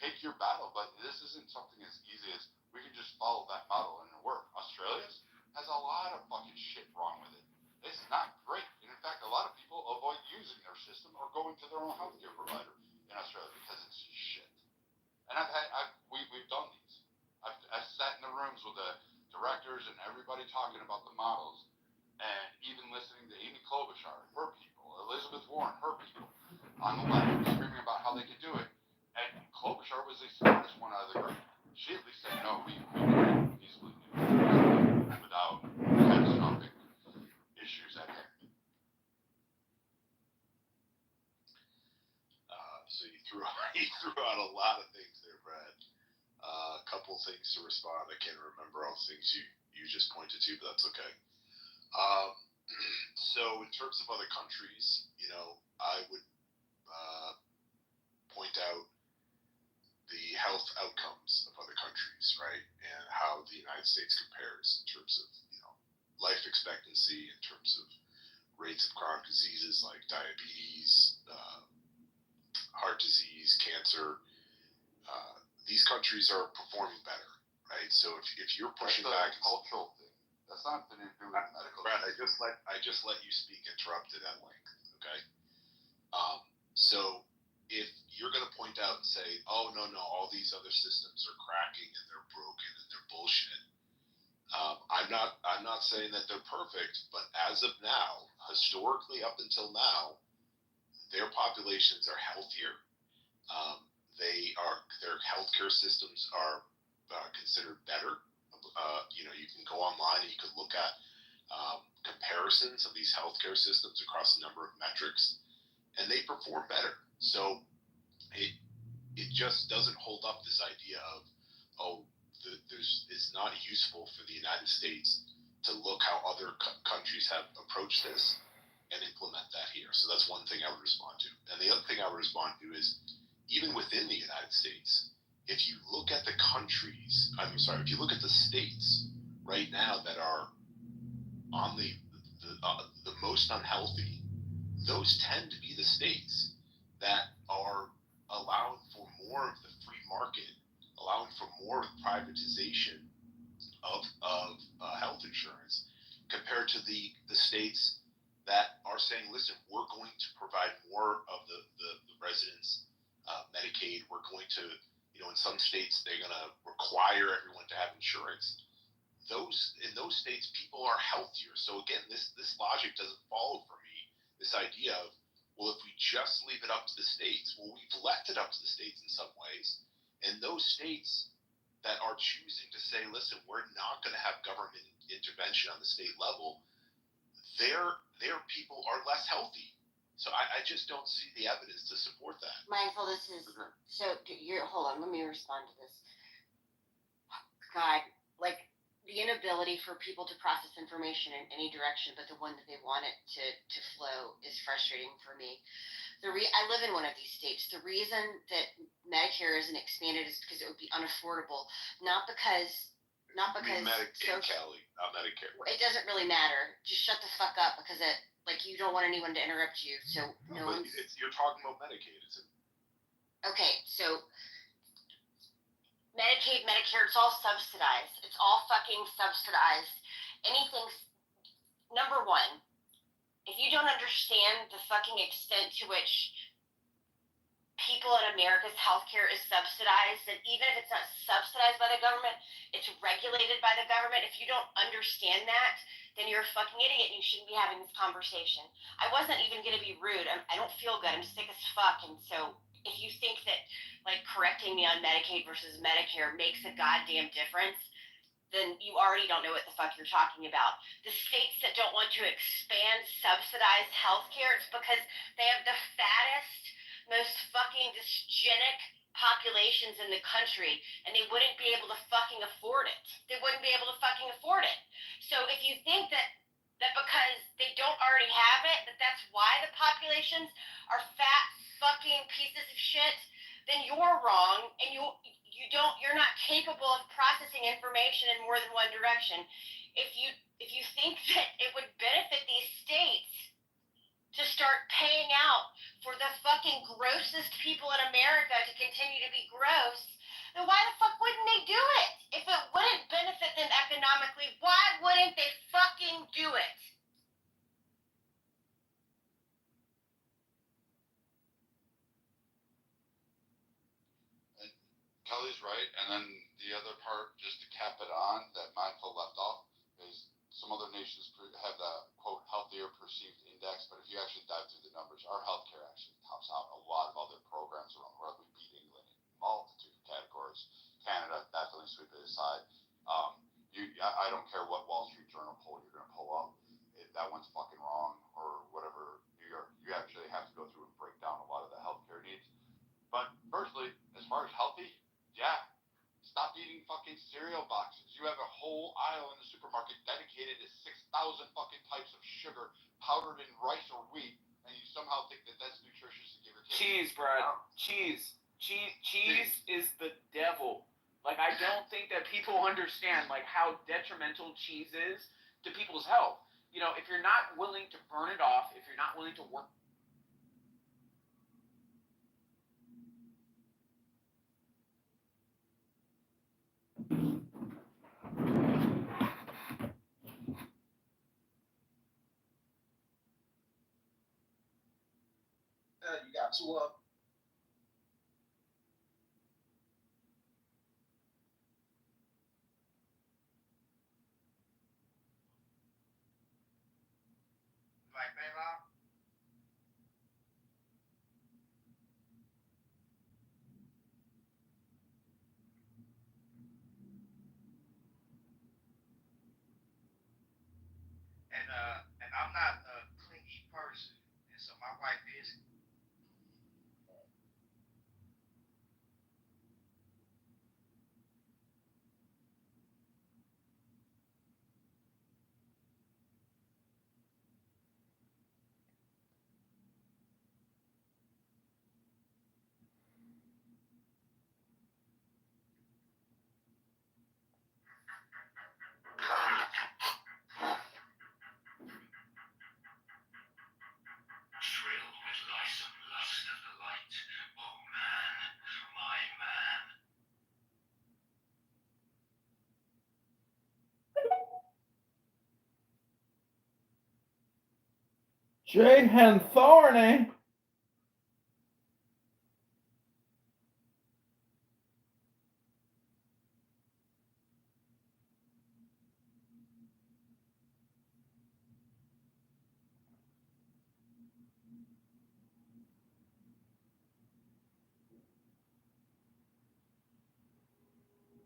take your battle, but this isn't something as easy as we can just follow that model and it work. Australia's has a lot of fucking shit wrong with it. It's not great. And in fact, a lot of people avoid using their system or going to their own healthcare provider in Australia because it's shit. And we've done these. I've sat in the rooms with the directors and everybody talking about the models, and even listening to Amy Klobuchar, her people, Elizabeth Warren, her people, on the left screaming about how they could do it. And Klobuchar was the smartest one out of the group. She at least said, no, we can easily do it without catastrophic issues at hand. So you threw out a lot of things there, Brad. A couple things to respond. I can't remember all the things you just pointed to, but that's okay. So in terms of other countries, I would point out the health outcomes of other countries, right? And how the United States compares in terms of, life expectancy, in terms of rates of chronic diseases like diabetes, heart disease, cancer. These countries are performing better, right? So if you're pushing back, cultural thing. That's not to do with medical. Brad, I just let you speak interrupted at length, okay? So if you're going to point out and say, oh no, all these other systems are cracking and they're broken and they're bullshit. I'm not saying that they're perfect, but as of now, historically up until now, their populations are healthier. their healthcare systems are considered better. You can go online and you can look at comparisons of these healthcare systems across a number of metrics, and they perform better. So it just doesn't hold up this idea of it's not useful for the United States to look how other countries have approached this and implement that here. So that's one thing I would respond to. And the other thing I would respond to is, even within the United States, if you look at the if you look at the states right now that are on the most unhealthy, those tend to be the states that are allowing for more of the free market, allowing for more privatization of health insurance, compared to the states that are saying, listen, we're going to provide more of the residents Medicaid. We're going to, in some states, they're going to require everyone to have insurance. In those states, people are healthier. So again, this logic doesn't follow for me. This idea of, well, if we just leave it up to the states, well, we've left it up to the states in some ways. And those states that are choosing to say, listen, we're not going to have government intervention on the state level, their people are less healthy. So I just don't see the evidence to support that. Michael, this is hold on, let me respond to this. God, like, the inability for people to process information in any direction but the one that they want it to flow is frustrating for me. I live in one of these states. The reason that Medicare isn't expanded is because it would be unaffordable, not because Medicaid, Kelly, not Medicare. It doesn't really matter. Just shut the fuck up, because you don't want anyone to interrupt you. So you're talking about Medicaid, isn't it? Okay, so Medicaid, Medicare, it's all subsidized. It's all fucking subsidized. Number one, if you don't understand the fucking extent to which people in America's healthcare is subsidized, and even if it's not subsidized by the government, it's regulated by the government. If you don't understand that, then you're a fucking idiot and you shouldn't be having this conversation. I wasn't even going to be rude. I don't feel good. I'm sick as fuck. And so if you think that, like, correcting me on Medicaid versus Medicare makes a goddamn difference, then you already don't know what the fuck you're talking about. The states that don't want to expand subsidized healthcare, it's because they have the fattest, most fucking dysgenic populations in the country, and they wouldn't be able to fucking afford it. They wouldn't be able to fucking afford it. So if you think that because they don't already have it, that's why the populations are fat fucking pieces of shit, then you're wrong, and you're not capable of processing information in more than one direction. If you think that it would benefit these states to start paying out for the fucking grossest people in America to continue to be gross, then why the fuck wouldn't they do it? If it wouldn't benefit them economically, why wouldn't they fucking do it? Kelly's right, and then the other part, just to cap it on, that Michael left off, is some other nations have the, quote, healthier perceived index, but if you actually dive through the numbers, our healthcare actually tops out a lot of other programs around the world. We beat England in a multitude of categories. Canada, definitely sweep it aside. I don't care what Wall Street Journal poll you're going to pull up. That one's fucking wrong, or whatever. New York, you actually have to go through and break down a lot of the healthcare needs. But firstly, as far as healthy, yeah, stop eating fucking cereal boxes. You have a whole aisle in the supermarket dedicated to 6,000 fucking types of sugar powdered in rice or wheat, and you somehow think that that's nutritious to give your kids. Cheese, Brad. Cheese is the devil. Like, I don't think that people understand, like, how detrimental cheese is to people's health. If you're not willing to burn it off, if you're not willing to work. You got two up. Like Maylock? and I'm not a clingy person, and so my wife is. Thrilled with lice and lust of the light. Oh man, my man. Jay and Thorny.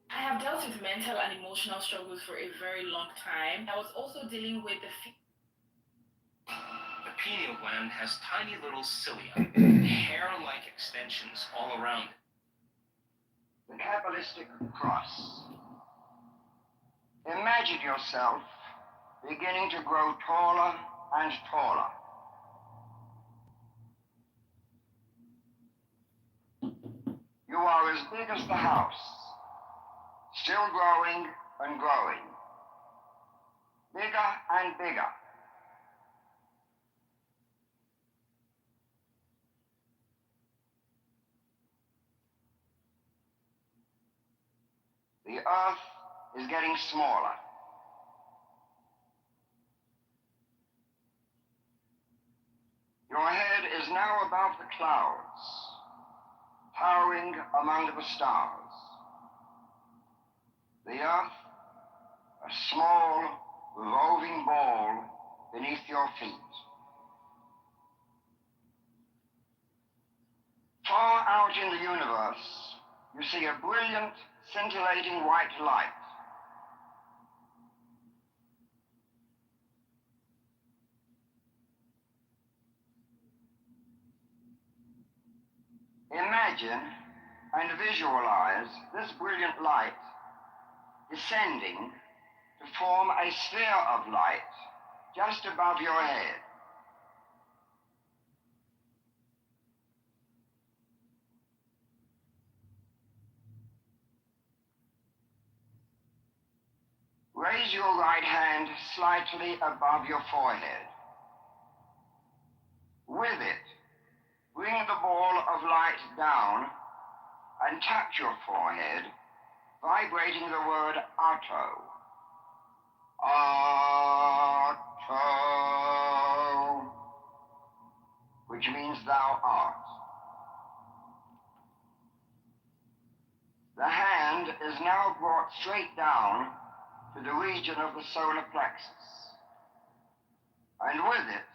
I have dealt with mental and emotional struggles for a very long time. I was also dealing with The pineal gland has tiny little cilia, hair-like extensions all around it. The Kabbalistic cross. Imagine yourself beginning to grow taller and taller. You are as big as the house, still growing and growing, bigger and bigger. The earth is getting smaller. Your head is now above the clouds, towering among the stars. The earth, a small, roving ball beneath your feet. Far out in the universe, you see a brilliant, scintillating white light. Imagine and visualize this brilliant light descending to form a sphere of light just above your head. Raise your right hand slightly above your forehead. With it, bring the ball of light down and touch your forehead, vibrating the word Otto. Otto, which means thou art. The hand is now brought straight down to the region of the solar plexus, and with it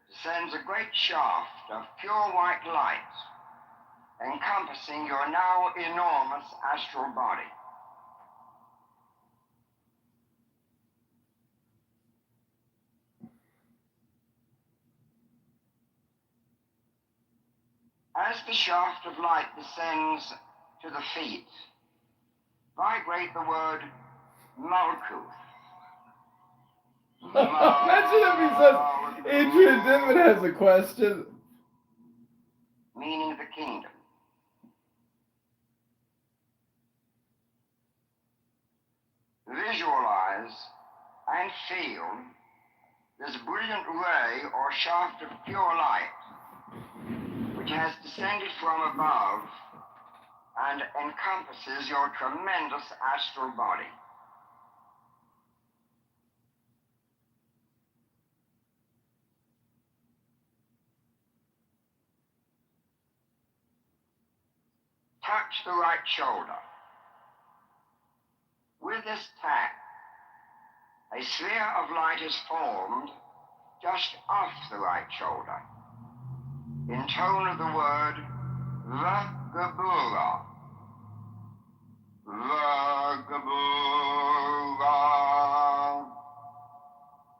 descends a great shaft of pure white light, encompassing your now enormous astral body. As the shaft of light descends to the feet, vibrate the word Malkuth. Imagine if he says Adrian Dimmon has a question. Meaning the kingdom. Visualize and feel this brilliant ray or shaft of pure light which has descended from above and encompasses your tremendous astral body. Touch the right shoulder. With this tap, a sphere of light is formed just off the right shoulder, in tone of the word Vagabura. Vagabura,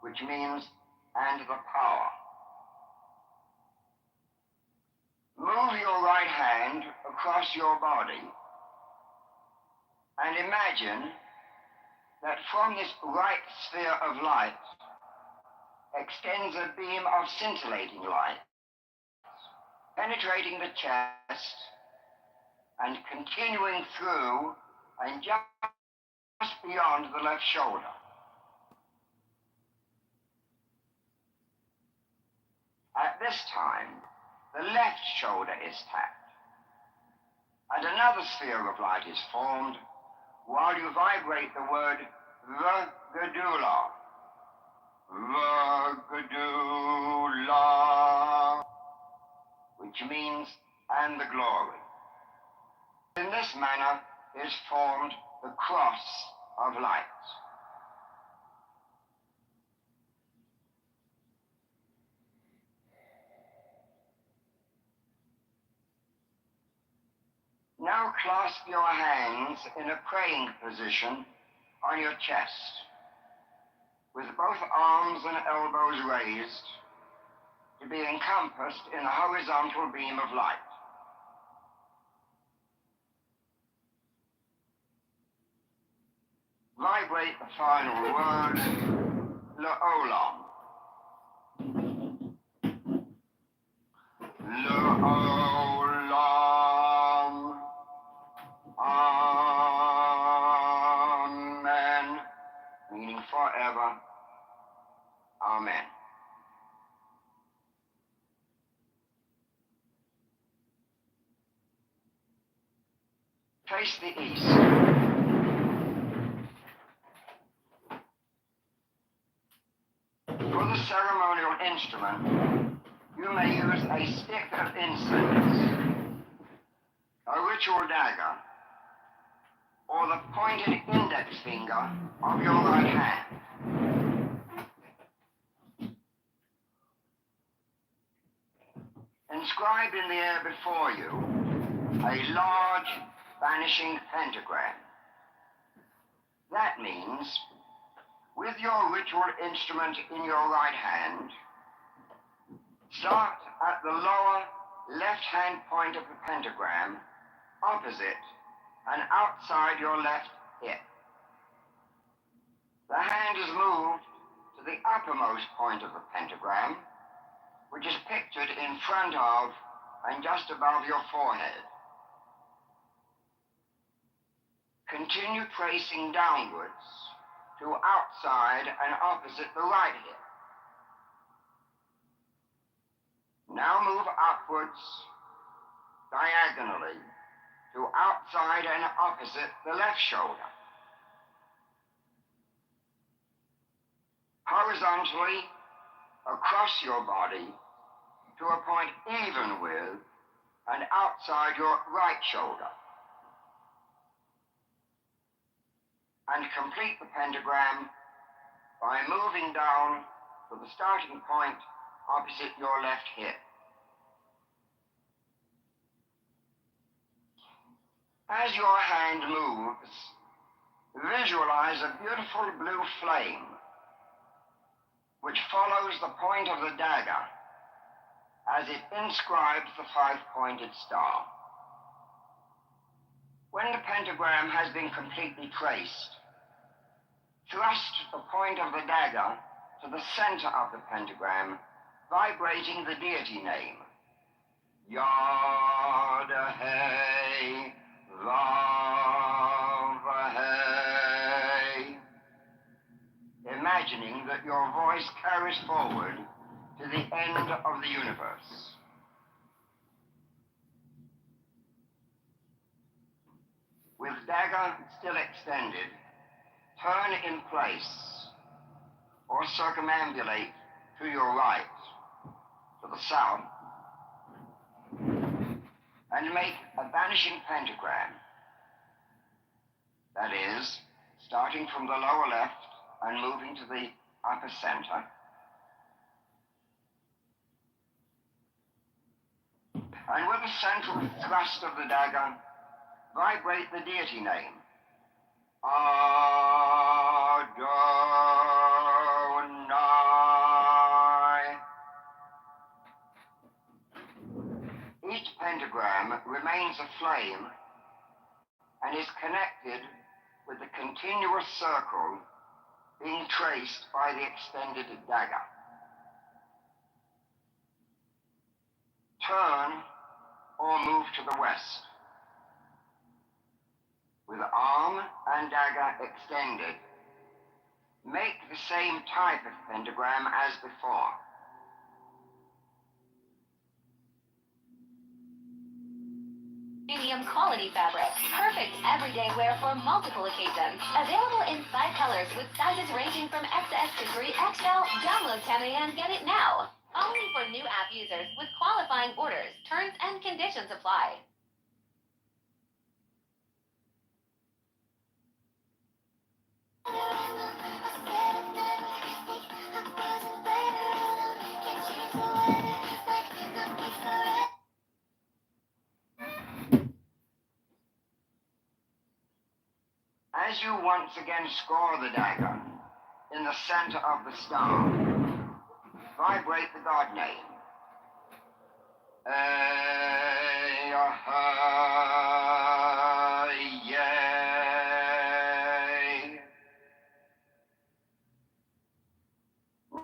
which means and the power. Move your right hand across your body and imagine that from this right sphere of light extends a beam of scintillating light, penetrating the chest and continuing through and just beyond the left shoulder. At this time, the left shoulder is tapped, and another sphere of light is formed while you vibrate the word Vagadula. Vagadula, which means and the glory. In this manner is formed the cross of light. Now clasp your hands in a praying position on your chest, with both arms and elbows raised to be encompassed in a horizontal beam of light. Vibrate the final word, La'olam. La'olam. Amen. Meaning forever. Amen. Face the east. For the ceremonial instrument, you may use a stick of incense, a ritual dagger, or the pointed index finger of your right hand. Inscribed in the air before you, a large vanishing pentagram. That means, with your ritual instrument in your right hand, start at the lower left-hand point of the pentagram, opposite and outside your left hip. The hand is moved to the uppermost point of the pentagram, which is pictured in front of and just above your forehead. Continue tracing downwards to outside and opposite the right hip. Now move upwards diagonally to outside and opposite the left shoulder. Horizontally across your body to a point even with and outside your right shoulder. And complete the pentagram by moving down to the starting point opposite your left hip. As your hand moves, visualize a beautiful blue flame which follows the point of the dagger as it inscribes the five-pointed star. When the pentagram has been completely traced, thrust the point of the dagger to the center of the pentagram, vibrating the deity name. Yad-Hey Vav-Hey. Imagining that your voice carries forward to the end of the universe. With dagger still extended, turn in place or circumambulate to your right, to the south, and make a vanishing pentagram. That is, starting from the lower left and moving to the upper center. And with the central thrust of the dagger, vibrate the deity name. Adonai. pentagram remains aflame and is connected with the continuous circle being traced by the extended dagger. Turn or move to the west. With arm and dagger extended, make the same type of pentagram as before. Premium quality fabric. Perfect everyday wear for multiple occasions. Available in 5 colors with sizes ranging from XS to 3XL. Download Tammy and get it now. Only for new app users with qualifying orders. Terms and conditions apply. As you once again score the dagger in the center of the star, vibrate the god name. Yay.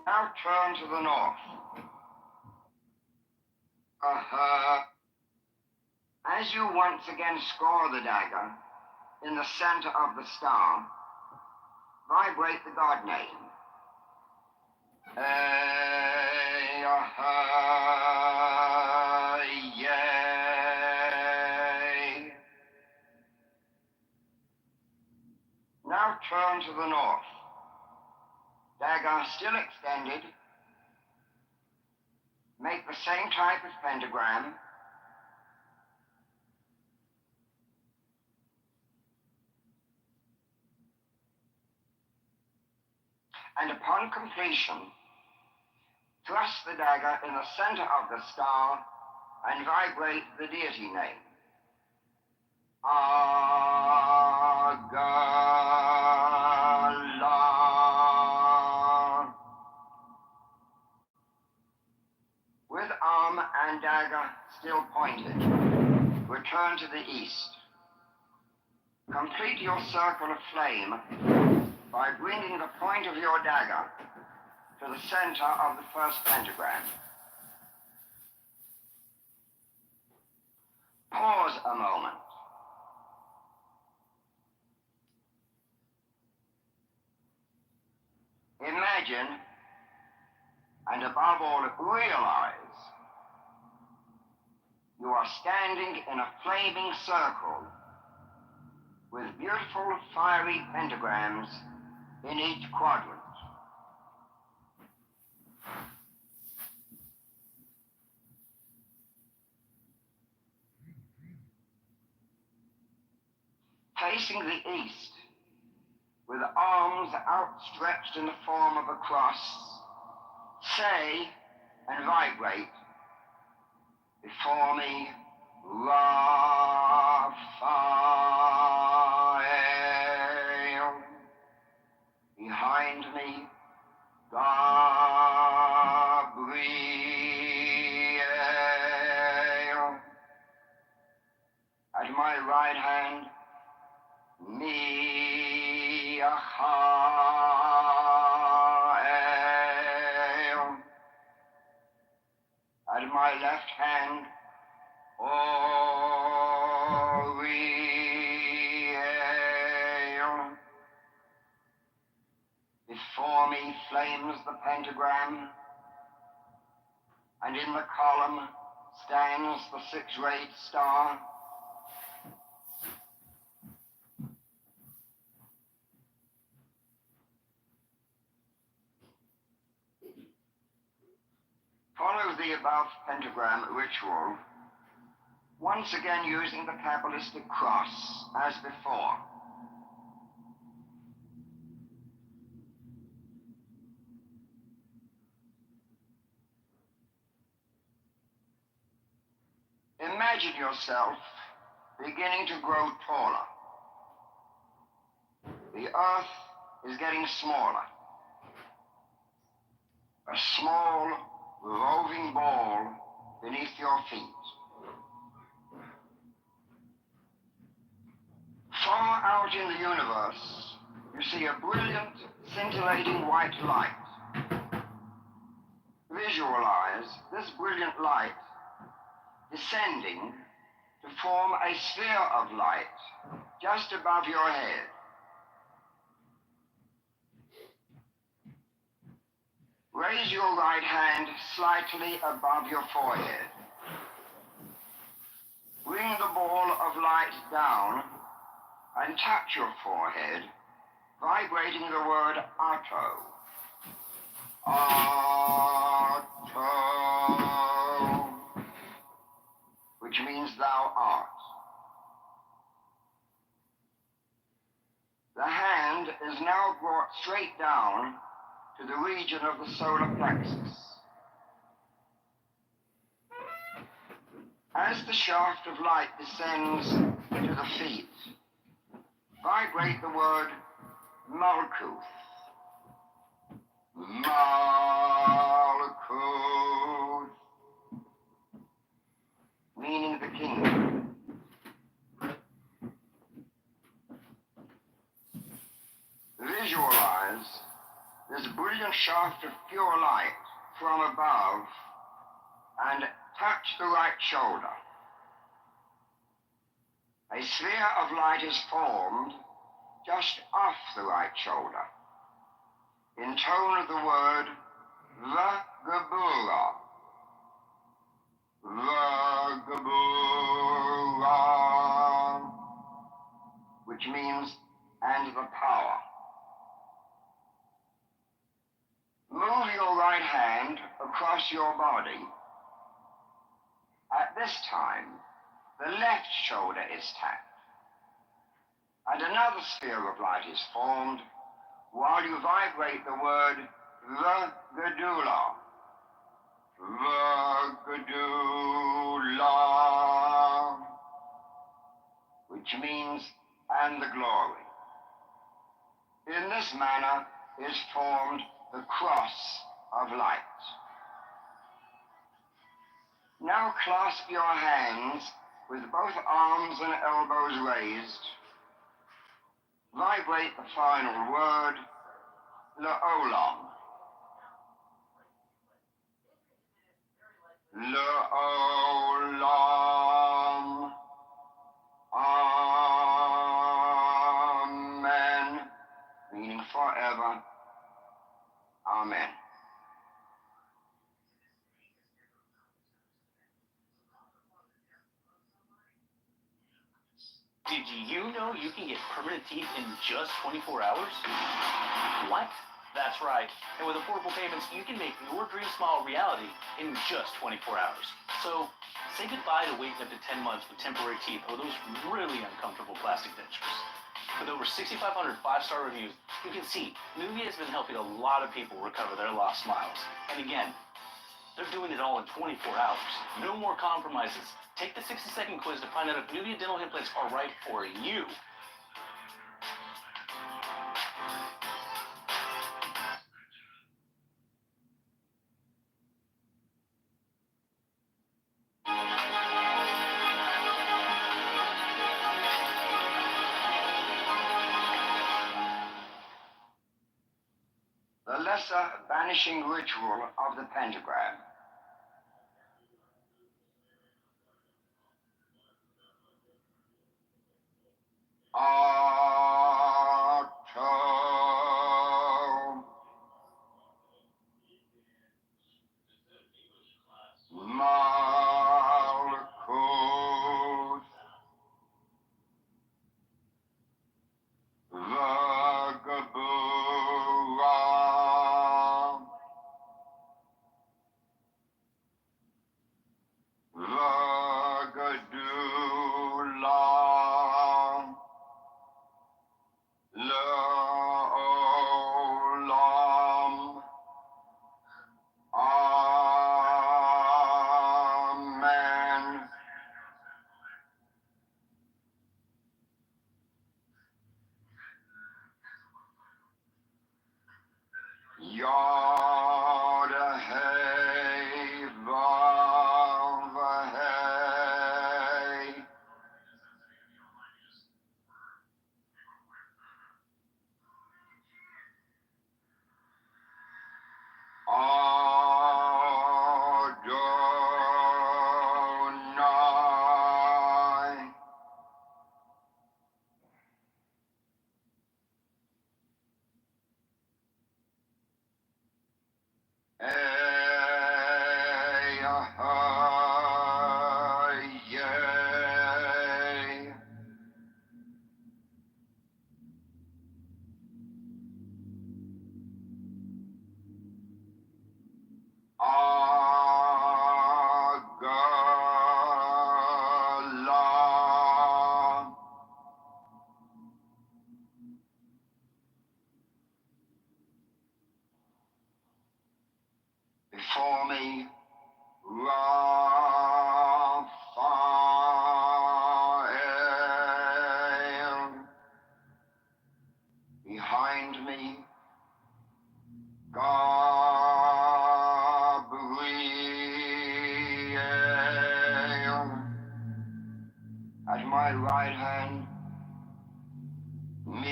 Now turn to the north. As you once again score the dagger in the center of the star, vibrate the god name. Yay. Now turn to the north. Dagger still extended. Make the same type of pentagram. And upon completion, thrust the dagger in the center of the star and vibrate the deity name. Agala. With arm and dagger still pointed, return to the east. Complete your circle of flame by bringing the point of your dagger to the center of the first pentagram. Pause a moment. Imagine, and above all, realize, you are standing in a flaming circle with beautiful fiery pentagrams in each quadrant. Facing the east, with arms outstretched in the form of a cross, say and vibrate before me, Raphael. Behind me, Gabriel. At my right hand, Michael. At my left hand, Oriel. Before me flames the pentagram, and in the column stands the six-rayed star. Follow the above pentagram ritual, once again using the Kabbalistic cross as before. Imagine yourself beginning to grow taller. The earth is getting smaller. A small, roving ball beneath your feet. Far out in the universe, you see a brilliant, scintillating white light. Visualize this brilliant light descending to form a sphere of light just above your head. Raise your right hand slightly above your forehead. Bring the ball of light down and touch your forehead, vibrating the word Otto. Otto, which means thou art. The hand is now brought straight down to the region of the solar plexus. As the shaft of light descends to the feet, vibrate the word Malkuth. Malkuth, meaning the kingdom. Visualize this brilliant shaft of pure light from above and touch the right shoulder. A sphere of light is formed just off the right shoulder, in tone of the word Vagabura. Vagabura, which means and the power. Move your right hand across your body. At this time, the left shoulder is tapped, and another sphere of light is formed while you vibrate the word Vagadula. Vagadula, which means and the glory. In this manner is formed the cross of light. Now clasp your hands with both arms and elbows raised. Vibrate the final word, La'olam. La'olam. Amen. Meaning forever. Amen. Did you know you can get permanent teeth in just 24 hours? What? That's right. And with affordable payments, you can make your dream smile a reality in just 24 hours. So, say goodbye to waiting up to 10 months with temporary teeth or those really uncomfortable plastic dentures. With over 6,500 five-star reviews, you can see Nuvia has been helping a lot of people recover their lost smiles. And again, they're doing it all in 24 hours. No more compromises. Take the 60-second quiz to find out if Nuvia dental implants are right for you. The lesser banishing ritual of the pentagram. Otto. Malkuth. Vagabura. Vagadula. La'olam. Amen. Yod Hey Vav Hey. At my right hand, Miachael.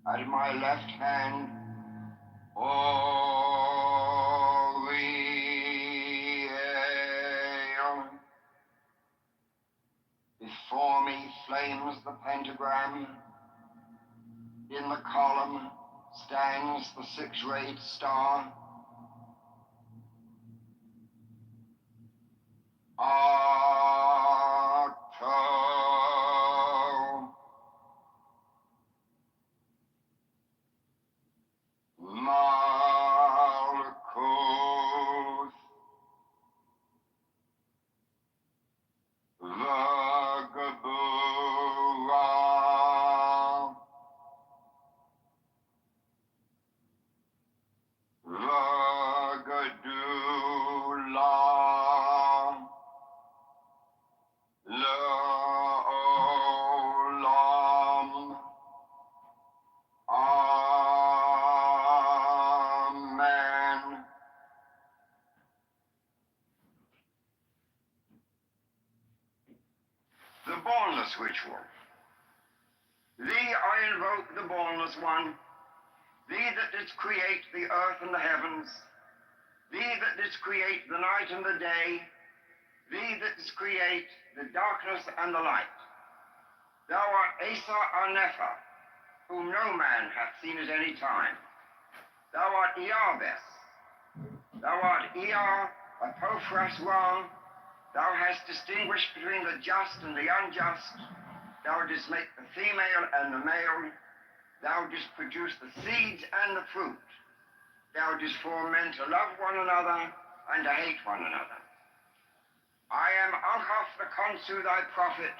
At my left hand, Oriel. Before me flames the pentagram. In the column stands the six-rayed star. Octo. Malkuth. Vagabura. Vagadula. Leolam. Amen. The Bornless Ritual. Thee I invoke, the Bornless One, thee that didst create the earth and the heavens, thee that didst create the night and the day, thee that didst create the darkness and the light. Thou art Asa Arnepha, whom no man hath seen at any time. Thou art Iarbes. Thou art Ea, Apophras Ra. Thou hast distinguished between the just and the unjust. Thou didst make the female and the male. Thou didst produce the seeds and the fruit. Thou didst form men to love one another and to hate one another. I am Anchaf the Consu, thy prophet,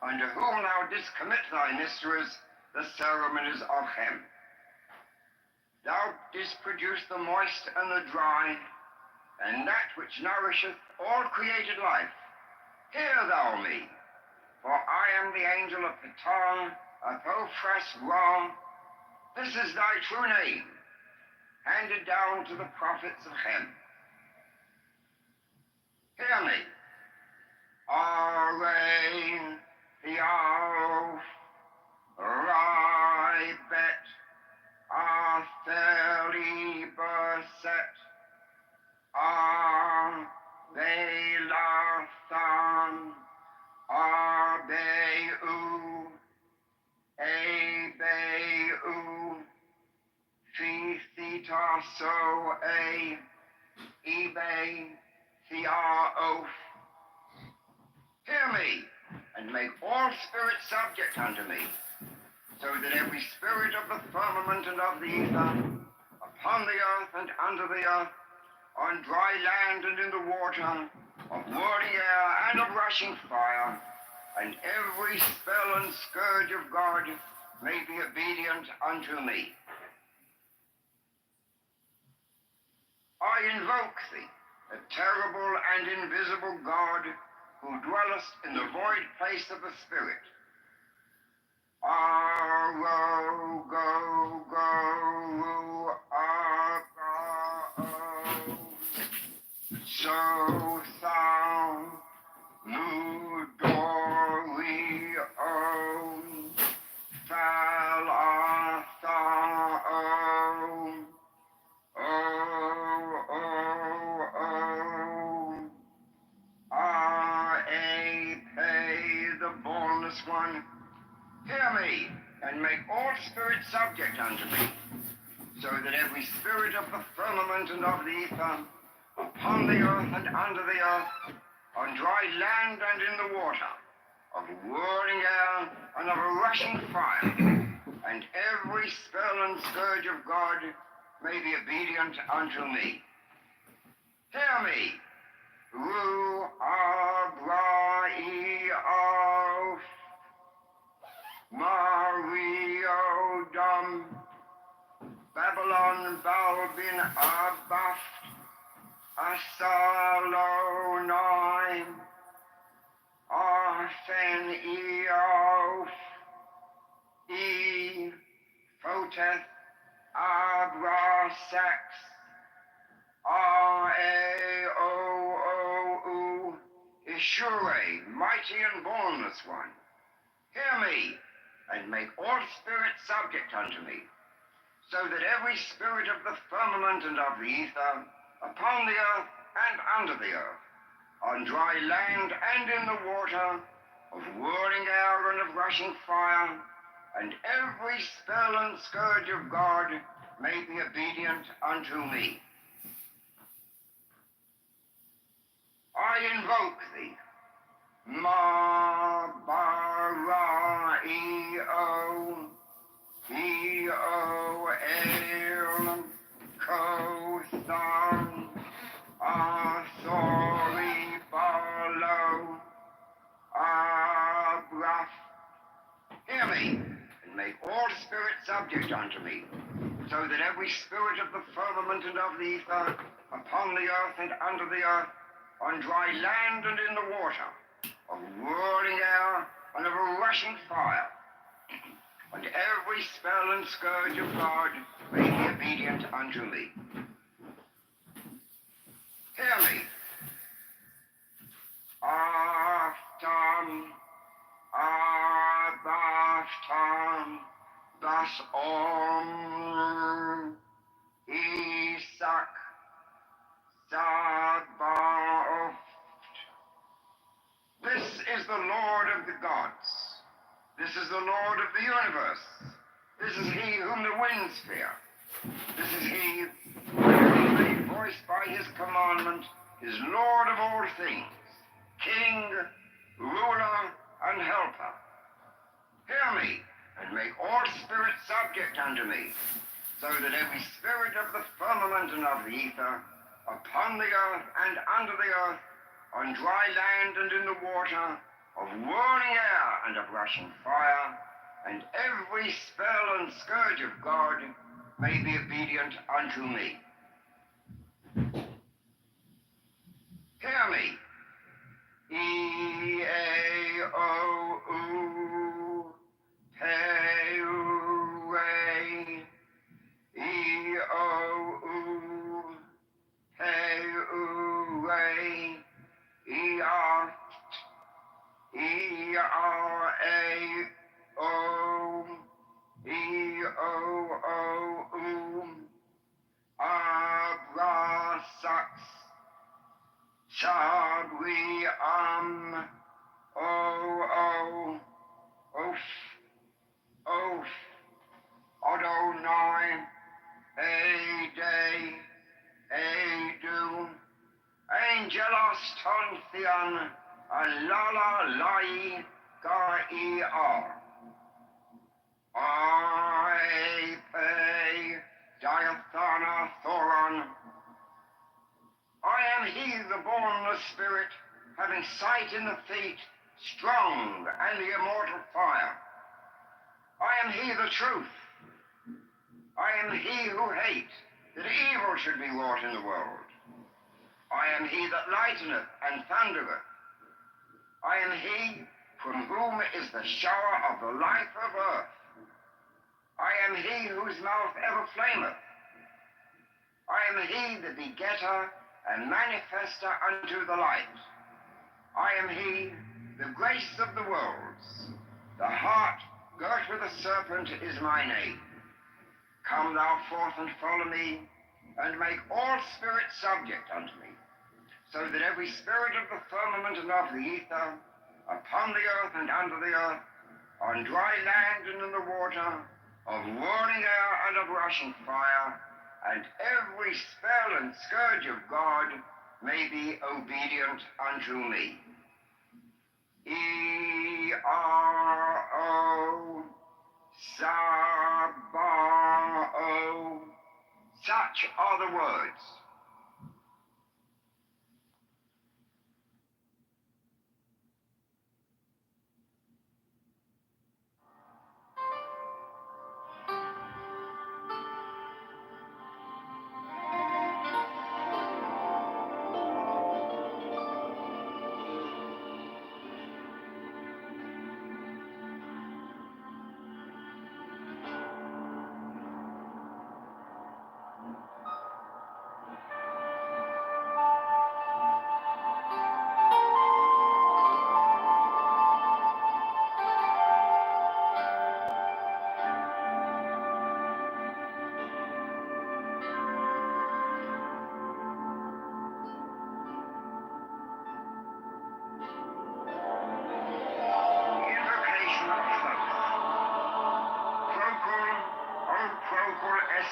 unto whom thou didst commit thy mysteries, the ceremonies of Hem. Thou didst produce the moist and the dry, and that which nourisheth all created life. Hear thou me, for I am the angel of Ptah, Apophras Ra. This is thy true name, handed down to the prophets of Hem. Hear me. Arain, Theof, Rai, Bet, Atheli, Berset, Belathan, Arbeu, Ebeu, Phi Theta So A, Ebe, Theaof. Hear me, and make all spirits subject unto me, so that every spirit of the firmament and of the ether, upon the earth and under the earth, on dry land and in the water, of whirling air and of rushing fire, and every spell and scourge of God may be obedient unto me. I invoke thee, a terrible and invisible God, who dwellest in the void place of the Spirit. Aro, go, go, argo, so, sound, Mudori, Falatha, the Bornless One. Hear me, and make all spirits subject unto me, so that every spirit of the firmament and of the ether, upon the earth and under the earth, on dry land and in the water, of whirling air and of a rushing fire, and every spell and scourge of God may be obedient unto me. Hear me. Ru Abrai of Mario Dum Babylon Balbin Abaf Asalonai Arfen Eof E Photeth Abrasax A-O-O-U, Ishure, mighty and boundless one. Hear me, and make all spirits subject unto me, so that every spirit of the firmament and of the ether, upon the earth and under the earth, on dry land and in the water, of whirling air and of rushing fire, and every spell and scourge of God may be obedient unto me. I invoke thee, Ma-ba-ra-e-o, E-O-L, Ko-thar, A-thori-ba-lo, A-braf. Hear me, and make all spirits subject unto me, so that every spirit of the firmament and of the ether, upon the earth and under the earth, on dry land and in the water, of whirling air and of a rushing fire, and every spell and scourge of God may be obedient unto me. Hear me. Aftam, Abaftam, Bas-om, Isak, Sabaoth. This is the Lord of the gods. This is the Lord of the universe. This is he whom the winds fear. This is he who made voice by his commandment, is Lord of all things, King, ruler, and helper. Hear me, and make all spirits subject unto me, so that every spirit of the firmament and of the ether, upon the earth and under the earth, on dry land and in the water, of whirling air and of rushing fire, and every spell and scourge of God may be obedient unto me. Hear me. E-A-O-U, Pe-U-Re, E-O-U, Pe-U-Re, E-R, E-R-A-O, E-O-O-U, Abra-Sax, Shabri-Am, O-O, Oof, Oof, Adonai, A-Day, A-Do, Angelos Tontheon, Alala Lai Ga-E-R. I-Pe, Diathana Thoron. I am he, the bornless spirit, having sight in the feet, strong and the immortal fire. I am he, the truth. I am he who hate, that evil should be wrought in the world. I am he that lighteneth and thundereth. I am he from whom is the shower of the life of earth. I am he whose mouth ever flameth. I am he the begetter and manifester unto the light. I am he, the grace of the worlds. The heart girt with a serpent is my name. Come thou forth and follow me, and make all spirits subject unto me, so that every spirit of the firmament and of the ether, upon the earth and under the earth, on dry land and in the water, of whirling air and of rushing fire, and every spell and scourge of God may be obedient unto me. E-R-O, Sabao. Such are the words.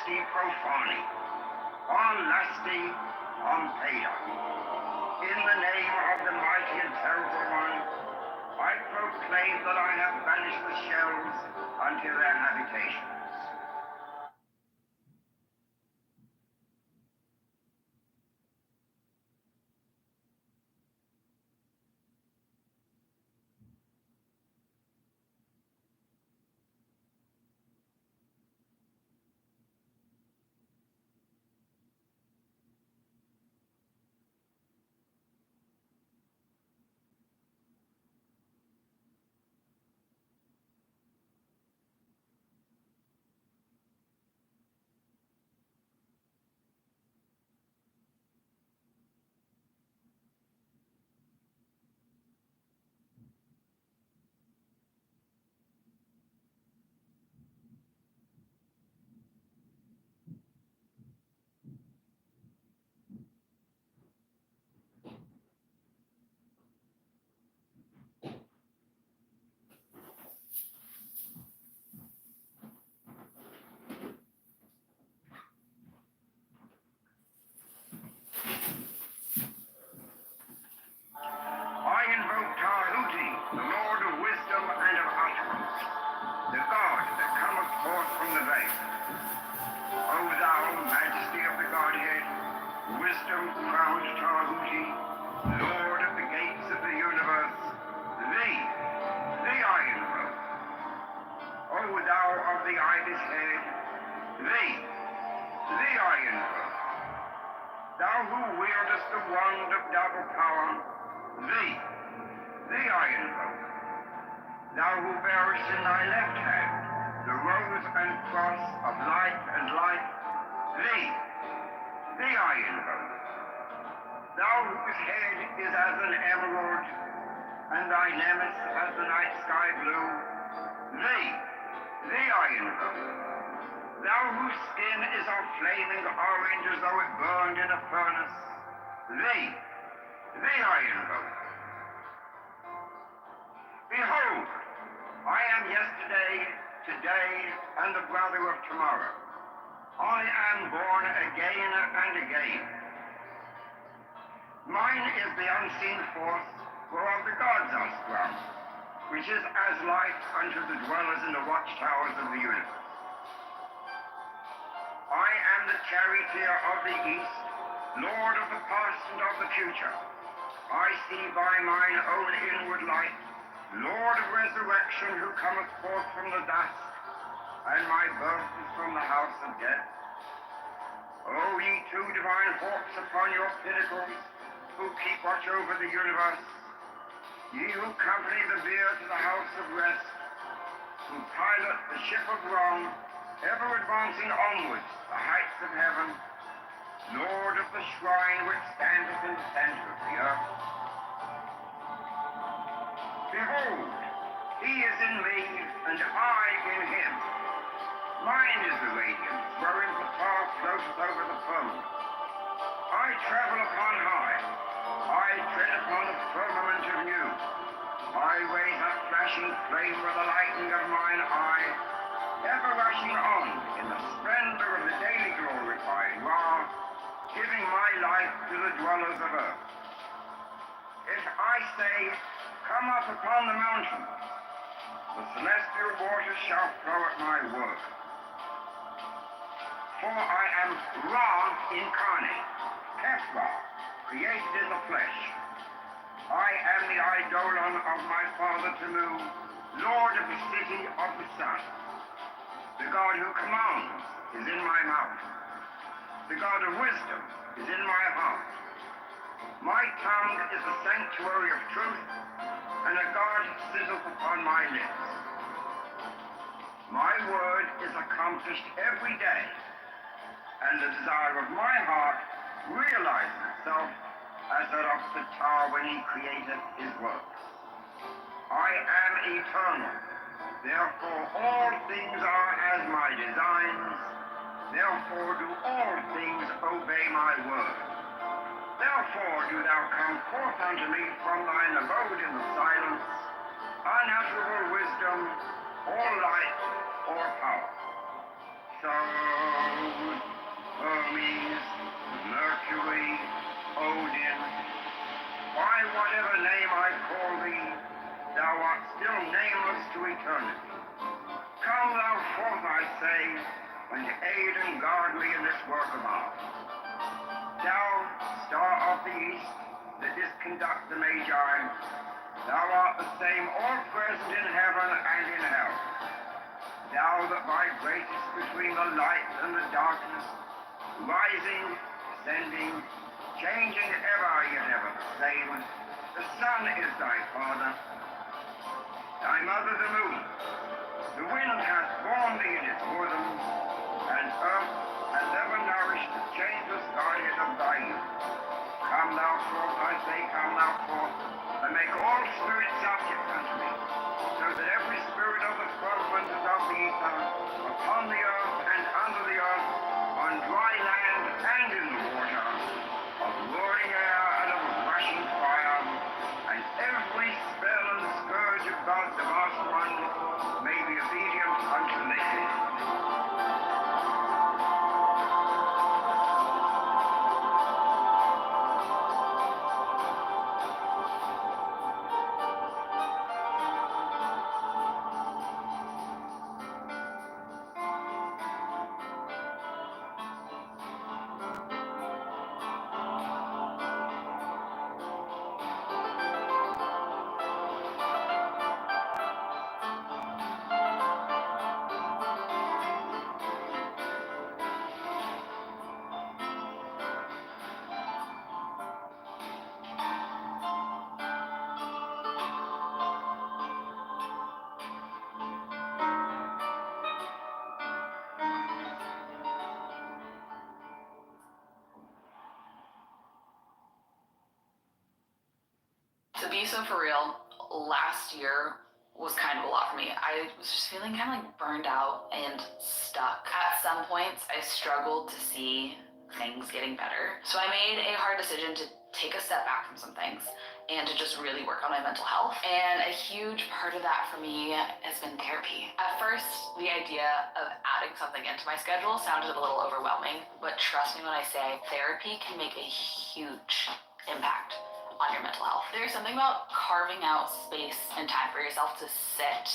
lasti profani, on lasti, on peda. In the name of the mighty and terrible one, I proclaim that I have banished the shells unto their habitations. I invoke Tahuti, the Lord of wisdom and of utterance, the God that cometh forth from the veil. O thou majesty of the Godhead, wisdom-crowned Tahuti, Lord of the gates of the universe, thee I invoke. O thou of the ibis head, thee I invoke. Thou who wieldest the wand of double power, thee I invoke. Thou who bearest in thy left hand the rose and cross of life and life, thee I invoke. Thou whose head is as an emerald, and thy nemes as the night sky blue, thee I invoke. Thou whose skin is of flaming orange as though it burned in a furnace, thee I invoke. Behold, I am yesterday, today, and the brother of tomorrow. I am born again and again. Mine is the unseen force whereof the gods are sprung, which is as light unto the dwellers in the watchtowers of the universe. I am the charioteer of the east, lord of the past and of the future. I see by mine own inward light, Lord of resurrection, who cometh forth from the dust, and my birth is from the house of death. O ye two divine hawks upon your pinnacles, who keep watch over the universe, ye who company the bier to the house of rest, who pilot the ship of wrong, ever advancing onwards the heights of heaven, Lord of the shrine which standeth in the center of the earth. Behold, he is in me, and I in him. Mine is the radiance, wherein the star floateth over the firmament. I travel upon high. I tread upon the firmament of new. I raise up flashing flame with the lightning of mine eye, ever rushing on in the splendor of the daily glorified Ra, giving my life to the dwellers of earth. If I say, come up upon the mountain, the celestial waters shall flow at my word. For I am Ra incarnate, Kefra, created in the flesh. I am the eidolon of my father Tamu, Lord of the city of the sun. The God who commands is in my mouth. The God of wisdom is in my heart. My tongue is the sanctuary of truth, and a guard sitteth upon my lips. My word is accomplished every day, and the desire of my heart realizes itself as that of the Ptah when he created his works. I am eternal, therefore all things are as my designs, therefore do all things obey my word. Therefore do thou come forth unto me from thine abode in the silence, unutterable wisdom, or light, or power. Souls, Hermes, Mercury, Odin, by whatever name I call thee, thou art still nameless to eternity. Come thou forth, I say, and aid and guard me in this work of art. Thou, star of the east, that didst conduct the Magi, thou art the same all present in heaven and in hell. Thou that vibratest between the light and the darkness, rising, descending, changing ever, yet ever the same. The sun is thy father, thy mother the moon. The wind hath borne thee in its bosom, and earth hath ever nourished the changeless guardian of thy youth. Come thou forth, I say, come thou forth, and make all spirits subject unto me, so that every spirit of the firmament and of the ether, upon the earth and under the earth, on dry land and in the water, of roaring air and of rushing fire, and every spell and scourge of God the vast one may be obedient unto me. To be so for real, last year was kind of a lot for me. I was just feeling kind of like burned out and stuck. At some points, I struggled to see things getting better. So I made a hard decision to take a step back from some things and to just really work on my mental health. And a huge part of that for me has been therapy. At first, the idea of adding something into my schedule sounded a little overwhelming, but trust me when I say therapy can make a huge impact on your mental health. There's something about carving out space and time for yourself to sit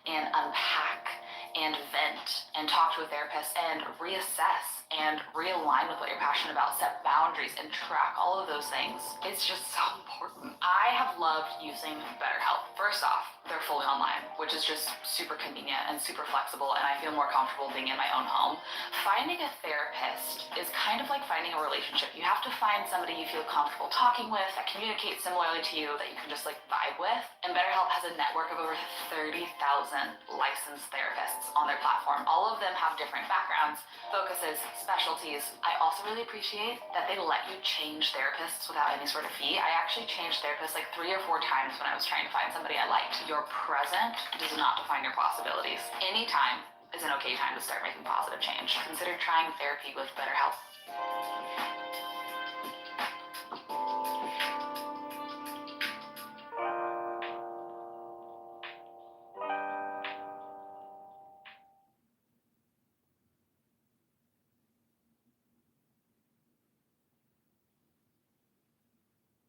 and unpack and vent and talk to a therapist and reassess and realign with what you're passionate about, set boundaries and track all of those things. It's just so important. I have loved using BetterHelp. First off, they're fully online, which is just super convenient and super flexible, and I feel more comfortable being in my own home. Finding a therapist is kind of like finding a relationship. You have to find somebody you feel comfortable talking with, that communicates similarly to you, that you can just like vibe with. And BetterHelp has a network of over 30,000 licensed therapists on their platform. All of them have different backgrounds, focuses, specialties. I also really appreciate that they let you change therapists without any sort of fee. I actually changed therapists like 3 or 4 times when I was trying to find somebody I liked. Your present does not define your possibilities. Anytime is an okay time to start making positive change. Consider trying therapy with BetterHelp.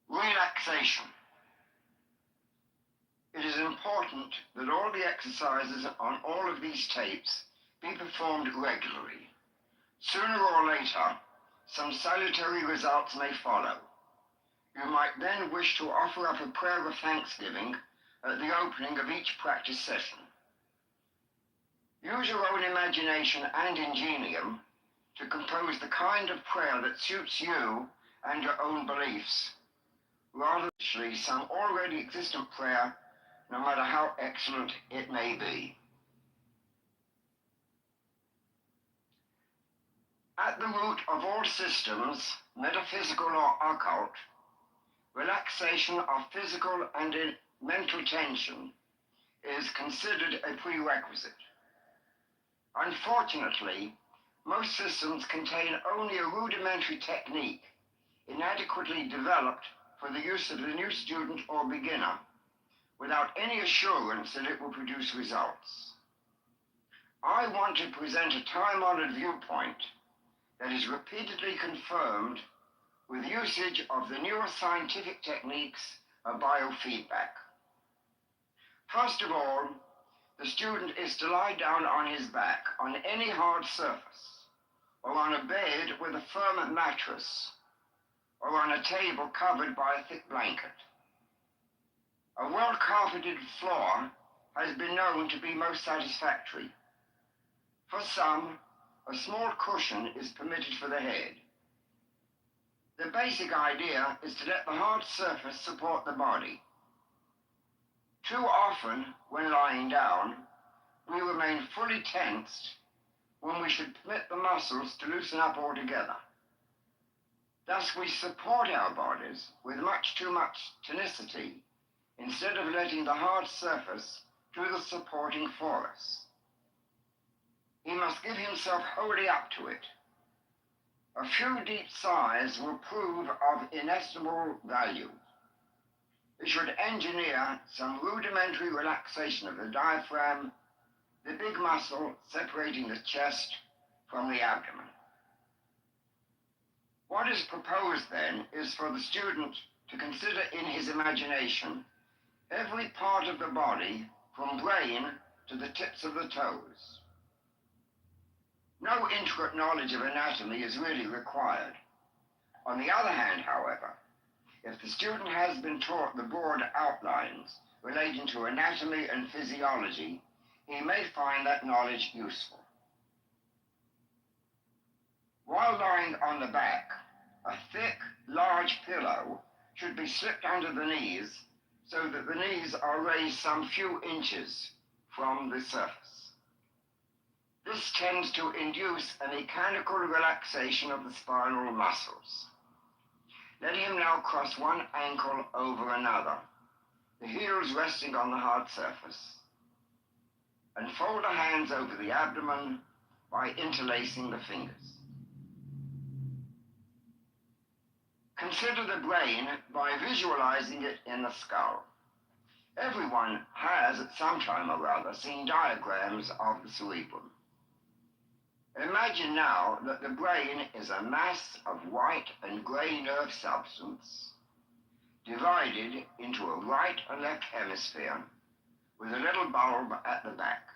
Relaxation. It is important that all the exercises on all of these tapes be performed regularly. Sooner or later, some salutary results may follow. You might then wish to offer up a prayer of thanksgiving at the opening of each practice session. Use your own imagination and ingenium to compose the kind of prayer that suits you and your own beliefs, rather than some already existent prayer, no matter how excellent it may be. At the root of all systems, metaphysical or occult, relaxation of physical and mental tension is considered a prerequisite. Unfortunately, most systems contain only a rudimentary technique, inadequately developed for the use of the new student or beginner, without any assurance that it will produce results. I want to present a time-honored viewpoint that is repeatedly confirmed with usage of the neuroscientific techniques of biofeedback. First of all, the student is to lie down on his back on any hard surface, or on a bed with a firm mattress, or on a table covered by a thick blanket. A well-carpeted floor has been known to be most satisfactory. For some, a small cushion is permitted for the head. The basic idea is to let the hard surface support the body. Too often, when lying down, we remain fully tensed when we should permit the muscles to loosen up altogether. Thus, we support our bodies with much too much tonicity instead of letting the hard surface do the supporting for us. He must give himself wholly up to it. A few deep sighs will prove of inestimable value. He should engineer some rudimentary relaxation of the diaphragm, the big muscle separating the chest from the abdomen. What is proposed then is for the student to consider in his imagination every part of the body from brain to the tips of the toes. No intricate knowledge of anatomy is really required. On the other hand, however, if the student has been taught the broad outlines relating to anatomy and physiology, he may find that knowledge useful. While lying on the back, a thick, large pillow should be slipped under the knees so that the knees are raised some few inches from the surface. This tends to induce a mechanical relaxation of the spinal muscles. Let him now cross one ankle over another, the heels resting on the hard surface, and fold the hands over the abdomen by interlacing the fingers. Consider the brain by visualizing it in the skull. Everyone has at some time or other seen diagrams of the cerebrum. Imagine now that the brain is a mass of white and grey nerve substance divided into a right and left hemisphere with a little bulb at the back.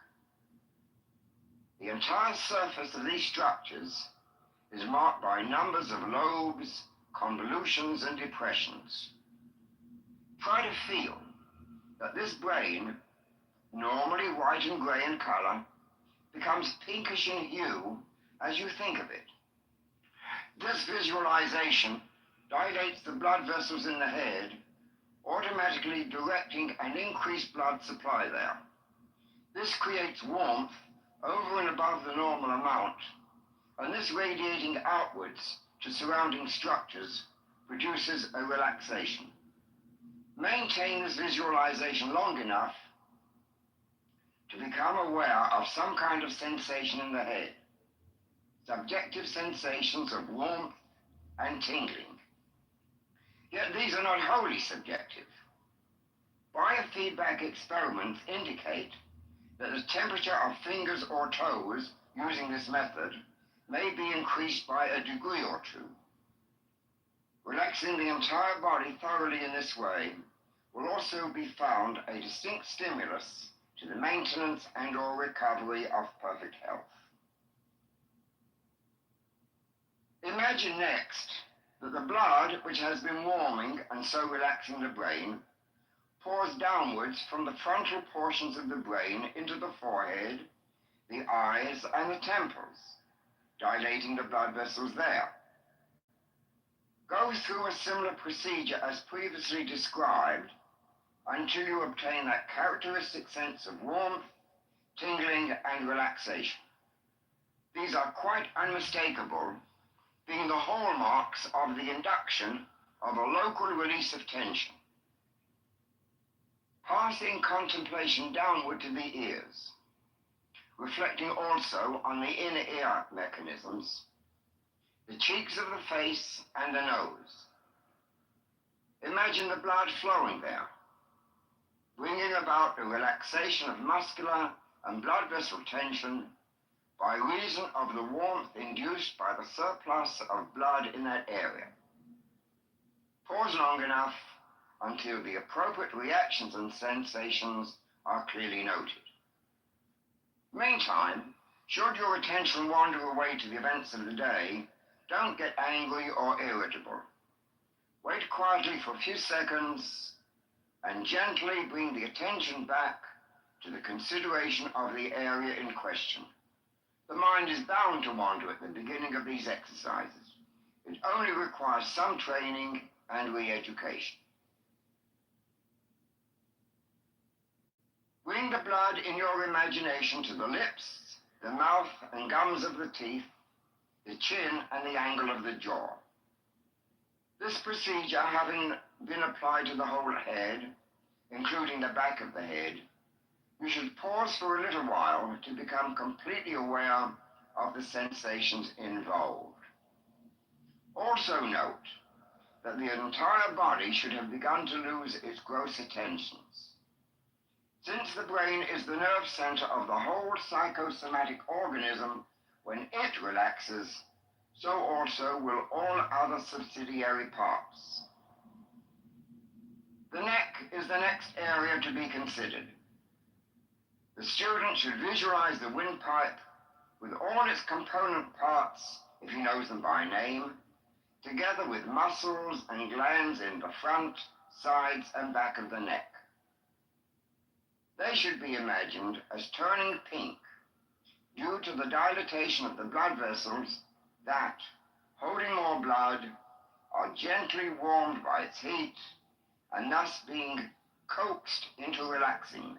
The entire surface of these structures is marked by numbers of lobes, convolutions, and depressions. Try to feel that this brain, normally white and grey in color, becomes pinkish in hue as you think of it. This visualization dilates the blood vessels in the head, automatically directing an increased blood supply there. This creates warmth over and above the normal amount, and this radiating outwards to surrounding structures produces a relaxation. Maintain this visualization long enough to become aware of some kind of sensation in the head, subjective sensations of warmth and tingling. Yet these are not wholly subjective. Biofeedback experiments indicate that the temperature of fingers or toes using this method may be increased by a degree or two. Relaxing the entire body thoroughly in this way will also be found a distinct stimulus to the maintenance and/or recovery of perfect health. Imagine next that the blood, which has been warming and so relaxing the brain, pours downwards from the frontal portions of the brain into the forehead, the eyes, and the temples, dilating the blood vessels there. Go through a similar procedure as previously described until you obtain that characteristic sense of warmth, tingling, and relaxation. These are quite unmistakable, being the hallmarks of the induction of a local release of tension. Passing contemplation downward to the ears, reflecting also on the inner ear mechanisms, the cheeks of the face and the nose. Imagine the blood flowing there, bringing about a relaxation of muscular and blood vessel tension by reason of the warmth induced by the surplus of blood in that area. Pause long enough until the appropriate reactions and sensations are clearly noted. Meantime, should your attention wander away to the events of the day, don't get angry or irritable. Wait quietly for a few seconds and gently bring the attention back to the consideration of the area in question. The mind is bound to wander at the beginning of these exercises. It only requires some training and re-education. Bring the blood in your imagination to the lips, the mouth and gums of the teeth, the chin and the angle of the jaw. This procedure having been applied to the whole head, including the back of the head, you should pause for a little while to become completely aware of the sensations involved. Also note that the entire body should have begun to lose its gross attentions. Since the brain is the nerve center of the whole psychosomatic organism, when it relaxes, so also will all other subsidiary parts. The neck is the next area to be considered. The student should visualize the windpipe with all its component parts, if he knows them by name, together with muscles and glands in the front, sides, and back of the neck. They should be imagined as turning pink due to the dilatation of the blood vessels that, holding more blood, are gently warmed by its heat and thus being coaxed into relaxing.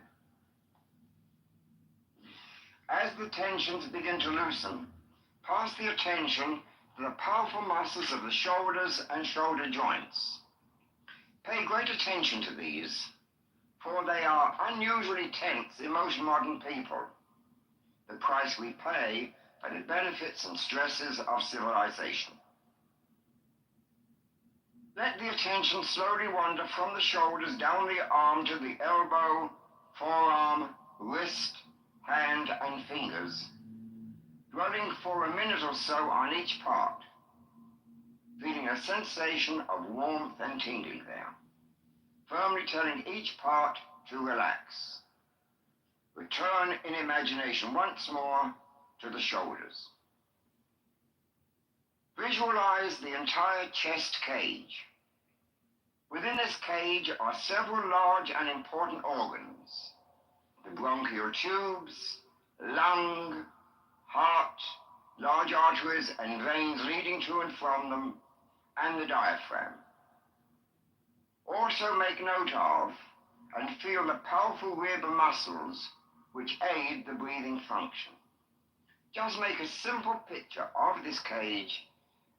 As the tensions begin to loosen, pass the attention to the powerful muscles of the shoulders and shoulder joints. Pay great attention to these, for they are unusually tense in most modern people. The price we pay for the benefits and stresses of civilization. Let the attention slowly wander from the shoulders down the arm to the elbow, forearm, wrist, hand, and fingers, dwelling for a minute or so on each part, feeling a sensation of warmth and tingling there, firmly telling each part to relax. Return in imagination once more to the shoulders. Visualize the entire chest cage. Within this cage are several large and important organs: the bronchial tubes, lung, heart, large arteries and veins leading to and from them, and the diaphragm. Also make note of and feel the powerful rib muscles which aid the breathing function. Just make a simple picture of this cage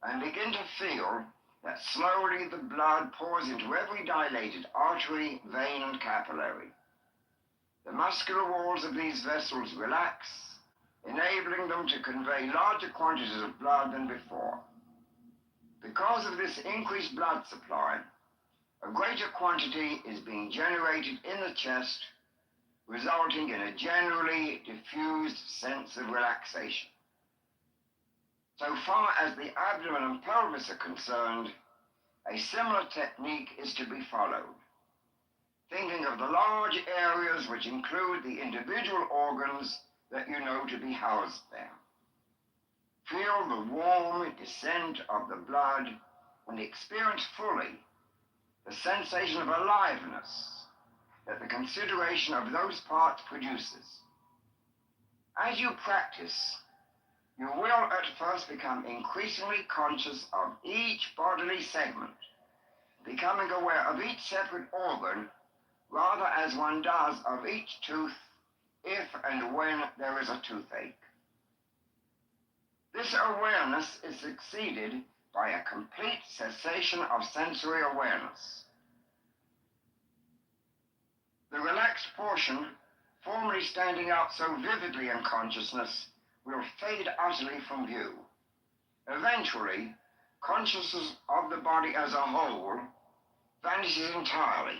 and begin to feel that slowly the blood pours into every dilated artery, vein, and capillary. The muscular walls of these vessels relax, enabling them to convey larger quantities of blood than before. Because of this increased blood supply, a greater quantity is being generated in the chest, resulting in a generally diffused sense of relaxation. So far as the abdomen and pelvis are concerned, a similar technique is to be followed. Thinking of the large areas which include the individual organs that you know to be housed there. Feel the warm descent of the blood and experience fully the sensation of aliveness that the consideration of those parts produces. As you practice, you will at first become increasingly conscious of each bodily segment, becoming aware of each separate organ rather as one does of each tooth if and when there is a toothache. This awareness is succeeded by a complete cessation of sensory awareness. The relaxed portion, formerly standing out so vividly in consciousness, will fade utterly from view. Eventually, consciousness of the body as a whole vanishes entirely,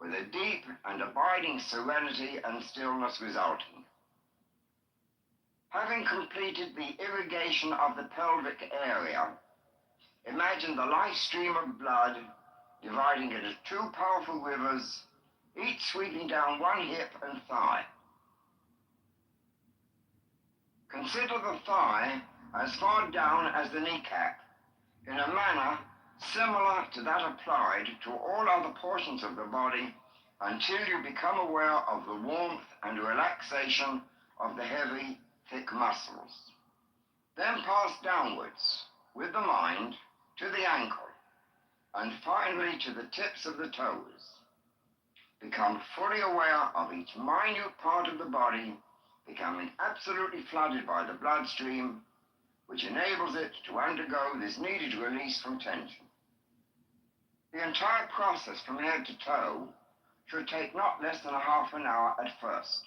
with a deep and abiding serenity and stillness resulting. Having completed the irrigation of the pelvic area, imagine the life stream of blood dividing into two powerful rivers, each sweeping down one hip and thigh. Consider the thigh as far down as the kneecap, in a manner similar to that applied to all other portions of the body until you become aware of the warmth and relaxation of the heavy, thick muscles. Then pass downwards with the mind to the ankle and finally to the tips of the toes. Become fully aware of each minute part of the body becoming absolutely flooded by the bloodstream, which enables it to undergo this needed release from tension. The entire process from head to toe should take not less than a half an hour at first.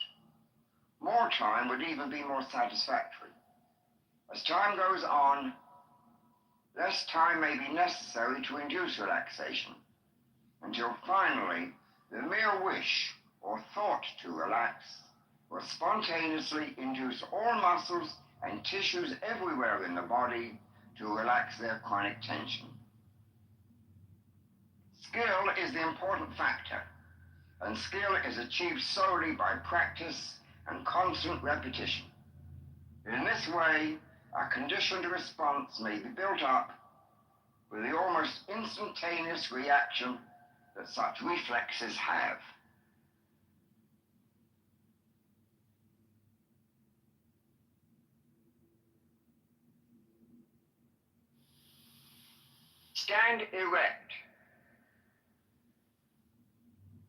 More time would even be more satisfactory. As time goes on, less time may be necessary to induce relaxation, until finally the mere wish or thought to relax will spontaneously induce all muscles and tissues everywhere in the body to relax their chronic tension. Skill is the important factor, and skill is achieved solely by practice and constant repetition. In this way, a conditioned response may be built up with the almost instantaneous reaction that such reflexes have. Stand erect.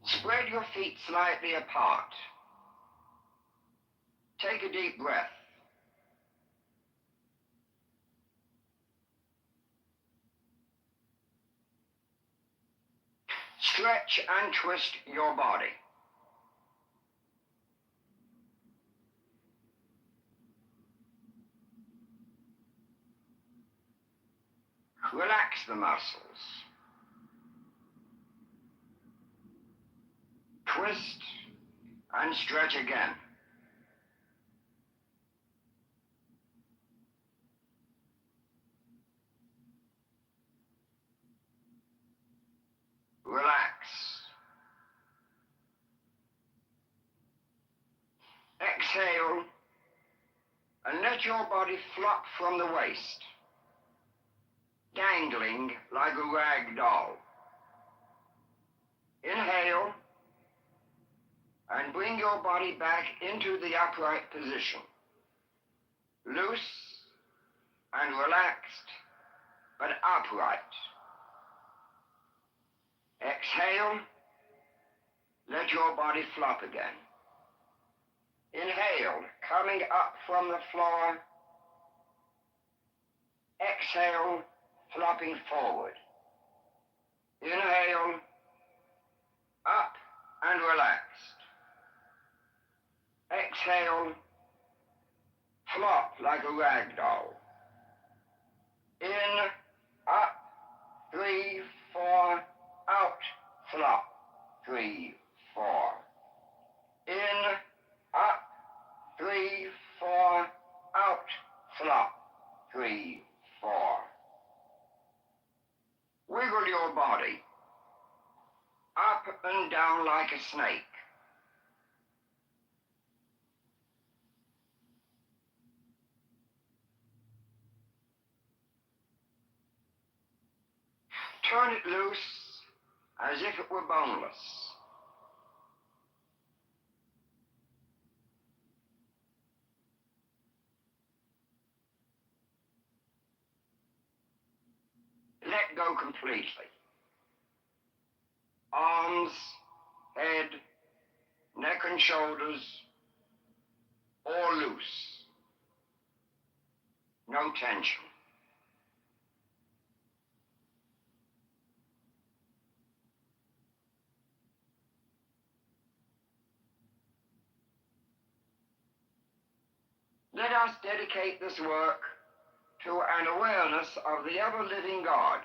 Spread your feet slightly apart. Take a deep breath. Stretch and twist your body. Relax the muscles. Twist and stretch again. Relax. Exhale and let your body flop from the waist, dangling like a rag doll. Inhale and bring your body back into the upright position. Loose and relaxed, but upright. Exhale, let your body flop again. Inhale, coming up from the floor. Exhale, flopping forward. Inhale, up and relaxed. Exhale, flop like a rag doll. In, up, 3, 4, out, flop, 3, 4. In, up, 3, 4, out, flop, 3, 4. Wiggle your body, up and down like a snake. Turn it loose as if it were boneless. Let go completely. Arms, head, neck and shoulders, all loose. No tension. Let us dedicate this work to an awareness of the ever-living God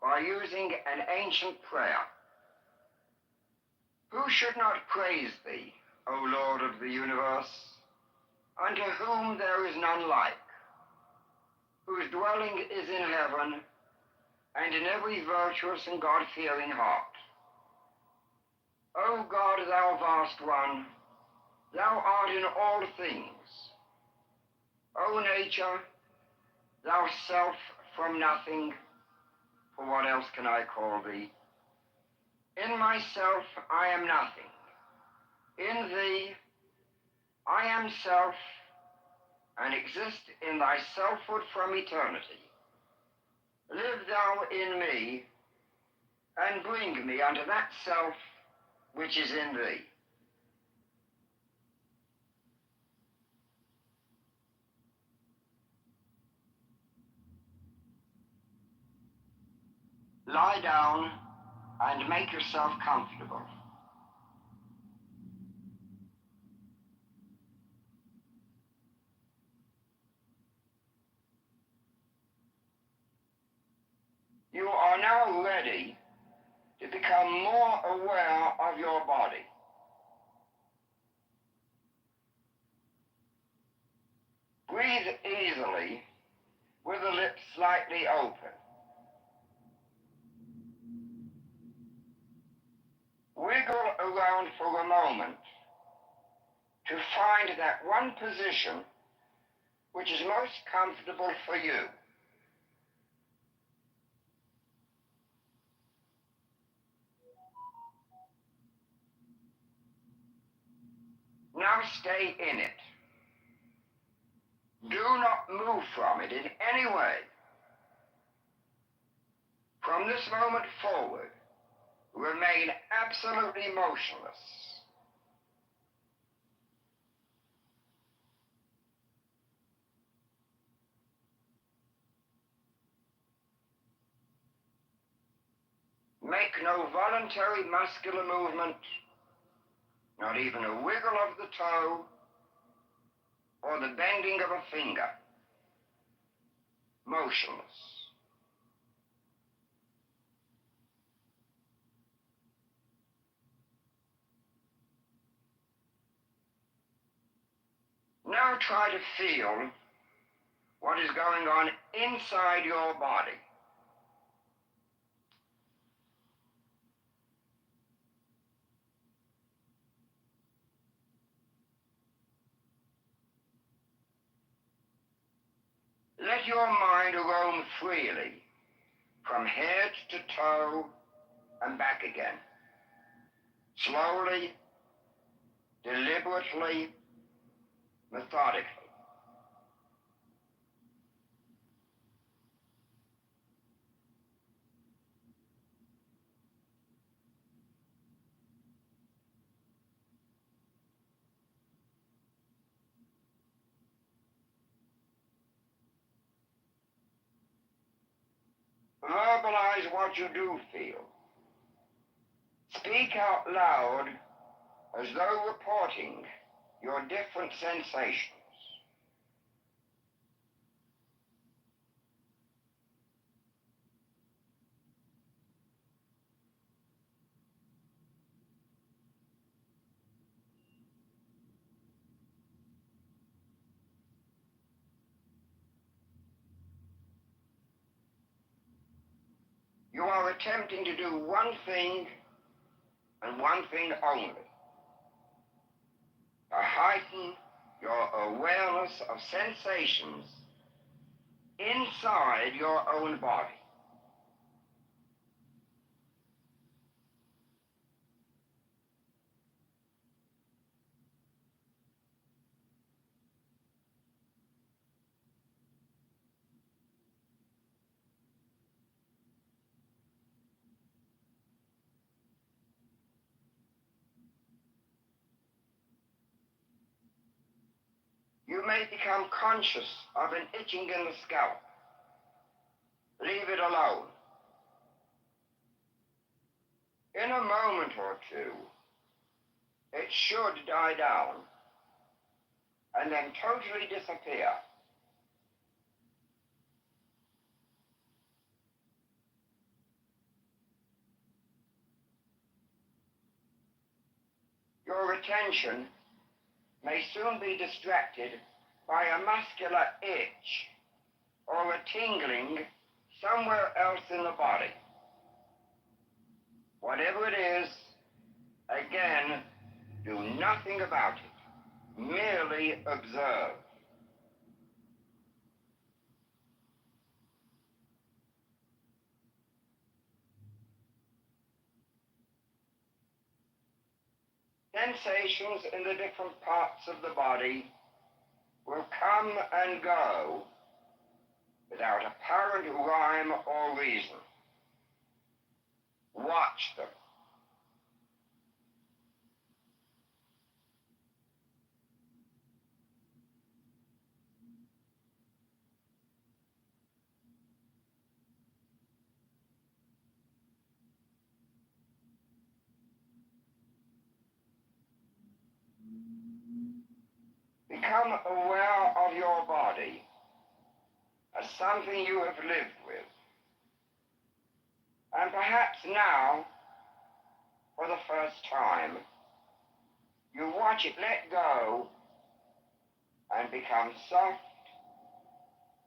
by using an ancient prayer. Who should not praise thee, O Lord of the universe? unto whom there is none like, whose dwelling is in heaven, and in every virtuous and God-fearing heart. O God, thou vast one, thou art in all things. O nature, thou self from nothing, for what else can I call thee? In myself I am nothing. In thee I am self, and exist in thy selfhood from eternity. Live thou in me, and bring me unto that self which is in thee. Lie down and make yourself comfortable. You are now ready to become more aware of your body. Breathe easily with the lips slightly open. Wiggle around for a moment to find that one position which is most comfortable for you. Now stay in it. Do not move from it in any way. From this moment forward, remain absolutely motionless. Make no voluntary muscular movement, not even a wiggle of the toe or the bending of a finger. Motionless. Now try to feel what is going on inside your body. Let your mind roam freely from head to toe and back again. Slowly, deliberately, methodically. Verbalize what you do feel. Speak out loud as though reporting your different sensations. You are attempting to do one thing and one thing only. To heighten your awareness of sensations inside your own body. You may become conscious of an itching in the scalp. Leave it alone. In a moment or two, it should die down and then totally disappear. Your attention may soon be distracted by a muscular itch or a tingling somewhere else in the body. Whatever it is, again, do nothing about it. Merely observe. Sensations in the different parts of the body will come and go without apparent rhyme or reason. Watch them. Become aware of your body as something you have lived with. And perhaps now, for the first time, you watch it let go and become soft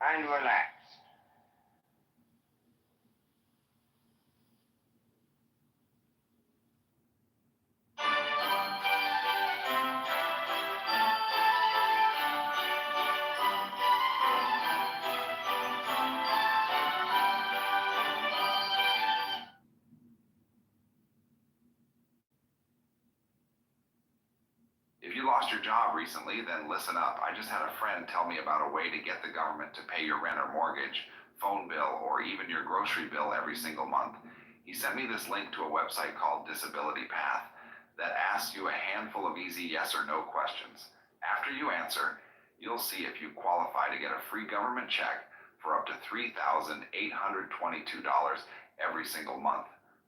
and relaxed. If you lost your job recently, then listen up. I just had a friend tell me about a way to get the government to pay your rent or mortgage, phone bill, or even your grocery bill every single month. He sent me this link to a website called Disability Path that asks you a handful of easy yes or no questions. After you answer, you'll see if you qualify to get a free government check for up to $3,822 every single month.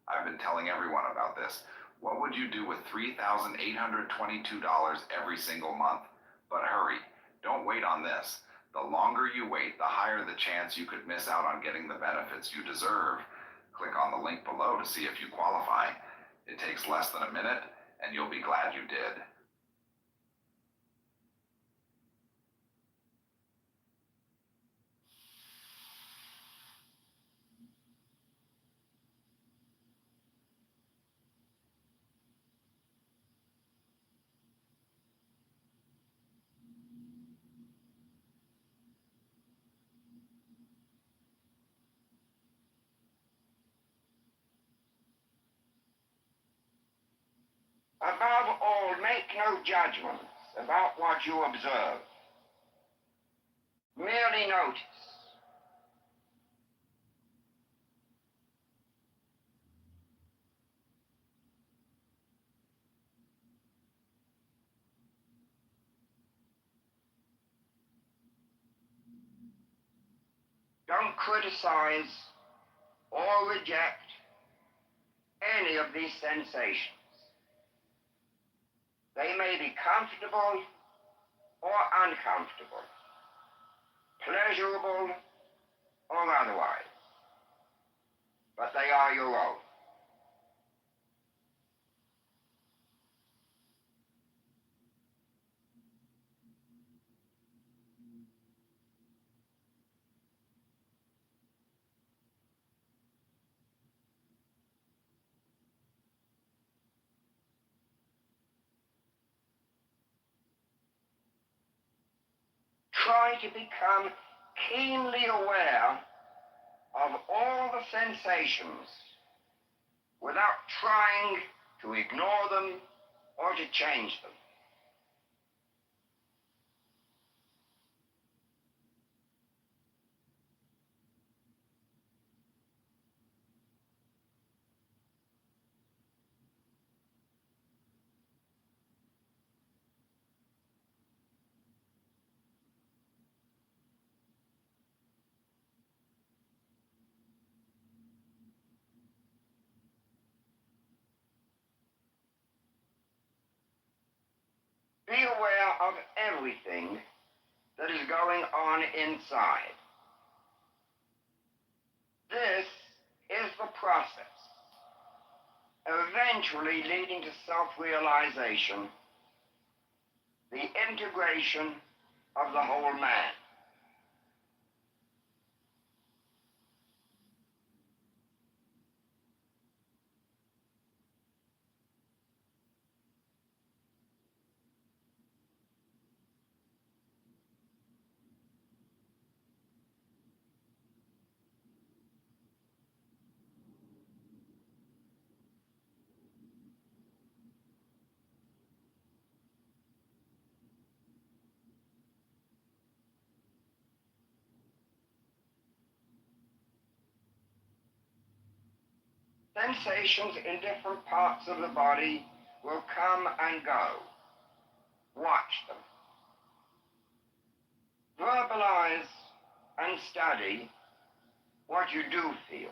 I've been telling everyone about this. What would you do with $3,822 every single month? But hurry, don't wait on this. The longer you wait, the higher the chance you could miss out on getting the benefits you deserve. Click on the link below to see if you qualify. It takes less than a minute, and you'll be glad you did. Above all, make no judgments about what you observe. Merely notice. Don't criticize or reject any of these sensations. They may be comfortable or uncomfortable, pleasurable or otherwise, but they are your own. Try to become keenly aware of all the sensations without trying to ignore them or to change them. Be aware of everything that is going on inside. This is the process, eventually leading to self-realization, the integration of the whole man. Sensations in different parts of the body will come and go. Watch them. Verbalize and study what you do feel.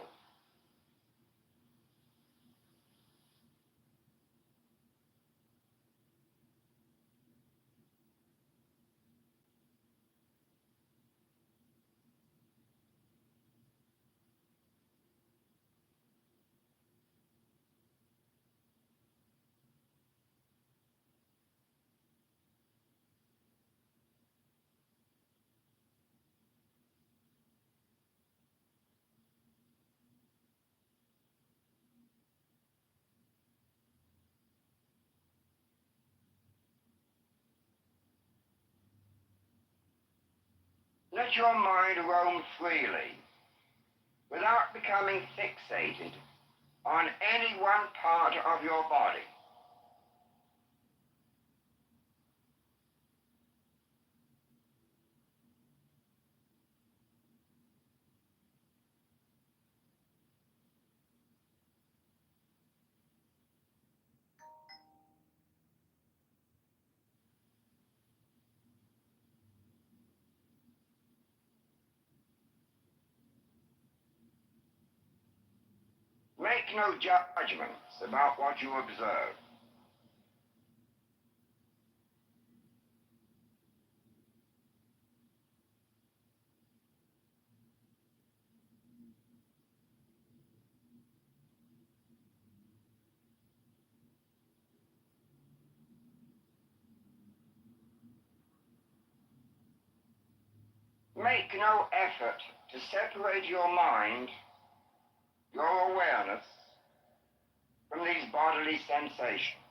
Let your mind roam freely without becoming fixated on any one part of your body. Make no judgments about what you observe. Make no effort to separate your mind, your awareness, from these bodily sensations.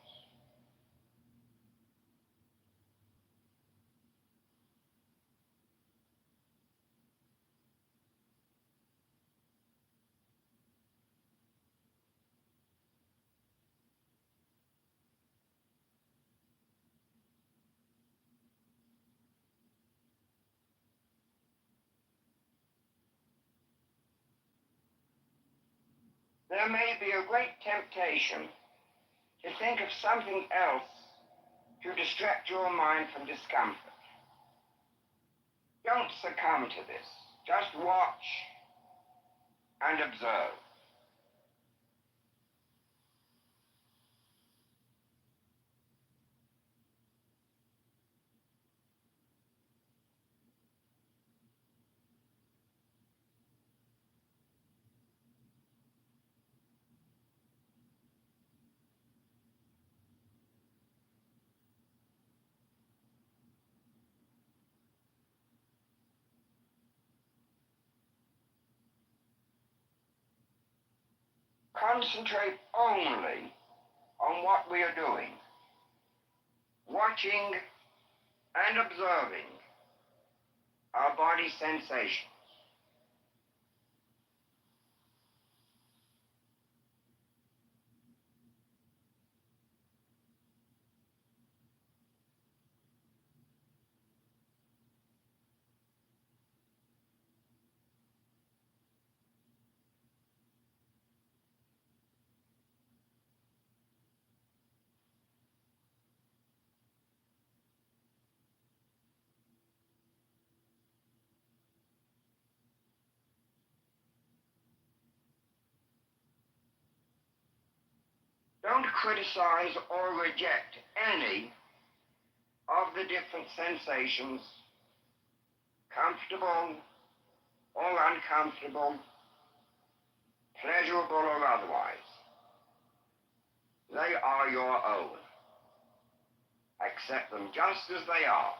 There may be a great temptation to think of something else to distract your mind from discomfort. Don't succumb to this. Just watch and observe. Concentrate only on what we are doing, watching and observing our body sensations. Don't criticize or reject any of the different sensations, comfortable or uncomfortable, pleasurable or otherwise. They are your own. Accept them just as they are.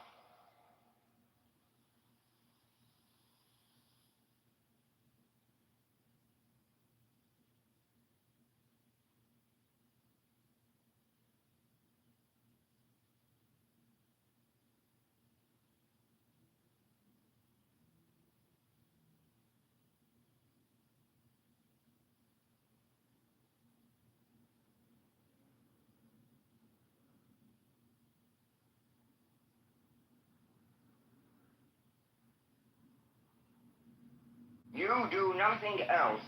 You do nothing else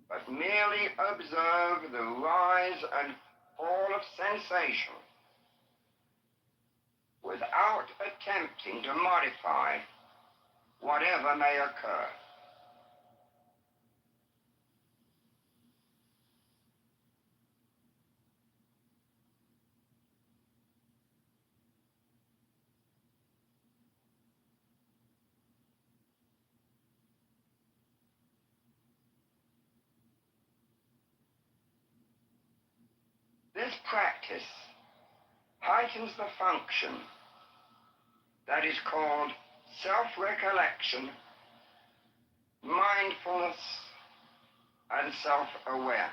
but merely observe the rise and fall of sensation without attempting to modify whatever may occur. This practice heightens the function that is called self-recollection, mindfulness, and self-awareness.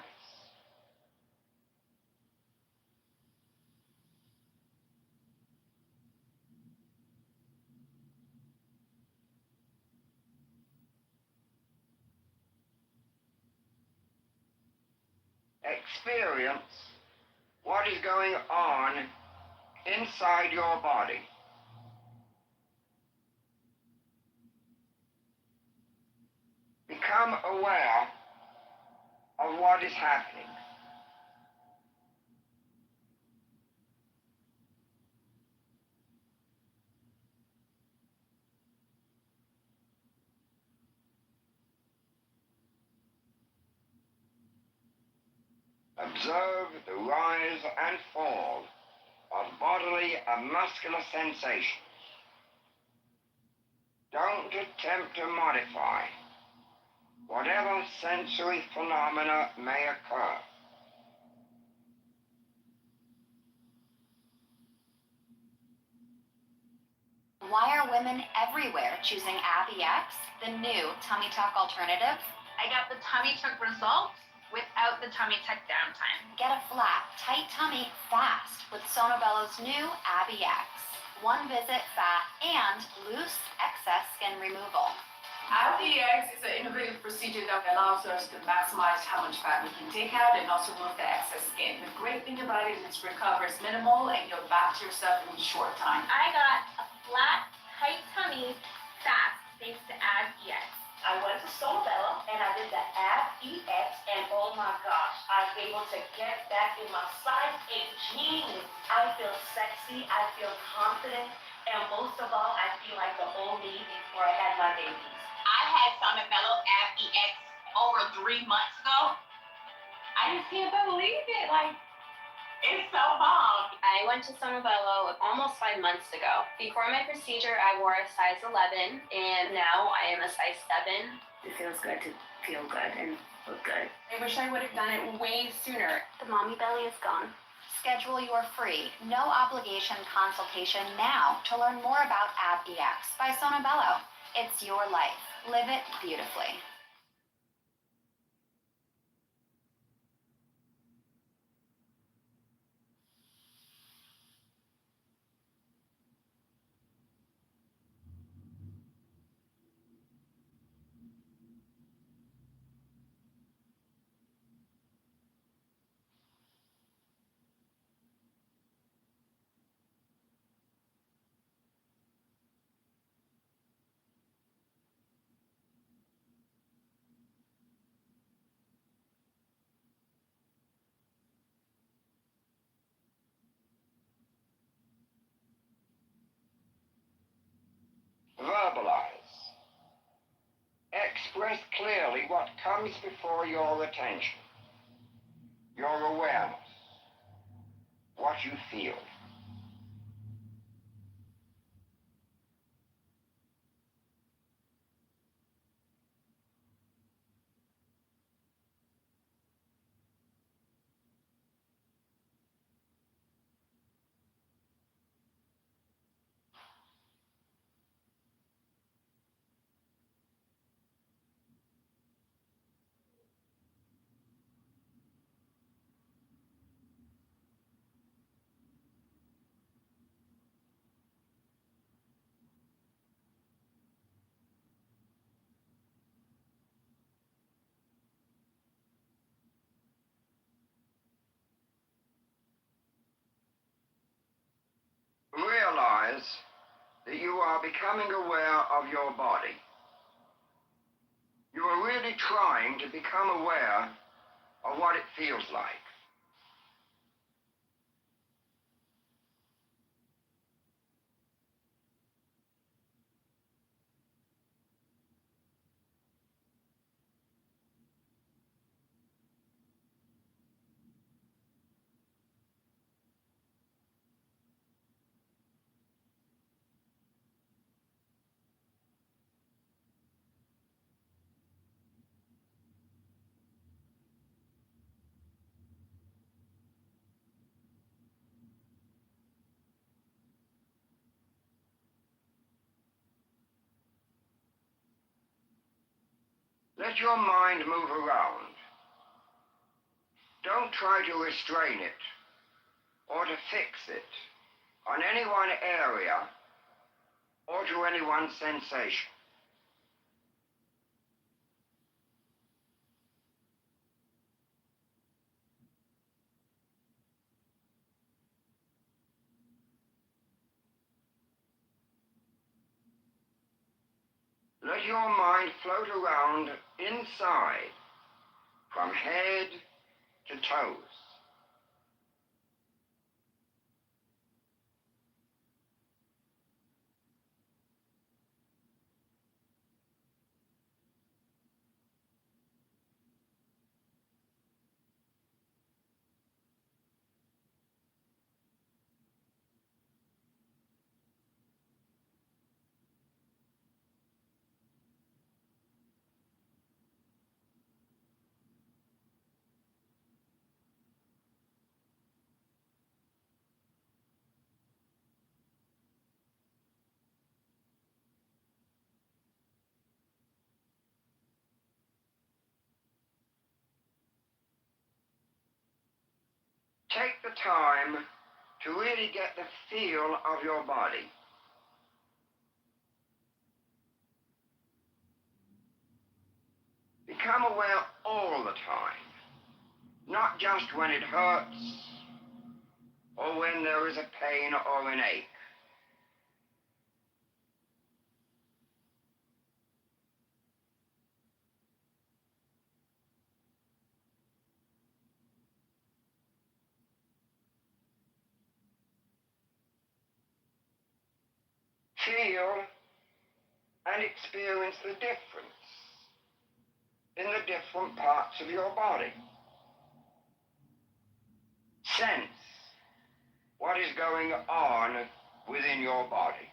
Experience what is going on inside your body. Become aware of what is happening. Observe the rise and fall of bodily and muscular sensations. Don't attempt to modify whatever sensory phenomena may occur. Why are women everywhere choosing AbbieX, the new tummy tuck alternative? I got the tummy tuck results without the tummy tuck downtime. Get a flat, tight tummy fast with Sonobello's new AbbieX. One visit fat and loose excess skin removal. AbbieX is an innovative procedure that allows us to maximize how much fat we can take out and also remove the excess skin. The great thing about it is it recovers minimal and you're back to yourself in a short time. I got a flat, tight tummy fast thanks to AbbieX. I went to Sonobello and I did the AbbieX, and oh my gosh, I was able to get back in my size 8 jeans. I feel sexy, I feel confident, and most of all, I feel like the old me before I had my babies. I had Sonobello AbbieX over 3 months ago. I just can't believe it. Like, it's so bomb. I went to Sonobello almost 5 months ago. Before my procedure, I wore a size 11, and now I am a size 7. It feels good to feel good and look good. I wish I would have done it way sooner. The mommy belly is gone. Schedule your free, no obligation consultation now to learn more about AbbieX by Sonobello. It's your life. Live it beautifully. Verbalize. Express clearly what comes before your attention, your awareness, what you feel. Realize that you are becoming aware of your body, you are really trying to become aware of what it feels like. Let your mind move around. Don't try to restrain it or to fix it on any one area or to any one sensation. Let your mind float around inside, from head to toes. Take the time to really get the feel of your body. Become aware all the time, not just when it hurts or when there is a pain or an ache. Feel and experience the difference in the different parts of your body. Sense what is going on within your body.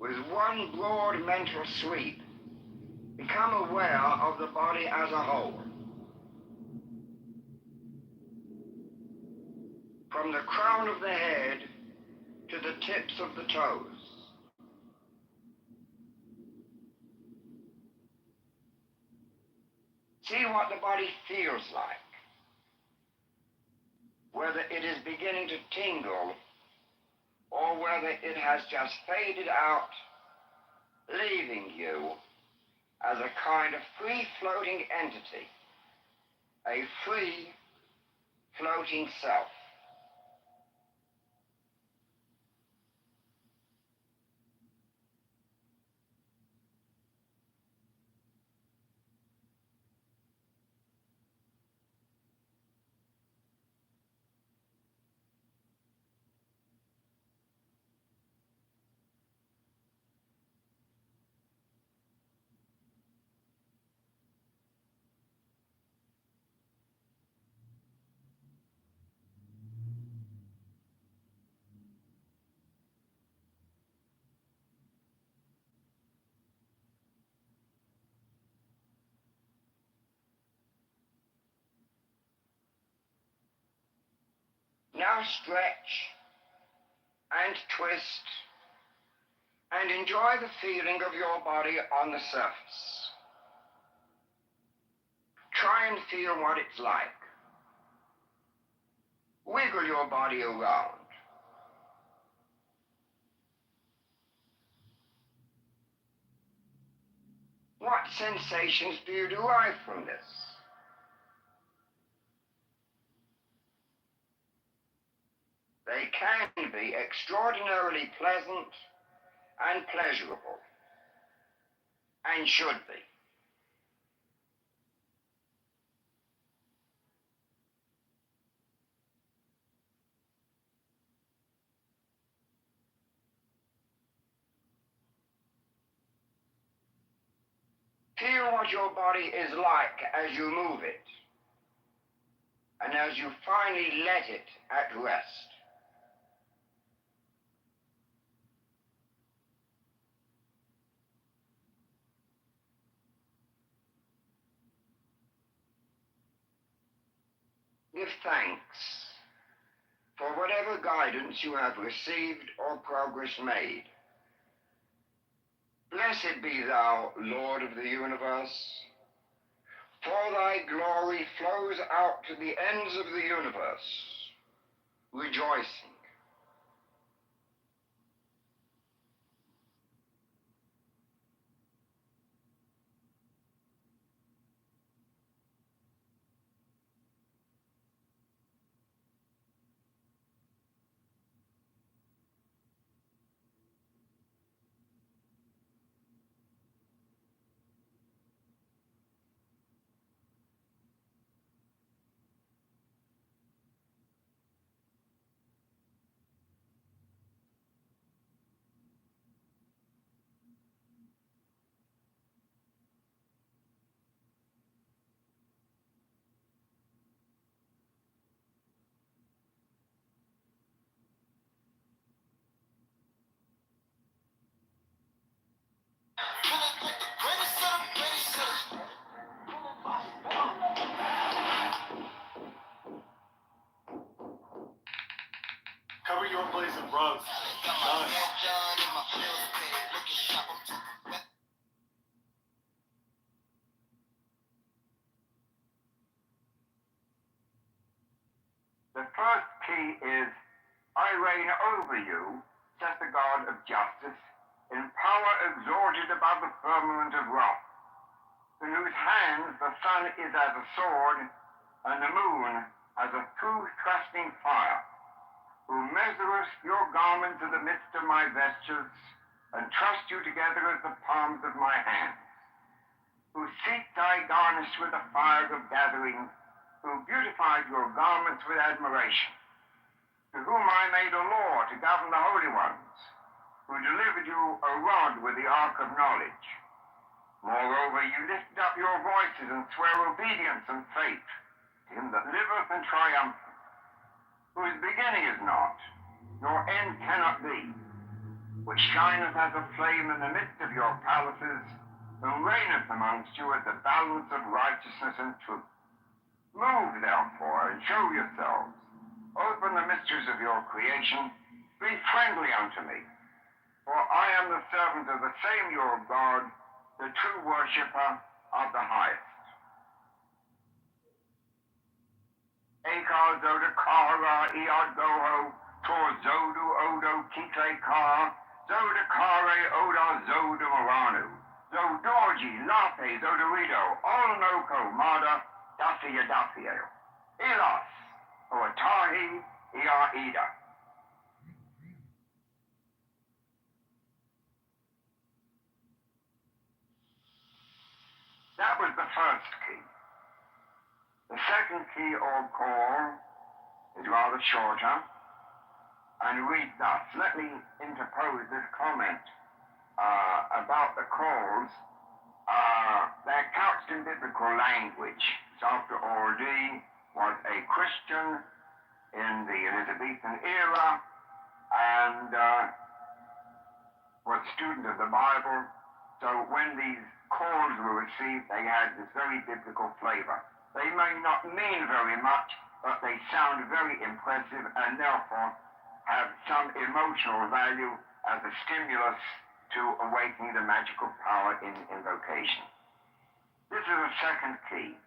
With one broad mental sweep, become aware of the body as a whole. From the crown of the head to the tips of the toes. See what the body feels like. Whether it is beginning to tingle or whether it has just faded out, leaving you as a kind of free-floating entity, a free floating self. Now stretch and twist and enjoy the feeling of your body on the surface. Try and feel what it's like. Wiggle your body around. What sensations do you derive from this? They can be extraordinarily pleasant and pleasurable, and should be. Feel what your body is like as you move it, and as you finally let it at rest. Give thanks for whatever guidance you have received or progress made. Blessed be thou, Lord of the universe, for thy glory flows out to the ends of the universe, rejoicing. Cover your place in rugs. Done. The first key is, I reign over you, says the God of justice, in power exalted above the firmament of wrath, in whose hands the sun is as a sword, and the moon as a two-thrusting fire, who measureth your garments in the midst of my vestures, and trussed you together as the palms of my hands, whose seats I garnished with the fire of gathering, who beautified your garments with admiration, to whom I made a law to govern the holy ones, who delivered you a rod with the ark of knowledge. Moreover, you lifted up your voices and swear obedience and faith to him that liveth and triumpheth, whose beginning is not, nor end cannot be, which shineth as a flame in the midst of your palaces, and reigneth amongst you as the balance of righteousness and truth. Move, therefore, and show yourselves. Open the mysteries of your creation. Be friendly unto me. For I am the servant of the same your God, the true worshipper of the highest. Ekar Zoda Kara Iod Goho, Tor Zodu Odo Kite Kar, Zoda Kare Oda Zoda Moranu, Zodorji Lape Zodorido, Olnoko Mada, Dacia Dacio, Ilas, Oatahi, Ia Ida. That was the first key. The second key or call is rather shorter and reads thus. Let me interpose this comment about the calls. They're couched in biblical language. So after all, Dee was a Christian in the Elizabethan era and was a student of the Bible. So when these calls were received, they had this very biblical flavor. They may not mean very much, but they sound very impressive and therefore have some emotional value as a stimulus to awakening the magical power in invocation. This is the second key.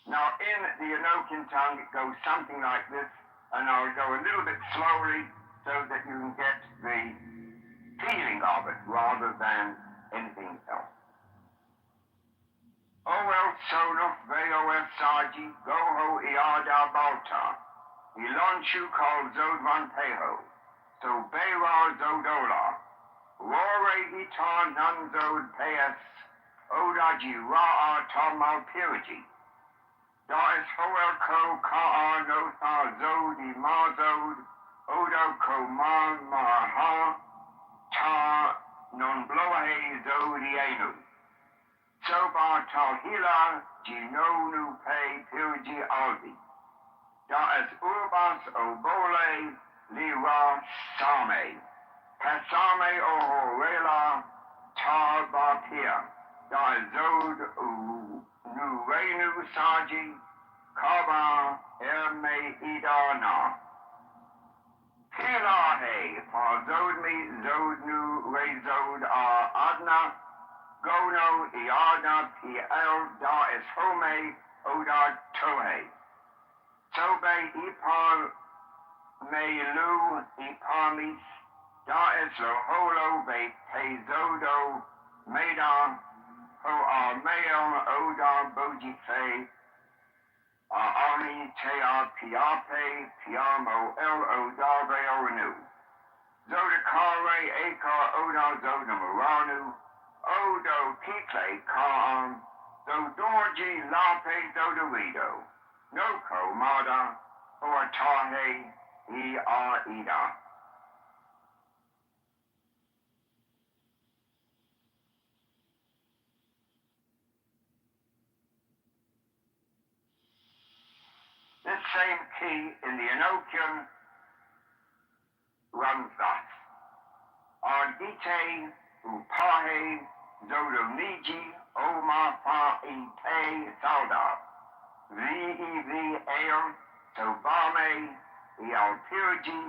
Now, in the Enochian tongue, it goes something like this, and I'll go a little bit slowly so that you can get the feeling of it rather than anything else. Oel Sonof Veof Saji Goho Iada Balta Ilonshu Kol Zod Van Peho So Beira Zodola Rore Itar Nun Zod Pes Odaji Ra'a Tamal Piriji Da'is Hoel Ko Ka'a Notha Zodi Mazod Odo Ko Man Maha Ta Non Blohe Zodi Enu Soba Talhila Ginonu Pe Pirji Aldi Da'is Urbas Obole Lira Same Pasame Ohorela Tabapia Da'izod Nurenu Saji Kaba Erme Idana Kilahe Fazodmi Zodnu Rezod Adna Gono Iada Piel Da'is Home Oda Tohe Sobe Ipal Melu Ipamis Da'is Loholo Be Pezodo Meda Ho Armeo Oda Bojife Ani Tea Piape Piamo El Odave Oranu Zodakare Eka Oda Zoda Moranu Odo Kikle Kaan Zodorji Lape Zodorido Noko Mada Oatahe Ida. This same key in the Enochian runs thus. Ardite Upahe Zodomiji Oma Fa Ite Sauda V Air Sobame Ialpirji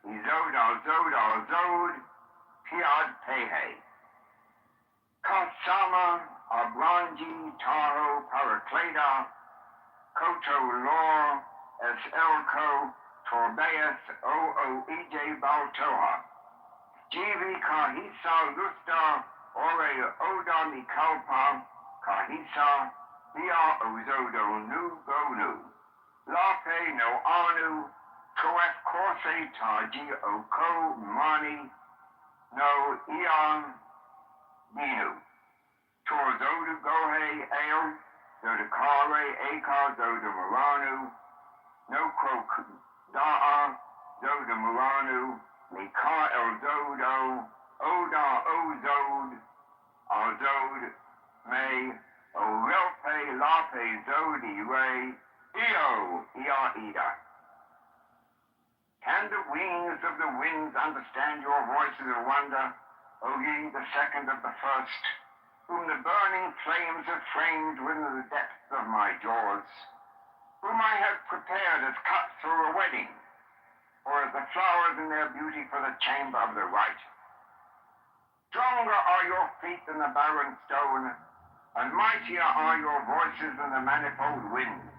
Izoda Zoda Zod Piad Pehe Kasama Abranji Taho Paracleta Koto Lor Es Elko Torbeus OOEJ Baltoha Jivi Kahisa Lusta Ore Oda Mikalpa Kahisa Bia Ozodo Nu Gonu Lape No Anu Koef Korse Taji Oko Mani No Ian Binu Torzodu Gohe El Zodakare Eka Zoda Moranu No Krok Da'a Zoda Moranu Mika El Zodo Oda Ozod Azod May Orelpe Lape Zodi Ray Io Ida. Can the wings of the winds understand your voices of wonder, O ye the second of the first, whom the burning flames have framed within the depths of my jaws, whom I have prepared as cuts for a wedding, or as the flowers in their beauty for the chamber of the right? Stronger are your feet than the barren stone, and mightier are your voices than the manifold winds.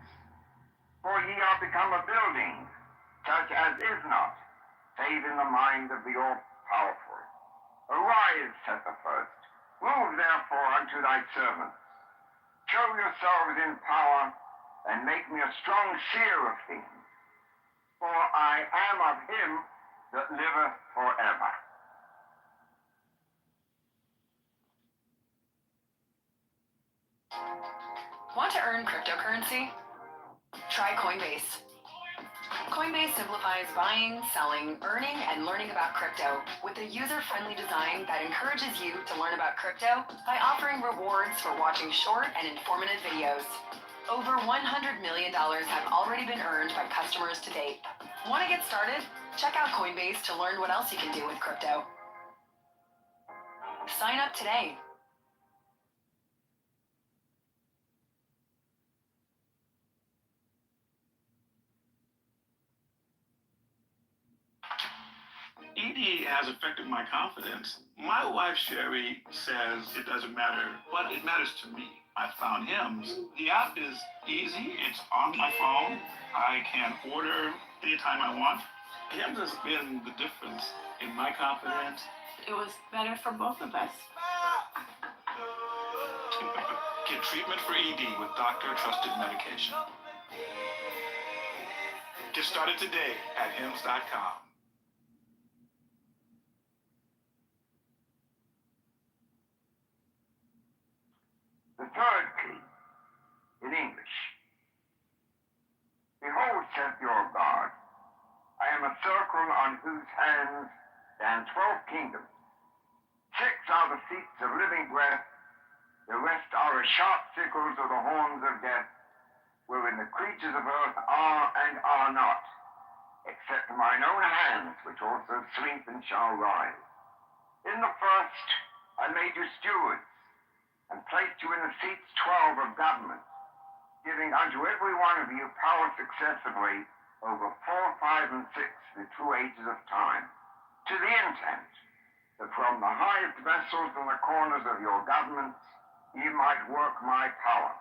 For ye are become a building, such as is not, save in the mind of the all-powerful. Arise, said the first, move therefore unto thy servants. Show yourselves in power, and make me a strong seer of things. For I am of him that liveth forever. Want to earn cryptocurrency? Try Coinbase. Coinbase simplifies buying, selling, earning, and learning about crypto with a user-friendly design that encourages you to learn about crypto by offering rewards for watching short and informative videos. Over $100 million have already been earned by customers to date. Want to get started? Check out Coinbase to learn what else you can do with crypto. Sign up today. certainly has affected my confidence. My wife, Sherry, says it doesn't matter, but it matters to me. I found Hims. The app is easy. It's on my phone. I can order anytime I want. Hims has been the difference in my confidence. It was better for both of us. Get treatment for ED with doctor-trusted medication. Get started today at hims.com. The third key, in English. Behold, saith your God, I am a circle on whose hands stand 12 kingdoms. 6 are the seats of living breath, the rest are as sharp sickles of the horns of death, wherein the creatures of earth are and are not, except mine own hands, which also sleep and shall rise. In the first I made you stewards, and placed you in the seats 12 of government, giving unto every one of you power successively over 4, 5, and 6, the true ages of time, to the intent that from the highest vessels and the corners of your governments ye might work my power,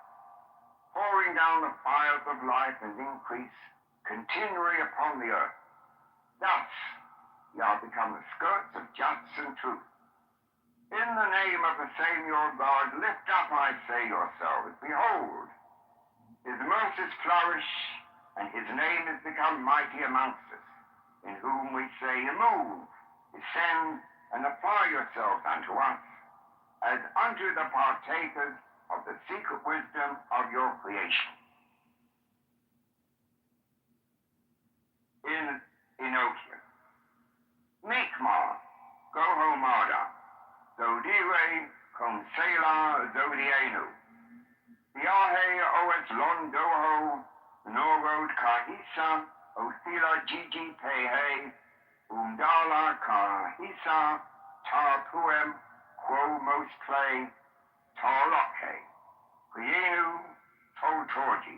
pouring down the fires of life and increase continually upon the earth. Thus ye are become the skirts of justice and truth. In the name of the same your God, lift up, I say, yourselves. Behold, his mercies flourish, and his name is become mighty amongst us, in whom we say, move, descend, and apply yourselves unto us, as unto the partakers of the secret wisdom of your creation. In Enochian. Mikmar, go home Arda. Zodire Consela Zodienu. Viahe Oes Londoho, Norod Kahisa, Othila Gigi Pehe, Umdala Kahisa, Tar Puem, Quo Most Clay, Tar Lokhe, Prienu, Tol Torji,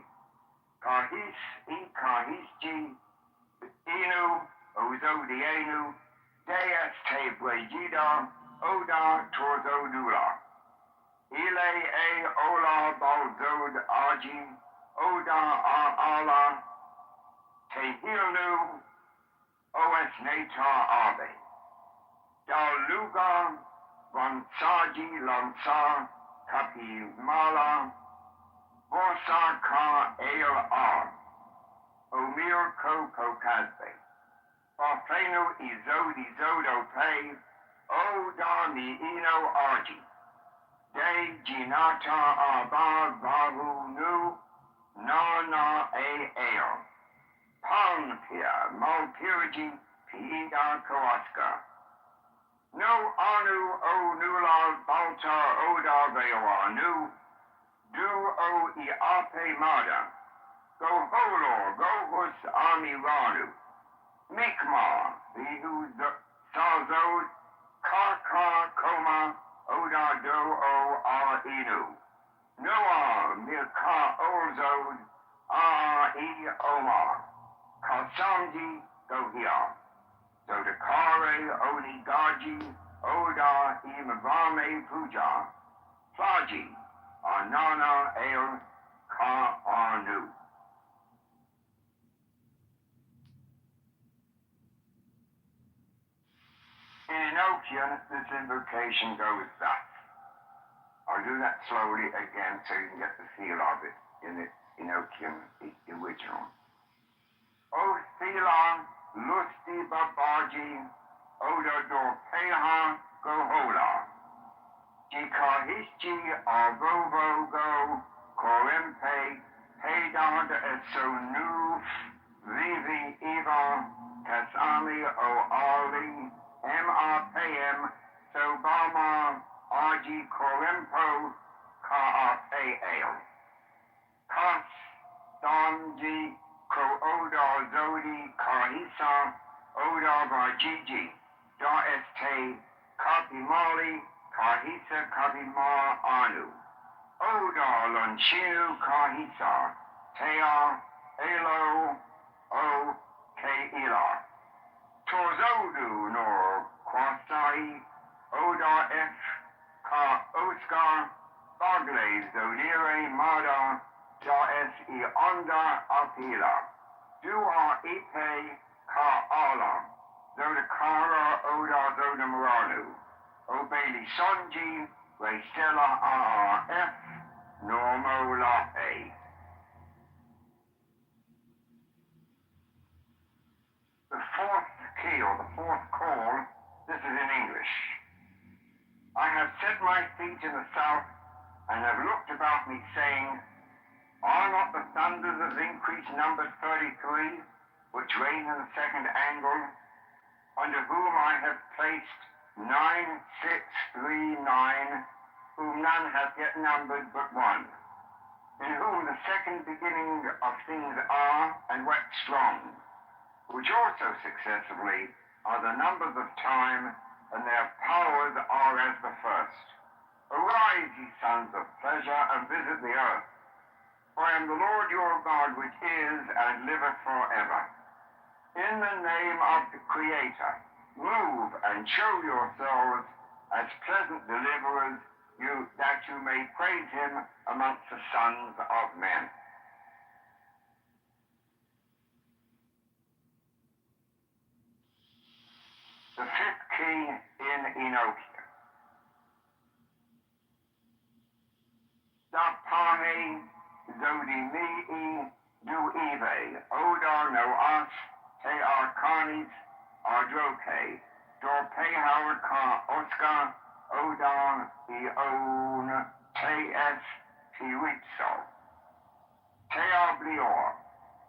Kahis E Kahisji, Inu, Ozodienu, Deas Te Brejida, Oda Torzodula. Ile e ola balzod aji, oda ala, tehilnu, os neta abe. Daluga, vansaji lansa, kapimala, vosa ka el ar, omir ko kokazbe. Parfenu izodi zodo pe, oda mi ino arji. De Ginata Abba Bahu Nu Na Eo Palmpia Malpirji Pida Koaska No Anu O Nula Balta Oda Veoa Nu Du O Iape Mada Go Holor Go Hus Ami Ranu Mikma Vihu Sazod Kaka Koma Oda do o a inu. Noah milka ozod a e omar. Kasamji gohia. Zodakare oni gaji oda imavame puja. Faji anana el ka anu. In Enochian, this invocation goes thus. I'll do that slowly again so you can get the feel of it in its Enochian original. O Thilan, Lusti Babaji, Oda Dorpeha, Gohola. Jikahishi, Arvovo Go, Korempe, Hedad Esonu, Vivi Eva, Kasami O Ali, MRPM, Sobama, Aji Korempo, Ka-A-P-A-L. Kas, Damji, Ko-Oda Zodi, Kahisa, Oda Vajiji, Da-Este, Kapimali, Kahisa Kapima Anu. Oda Lunchinu Kahisa, Tea, Elo, O, Ke-Ila. Torzodu nor hila. Dua ipe ka ala. Zoda kara oda zoda moranu. Obeli sonji, Restella RRF, Normo Lape. The fourth key, or the fourth call, this is in English. I have set my feet in the south, and have looked about me, saying, are not the thunders of increased number 33, which reign in the second angle, under whom I have placed 9639, whom none hath yet numbered but one, in whom the second beginning of things are, and waxed strong, which also successively are the numbers of time, and their powers are as the first. Arise, ye sons of pleasure, and visit the earth. For I am the Lord your God, which is and liveth forever. In the name of the Creator, move and show yourselves as pleasant deliverers, that you may praise him amongst the sons of men. The fifth key in Enochia. Da pahe zodi mi'i du ive, odar no as, te arcanis, ardroke, dor pehar ka oscar, odar ion, te es tiritso. Te ablior,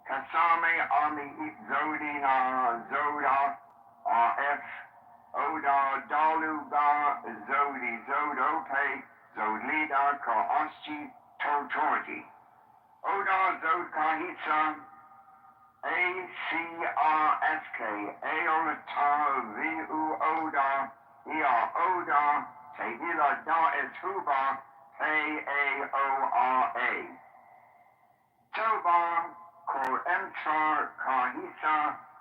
kasame ami it zodi na zoda, RF, Oda Daluga, Zodi Zodope, Zodlida Ka Oschi Totorti, Oda Zod Kahitsa, ACRSK, Aolata Vu Oda, Ia Oda, Tehila Da Eshuba, KAORA. Toba, Kor Emsar Kahisa,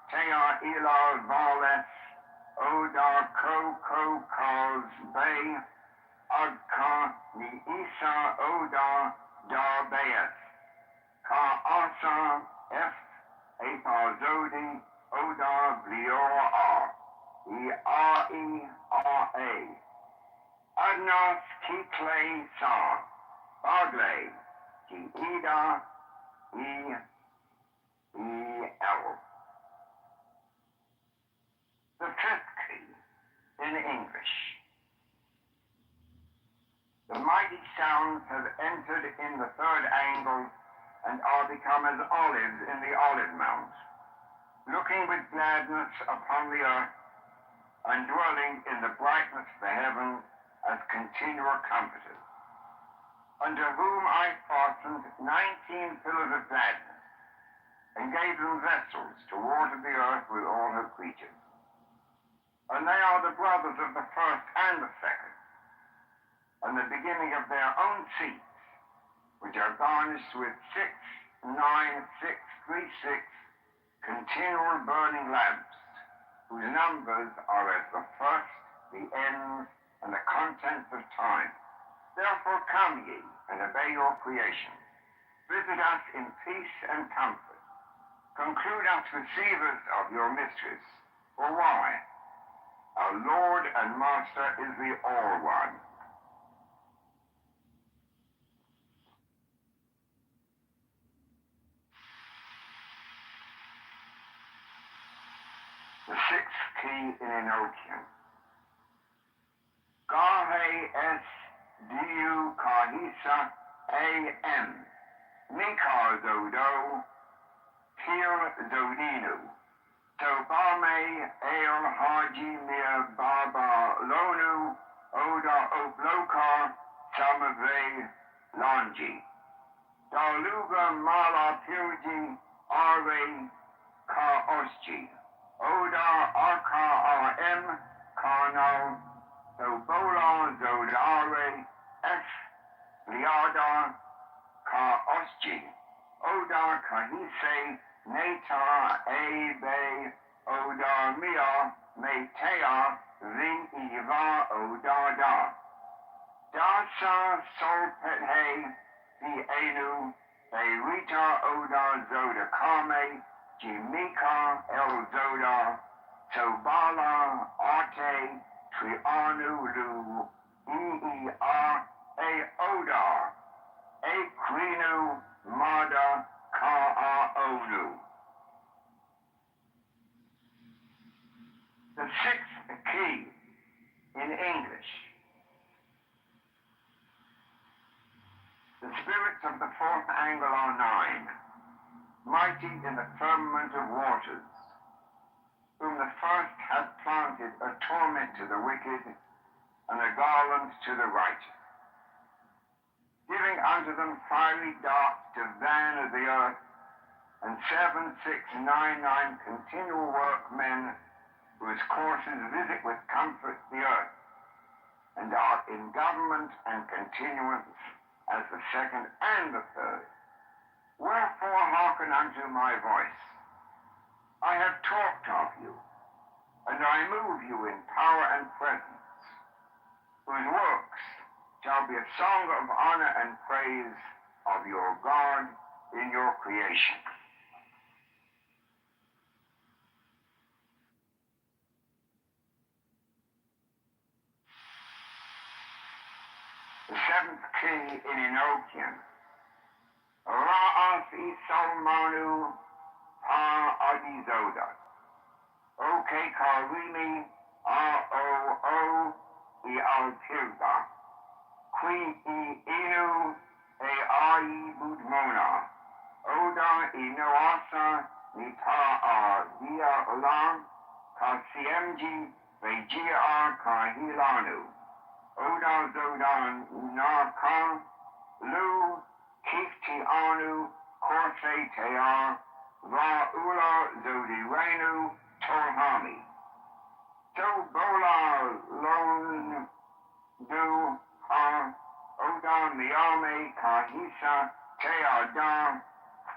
Tea ila vales, oda ko cause bay, agka ni isa oda da bayas, ka asa f, epa zodi, oda bliora E-R-E-R-A. Adnas kiklei sa, bagle, ki ida, E-E-L. The fifth key in English. The mighty sounds have entered in the third angle and are become as olives in the olive mount, looking with gladness upon the earth and dwelling in the brightness of the heavens as continual comforters, unto whom I fastened 19 pillars of gladness and gave them vessels to water the earth with all her creatures. And they are the brothers of the first and the second, and the beginning of their own seats, which are garnished with 6, 9, 6, 3, 6 continual burning lamps, whose numbers are as the first, the ends, and the contents of time. Therefore come ye, and obey your creation. Visit us in peace and comfort. Conclude us receivers of your mysteries. For why? Our Lord and Master is the All-One. The sixth key in Enochian. Gahe es diu kahisa am. Mikar zodo, pir zodinu. Tobame el haji mir baba lonu, oda oblokar samave lanji. Daluga mala pirji are ka osji. Oda arka rm karnal, tobola zodare f liada ka osji. Oda kahise neta ebe oda mia metea viva oda da. Dasa solpet he the enu Rita Oda Zoda Kame, Jimika El Zoda, Sobala Arte, Trianu Lu, Eer, Oda, Equinu Mada Ka Olu. The sixth key in English. The spirits of the fourth angle are nine, mighty in the firmament of waters, whom the first hath planted a torment to the wicked, and a garland to the righteous, giving unto them fiery darts to van the earth, and 7, 6, 9, 9 continual workmen, whose courses visit with comfort the earth, and are in government and continuance as the second and the third. Wherefore hearken unto my voice. I have talked of you, and I move you in power and presence, whose works shall be a song of honor and praise of your God in your creation. The seventh key in Enochian. Ra'as Isalmanu Adizoda. O Karimi R-O-O Altirga. Qui Inu Ai Budmona. Oda Inoasa Nita Dia Ulam Kasiemji Vejia Kahilanu. Oda Zodan Narkan Lu Kifti Anu Korse Tear Va Ula Zodirenu Tolhami. So Bola Lon Du Ha Oda Miame Kahisa Teada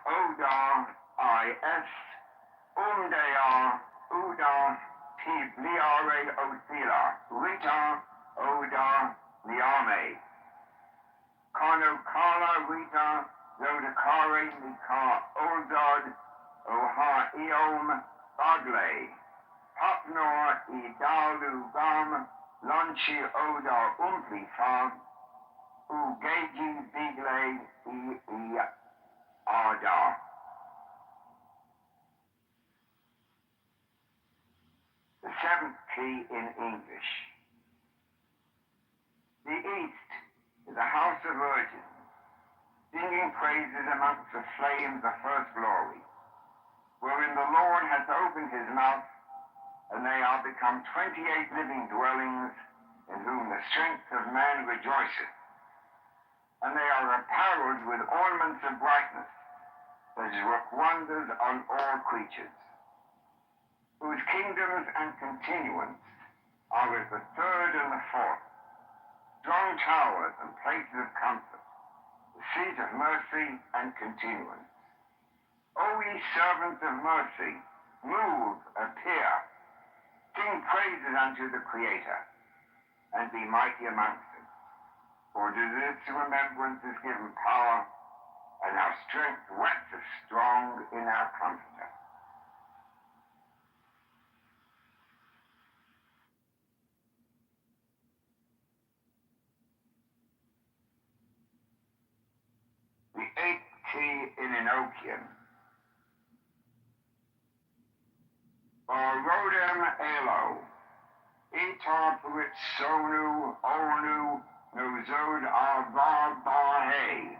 Oda I.S. Umdea Uda Tibliare Osila Rita Oda Miame Kanokala Rita Zodakare Nika Ozad Oha Eom Bagle Hapnor Idalu Gam Lunchi Oda Umplifa Ugeji Bigle Ada. The seventh key in English. The east is a house of virgins, singing praises amongst the flames of first glory, wherein the Lord hath opened his mouth, and they are become 28 living dwellings, in whom the strength of man rejoiceth, and they are apparelled with ornaments of brightness, that work wonders on all creatures, whose kingdoms and continuance are as the third and the fourth, strong towers and places of comfort, the seat of mercy and continuance. O ye servants of mercy, move, appear, sing praises unto the Creator, and be mighty amongst them. For to this remembrance is given power, and our strength waxes strong in our Comforter. The eighth key in Enochian. Rodem Elo. Etar Puit Sonu Onu Nozod Arvar Bahe.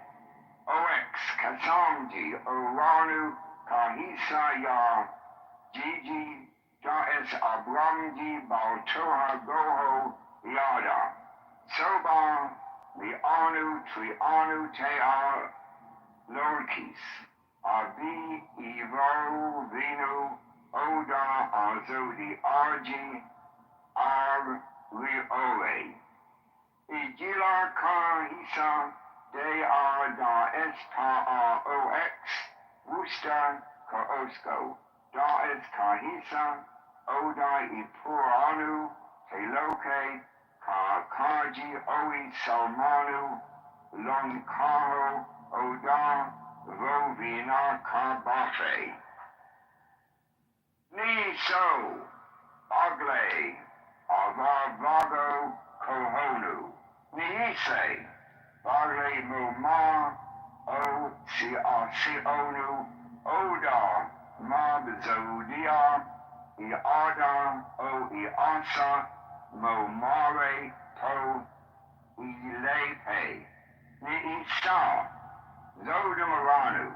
Ox Kasamji Oranu Kahisa Ya Gigi Jaes Abramji Baltoha Goho Yada. Soba the Anu Trianu Tear Lorkis, Abi, Evo, Vino, Oda, Azodi, Arji, Ar, Riole. Igila Ka Isa, De A Da Es Pa A O X, Wusta Ka Osko, Da Es Ka Hisa, Oda Ipuranu, Teloke, Ka Kaji Oi Salmanu, Lon Kaho, Oda, Vovina Carbafe. Ni so, Ogle, Avavago Kohonu. Niise, Vale Muma, O Sionu, Oda, Mab Zodia, Iada, O Iasa, Momare, Po, Ilepe. Niisa, Zodamaranu,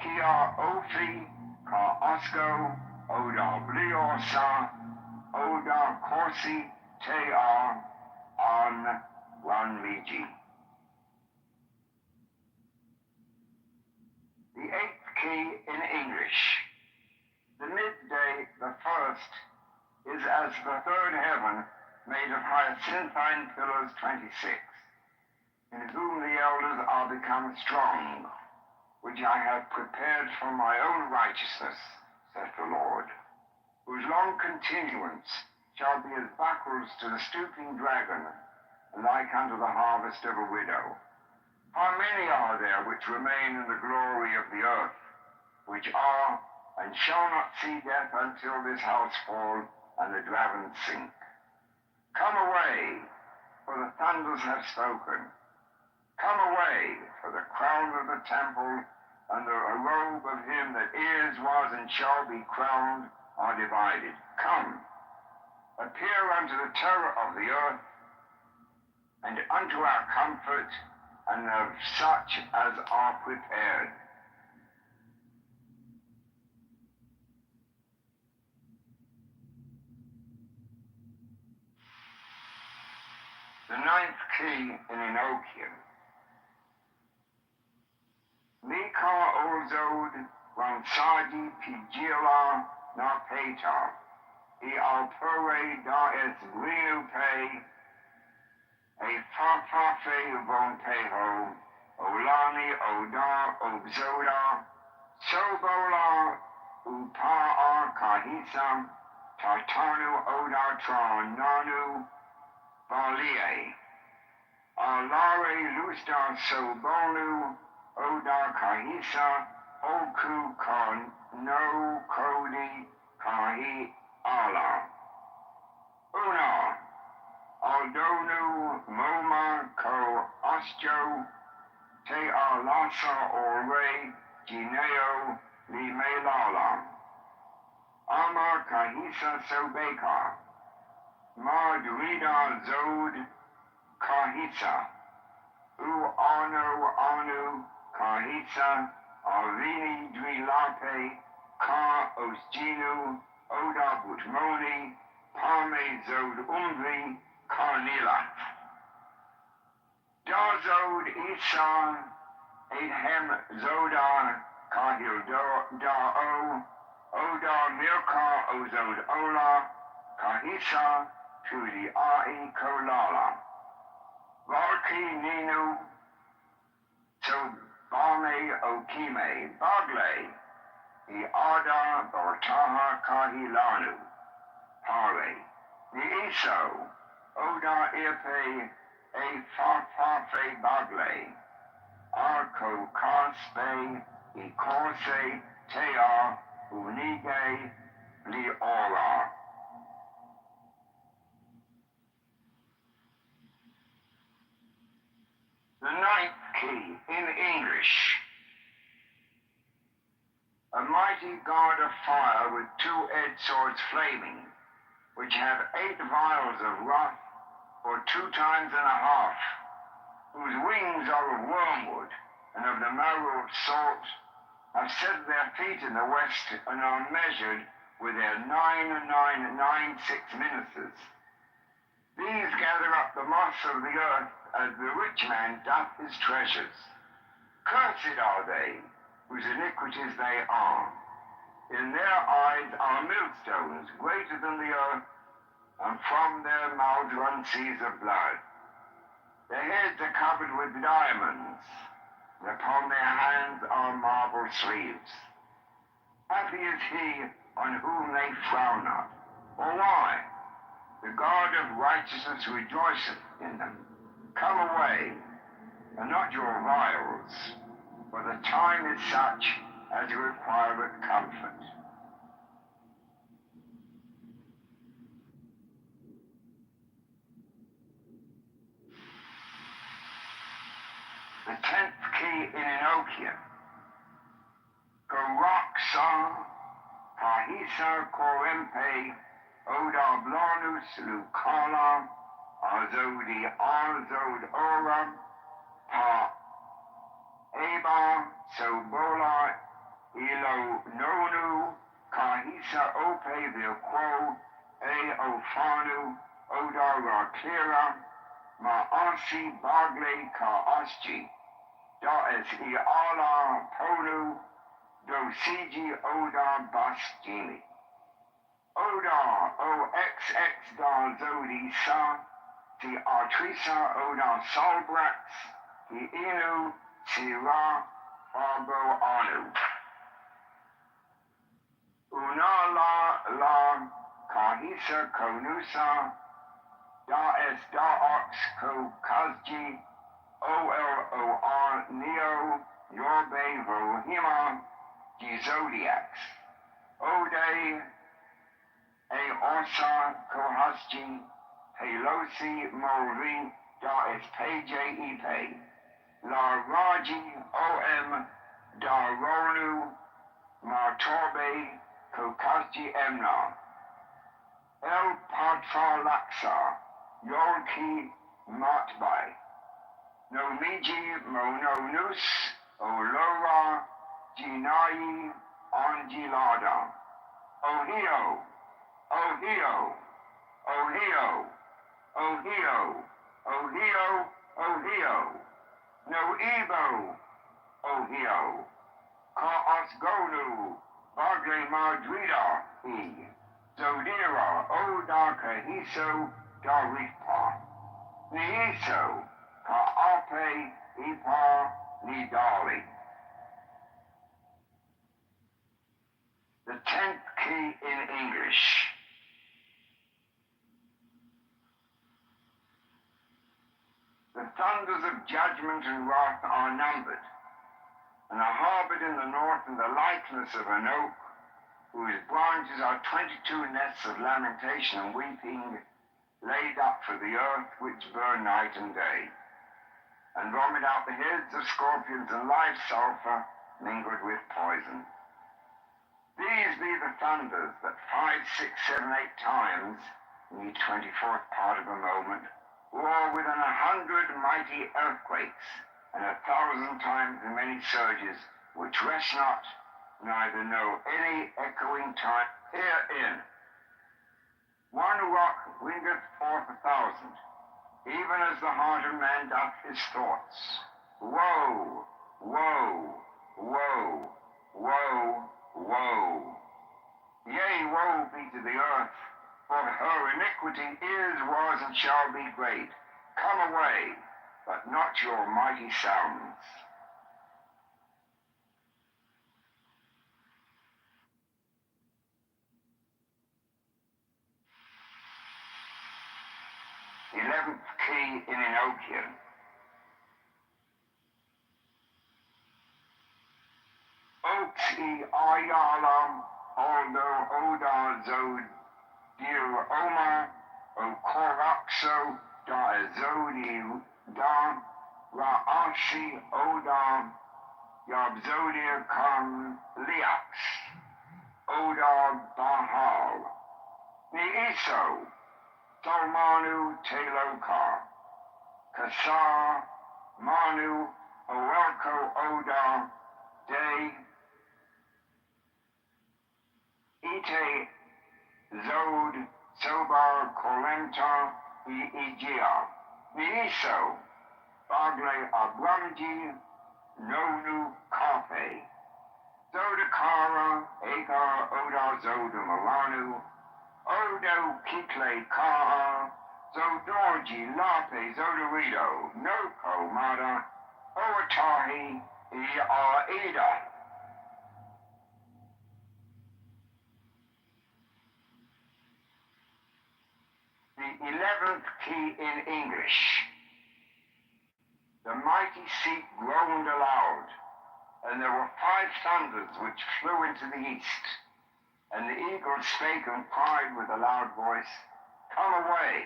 Kia Ofi, Ka Osco, Oda Bliosa, Oda Corsi, Tea, On Ranmiji. The eighth key in English. The midday, the first, is as the third heaven made of hyacinthine pillars 26, in whom the elders are become strong, which I have prepared for my own righteousness, saith the Lord, whose long continuance shall be as buckles to the stooping dragon, and like unto the harvest of a widow. How many are there which remain in the glory of the earth, which are, and shall not see death until this house fall, and the dragons sink? Come away, for the thunders have spoken. Come away, for the crown of the temple, and the robe of him that is, was, and shall be crowned, are divided. Come, appear unto the terror of the earth, and unto our comfort, and of such as are prepared. The ninth key in Enochian. Mika ozod ransadi pigila na peta, e alpere da es rinupe, a fafafe von peho, olani oda obzoda, sobola upaa kahisa, tartanu oda tra nanu, balie, alare lusta sobonu, oda kahisa, oku ka no kodi kahi ala. Una, aldonu moma ko ostjo, te alasa ore gineo li melala. Ama kahisa sobeka, madrida zod kahisa, u anu kahisa, avini drilape, ka osginu, oda butmoni, pame zod umvi, karnila. Da zod isa, edhem zoda, kahil da'o, oda mirka ozod ola, kahisa, tudi ai kolala. Valki ninu, so bame okime, bagle, I ada bortaha kahilanu, pare, the iso, oda irpe, e fafafe bagle, arco caspe, I corse, tea, unige, li ora. The ninth key in English. A mighty god of fire with two-edged swords flaming, which have 8 vials of wrath, or 2 times and a half, whose wings are of wormwood, and of the marrow of salt, have set their feet in the west, and are measured with their 9,996 ministers. These gather up the moss of the earth, as the rich man doth his treasures. Cursed are they, whose iniquities they are. In their eyes are millstones greater than the earth, and from their mouths run seas of blood. Their heads are covered with diamonds, and upon their hands are marble sleeves. Happy is he on whom they frown not. For why? The God of righteousness rejoiceth in them. Come away, and not your vials, for the time is such as requireth comfort. The 10th key in Enochian. Goraksa, Pahisa Korempe, Oda Blanus Lucala, Azodi Azod Ora, Pa Eba Sobola, Ilo Nonu, Kahisa Ope Vilquo, E Ofanu, Oda Rakira, Maasi Bagle Ka Asji, Da Es Iala Polu, Dosiji Oda Basjini. Oda OXX Da Zodi Sa, the Artrisa Oda Solbrax, the Inu Sira Barbo Anu. Unala La Kahisa Konusa, Da Es Da Ox Ko Kazji, OLOR Neo Yorbe Vohima, the Zodiacs. Ode A Orsa Kohasji, Pelosi Molvi, Da Es Peje La Raji OM Da Ronu, Martorbe Kokasji Emna. El Patra Laksa, Yorki Matbai. Nomiji Mononus, Olora, Jinai, Anjilada. Ohio, Ohio, Ohio, Ohio, Ohio, Ohio. No Ebo, Ohio. Ka Asgonu, Bagle Madrida, E. Zodira, Oda Kahiso, Daripa. Niiso, Ka Ape, Ipa, Nidali. The 10th key in English. The thunders of judgment and wrath are numbered, and are harbored in the north in the likeness of an oak, whose branches are 22 nests of lamentation and weeping, laid up for the earth which burn night and day, and vomit out the heads of scorpions and live sulphur mingled with poison. These be the thunders that 5, 6, 7, 8 times, in the 24th part of a moment, roar within 100 mighty earthquakes, and 1,000 times the many surges, which rest not, neither know any echoing time. Herein, one rock bringeth forth 1,000, even as the heart of man doth his thoughts. Woe, woe, woe, woe, woe. Yea, woe be to the earth, for her iniquity is, was, and shall be great. Come away, but not your mighty sounds. The 11th key in Enochian. Oxi Ayalam, Aldo Oda Zod, Dir Oma, Okoraxo, Da Zodi Da, Ra'ashi Oda, Yabzodia Kam Liax, Oda Bahal, Niiso, Tolmanu Teloka, Kasar, Manu, Owelko Oda, De, Ite, Zod, Sobar, Kolenta, Igia, Niiso, Bagle Abramji, Nonu Kafe, Zodakara, Agar Oda Zoda Maranu, Odo Kitle Kaa, Zodorji Lape Zodorido, Noko Mada, Oatahi, Ida. The 11th key in English. The mighty seat groaned aloud. And there were 5 thunders which flew into the east. And the eagle spake and cried with a loud voice, Come away.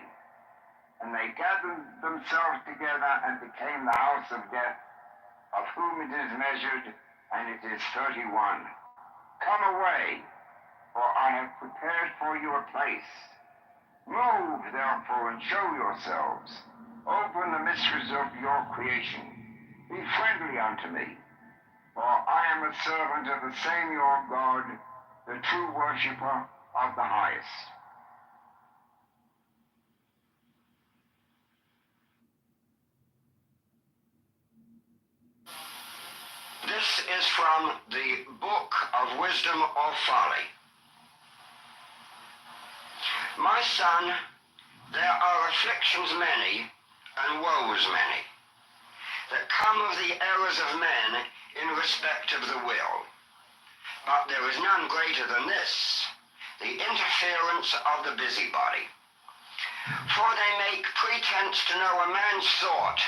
And they gathered themselves together and became the house of death, of whom it is measured, and it is 31. Come away, for I have prepared for you a place. Move, therefore, and show yourselves. Open the mysteries of your creation. Be friendly unto me, for I am a servant of the same your God, the true worshipper of the highest. This is from the Book of Wisdom or Folly. My son, there are afflictions many, and woes many, that come of the errors of men in respect of the will. But there is none greater than this, the interference of the busybody. For they make pretense to know a man's thought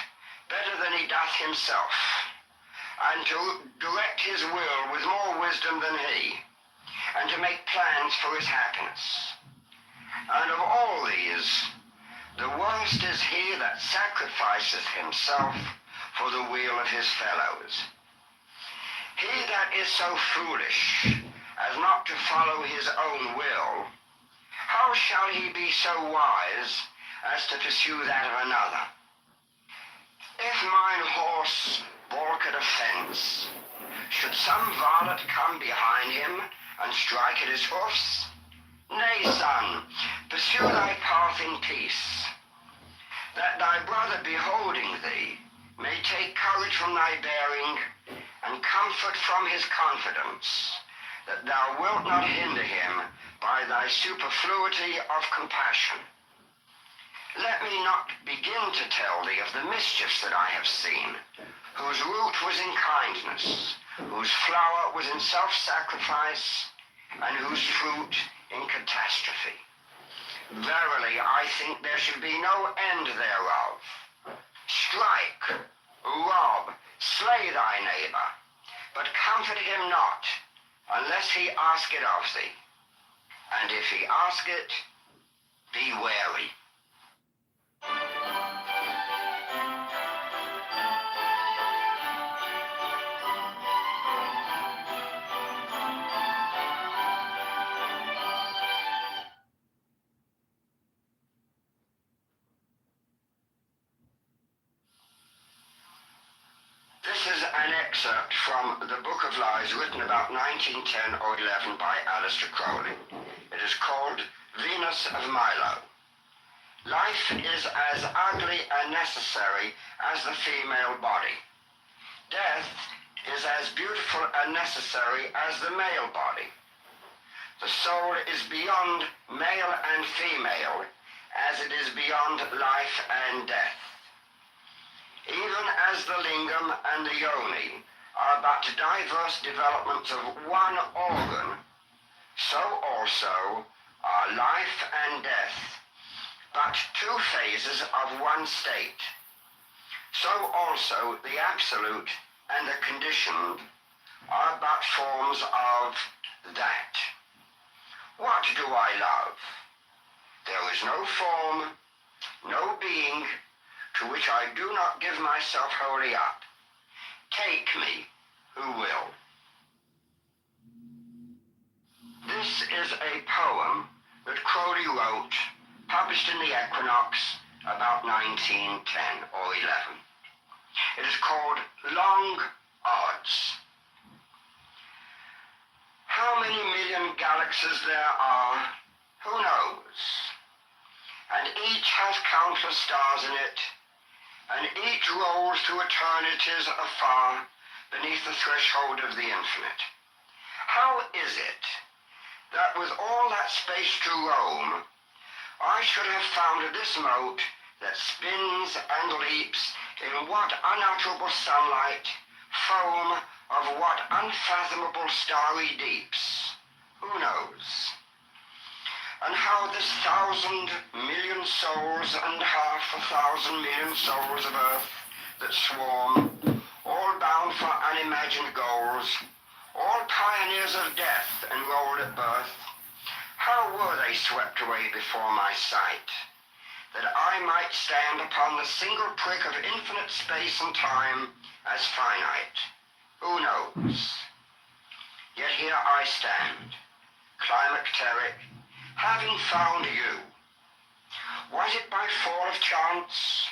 better than he doth himself, and to direct his will with more wisdom than he, and to make plans for his happiness. And of all these, the worst is he that sacrificeth himself for the weal of his fellows. He that is so foolish as not to follow his own will, how shall he be so wise as to pursue that of another? If mine horse balk at a fence, should some varlet come behind him and strike at his hoofs? Nay, son, pursue thy path in peace, that thy brother beholding thee may take courage from thy bearing, and comfort from his confidence, that thou wilt not hinder him by thy superfluity of compassion. Let me not begin to tell thee of the mischiefs that I have seen, whose root was in kindness, whose flower was in self-sacrifice, and whose fruit in catastrophe. Verily, I think there should be no end thereof. Strike, rob, slay thy neighbor, but comfort him not, unless he ask it of thee. And if he ask it, be wary. This is an excerpt from the Book of Lies written about 1910 or 11 by Aleister Crowley. It is called Venus of Milo. Life is as ugly and necessary as the female body. Death is as beautiful and necessary as the male body. The soul is beyond male and female, as it is beyond life and death. Even as the lingam and the yoni are but diverse developments of one organ, so also are life and death but two phases of one state. So also the absolute and the conditioned are but forms of that. What do I love? There is no form, no being, to which I do not give myself wholly up. Take me, who will. This is a poem that Crowley wrote, published in the Equinox about 1910 or 11. It is called Long Odds. How many million galaxies there are, who knows? And each has countless stars in it, and each rolls to eternities afar beneath the threshold of the infinite. How is it that with all that space to roam, I should have found this mote that spins and leaps in what unutterable sunlight, foam of what unfathomable starry deeps? Who knows? And how this 1,000,000,000 souls and 500,000,000,000 souls of earth that swarm, all bound for unimagined goals, all pioneers of death enrolled at birth, how were they swept away before my sight, that I might stand upon the single prick of infinite space and time as finite? Who knows? Yet here I stand, climacteric, having found you. Was it by fall of chance?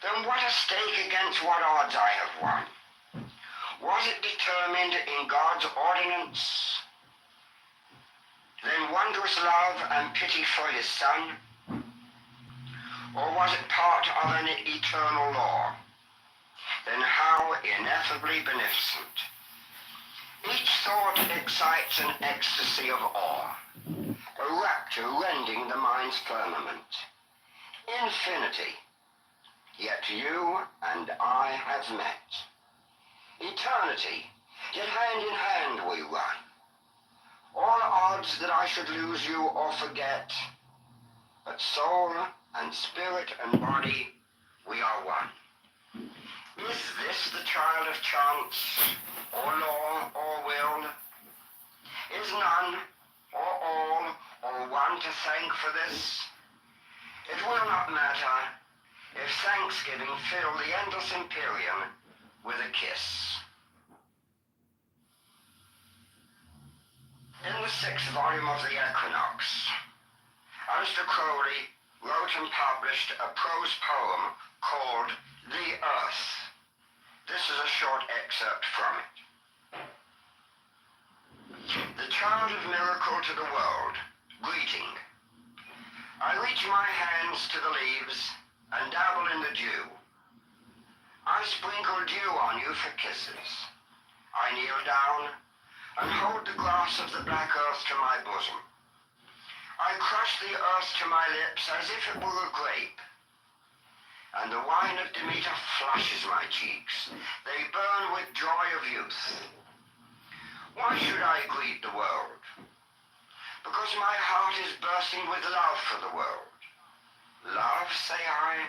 Then what a stake against what odds I have won. Was it determined in God's ordinance? Then wondrous love and pity for his Son? Or was it part of an eternal law? Then how ineffably beneficent. Each thought excites an ecstasy of awe, a rapture rending the mind's firmament. Infinity, yet you and I have met. Eternity, yet hand in hand we run. All odds that I should lose you or forget, but soul and spirit and body, we are one. Is this the child of chance, or law, or will? Is none, or all, or one to thank for this? It will not matter if thanksgiving fill the endless empyrean with a kiss. In the 6th volume of the Equinox, Mr. Crowley wrote and published a prose poem called The Earth. This is a short excerpt from it. The child of miracle to the world, greeting. I reach my hands to the leaves and dabble in the dew. I sprinkle dew on you for kisses. I kneel down and hold the grass of the black earth to my bosom. I crush the earth to my lips as if it were a grape, and the wine of Demeter flushes my cheeks. They burn with joy of youth. Why should I greet the world? Because my heart is bursting with love for the world. Love, say I?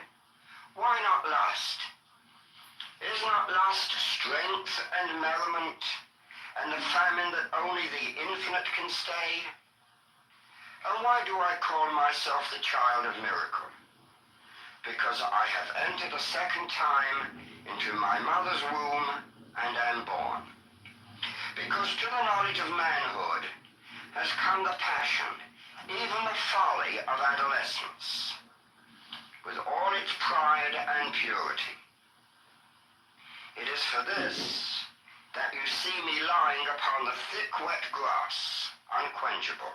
Why not lust? Is not lust strength and merriment, and the famine that only the infinite can stay? And why do I call myself the child of miracle? Because I have entered a second time into my mother's womb and am born. Because to the knowledge of manhood has come the passion, even the folly of adolescence, with all its pride and purity. It is for this that you see me lying upon the thick wet grass, unquenchable,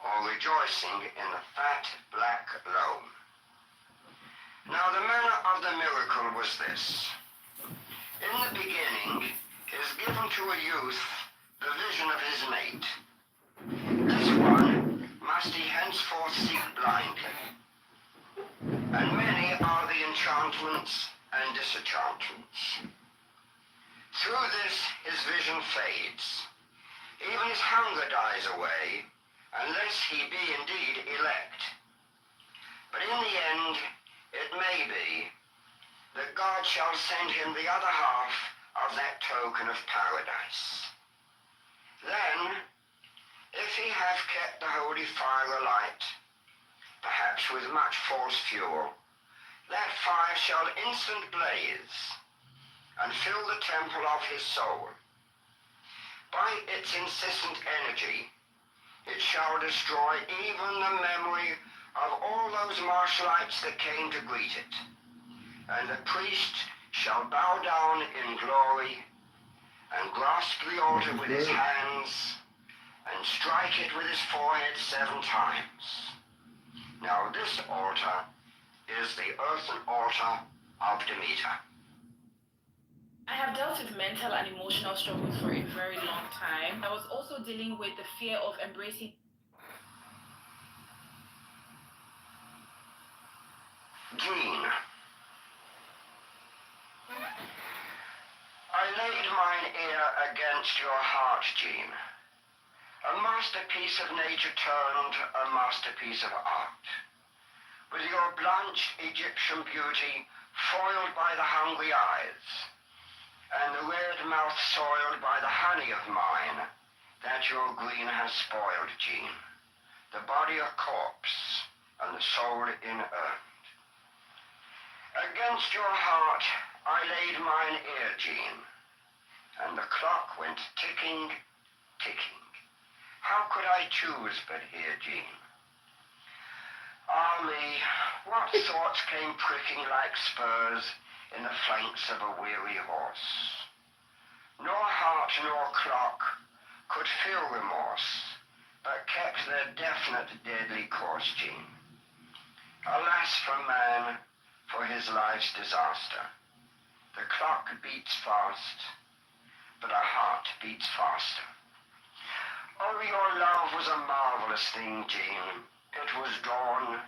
or rejoicing in the fat black loam. Now the manner of the miracle was this. In the beginning is given to a youth the vision of his mate. This one must he henceforth seek blindly. And many are the enchantments and disenchantments. Through this his vision fades. Even his hunger dies away, unless he be indeed elect. But in the end, it may be that God shall send him the other half of that token of paradise. Then, if he have kept the holy fire alight, perhaps with much false fuel, that fire shall instant blaze and fill the temple of his soul. By its insistent energy, it shall destroy even the memory of all those martialites that came to greet it. And the priest shall bow down in glory and grasp the altar with his hands and strike it with his forehead 7 times. Now this altar is the earthen altar of Demeter. I have dealt with mental and emotional struggles for a very long time. I was also dealing with the fear of embracing. Jean, I laid mine ear against your heart, Jean. A masterpiece of nature turned a masterpiece of art. With your blanched Egyptian beauty foiled by the hungry eyes, and the red mouth soiled by the honey of mine, that your green has spoiled, Jean. The body a corpse, and the soul inurned. Against your heart I laid mine ear, Jean, and the clock went ticking, ticking. How could I choose but hear, Jean? Ah me, what thoughts came pricking like spurs in the flanks of a weary horse? Nor heart nor clock could feel remorse, but kept their definite deadly course, Jean. Alas for man, for his life's disaster. The clock beats fast, but a heart beats faster. Oh, your love was a marvelous thing, Jean. It was dawn,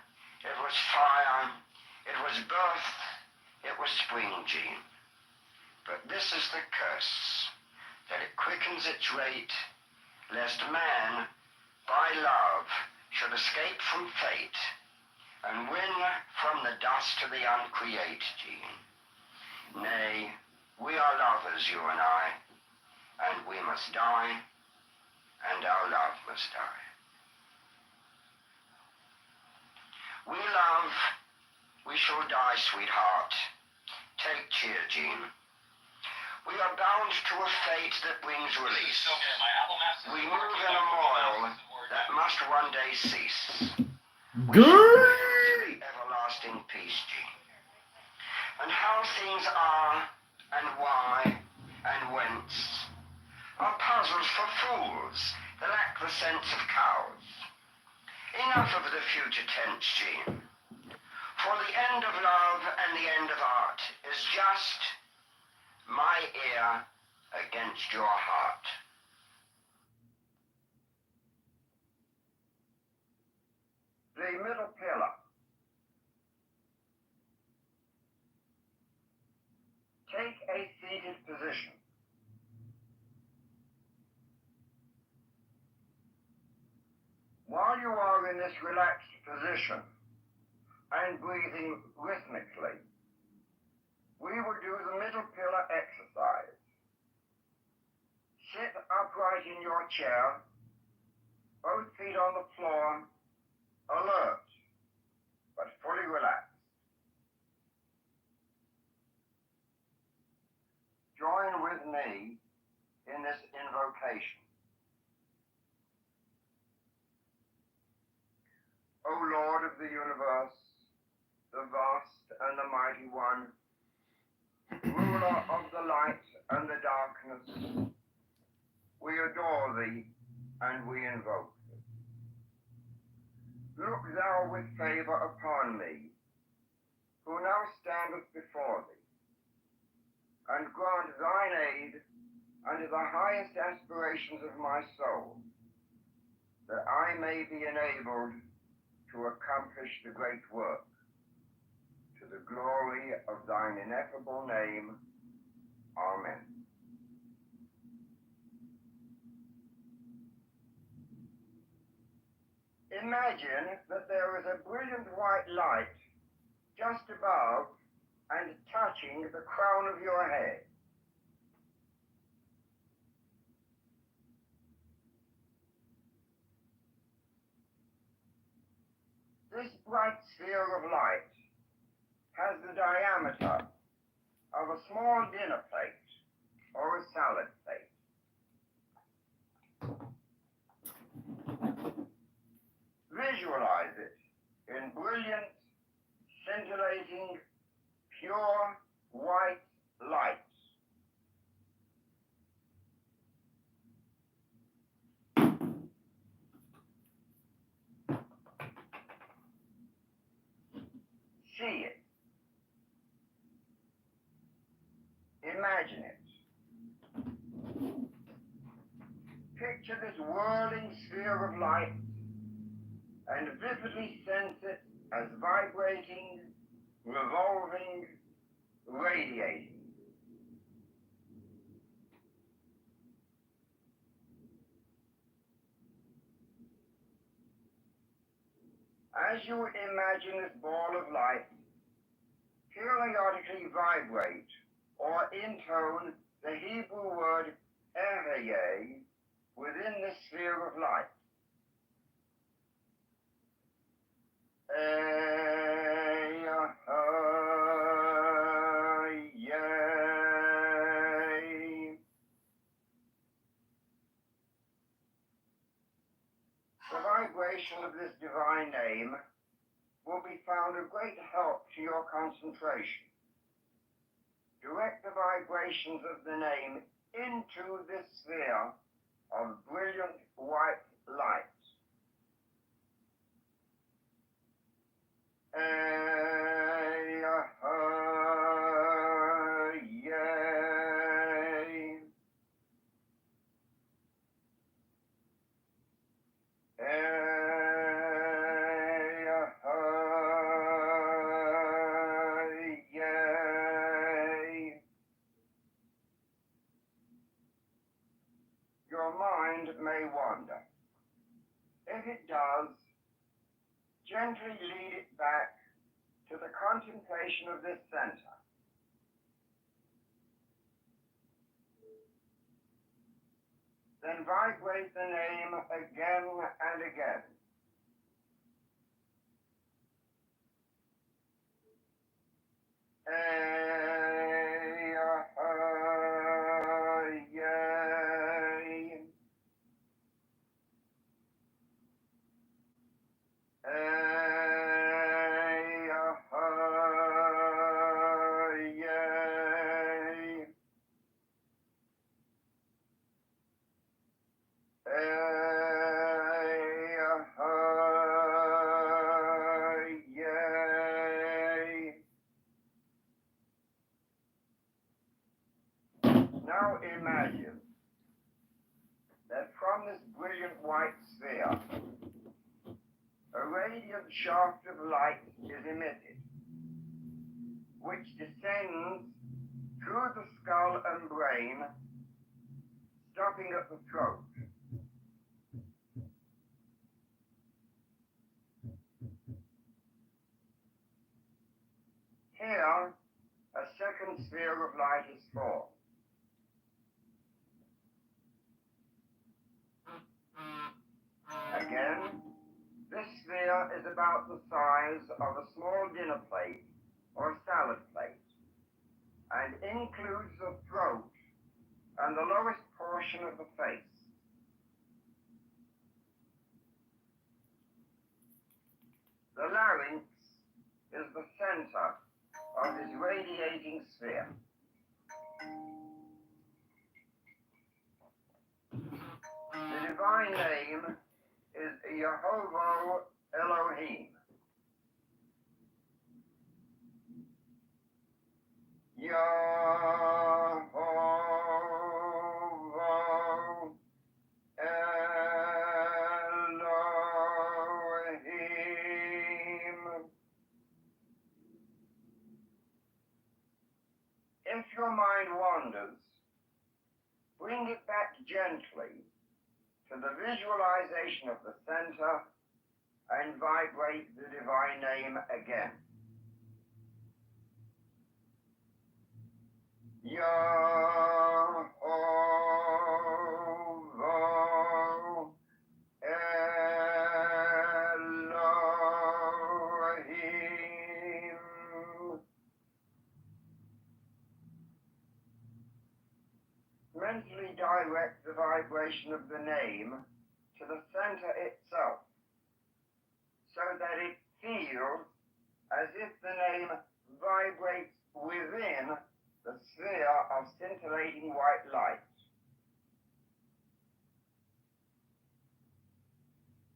it was fire, it was birth, it was spring, Jean. But this is the curse, that it quickens its rate, lest man, by love, should escape from fate, and win from the dust to the uncreate, Jean. Nay, we are lovers, you and I, and we must die, and our love must die. We love, we shall die, sweetheart. Take cheer, Jean. We are bound to a fate that brings release. We move in a moil that must one day cease. We shall live to the everlasting peace, Jean. And how things are, and why, and whence, are puzzles for fools that lack the sense of cowards. Enough of the future tense, Jean. For the end of love and the end of art is just my ear against your heart. The middle pillar. Take a seated position. While you are in this relaxed position and breathing rhythmically, we will do the middle pillar exercise. Sit upright in your chair, both feet on the floor, alert, but fully relaxed. Join with me in this invocation. O Lord of the universe, the vast and the mighty one, ruler of the light and the darkness, we adore thee and we invoke thee. Look thou with favor upon me, who now standeth before thee, and grant thine aid unto the highest aspirations of my soul, that I may be enabled to accomplish the great work, to the glory of thine ineffable name. Amen. Imagine that there is a brilliant white light just above and touching the crown of your head. This bright sphere of light has the diameter of a small dinner plate or a salad plate. Visualize it in brilliant, scintillating, pure white light. See it. Imagine it. Picture this whirling sphere of light and vividly sense it as vibrating, revolving, radiating. As you imagine this ball of light periodically vibrate or intone the Hebrew word Ehyeh within the sphere of light. Ehyeh. The vibration of this divine name will be found a great help to your concentration. Direct the vibrations of the name into this sphere of brilliant white light. Ehyeh. Ehyeh. Your mind may wander. If it does, gently lead it back to the contemplation of this center. Then vibrate the name again and again. Ehyeh. Ehyeh. Ehyeh. Now imagine that from this brilliant white sphere, a radiant shaft of light is emitted, which descends through the skull and brain, stopping at the throat. Here, a second sphere of light is formed. Again, this sphere is about the size of a small dinner plate or salad plate, and includes the throat and the lowest portion of the face. The larynx is the center of this radiating sphere. The divine name is Yehovah Elohim. Yehovah Elohim. If your mind wanders, bring it back gently to the visualization of the center and vibrate the divine name again. Yehovah Elohim. Mentally direct the vibration of the name to the center itself, so that it feels as if the name vibrates within the sphere of scintillating white light.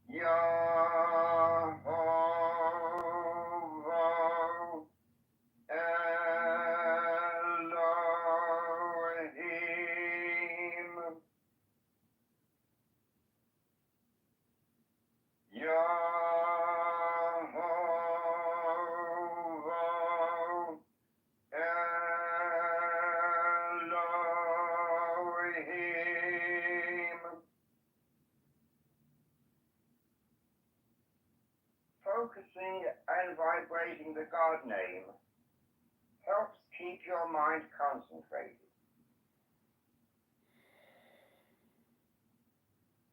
Yehovah Elohim. Yehovah Elohim. Focusing and vibrating the God name helps keep your mind concentrated.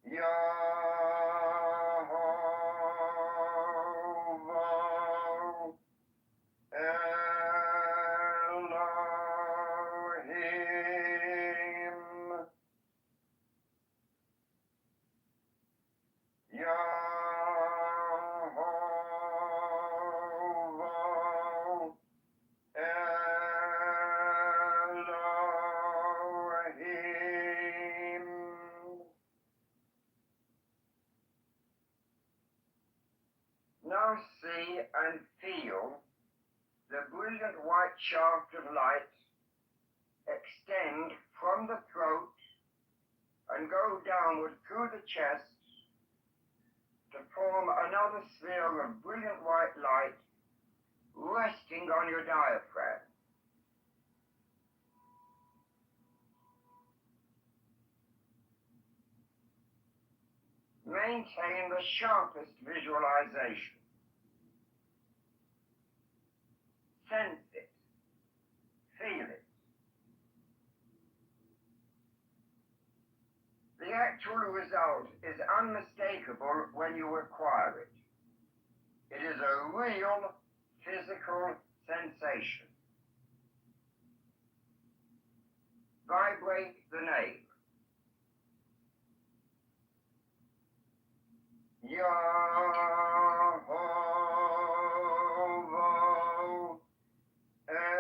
Yehovah Elohim, Yehovah Elohim. Now see and feel the brilliant white shaft of light extend from the throat and go downward through the chest to form another sphere of brilliant white light resting on your diaphragm. Maintain the sharpest visualization. Sense it. Feel it. The actual result is unmistakable when you acquire it. It is a real physical sensation. Vibrate the name. Yehovah Elohim.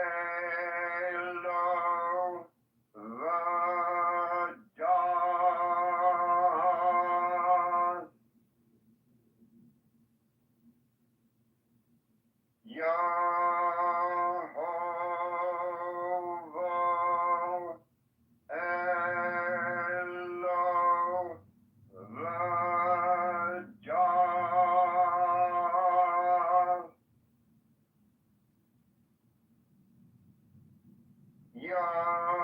Yehovah Elohim. Yehovah Elohim.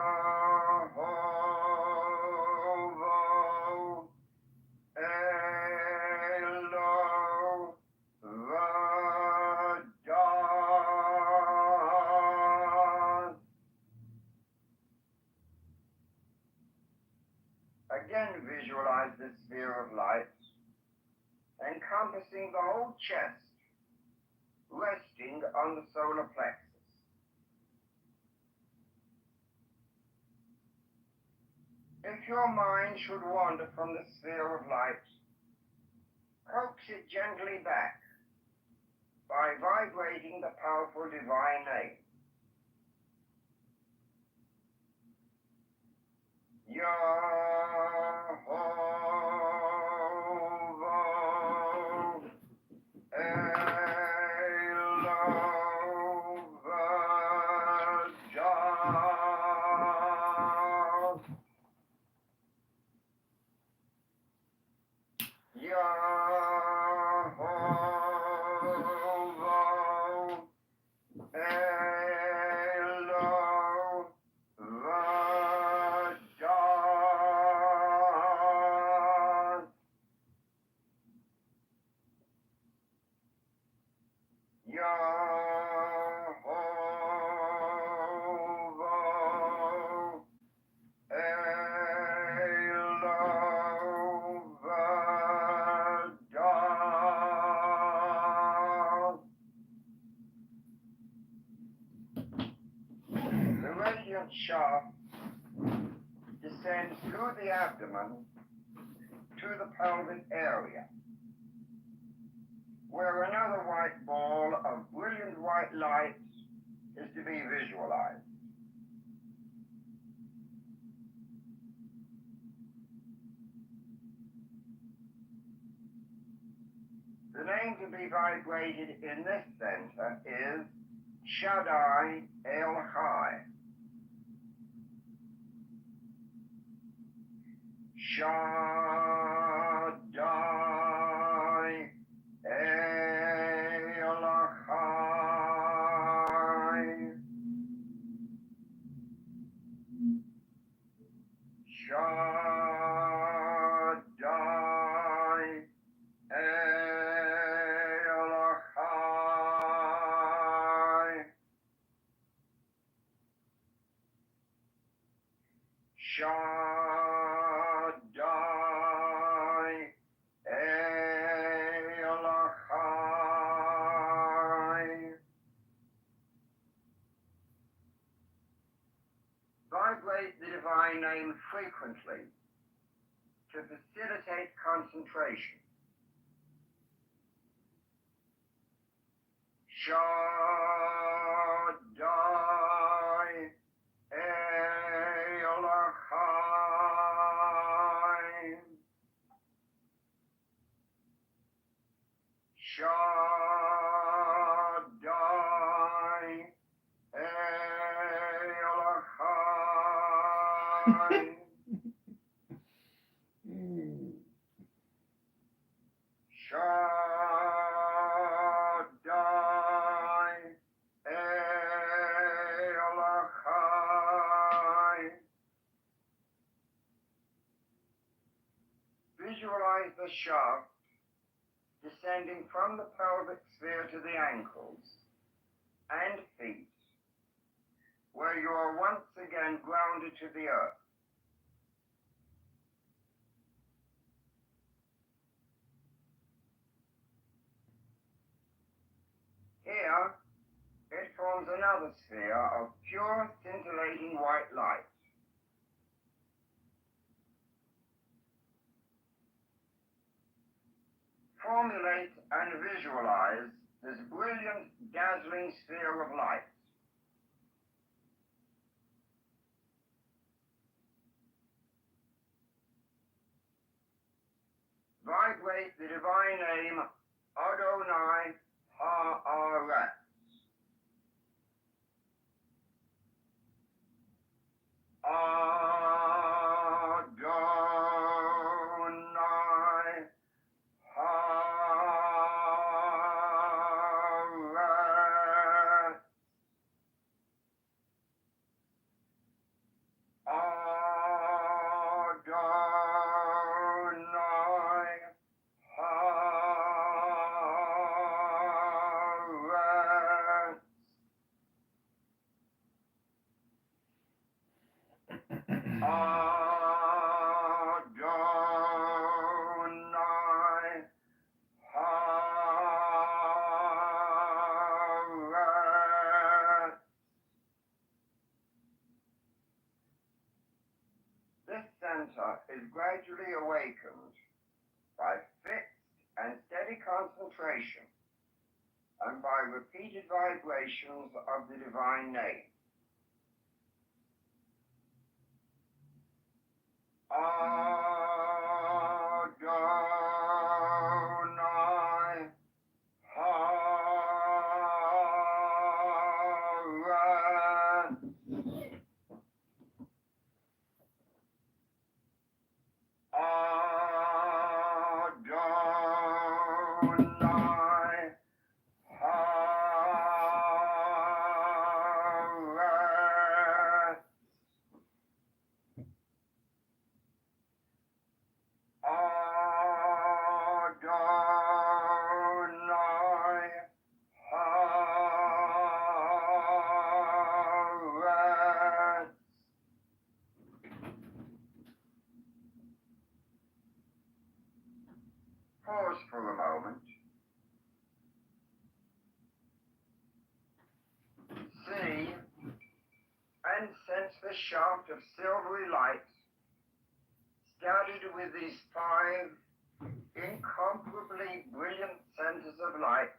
Again, visualize this sphere of light, encompassing the whole chest, resting on the solar plexus. If your mind should wander from the sphere of light, coax it gently back by vibrating the powerful divine name. Yehovah Elohim. Yehovah Elohim. Yehovah Elohim. The radiant shaft descends through the abdomen to the pelvic area, where another white ball of brilliant white light is to be visualized. The name to be vibrated in this center is Shaddai El Chai. Shaddai El Chai. Shaddai El Chai. Shaddai name frequently to facilitate concentration. Shaddai Elohim. Shaddai Elohim. Shaddai Elohim. Visualize the shaft descending from the pelvic sphere to the ankles and feet, where you are once again grounded to the earth. Here, it forms another sphere of pure, scintillating white light. Formulate and visualize this brilliant, dazzling sphere of light. Vibrate the divine name Adonai Ha'aretz. Adonai Ha'aretz. Adonai Ha'aretz. Adonai Ha'aretz. This center is gradually awakened by fixed and steady concentration and by repeated vibrations of the divine name. Adonai Ha'aretz. Adonai Ha'aretz. Adonai Ha'aretz. Pause for a moment. See and sense the shaft of silvery light studded with these 5 incomparably brilliant centers of light,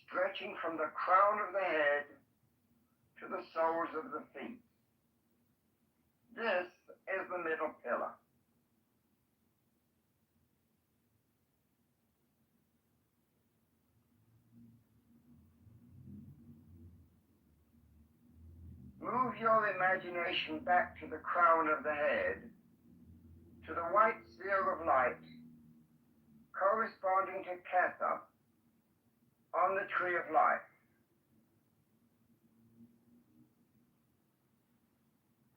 stretching from the crown of the head to the soles of the feet. This is the middle pillar. Move your imagination back to the crown of the head, to the white sphere of light corresponding to Kether on the tree of life.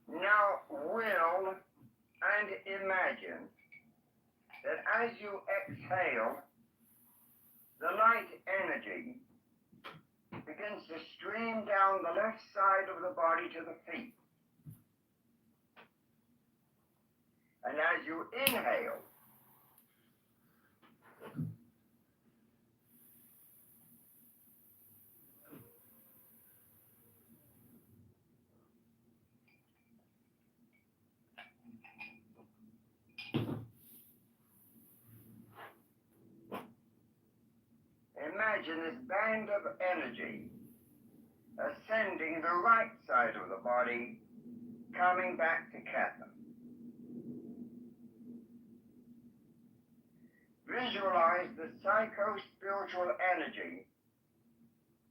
Now will and imagine that as you exhale, the light energy begins to stream down the left side of the body to the feet. And as you inhale, imagine this band of energy ascending the right side of the body, coming back to Kata. Visualize the psycho-spiritual energy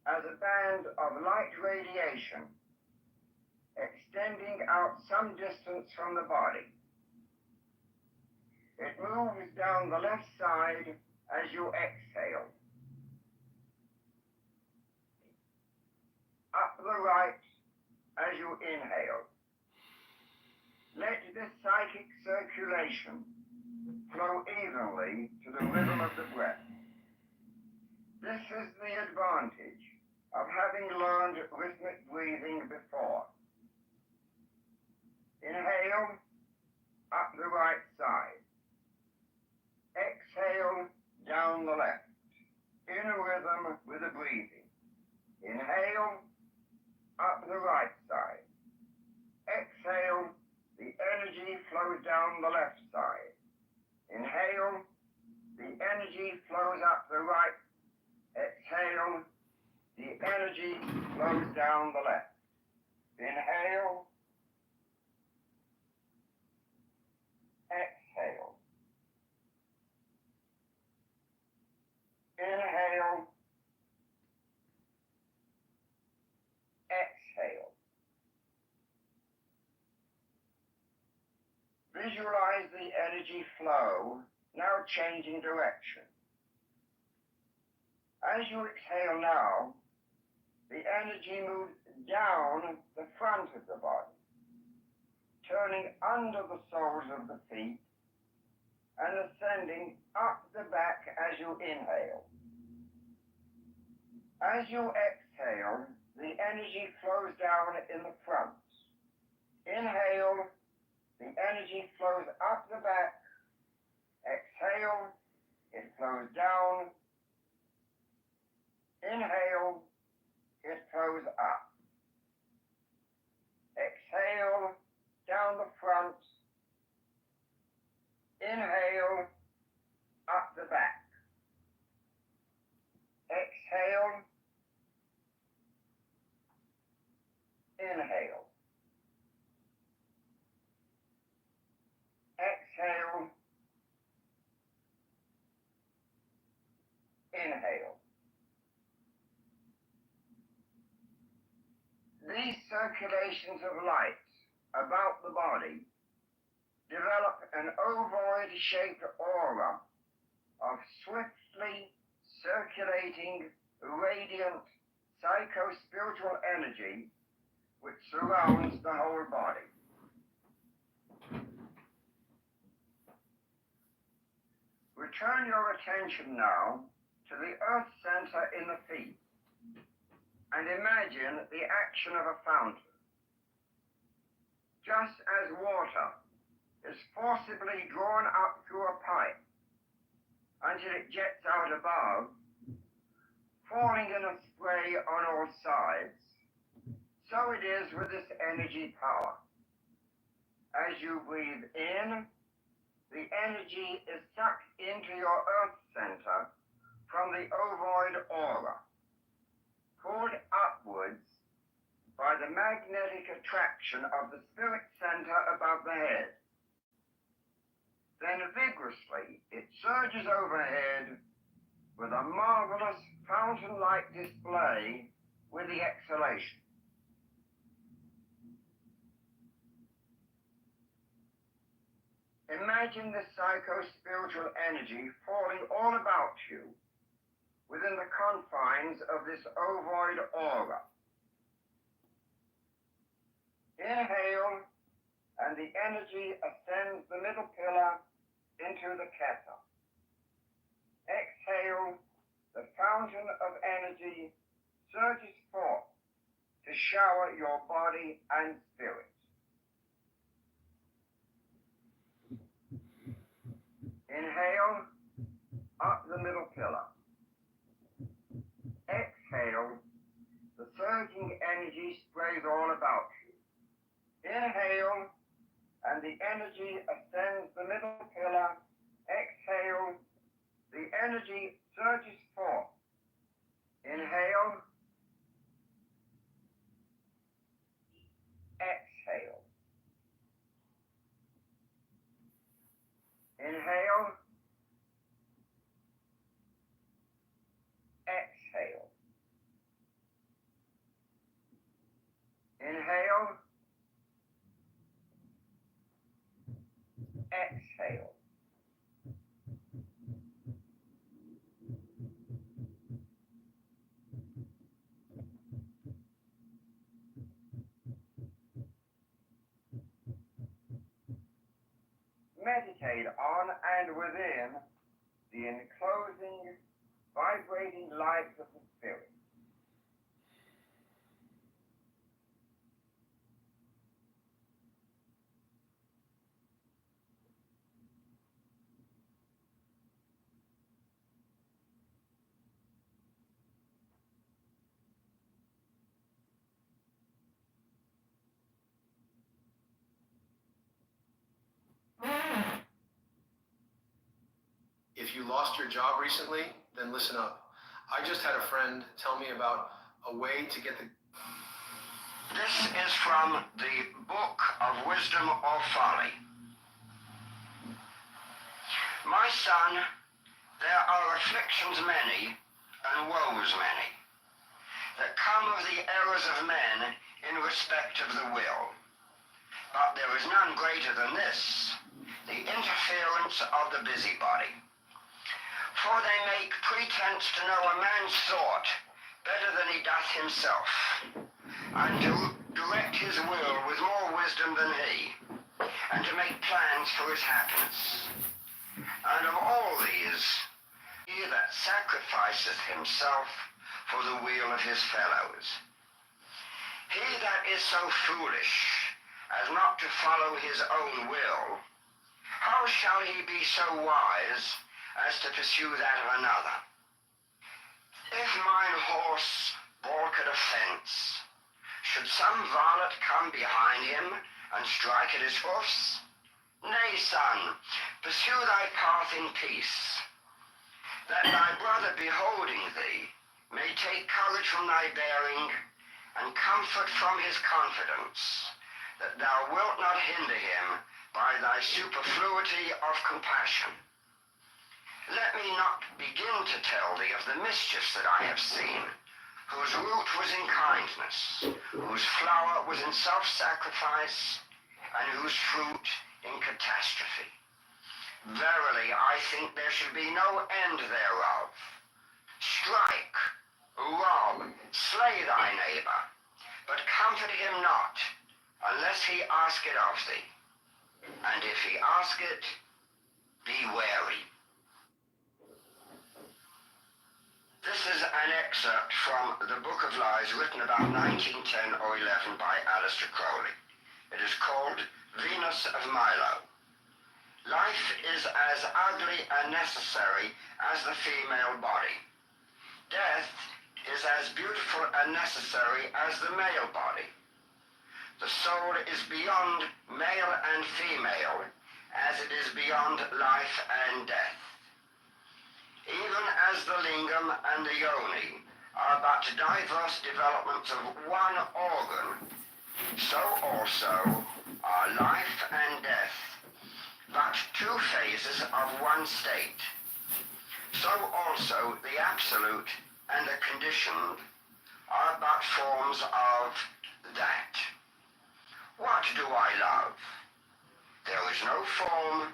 as a band of light radiation extending out some distance from the body. It moves down the left side as you exhale. Up the right as you inhale. Let this psychic circulation flow evenly to the rhythm of the breath. This is the advantage of having learned rhythmic breathing before. Inhale, up the right side. Exhale, down the left, in a rhythm with the breathing. Inhale, up the right side. Exhale, the energy flows down the left side. Inhale, the energy flows up the right. Exhale, the energy flows down the left. Inhale, exhale. Inhale, exhale. Visualize the energy flow now changing direction. As you exhale now, the energy moves down the front of the body, turning under the soles of the feet and ascending up the back as you inhale. As you exhale, the energy flows down in the front. Inhale, the energy flows up the back. Exhale, it flows down. Inhale, it flows up. Exhale, down the front. Inhale, up the back. Exhale, inhale. Exhale, inhale. These circulations of light about the body develop an ovoid-shaped aura of swiftly circulating, radiant, psycho-spiritual energy which surrounds the whole body. Return your attention now to the earth center in the feet and imagine the action of a fountain. Just as water is forcibly drawn up through a pipe until it jets out above, falling in a spray on all sides, so it is with this energy power. As you breathe in, the energy is sucked into your earth center from the ovoid aura, pulled upwards by the magnetic attraction of the spirit center above the head. Then vigorously it surges overhead with a marvelous fountain-like display with the exhalation. Imagine this psycho-spiritual energy falling all about you within the confines of this ovoid aura. Inhale, and the energy ascends the middle pillar into the kata. Exhale, the fountain of energy surges forth to shower your body and spirit. Inhale, up the middle pillar. Exhale, the surging energy sprays all about you. Inhale, and the energy ascends the middle pillar. Exhale, the energy surges forth Inhale. Exhale. Inhale. Exhale. Inhale. Exhale. Meditate on and within the enclosing, vibrating light of the Spirit. If you lost your job recently, then listen up. I just had a friend tell me about a way to get the... This is from the Book of Wisdom or Folly. My son, there are afflictions many, and woes many, that come of the errors of men in respect of the will. But there is none greater than this, the interference of the busybody. For they make pretense to know a man's thought better than he doth himself, and to direct his will with more wisdom than he, and to make plans for his happiness. And of all these, he that sacrificeth himself for the weal of his fellows. He that is so foolish as not to follow his own will, how shall he be so wise as to pursue that of another? If mine horse balk at a fence, should some varlet come behind him and strike at his hoofs? Nay, son, pursue thy path in peace, that thy brother beholding thee may take courage from thy bearing and comfort from his confidence, that thou wilt not hinder him by thy superfluity of compassion. Let me not begin to tell thee of the mischiefs that I have seen, whose root was in kindness, whose flower was in self-sacrifice, and whose fruit in catastrophe. Verily, I think there should be no end thereof. Strike, rob, slay thy neighbor, but comfort him not, unless he ask it of thee. And if he ask it, be wary. This is an excerpt from the Book of Lies written about 1910 or 11 by Aleister Crowley. It is called Venus of Milo. Life is as ugly and necessary as the female body. Death is as beautiful and necessary as the male body. The soul is beyond male and female, as it is beyond life and death. Even as the lingam and the yoni are but diverse developments of one organ, so also are life and death but two phases of one state. So also the absolute and the conditioned are but forms of that. What do I love? There is no form,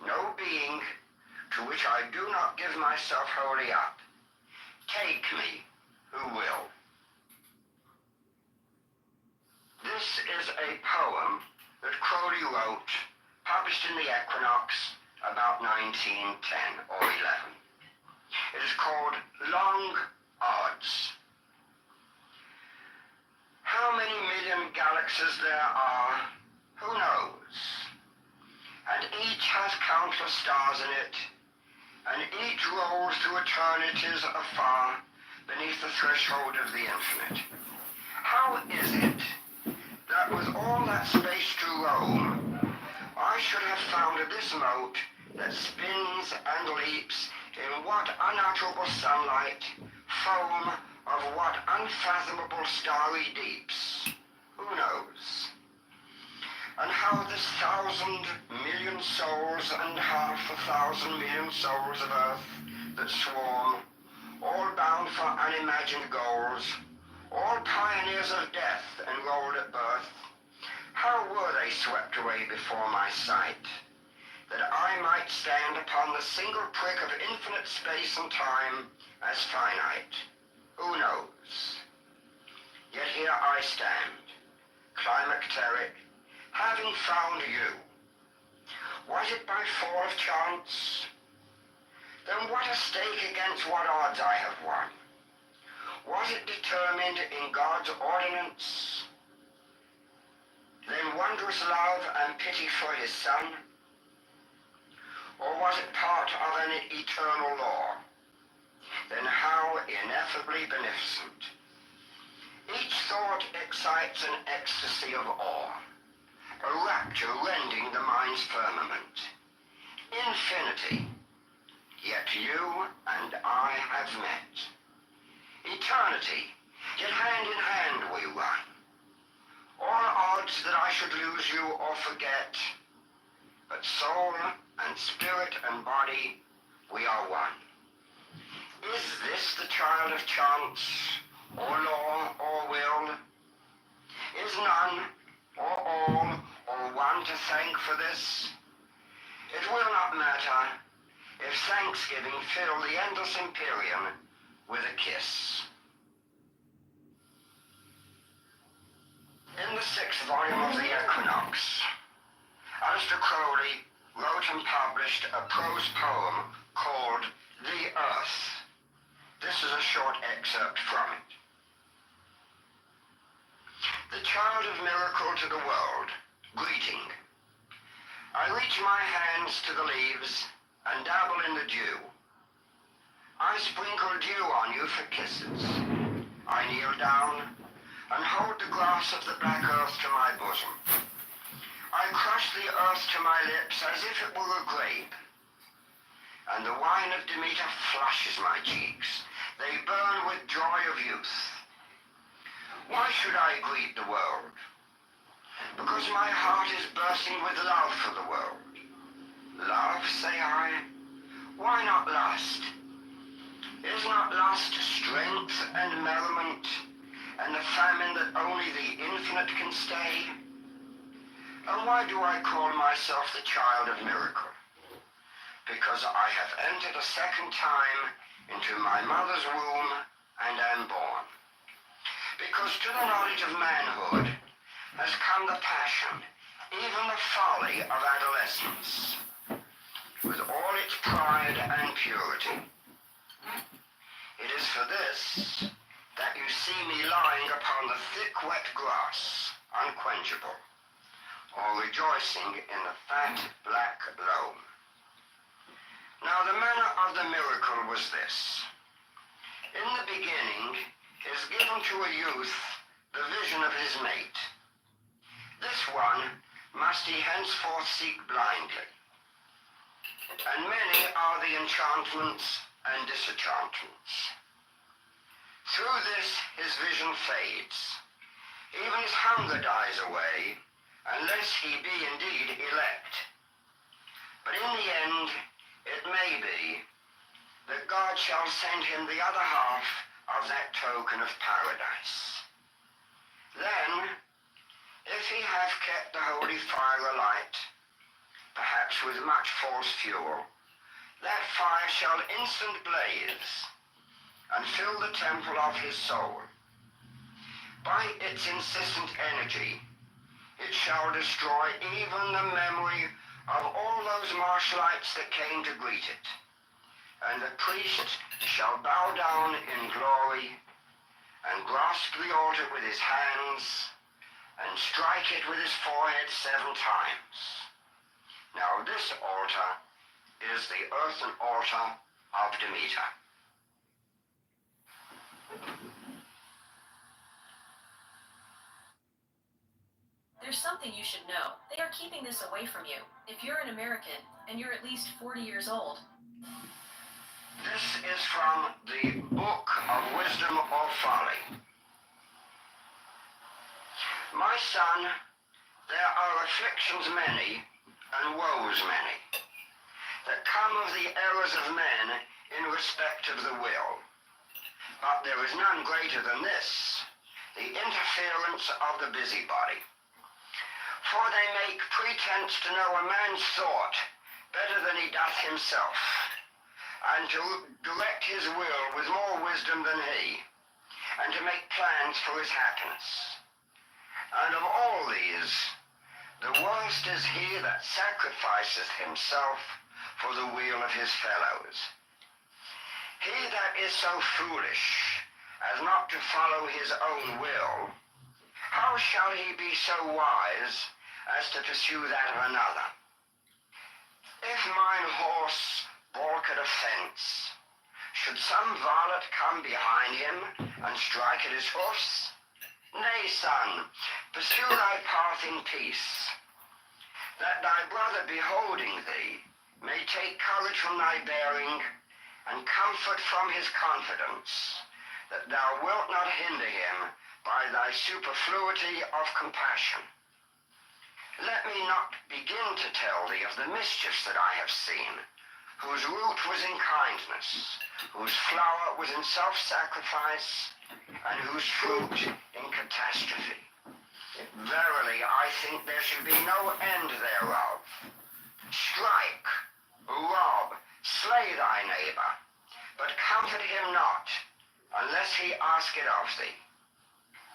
no being, to which I do not give myself wholly up. Take me, who will. This is a poem that Crowley wrote, published in the Equinox about 1910 or 11. It is called Long Odds. How many million galaxies there are, who knows? And each has countless stars in it, and each rolls through eternities afar beneath the threshold of the infinite. How is it that with all that space to roam, I should have found this mote that spins and leaps In what unutterable sunlight, foam of what unfathomable starry deeps, who knows? And how this 1,000,000,000 souls and half 1,000,000,000 souls of earth that swarm, all bound for unimagined goals, all pioneers of death enrolled at birth, how were they swept away before my sight, that I might stand upon the single prick of infinite space and time as finite? Who knows? Yet here I stand, climacteric, having found you. Was it by fall of chance? Then what a stake against what odds I have won. Was it determined in God's ordinance? Then wondrous love and pity for his Son? Or was it part of an eternal law? Then how ineffably beneficent. Each thought excites an ecstasy of awe, a rapture rending the mind's firmament. Infinity, yet you and I have met. Eternity, yet hand in hand we run. All odds that I should lose you or forget, but soul and spirit and body, we are one. Is this the child of chance, or law, or will? Is none, or all, or one to thank for this? It will not matter if Thanksgiving fill the endless empyrean with a kiss. In the 6th volume of the Equinox, Aleister Crowley wrote and published a prose poem called The Earth. This is a short excerpt from it. The child of miracle to the world, greeting. I reach my hands to the leaves and dabble in the dew. I sprinkle dew on you for kisses. I kneel down and hold the grass of the black earth to my bosom. I crush the earth to my lips as if it were a grape, and the wine of Demeter flushes my cheeks. They burn with joy of youth. Why should I greet the world? Because my heart is bursting with love for the world. Love, say I? Why not lust? Is not lust strength and merriment, and the famine that only the infinite can stay? And why do I call myself the child of miracle? Because I have entered a second time into my mother's womb and am born. Because to the knowledge of manhood has come the passion, even the folly of adolescence, with all its pride and purity. It is for this that you see me lying upon the thick wet grass, unquenchable, or rejoicing in the fat black loam. Now the manner of the miracle was this. In the beginning is given to a youth the vision of his mate. This one must he henceforth seek blindly. And many are the enchantments and disenchantments. Through this his vision fades. Even his hunger dies away, unless he be indeed elect. But in the end, it may be that God shall send him the other half of that token of paradise. Then, if he have kept the holy fire alight, perhaps with much false fuel, that fire shall instant blaze and fill the temple of his soul. By its insistent energy, it shall destroy even the memory of all those marshlights that came to greet it. And the priest shall bow down in glory and grasp the altar with his hands and strike it with his forehead 7 times. Now this altar is the earthen altar of Demeter. There's something you should know. They are keeping this away from you. If you're an American and you're at least 40 years old, This is from the Book of Wisdom or Folly. My son, there are afflictions many, and woes many, that come of the errors of men in respect of the will. But there is none greater than this, the interference of the busybody. For they make pretense to know a man's thought better than he doth himself, and to direct his will with more wisdom than he, and to make plans for his happiness. And of all these, the worst is he that sacrificeth himself for the weal of his fellows. He that is so foolish as not to follow his own will, how shall he be so wise as to pursue that of another? If mine horse balk at a fence, should some varlet come behind him and strike at his hoofs? Nay, son, pursue thy path in peace, that thy brother beholding thee may take courage from thy bearing, and comfort from his confidence, that thou wilt not hinder him by thy superfluity of compassion. Let me not begin to tell thee of the mischiefs that I have seen, whose root was in kindness, whose flower was in self-sacrifice, and whose fruit in catastrophe. Verily, I think there should be no end thereof. Strike, rob, slay thy neighbor, but comfort him not, unless he ask it of thee.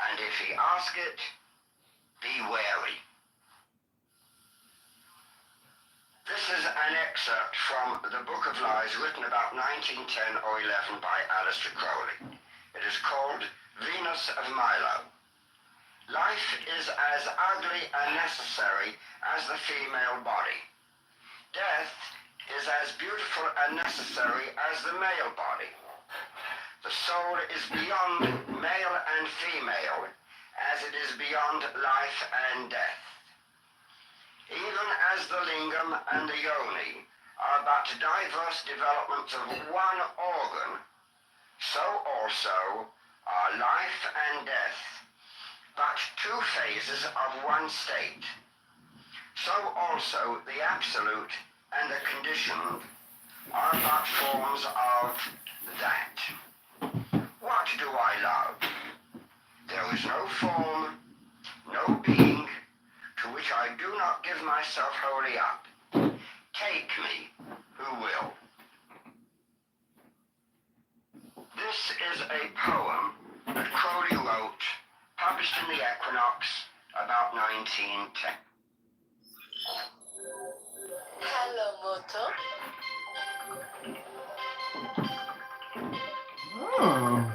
And if he ask it, be wary. This is an excerpt from the Book of Lies written about 1910 or 11 by Aleister Crowley. It is called Venus of Milo. Life is as ugly and necessary as the female body. Death is as beautiful and necessary as the male body. The soul is beyond male and female, as it is beyond life and death. Even as the lingam and the yoni are but diverse developments of one organ, so also are life and death but two phases of one state. So also the absolute and the conditioned are but forms of that. What do I love? There is no form, no being, to which I do not give myself wholly up. Take me, who will. This is a poem that Crowley wrote, published in the Equinox, about 1910. Hello, Moto. Oh.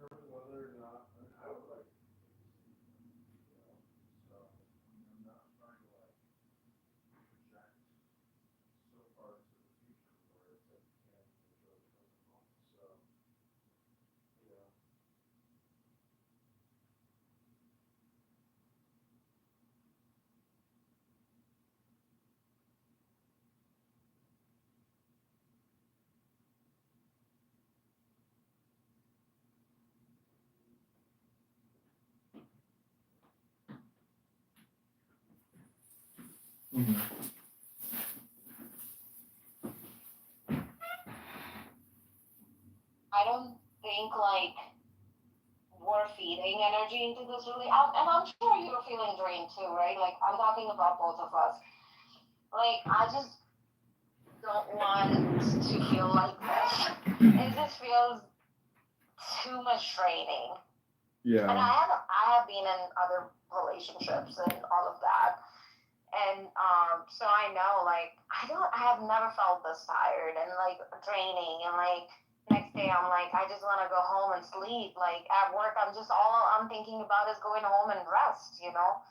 determine whether or not I would like to, so I'm not trying to like project so far into the future where it's like you can't enjoy the present moment. So yeah. Mm-hmm. I don't think like we're feeding energy into this really, and I'm sure you're feeling drained too, right? Like I'm talking about both of us. Like I just don't want to feel like this. It just feels too much training. Yeah. And I have been in other relationships and all of that. And so I know like I have never felt this tired and like draining and like next day I'm like I just want to go home and sleep. Like at work all I'm thinking about is going home and rest, you know?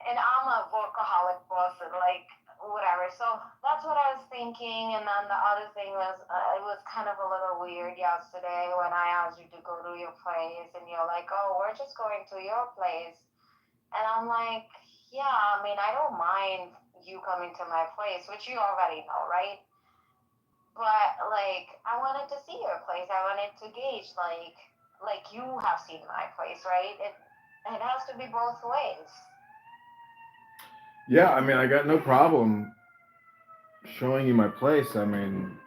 And I'm a workaholic person, like whatever. So that's what I was thinking. And then the other thing was, it was kind of a little weird yesterday when I asked you to go to your place, and you're like, "Oh, we're just going to your place," and I'm like, "Yeah, I mean, I don't mind you coming to my place, which you already know, right?" But like, I wanted to see your place. I wanted to gauge, like you have seen my place, right? It has to be both ways. Yeah, I mean, I got no problem showing you my place. I mean,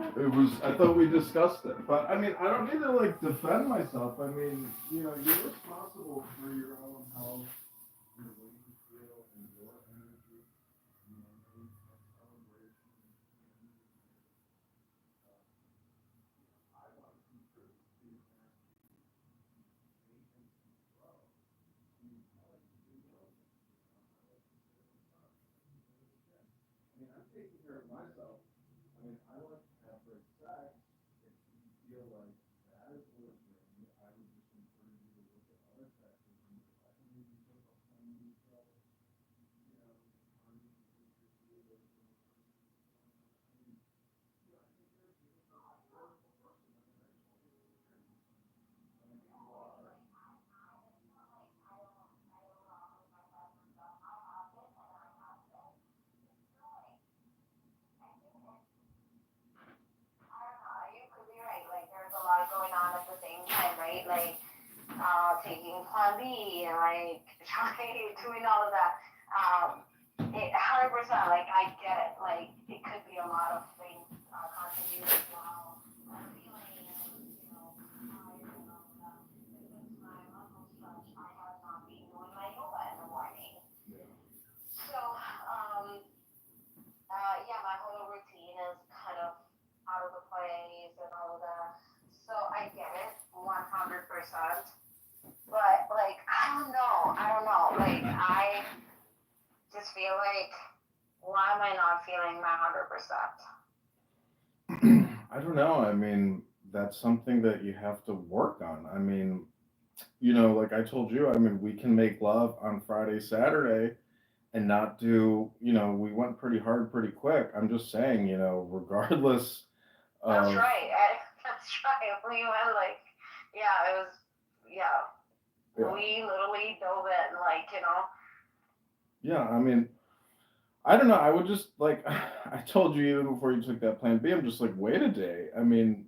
I thought we discussed it. But I mean, I don't need to like defend myself. I mean, you're responsible for your own health, your way you feel, and your energy. You know, and celebration. I want to contribute to your energy, patience, and flow. I mean, I like to do yoga. I like to sit in the sun. I like to go to the gym. I mean, I'm taking care of myself. I mean, I like to have great sex. If you feel like that is what is doing, I would just encourage you to look at other factors in your life. And maybe put up some mutual, harmony with your theater, I mean, I think you're a beautiful, wonderful person. I mean, I just want you to take care of yourself. And I think you are. You could be right. Like, there's a lot going on at the same time, right? Like, taking Plan B and like doing all of that. 100%. Like, I get it. Like, it could be a lot of things contributing to how I'm feeling and tired and all of that. And since my muscle stretch, I have not been doing my yoga in the morning. Yeah. So, yeah, my whole routine is kind of out of the place and all of that. So I get it, 100%. But like, I don't know. Like, I just feel like, why am I not feeling my 100%? I don't know. I mean, that's something that you have to work on. I mean, like I told you, I mean, we can make love on Friday, Saturday, and not do, we went pretty hard pretty quick. I'm just saying, regardless That's of, right. That's right. We went like, yeah, it was, yeah. yeah, We literally dove in, like, yeah, I mean, I don't know. I would just like, I told you even before you took that plan B, I'm just like, wait a day. I mean,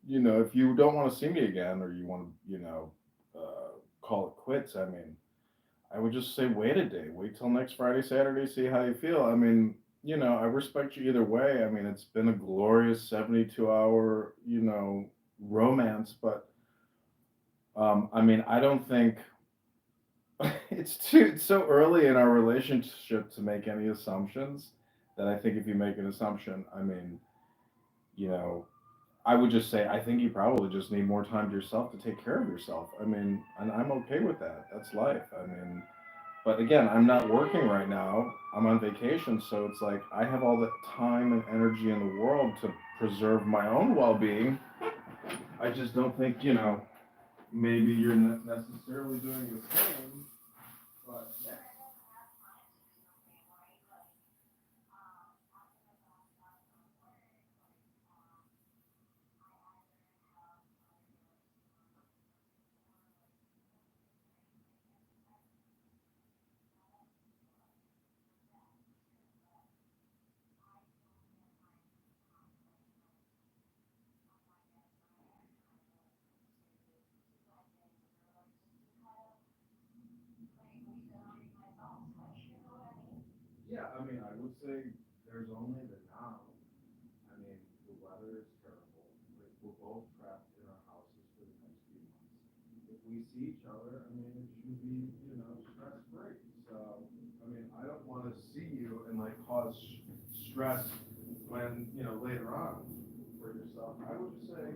if you don't want to see me again or you want to, call it quits, I mean, I would just say, wait a day, wait till next Friday, Saturday, see how you feel. I mean, I respect you either way. I mean, it's been a glorious 72-hour, romance, but I mean, I don't think it's so early in our relationship to make any assumptions that I think if you make an assumption, I mean, you know, I would just say I think you probably just need more time to yourself to take care of yourself. I mean, and I'm okay with that. That's life. I mean, but again, I'm not working right now. I'm on vacation, so it's like I have all the time and energy in the world to preserve my own well-being. I just don't think, maybe you're not necessarily doing the same, but yeah. Yeah, I mean, I would say there's only the now. I mean, the weather is terrible. Like, we're both trapped in our houses for the next few months. If we see each other, I mean, it should be, stress free. So, I mean, I don't want to see you and like cause stress when, later on for yourself. I would just say,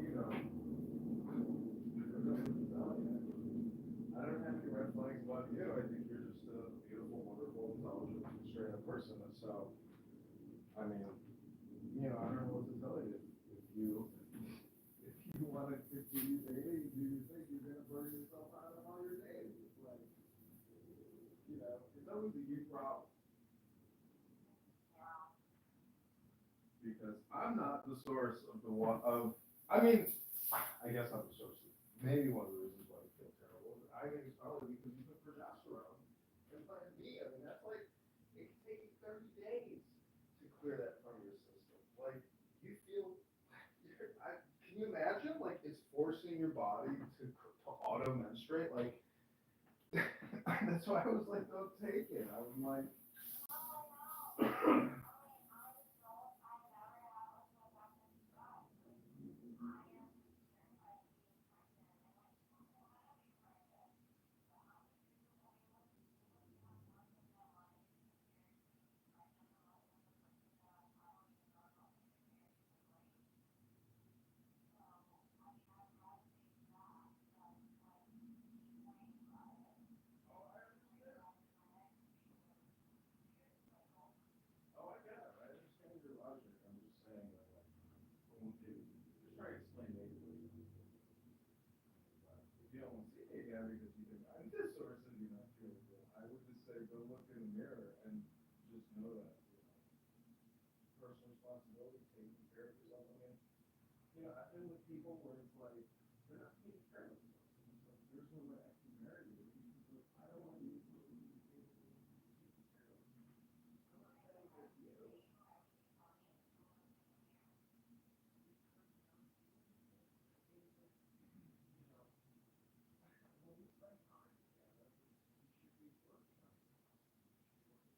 I don't have any red flags about you. I think you're just a beautiful, wonderful, intelligent, straight up person. So, I mean, I don't know what to tell you. If you want to continue dating, do you think you're gonna burn yourself out of all your dating? Like, it's always a you problem. Because I'm not the source of the one of. I mean, I guess I'm the source. Maybe one of the reasons why you feel terrible. I think it's probably because you took progesterone. And like me, I mean, that's like it can take you 30 days to clear that from your system. Like you feel. Can you imagine? Like it's forcing your body to auto menstruate. Like that's why I was like, don't take it. I'm like. Oh, I get it. I understand your logic. I'm just saying that, like, just try to explain maybe what you mean. If you don't want to see me again because you think I'm this source and you're not feeling good, I would just say go look in the mirror and just know that, personal responsibility, taking care of yourself. I mean, I've been with people where it's like they're not taking care of themselves. It's like, there's no way I can marry you. Because I don't want you to be capable of taking care of. I'm not saying that you. Well, we spend time together. You should be working on something.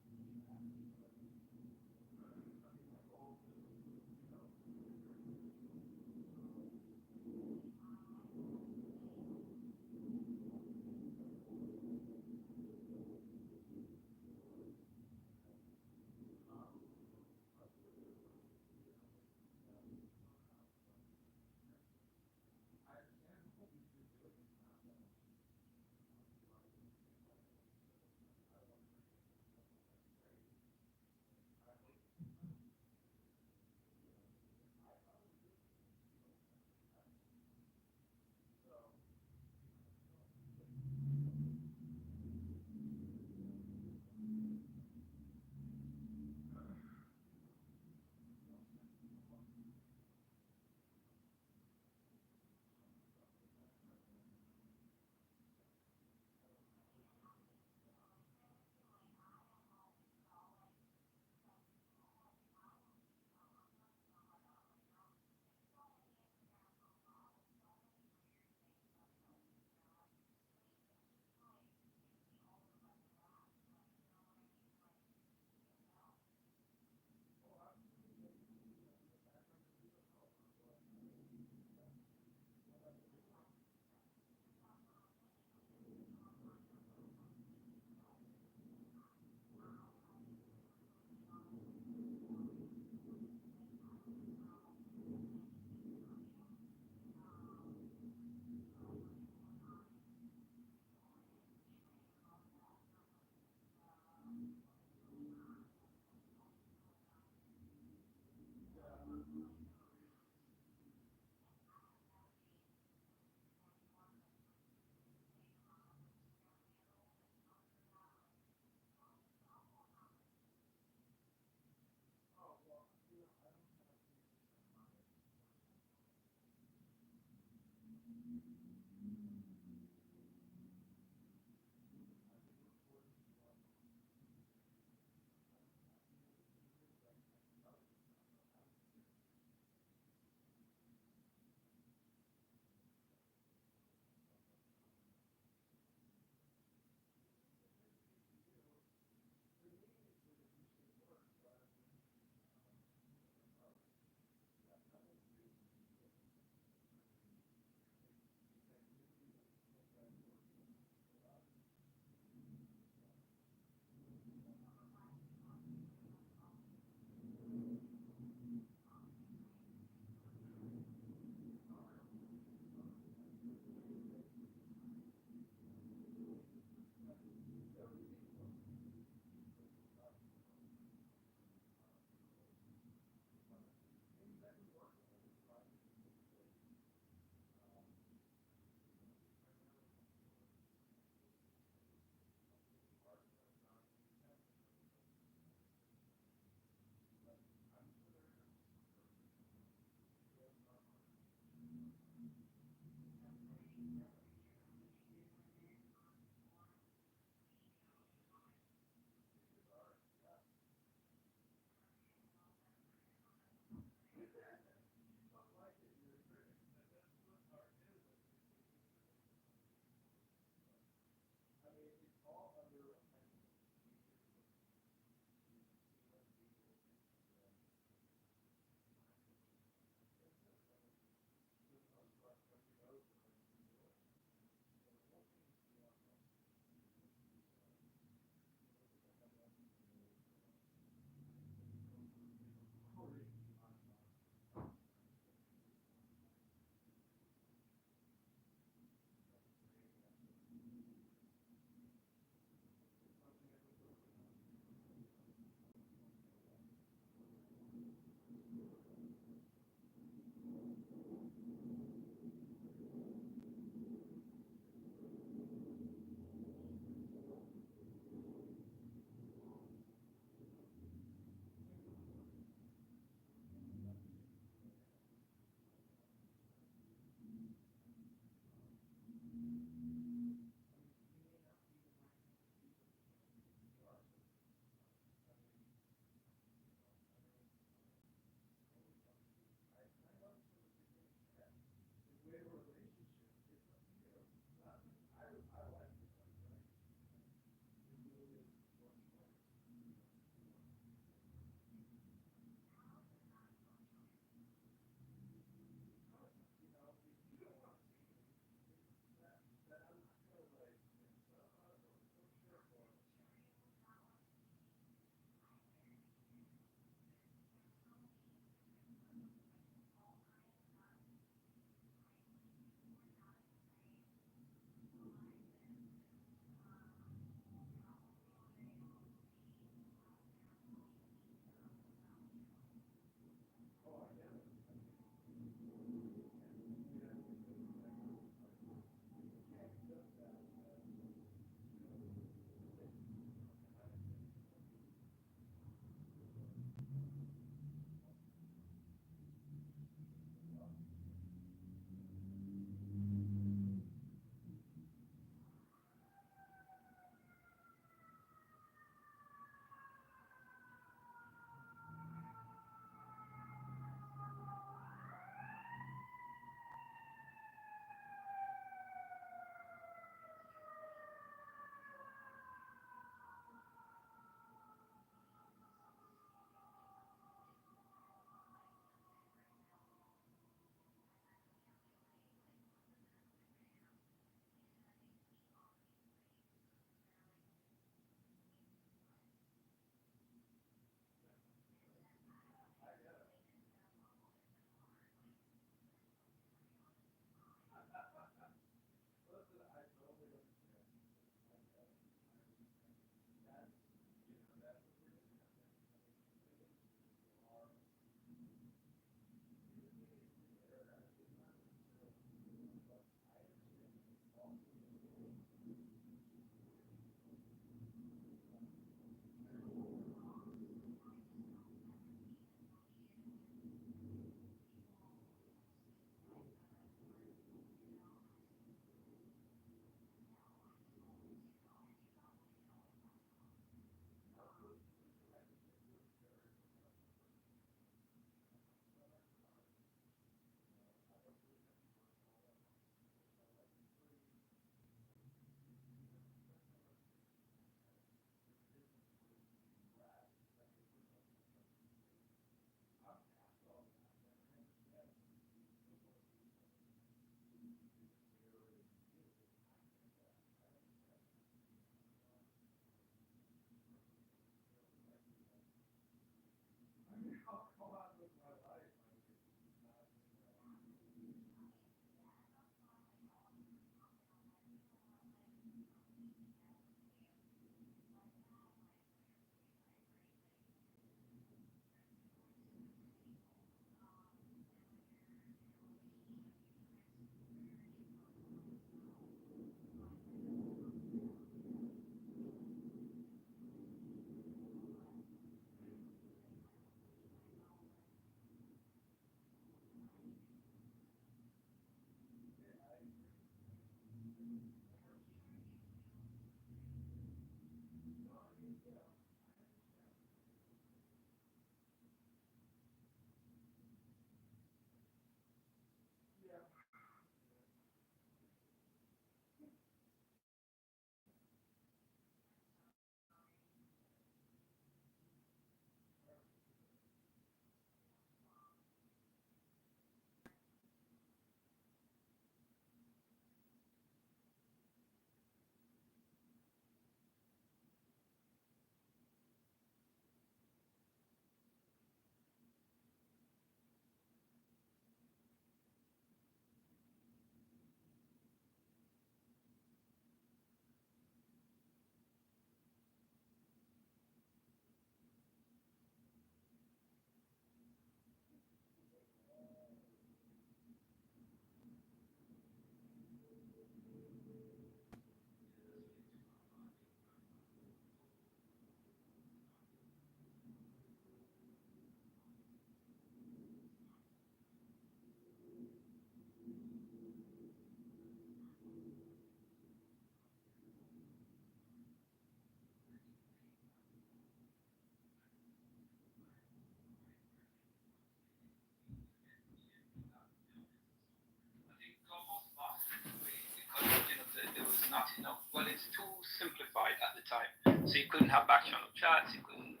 There was not enough. Well, it's too simplified at the time, so you couldn't have back channel chats. You couldn't,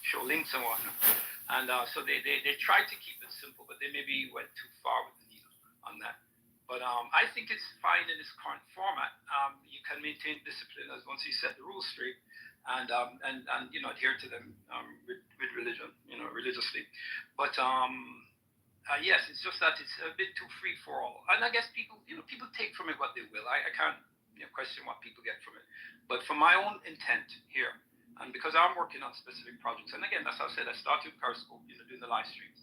show links and whatnot. And so they tried to keep it simple, but they maybe went too far with the needle on that. But I think it's fine in its current format. You can maintain discipline as once you set the rules straight, and adhere to them with religion, religiously. But yes, it's just that it's a bit too free for all. And I guess people take from it what they will. I can't question what people get from it. But for my own intent here, and because I'm working on specific projects, and again, that's how I said I started Periscope, doing the live streams.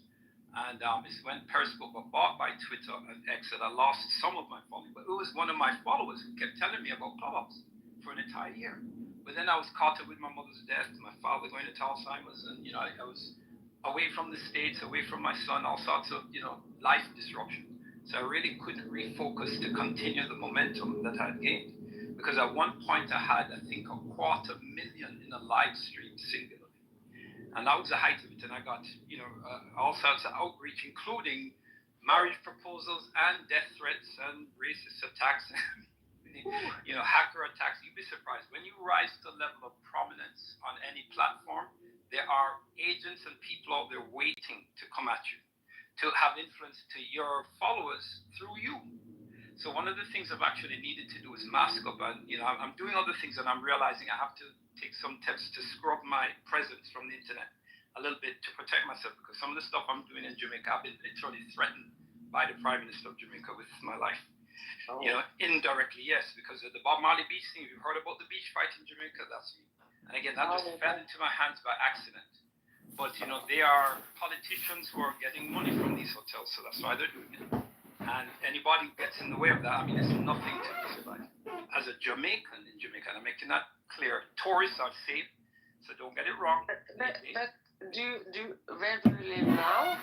And it's when Periscope got bought by Twitter and X that I lost some of my following. But it was one of my followers who kept telling me about Clubhouse for an entire year. But then I was caught up with my mother's death, my father going into Alzheimer's, and I was away from the States, away from my son, all sorts of life disruption. So I really couldn't refocus to continue the momentum that I had gained. Because at one point I had, I think, 250,000 in a live stream singularly. And that was the height of it. And I got, all sorts of outreach, including marriage proposals and death threats and racist attacks, hacker attacks. You'd be surprised. When you rise to the level of prominence on any platform, there are agents and people out there waiting to come at you, to have influence to your followers through you. So one of the things I've actually needed to do is mask up, and I'm doing other things, and I'm realizing I have to take some steps to scrub my presence from the internet a little bit to protect myself, because some of the stuff I'm doing in Jamaica, I've been literally threatened by the Prime Minister of Jamaica with my life. Oh. Indirectly, yes, because of the Bob Marley beach thing. If you've heard about the beach fight in Jamaica, that's me. And again, that just fell into my hands by accident. But they are politicians who are getting money from these hotels, so that's why they're doing it. And anybody who gets in the way of that, it's nothing to be like. As a Jamaican in Jamaica, and I'm making that clear, tourists are safe, so don't get it wrong. But where do you live now?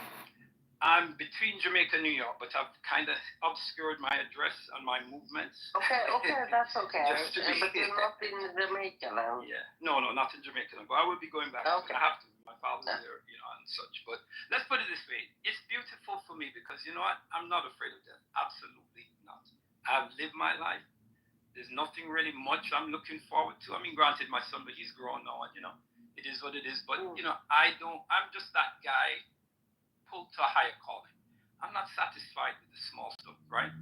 I'm between Jamaica and New York, but I've kind of obscured my address and my movements. Okay, that's okay. Just to be, but you're not in Jamaica now? Yeah, no, not in Jamaica, but I will be going back. Okay. I have to. My father's there, and such. But let's put it this way. It's beautiful for me because, you know what? I'm not afraid of death. Absolutely not. I've lived my life. There's nothing really much I'm looking forward to. Granted, my son, but he's grown now, and, it is what it is. But, I'm just that guy pulled to a higher calling. I'm not satisfied with the small stuff, right?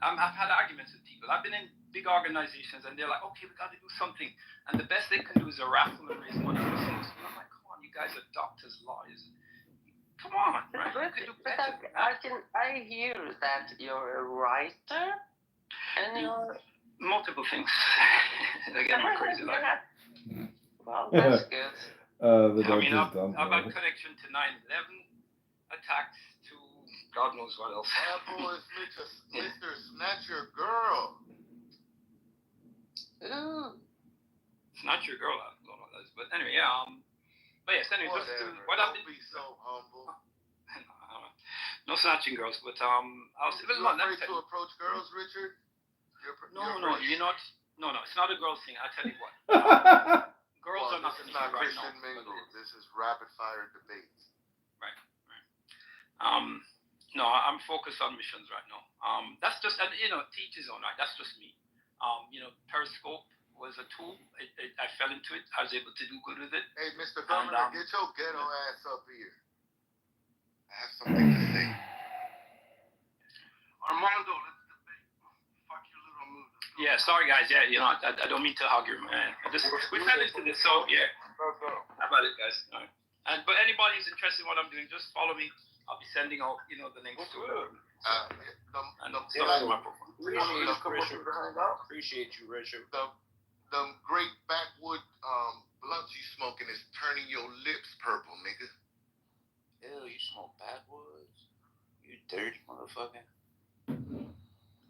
I've had arguments with people. I've been in big organizations, and they're like, okay, we got to do something. And the best they can do is a raffle and raise money for things. And I'm like, come on, you guys are doctors, lawyers. Come on, right? But I hear that you're a writer, and you're... Multiple things. Again, my crazy life. Well, that's good. I've got connection to 9/11 attacks, to God knows what else. That boy is Mr. Snatch Your Girl. Ooh. Snatch Your Girl, I don't know what that is. But anyway, But yes, anyway, just to, what I've been... Don't be so humble. No snatching girls, but I'll say... Are you afraid to approach girls, Richard? No, it's not a girl thing. I tell you what. girls are not This the is not issue right now. Christian Mingle. This is rapid fire debates. Right. No, I'm focused on missions right now. That's just, and teach his own, right? That's just me. Periscope was a tool. I fell into it. I was able to do good with it. Hey, Mr. Governor, And, get your ghetto ass up here. I have something to say. Armando, let's debate. Fuck your little move. Yeah, sorry guys. Yeah, I don't mean to hog your man. We fell into this, so yeah. How about it, guys? All right. But anybody who's interested in what I'm doing, just follow me. I'll be sending out, the links to it. And stuff to my profile. Appreciate you, Richard. The great backwood blunts you smoking is turning your lips purple, nigga. Ew, you smoke backwoods? You dirty motherfucker.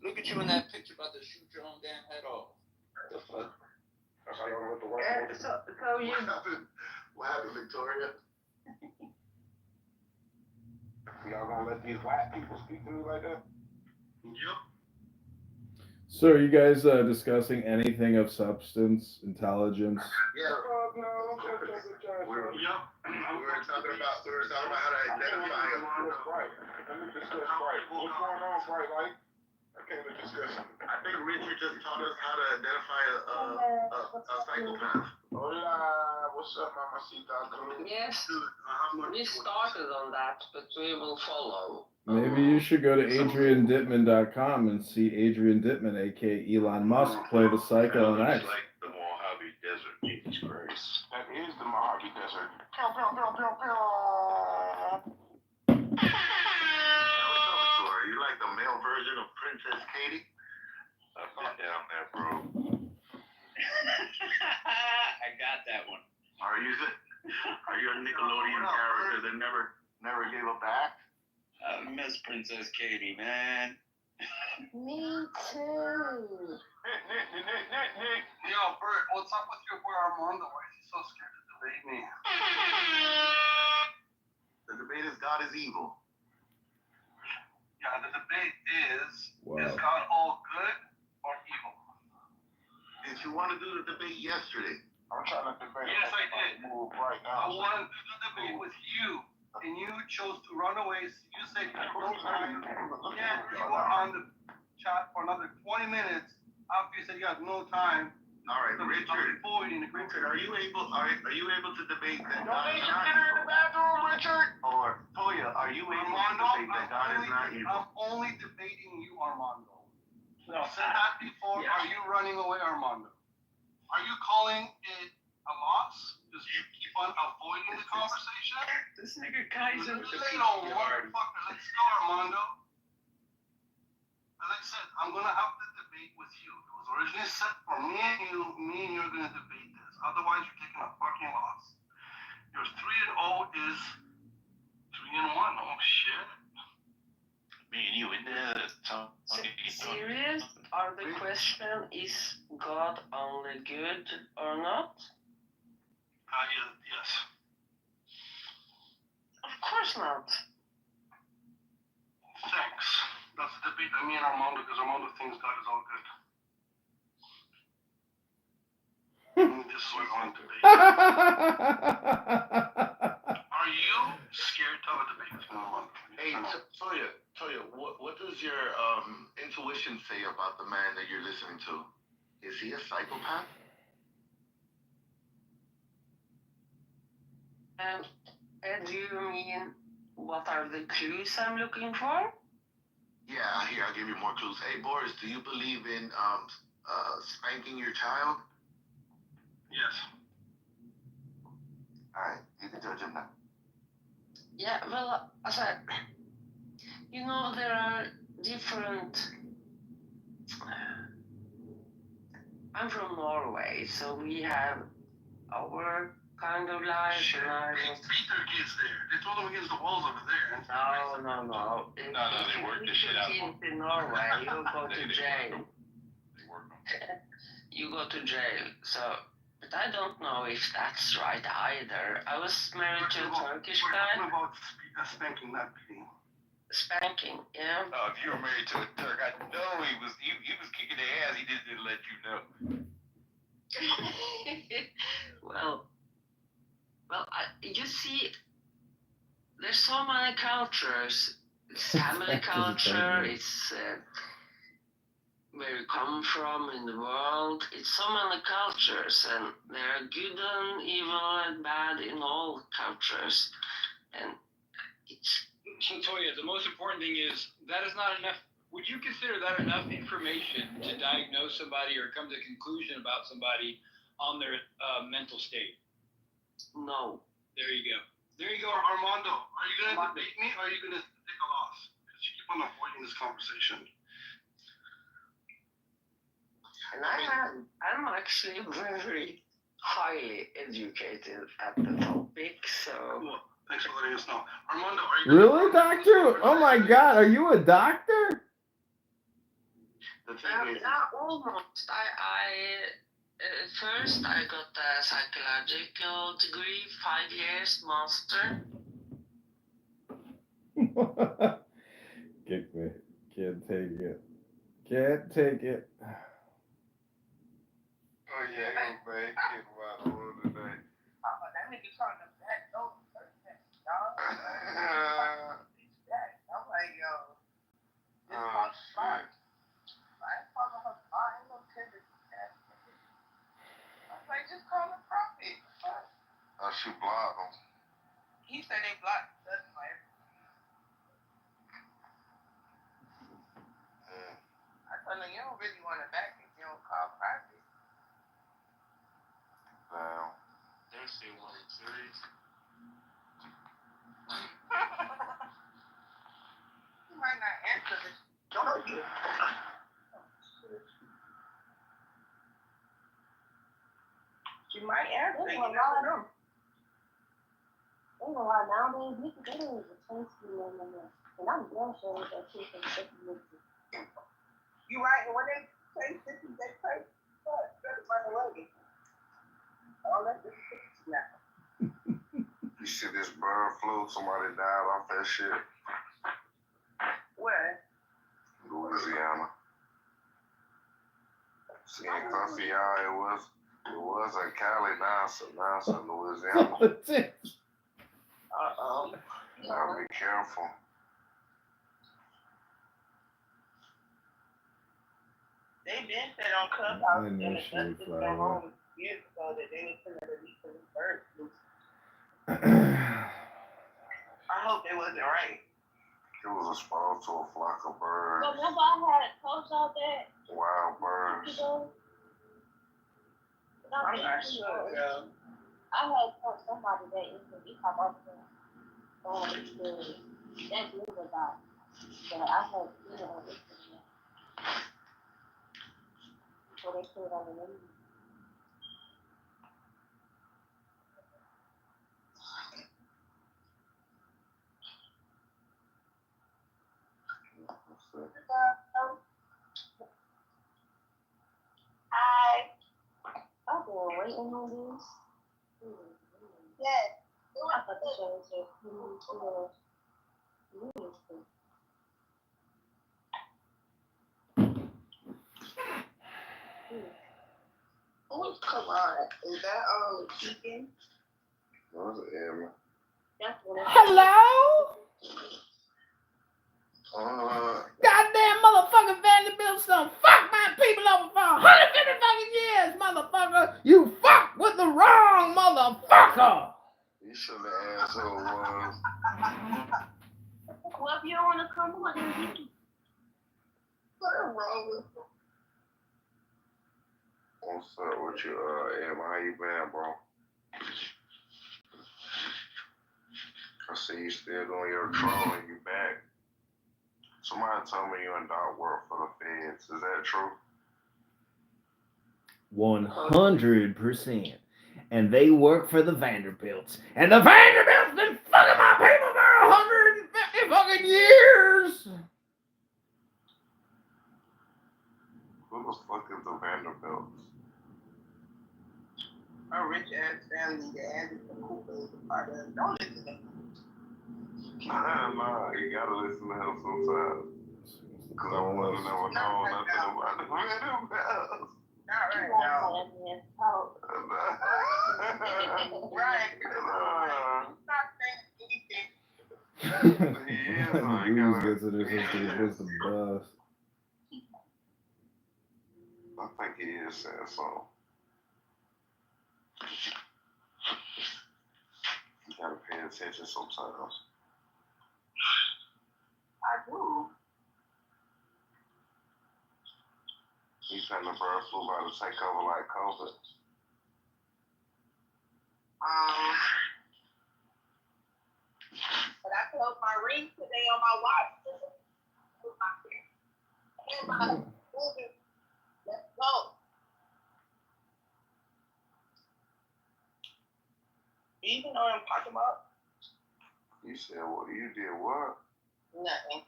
Look at you in that picture about to shoot your own damn head off. The fuck? So you... What happened, Victoria? Y'all gonna let these white people speak to me like that? Yep. So are you guys discussing anything of substance, intelligence? Yeah. We were talking about how to identify a Right. Let me discuss right. What's going on, right? Like, I came to discuss. I think Richard just taught us how to identify a psychopath. Hola, what's up, Mamacita? Yes, we started on that, but we will follow. Maybe you should go to adriandittman.com and see Adrian Dittman, aka Elon Musk, play the Psycho in X. Like the Mojave Desert. Jesus Christ. That is the Mojave Desert. Pew, pew, pew, pew, pew. Are you like the male version of Princess Katie? I've been down there, bro. I got that one. Are you a Nickelodeon character that never gave up the act? I miss Princess Katie, man. Me too. Nick. Yo, Bert, what's up with your boy Armando? Why is he so scared to debate me? The debate is God is evil. Yeah, the debate is Wow. God all good or evil? Did you want to do the debate yesterday? I'm trying to debate. Yes, I did. Move right now. I wanted to do the debate with you, and you chose to run away. So you said you had no time. Yeah, you were on the chat for another 20 minutes. After you said you had no time. All right, Richard. Richard, are you able to debate that God is Donation not dinner in the evil? bathroom, Richard. Or Toya, are you able to debate that God is not evil? I'm only debating you, Armando. No, said that before. Yeah. Are you running away, Armando? Are you calling it a loss? Just you keep on avoiding the conversation? This nigga Kaiser. Little motherfucker, let's go, Armando. As I said, I'm gonna have the debate with you. It was originally set for me and you are gonna debate this. Otherwise, you're taking a fucking loss. Your 3-0 is 3-1. Oh shit. Me and you in there. Serious? Are the question is God only good or not? Yes. Of course not. Thanks. That's the debate that me and Armando, because Armando thinks God is all good. This is what we're going to debate. Are you scared to have a debate with Armando? Hey, Toya, what does your intuition say about the man that you're listening to? Is he a psychopath? Do you mean what are the clues I'm looking for? Yeah, here, I'll give you more clues. Hey, Boris, do you believe in spanking your child? Yes. All right, you can judge him now. Yeah, well, there are different... I'm from Norway, so we have our kind of life. Shit, beat their kids there. They throw them against the walls over there. No. If they work this shit out. Kids in Norway, you go to jail. They work them. You go to jail, so... But I don't know if that's right either. I was married to a Turkish guy. We're talking about spanking, not beating. Spanking, yeah. Oh, if you were married to a Turk, I know he was kicking their ass. He just didn't let you know. well, you see, there's so many cultures. It's family culture. It's where you come from in the world. It's so many cultures, and there are good and evil and bad in all cultures. And it's. So, Toya, the most important thing is that is not enough. Would you consider that enough information to diagnose somebody or come to a conclusion about somebody on their mental state? No. There you go. There you go, Armando. Are you going to debate me or are you going to take a loss? Because you keep on avoiding this conversation. And I'm actually very highly educated at the topic, so. Well, thanks for letting us know. Armando, are you Really, doctor? Oh my God, are you a doctor? Not almost. First I got a psychological degree, 5 years, master. Kick me. Can't take it. Can't take it. Oh yeah, he was bad. He came around the world today. That nigga trying to back door. I'm like, yo. Oh shit. I ain't calling her. I ain't no tender. I was like, just call her Prophet. Oh, she blocked him. He said they blocked us. Like, I told him, you don't really want to back if you don't call Prophet. Damn. They say one serious. He might not answer this. Don't you? She might answer. You never know. Ain't gonna lie, nowadays, niggas, they don't even change to me no more. And I'm damn sure that shit from the You right, and when they say 50, they pray. Better run away. Oh, that's just 50 now. You see this bird flu? Somebody died off that shit. Where? Louisiana. See, in Coffee, it was in Cali, now it's in Louisiana. Uh-oh. Gotta be careful. They been said on Clubhouse and the justice came home years ago that they was going to release the bird flu. I hope they wasn't right. It was exposed to a flock of birds. Remember I had posts out there? Wild birds. I'm not sure, girl. I had told somebody that it could be come up there. That news about. But I had seen it on Instagram. So they put it on the news. I've been waiting on this. Yes. I thought the show was just Oh, come on. Is that chicken? What was it, Emma? Hello? Goddamn motherfucking Vanderbilt son. Fuck my people over for 150 fucking years, motherfucker. You fuck with the wrong motherfucker. You should have asked who it was. Well, if you don't want to come on, then you can. What's wrong with them? What's up with you, Emma? How you been, bro? I see you still doing your trolling. You back. Somebody told me you and Doc work for the feds. Is that true? 100%. And they work for the Vanderbilts. And the Vanderbilts been fucking my people for 150 fucking years. Who the fuck is the Vanderbilts? A rich ass family that Anderson Cooper is a part of. Don't listen to them. Nah, you gotta listen to him sometimes. Cause I would've never known nothing about the Vanderbilts. Not right now. Right. Stop saying anything. Goose gets it or something. It's the best. I think he is saying something. You gotta pay attention sometimes. I do. You saying the bird flu about to take over like COVID? But I put my ring today on my watch. Let's go. You even know what I'm talking about? You said, well, you did what? Nothing.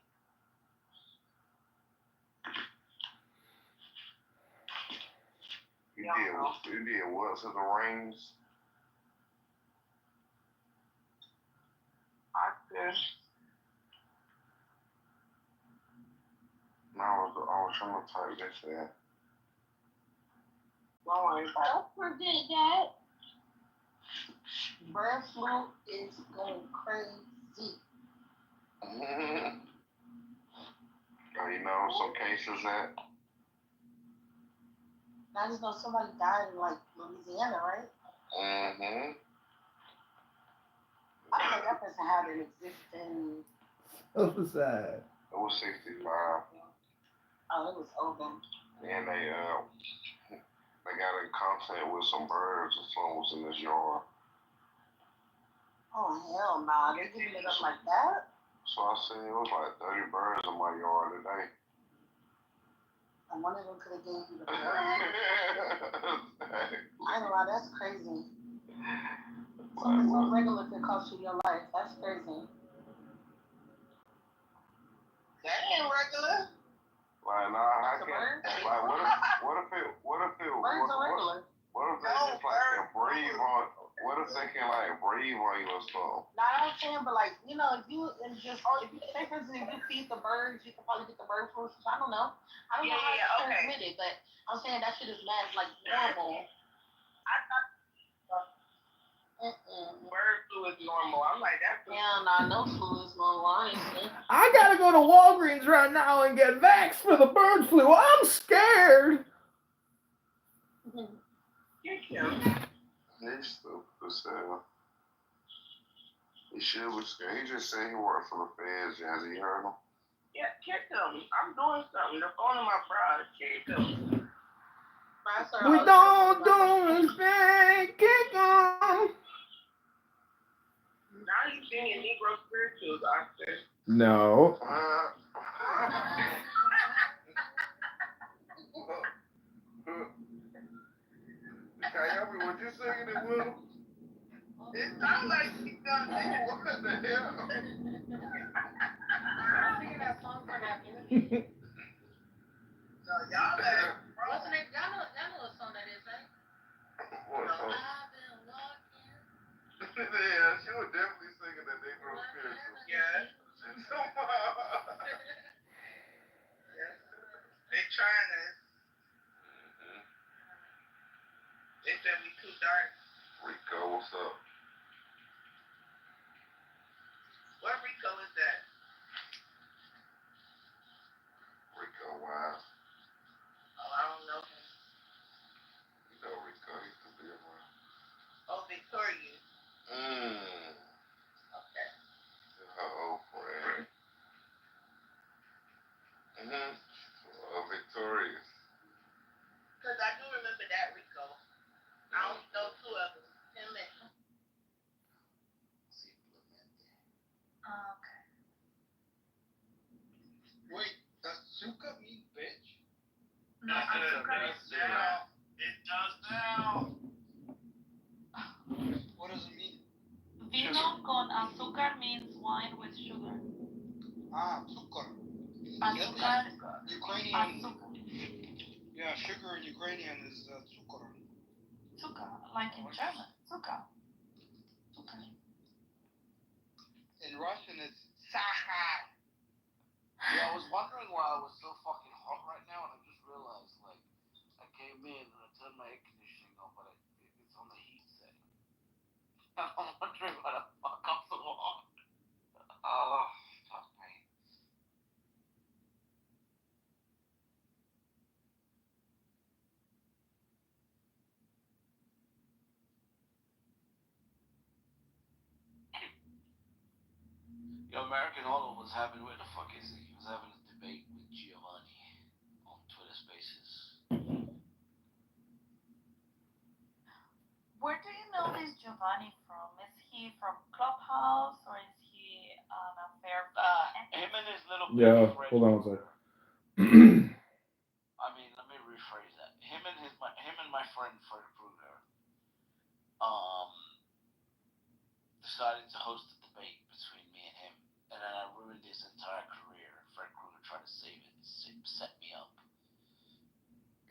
You did what to the rings? I did. No, I was trying to type this in. Don't forget that. Bird flu is going crazy. Oh, you know some cases that? I just know somebody died in like Louisiana, right? Mm-hmm. I don't think that person had an existing. So sad. It was 65. Oh, it was over. And they got in contact with some birds or something was in this yard. Oh hell nah, they giving it up like that? So I said it was like 30 birds in my yard today. And one of them could have gave you the bird. I ain't gonna lie, that's crazy. Something so regular could cost you your life. That's crazy. That ain't regular. Like, nah, I can't. Like, what if it Birds are regular. What if they just like can breathe on? What if they can like breathe on you or something? Nah, I understand, but like, you know, if you say for instance, if you feed the birds, you can probably get the bird flu. I don't know. I don't know how it's transmitted, but I'm saying that shit is mad like normal. I thought bird flu is normal. I'm like, that's no flu is normal, honestly. I gotta go to Walgreens right now and get vaxxed for the bird flu. I'm scared. You're cute. He's stupid as hell. He should be scared. He just said he worked for the feds. Has he heard him? Yeah, kick him. I'm doing something. The phone in my bra. Kick him. We don't do respect. Kick him. Now you singing Negro spirituals, Oscar. No. Kayabi, would you sing it with him? It sounds like he's done it. What the hell? I'm singing that song for that movie. So y'all what's the name? Y'all know what song that is, right? What song? I've been walking. Yeah, she was definitely singing the Negro spiritual. Yeah. They trying to. They said we too dark. Rico, what's up? What Rico is that? Rico, wow. Oh, I don't know him. You know Rico, he used to be around. Oh, Victorious. Okay. Her old friend. Victorious. Because I do remember that Rico. I don't know two of them. Him and okay. Wait, does Zuka mean bitch? No, Azúcar is now. It does now. What does it mean? Vino con azúcar means wine with sugar. Azúcar. Azúcar. Ukrainian. Yeah, sugar in Ukrainian is cukor. Zucker, like in German. Zucker. Zucker. In Russian, it's sachar. Yeah, I was wondering why it was so fucking hot right now, and I just realized, like, I came in American Hollow was having, where the fuck is he? He was having a debate with Giovanni on Twitter Spaces. Where do you know this Giovanni from? Is he from Clubhouse or is he an affair? Him and his little Yeah, friend. hold on one sec. I mean, let me rephrase that. Him and my friend Fred Krueger, decided to host a debate between me and him, and then I ruined his entire career. Fred Krueger tried to save it, set me up.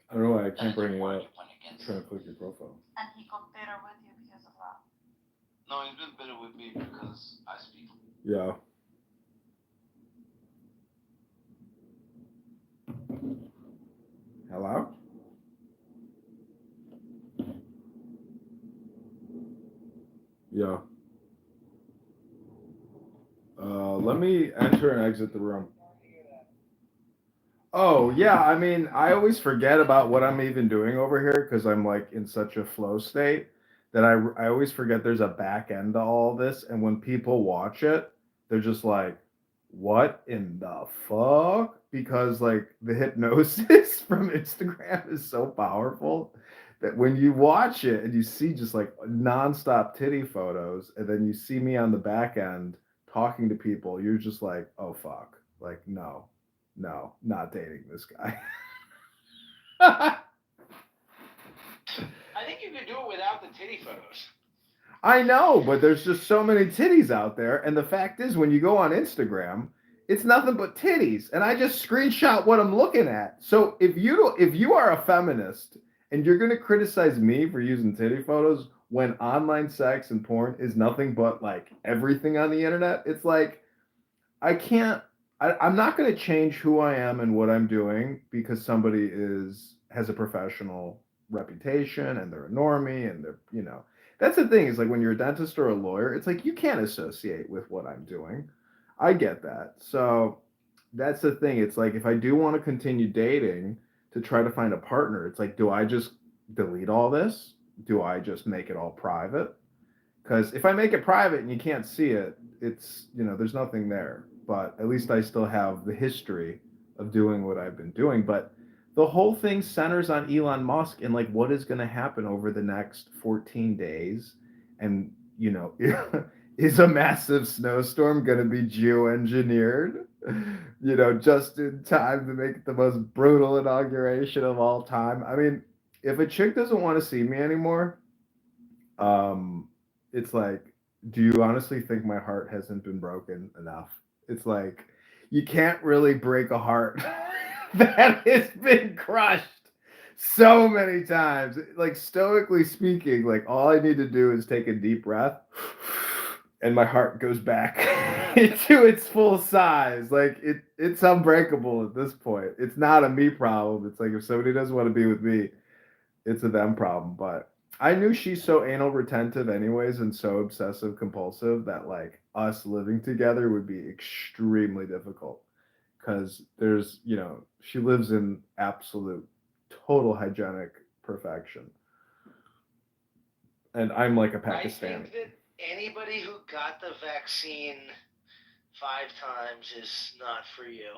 I don't know why I can't bring you up. I'm trying to click your profile. And he got bitter with you because of that. No, he's been bitter with me because I speak. Yeah. Hello? Yeah. Let me enter and exit the room. Oh, yeah, I mean, I always forget about what I'm even doing over here because I'm like in such a flow state that I always forget there's a back end to all this. And when people watch it, they're just like, what in the fuck? Because like the hypnosis from Instagram is so powerful that when you watch it and you see just like nonstop titty photos, and then you see me on the back end talking to people, you're just like, oh fuck. Like, no, not dating this guy. I think you could do it without the titty photos. I know, but there's just so many titties out there, and the fact is, when you go on Instagram, it's nothing but titties, and I just screenshot what I'm looking at. So if you are a feminist and you're gonna criticize me for using titty photos when online sex and porn is nothing but like everything on the internet, it's like I can't. I'm not going to change who I am and what I'm doing because somebody has a professional reputation and they're a normie and they're. That's the thing is like when you're a dentist or a lawyer, it's like you can't associate with what I'm doing. I get that. So that's the thing. It's like if I do want to continue dating to try to find a partner, it's like, do I just delete all this? Do I just make it all private? Because if I make it private and you can't see it, there's nothing there. But at least I still have the history of doing what I've been doing. But the whole thing centers on Elon Musk and like what is going to happen over the next 14 days. And, is a massive snowstorm going to be geoengineered, just in time to make it the most brutal inauguration of all time? I mean, if a chick doesn't want to see me anymore, it's like, do you honestly think my heart hasn't been broken enough? It's like you can't really break a heart that has been crushed so many times. Like stoically speaking, like all I need to do is take a deep breath and my heart goes back into its full size. Like it's unbreakable at this point. It's not a me problem. It's like if somebody doesn't want to be with me, it's a them problem. But I knew she's so anal retentive anyways and so obsessive compulsive that like us living together would be extremely difficult because she lives in absolute total hygienic perfection. And I'm like a Pakistani. I think that anybody who got the vaccine 5 times is not for you.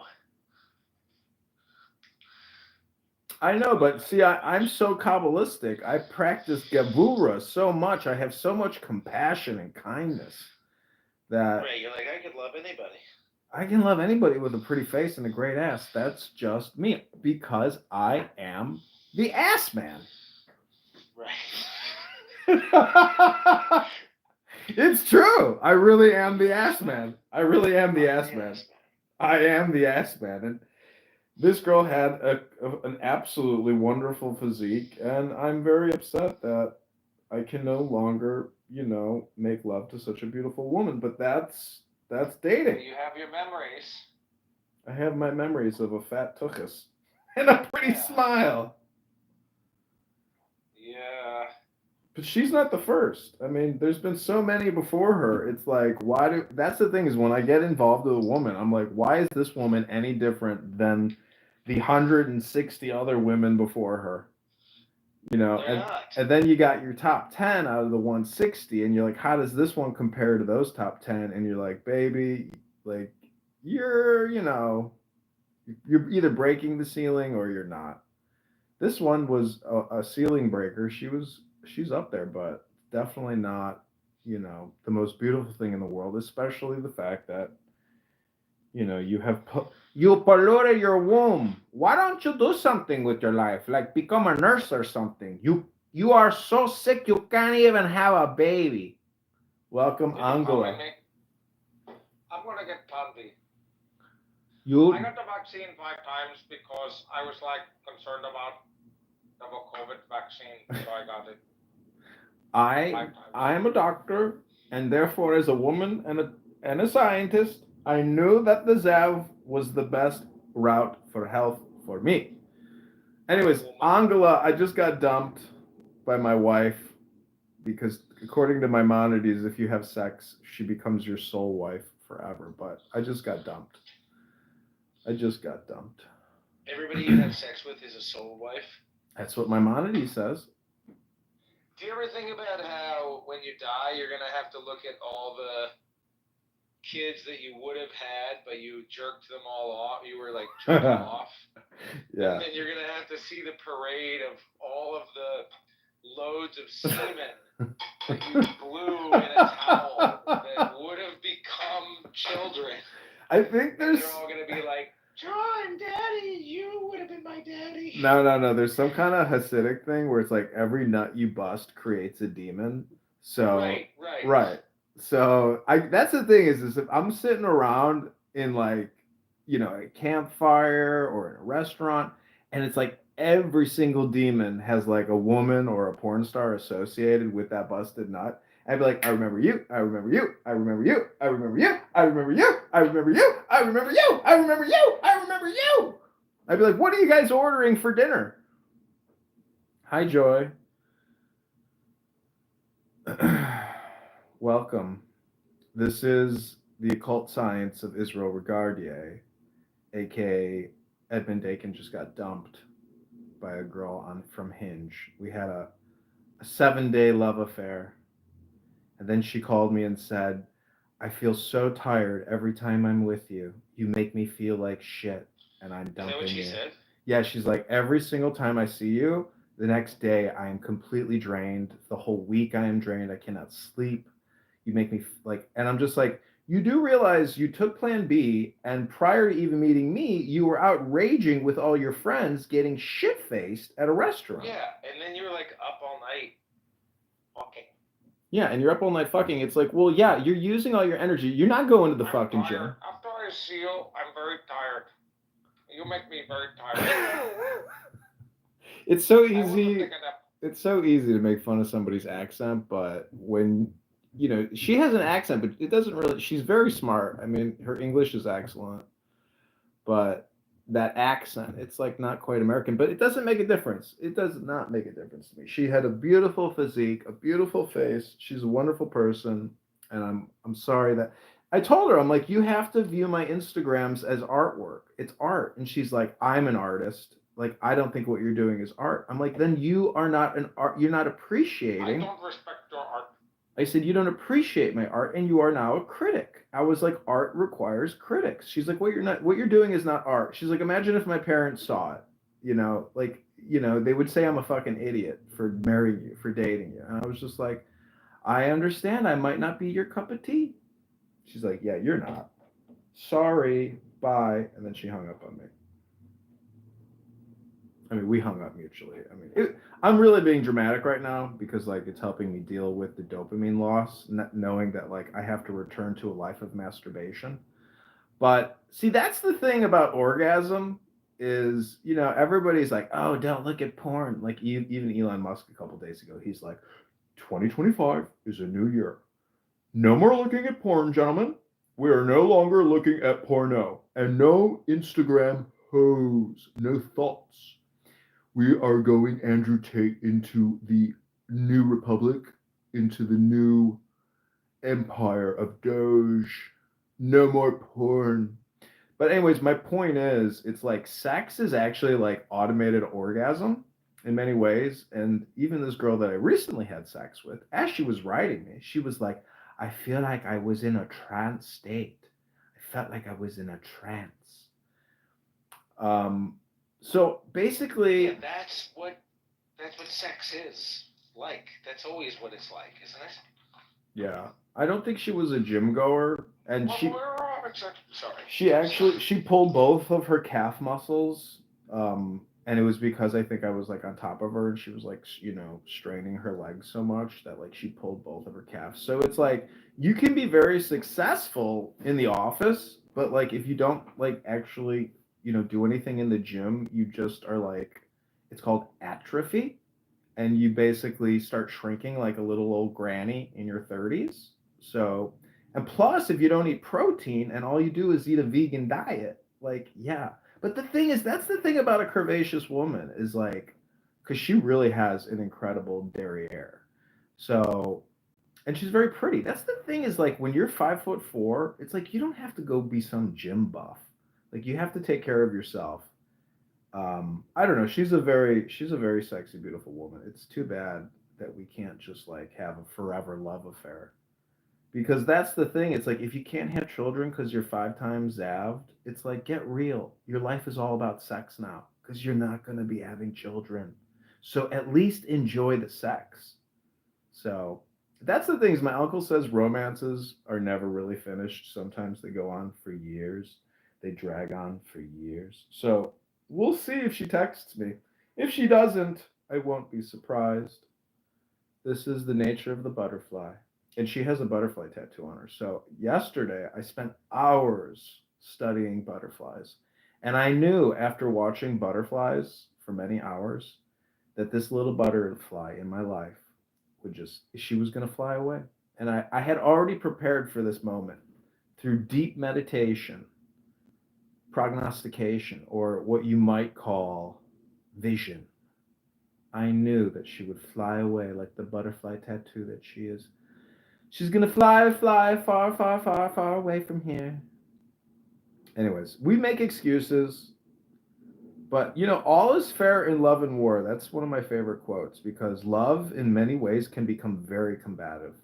I know, but see, I'm so Kabbalistic. I practice Gevura so much. I have so much compassion and kindness that Right, you're like, I could love anybody. I can love anybody with a pretty face and a great ass. That's just me because I am the ass man. Right. It's true. I really am the ass man. I really am the ass man. I am the ass man. And this girl had an absolutely wonderful physique, and I'm very upset that I can no longer, make love to such a beautiful woman. But that's dating. You have your memories. I have my memories of a fat tuchus and a pretty smile. Yeah. But she's not the first. I mean, there's been so many before her. It's like, that's the thing is when I get involved with a woman, I'm like, why is this woman any different than the 160 other women before her? And then you got your top 10 out of the 160, and you're like, how does this one compare to those top 10? And you're like, baby, Like you're you're either breaking the ceiling or you're not. This one was a ceiling breaker. She's up there, but definitely not, the most beautiful thing in the world, especially the fact that, you polluted your womb. Why don't you do something with your life? Like become a nurse or something. You are so sick you can't even have a baby. Welcome, Angela. I'm gonna get Tanvi. You I got the vaccine 5 times because I was like concerned about the COVID vaccine, so I got it. I am a doctor, and therefore, as a woman and a scientist, I knew that the Zev was the best route for health for me. Anyways, Angela, I just got dumped by my wife because, according to Maimonides, if you have sex, she becomes your soul wife forever. But I just got dumped. I just got dumped. Everybody you have sex with is a soul wife. That's what Maimonides says. Do you ever think about how when you die, you're gonna have to look at all the kids that you would have had, but you jerked them all off? You were like jerked off. Yeah. And then you're gonna have to see the parade of all of the loads of semen that you blew in a towel that would have become children. I think And they're all gonna be like, John, Daddy, you would have been my daddy. No. There's some kind of Hasidic thing where it's like every nut you bust creates a demon. So Right. So that's the thing is if I'm sitting around in like a campfire or in a restaurant, and it's like every single demon has like a woman or a porn star associated with that busted nut. I'd be like, I remember you, I remember you, I remember you, I remember you, I remember you, I remember you, I remember you, I remember you, I remember you. I'd be like, what are you guys ordering for dinner? Hi, Joy. Welcome. This is the occult science of Israel Regardier, aka Edmund Dakin just got dumped by a girl from Hinge. We had a 7-day love affair. And then she called me and said, I feel so tired every time I'm with you. You make me feel like shit, and I'm dumping Is that what she you. said? Yeah, she's like, every single time I see you, the next day I am completely drained. The whole week I am drained. I cannot sleep. You make me and I'm just like, you do realize you took plan B, and prior to even meeting me, you were out raging with all your friends getting shit-faced at a restaurant. Yeah, and then you were like up all night fucking. Yeah, and you're up all night fucking. It's like, well, yeah, you're using all your energy. You're not going to the fucking gym. After I see you, I'm very tired. You make me very tired. It's so easy. It's so easy to make fun of somebody's accent, but when she has an accent, but it doesn't really. She's very smart. I mean, her English is excellent, but that accent, it's like not quite American, but it doesn't make a difference. It does not make a difference to me. She had a beautiful physique, a beautiful face. She's a wonderful person, and I'm sorry that I told her, I'm like, you have to view my Instagrams as artwork. It's art. And she's like, I'm an artist. Like, I don't think what you're doing is art. I'm like, then you are not an art. You're not appreciating. I don't respect your art. I said, you don't appreciate my art, and you are now a critic. I was like, art requires critics. She's like, what you're doing is not art. She's like, imagine if my parents saw it, they would say I'm a fucking idiot for marrying you, for dating you. And I was just like, I understand. I might not be your cup of tea. She's like, yeah, you're not. Sorry, bye. And then she hung up on me. I mean, we hung up mutually. I mean, I'm really being dramatic right now because, like, it's helping me deal with the dopamine loss, knowing that, like, I have to return to a life of masturbation. But, see, that's the thing about orgasm is, everybody's like, oh, don't look at porn. Like, even Elon Musk a couple days ago, he's like, 2025 is a new year. No more looking at porn, gentlemen. We are no longer looking at porno. And no Instagram hoes. No thoughts. We are going Andrew Tate into the new republic, into the new empire of Doge. No more porn. But anyways, my point is, it's like sex is actually like automated orgasm in many ways. And even this girl that I recently had sex with, as she was writing me, she was like, I feel like I was in a trance state. I felt like I was in a trance. So basically, Yeah, that's what sex is like. That's always what it's like, isn't it? yeah, I don't think she was a gym goer, and Sorry. she pulled both of her calf muscles, and it was because I think I was like on top of her, and she was like straining her legs so much that like she pulled both of her calves. So it's like you can be very successful in the office, but like if you don't like actually do anything in the gym, you just are like, it's called atrophy, and you basically start shrinking like a little old granny in your 30s. So, and plus, if you don't eat protein and all you do is eat a vegan diet, like, yeah. But the thing is, that's the thing about a curvaceous woman is like, because she really has an incredible derriere. So, and she's very pretty. That's the thing is like, when you're 5'4", it's like you don't have to go be some gym buff. Like, you have to take care of yourself. I don't know. She's a very sexy, beautiful woman. It's too bad that we can't just like have a forever love affair. Because that's the thing. It's like if you can't have children because you're 5 times zavved, it's like get real. Your life is all about sex now because you're not going to be having children. So at least enjoy the sex. So that's the things. My uncle says romances are never really finished. Sometimes they go on for years. They drag on for years. So we'll see if she texts me. If she doesn't, I won't be surprised. This is the nature of the butterfly. And she has a butterfly tattoo on her. So yesterday, I spent hours studying butterflies. And I knew after watching butterflies for many hours that this little butterfly in my life she was going to fly away. And I had already prepared for this moment through deep meditation, prognostication, or what you might call vision. I knew that she would fly away like the butterfly tattoo that she is. She's going to fly, fly far, far, far, far away from here. Anyways, we make excuses. But all is fair in love and war. That's one of my favorite quotes because love in many ways can become very combative.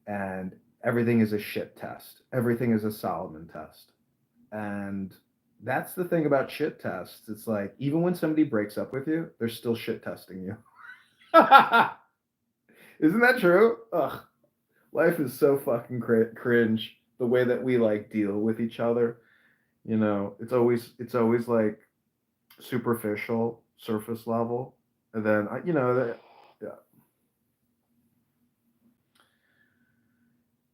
And everything is a shit test. Everything is a Solomon test. And that's the thing about shit tests. It's like even when somebody breaks up with you, they're still shit testing you. Isn't that true? Ugh. Life is so fucking cringe the way that we like deal with each other. It's always like superficial, surface level, and then yeah.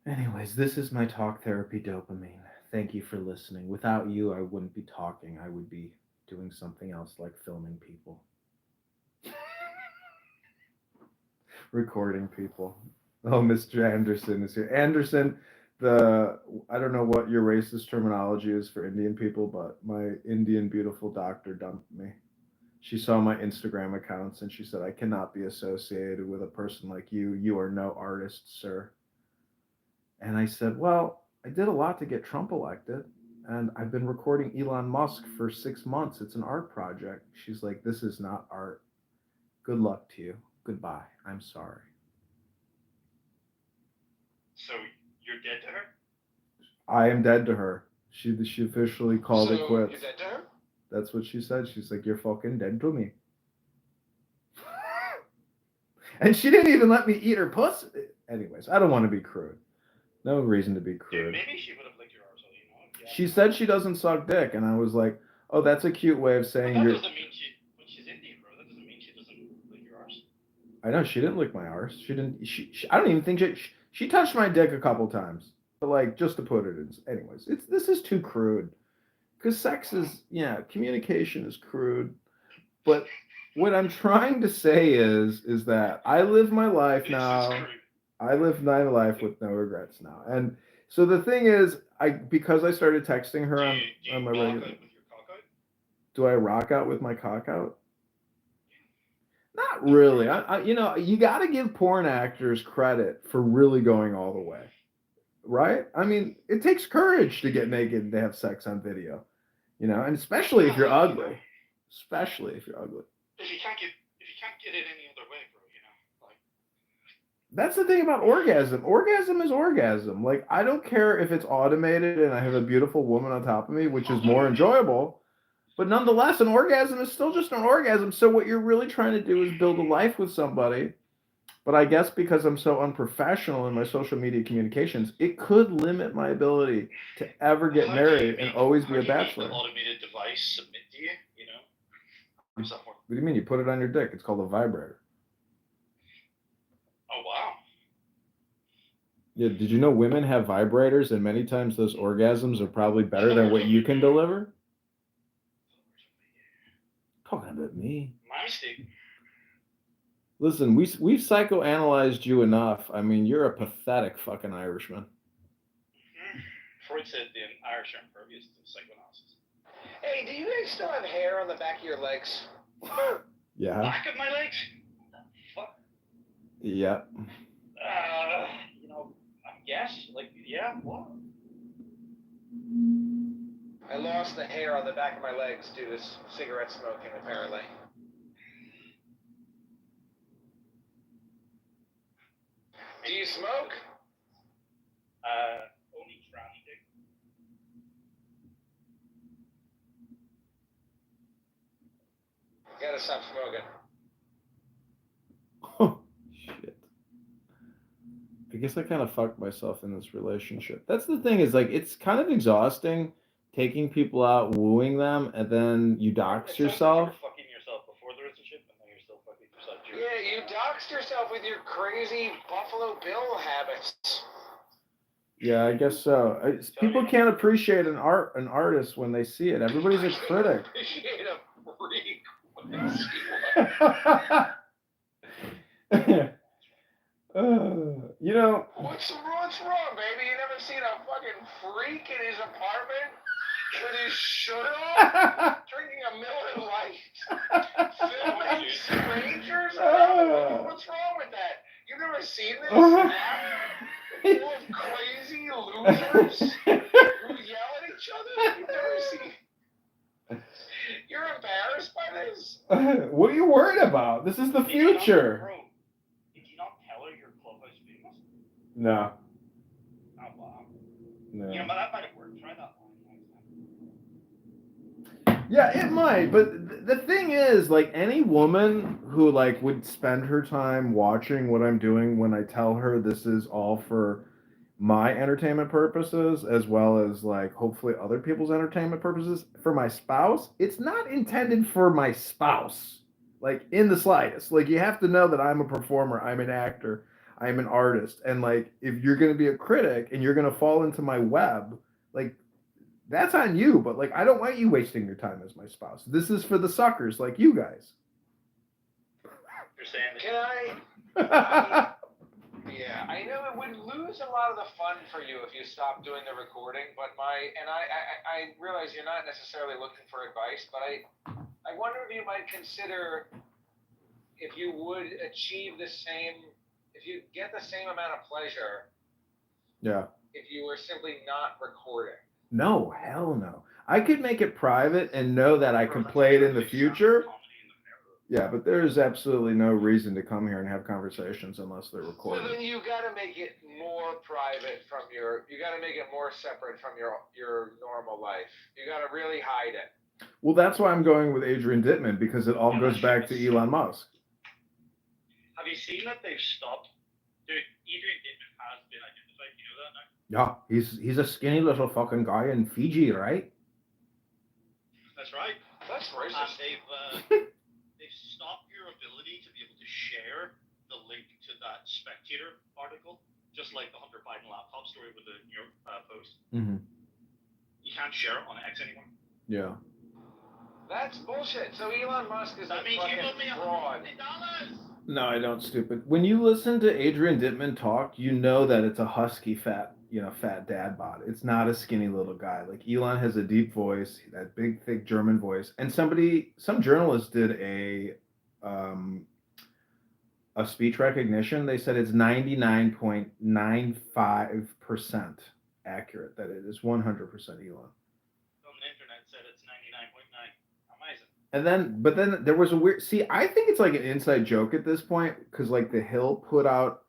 Anyways, this is my talk therapy dopamine. Thank you for listening. Without you, I wouldn't be talking. I would be doing something else like filming people, recording people. Oh, Mr. Anderson is here. Anderson, I don't know what your racist terminology is for Indian people, but my Indian beautiful doctor dumped me. She saw my Instagram accounts and she said, I cannot be associated with a person like you. You are no artist, sir. And I said, well, I did a lot to get Trump elected. And I've been recording Elon Musk for 6 months. It's an art project. She's like, this is not art. Good luck to you. Goodbye. I'm sorry. So you're dead to her? I am dead to her. She officially called it quits. You're dead to her? That's what she said. She's like, you're fucking dead to me. And she didn't even let me eat her pussy. Anyways, I don't want to be crude. No reason to be crude. Maybe she would have licked your arsehole, Yeah. She said she doesn't suck dick, and I was like, oh, that's a cute way of saying But that you're. doesn't mean but she's Indian, bro. That doesn't mean she doesn't lick your arse. I know she didn't lick my arse. She didn't. I don't even think she touched my dick a couple times, but like just to put it in. Anyways, this is too crude. Because sex is communication is crude, but what I'm trying to say is that I live my life now. I live my life with no regrets now, and so the thing is, because I started texting her on my regular. Do I rock out with my cock out? Not really. You got to give porn actors credit for really going all the way, right? I mean, it takes courage to get naked and to have sex on video, and especially if you're ugly. Especially if you're ugly. If you can't get it any other way, bro, like. That's the thing about orgasm. Orgasm is orgasm. Like, I don't care if it's automated and I have a beautiful woman on top of me, which is more enjoyable. But nonetheless, an orgasm is still just an orgasm. So what you're really trying to do is build a life with somebody. But I guess because I'm so unprofessional in my social media communications, it could limit my ability to ever get married and always be a bachelor. The automated device submit to you, you know? How does that work? What do you mean? You put it on your dick. It's called a vibrator. Oh, wow. Yeah, did you know women have vibrators and many times those orgasms are probably better than what you can deliver? Talking about me. My mistake. Listen, we've psychoanalyzed you enough. I mean, you're a pathetic fucking Irishman. Freud said the Irish are impervious to psychoanalysis. Hey, do you guys still have hair on the back of your legs? Yeah. Back of my legs? Fuck. Yeah. You know, I guess. Like, yeah, what? I lost the hair on the back of my legs due to cigarette smoking, apparently. Do you smoke? Only tranny dick. You gotta stop smoking. Oh, shit. I guess I kind of fucked myself in this relationship. That's the thing is, like, it's kind of exhausting taking people out, wooing them, and then you dox yourself. You're fucking yourself before the relationship, and now you're still fucking yourself during. Yeah, you doxed yourself with your crazy Buffalo Bill habits. Yeah, I guess so. People can't appreciate an artist when they see it. Everybody's a critic. Appreciate a freak when they see You know. What's wrong, baby? You never seen a fucking freak in his apartment with his shirt off, drinking a Miller Lite, filming strangers? What's wrong with that? You've never seen this app full of crazy losers who yell at each other? You've never seen. You're embarrassed by this? What are you worried about? This is the future. Bro, did you not tell her your clubhouse famous? No. Oh, wow. No. You know, but that might have worked. Try that one. Yeah, it might, but the thing is, like, any woman who, like, would spend her time watching what I'm doing when I tell her this is all for my entertainment purposes, as well as, like, hopefully other people's entertainment purposes, for my spouse, it's not intended for my spouse, like, in the slightest. Like, you have to know that I'm a performer, I'm an actor, I'm an artist, and, like, if you're going to be a critic and you're going to fall into my web, like, that's on you, but, like, I don't want you wasting your time as my spouse. This is for the suckers like you guys. You're saying Can I? Yeah, I know it would lose a lot of the fun for you if you stopped doing the recording, but I realize you're not necessarily looking for advice, but I wonder if you might consider if you would achieve the same, if you get the same amount of pleasure. Yeah. If you were simply not recording. No, hell no. I could make it private and know that I can play it in the future. Yeah, but there is absolutely no reason to come here and have conversations unless they're recorded. So then you got to make it more private from your. You got to make it more separate from your normal life. You got to really hide it. Well, that's why I'm going with Adrian Dittman, because it all goes back to Elon Musk. Have you seen that they've stopped? Dude, Adrian Dittman has been identified. You know that now? Yeah, he's a skinny little fucking guy in Fiji, right? That's right. That's racist. And they've stopped your ability to be able to share the link to that Spectator article, just like the Hunter Biden laptop story with the New York Post. Mm-hmm. You can't share it on X anymore. Yeah. That's bullshit. So Elon Musk is that a means you fucking owe me fraud. $150. No, I don't, stupid. When you listen to Adrian Dittman talk, you know that it's a husky, fat dad bod. It's not a skinny little guy. Like, Elon has a deep voice, that big, thick German voice. And some journalist did a speech recognition. They said it's 99.95% accurate, that it is 100% Elon. On the internet said it's 99.9. Amazing. But then there was a weird. See, I think it's like an inside joke at this point, because, like, The Hill put out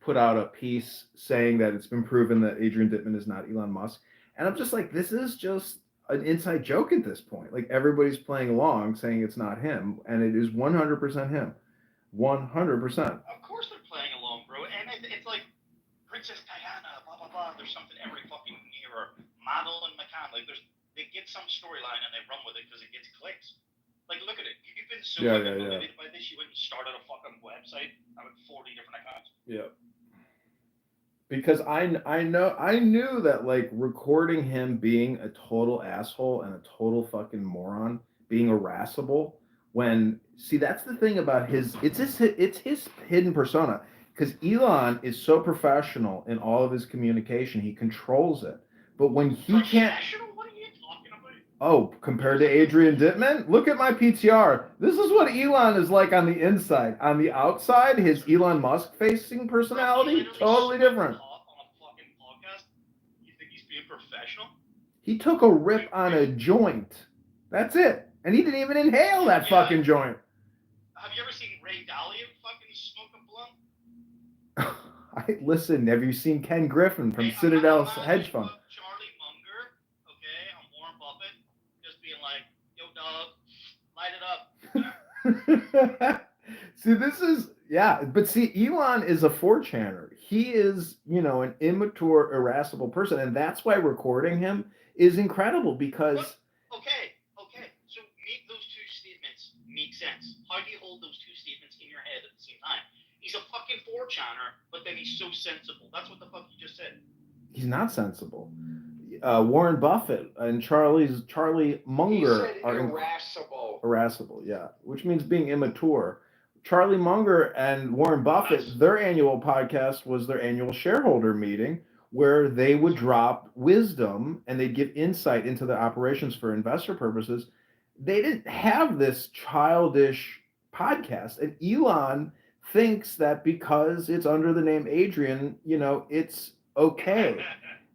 put out a piece saying that it's been proven that Adrian Dittman is not Elon Musk, and I'm just like, this is just an inside joke at this point. Like everybody's playing along, saying it's not him, and it is 100% him, 100%. Of course they're playing along, bro, and it's like Princess Diana, blah blah blah. There's something every fucking year, or Madeline McCann. Like they get some storyline and they run with it because it gets clicks. Like, look at it. You've been so motivated by this, you went and started a fucking website with 40 different accounts. Yeah. Because I knew that like recording him being a total asshole and a total fucking moron, being irascible. That's the thing about it's his hidden persona. Because Elon is so professional in all of his communication, he controls it. But when he can't. What are you talking about? Oh, compared to Adrian Dittman? Look at my PTR. This is what Elon is like on the inside. On the outside, his Elon Musk facing personality, totally different. On a fucking podcast, you think he's being professional? He took a rip on a joint. That's it. And he didn't even inhale that fucking joint. Have you ever seen Ray Dalio fucking smoke a blunt? Listen, have you seen Ken Griffin from Citadel Hedge Fund? Charlie Munger, okay, I'm Warren Buffett, just being like, yo dog, light it up. See, this is, but see, Elon is a 4chaner. He is, an immature, irascible person, and that's why recording him is incredible because... Okay, so make those two statements make sense. How do you hold those two statements in your head at the same time? He's a fucking 4chaner, but then he's so sensible. That's what the fuck you just said. He's not sensible. Warren Buffett and Charlie Munger are irascible. Irascible, yeah, which means being immature. Charlie Munger and Warren Buffett, their annual podcast was their annual shareholder meeting where they would drop wisdom and they'd give insight into the operations for investor purposes. They didn't have this childish podcast, and Elon thinks that because it's under the name Adrian, it's okay.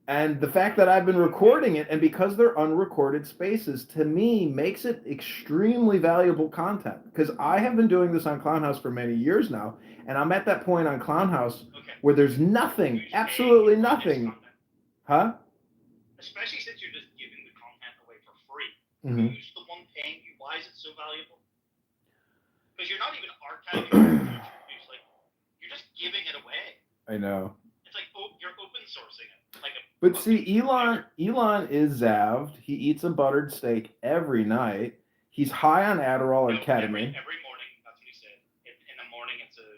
And the fact that I've been recording it, and because they're unrecorded spaces, to me makes it extremely valuable content. Because I have been doing this on Clownhouse for many years now, and I'm at that point on Clownhouse where there's nothing, absolutely nothing. Huh? Especially since you're just giving the content away for free. Mm-hmm. Who's the one paying you? Why is it so valuable? Because you're not even archiving it. You're just giving it away. I know. It's like you're open sourcing it. But see, Elon is zapped. He eats a buttered steak every night. He's high on Adderall or ketamine. Every morning, that's what he said. In the morning, it's 11.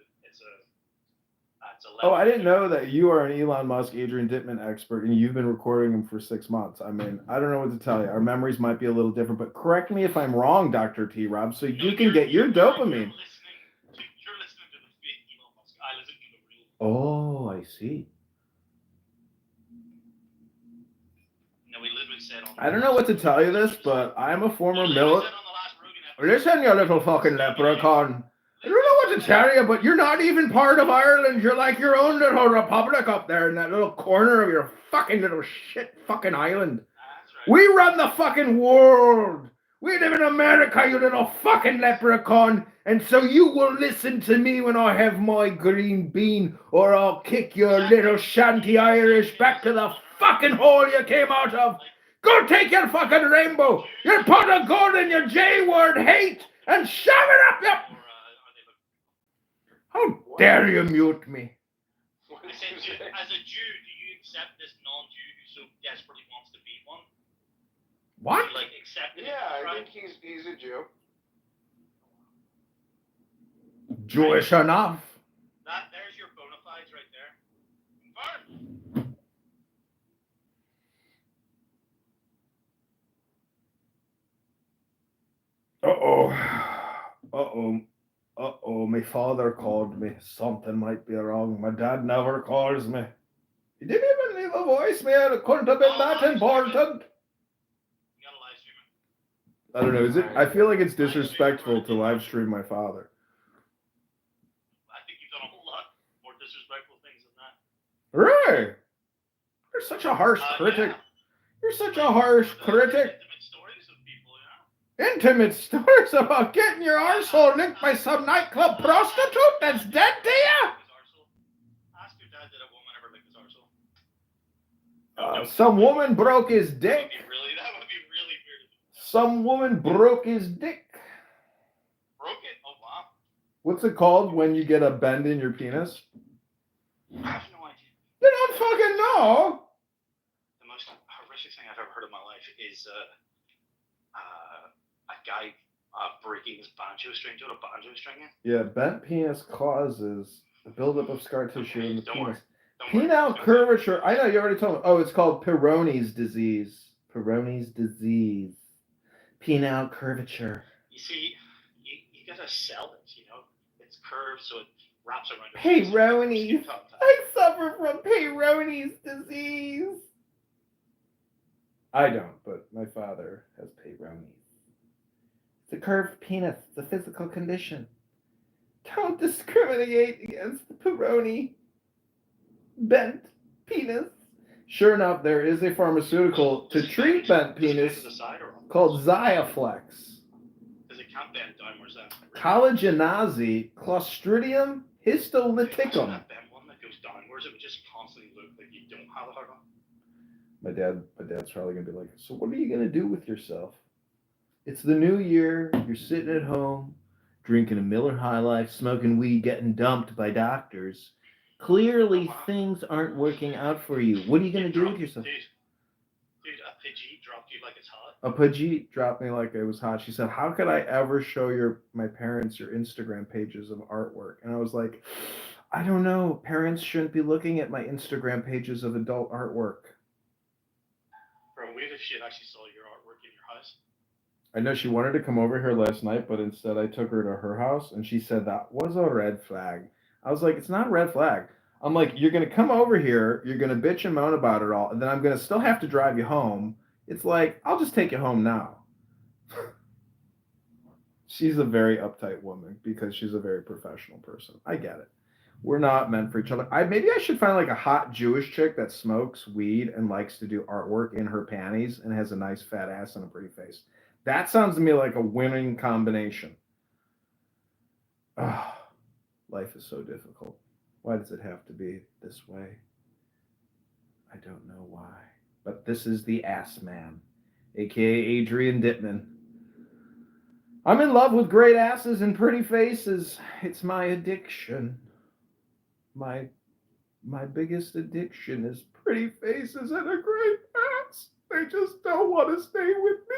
Oh, I didn't know that you are an Elon Musk, Adrian Dittman expert, and you've been recording him for 6 months. I mean, I don't know what to tell you. Our memories might be a little different, but correct me if I'm wrong, Dr. T. Rob, so you can get your dopamine. You're listening to the fake Elon Musk. I listen to the real. Oh, I see. We literally said I don't know what to tell you this, but I'm a former military. Listen, you little fucking leprechaun. I don't know what to tell you, but you're not even part of Ireland. You're like your own little republic up there in that little corner of your fucking little shit fucking island. We run the fucking world. We live in America, you little fucking leprechaun. And so you will listen to me when I have my green bean, or I'll kick your little shanty Irish back to the fucking hole you came out of. Go take your fucking rainbow, your pot of gold and your J-word hate, and shove it up your... How dare you mute me? I said, as a Jew, do you accept this non-Jew who so desperately wants to be one? What? Do you, accept it? Yeah, I think he's a Jew. Jewish enough. There's your bona fides right there. Confirmed. My father called me. Something might be wrong. My dad never calls me. He didn't even leave a voicemail. It couldn't have been that important. I don't know. I feel like it's disrespectful to live stream my father. I think you've done a whole lot more disrespectful things than that. Really? You're such a harsh critic. Yeah. You're such a harsh critic. Intimate stories about getting your arsehole licked by some nightclub prostitute that's dead to you? Some woman broke his dick. That would be really weird. Some woman broke his dick. Broke it? Oh, wow. What's it called when you get a bend in your penis? I have no idea. You don't fucking know. The most horrific thing I've ever heard in my life is a guy breaking his banjo string. Do you know what a banjo string is? Yeah, bent penis causes a buildup of scar tissue in the penis. Don't Penile curvature. I know, you already told me. Oh, it's called Peyronie's disease. Peyronie's disease. Penile curvature. You see, you gotta sell it, you know? It's curved so it wraps around your Peyronie's. I suffer from Peyronie's disease. I don't, but my father has Peyronie's. It's a curved penis. It's a physical condition. Don't discriminate against the Peyronie. Bent penis. Sure enough, there is a pharmaceutical to treat bent penis called Xiaflex. Because it can't bend downwards then. Collagenase Clostridium histolyticum. That bent one that goes downwards, it would just constantly look like you don't have a heart on. My dad's probably gonna be like, so what are you gonna do with yourself? It's the new year, you're sitting at home, drinking a Miller High Life, smoking weed, getting dumped by doctors. Clearly things aren't working out for you. What are you gonna do with yourself? Dude, a Pidgey dropped you like it's hot. A Pidgey dropped me like it was hot. She said, how could I ever show my parents your Instagram pages of artwork? And I was like, I don't know. Parents shouldn't be looking at my Instagram pages of adult artwork. Bro, weird if she actually saw your artwork in your house. I know she wanted to come over here last night, but instead I took her to her house, and she said that was a red flag. I was like, it's not a red flag. I'm like, you're going to come over here, you're going to bitch and moan about it all, and then I'm going to still have to drive you home. It's like, I'll just take you home now. She's a very uptight woman because she's a very professional person. I get it. We're not meant for each other. Maybe I should find like a hot Jewish chick that smokes weed and likes to do artwork in her panties and has a nice fat ass and a pretty face. That sounds to me like a winning combination. Oh, life is so difficult. Why does it have to be this way? I don't know why. But this is the Ass Man, aka Adrian Dittman. I'm in love with great asses and pretty faces. It's my addiction. My biggest addiction is pretty faces and a great ass. They just don't want to stay with me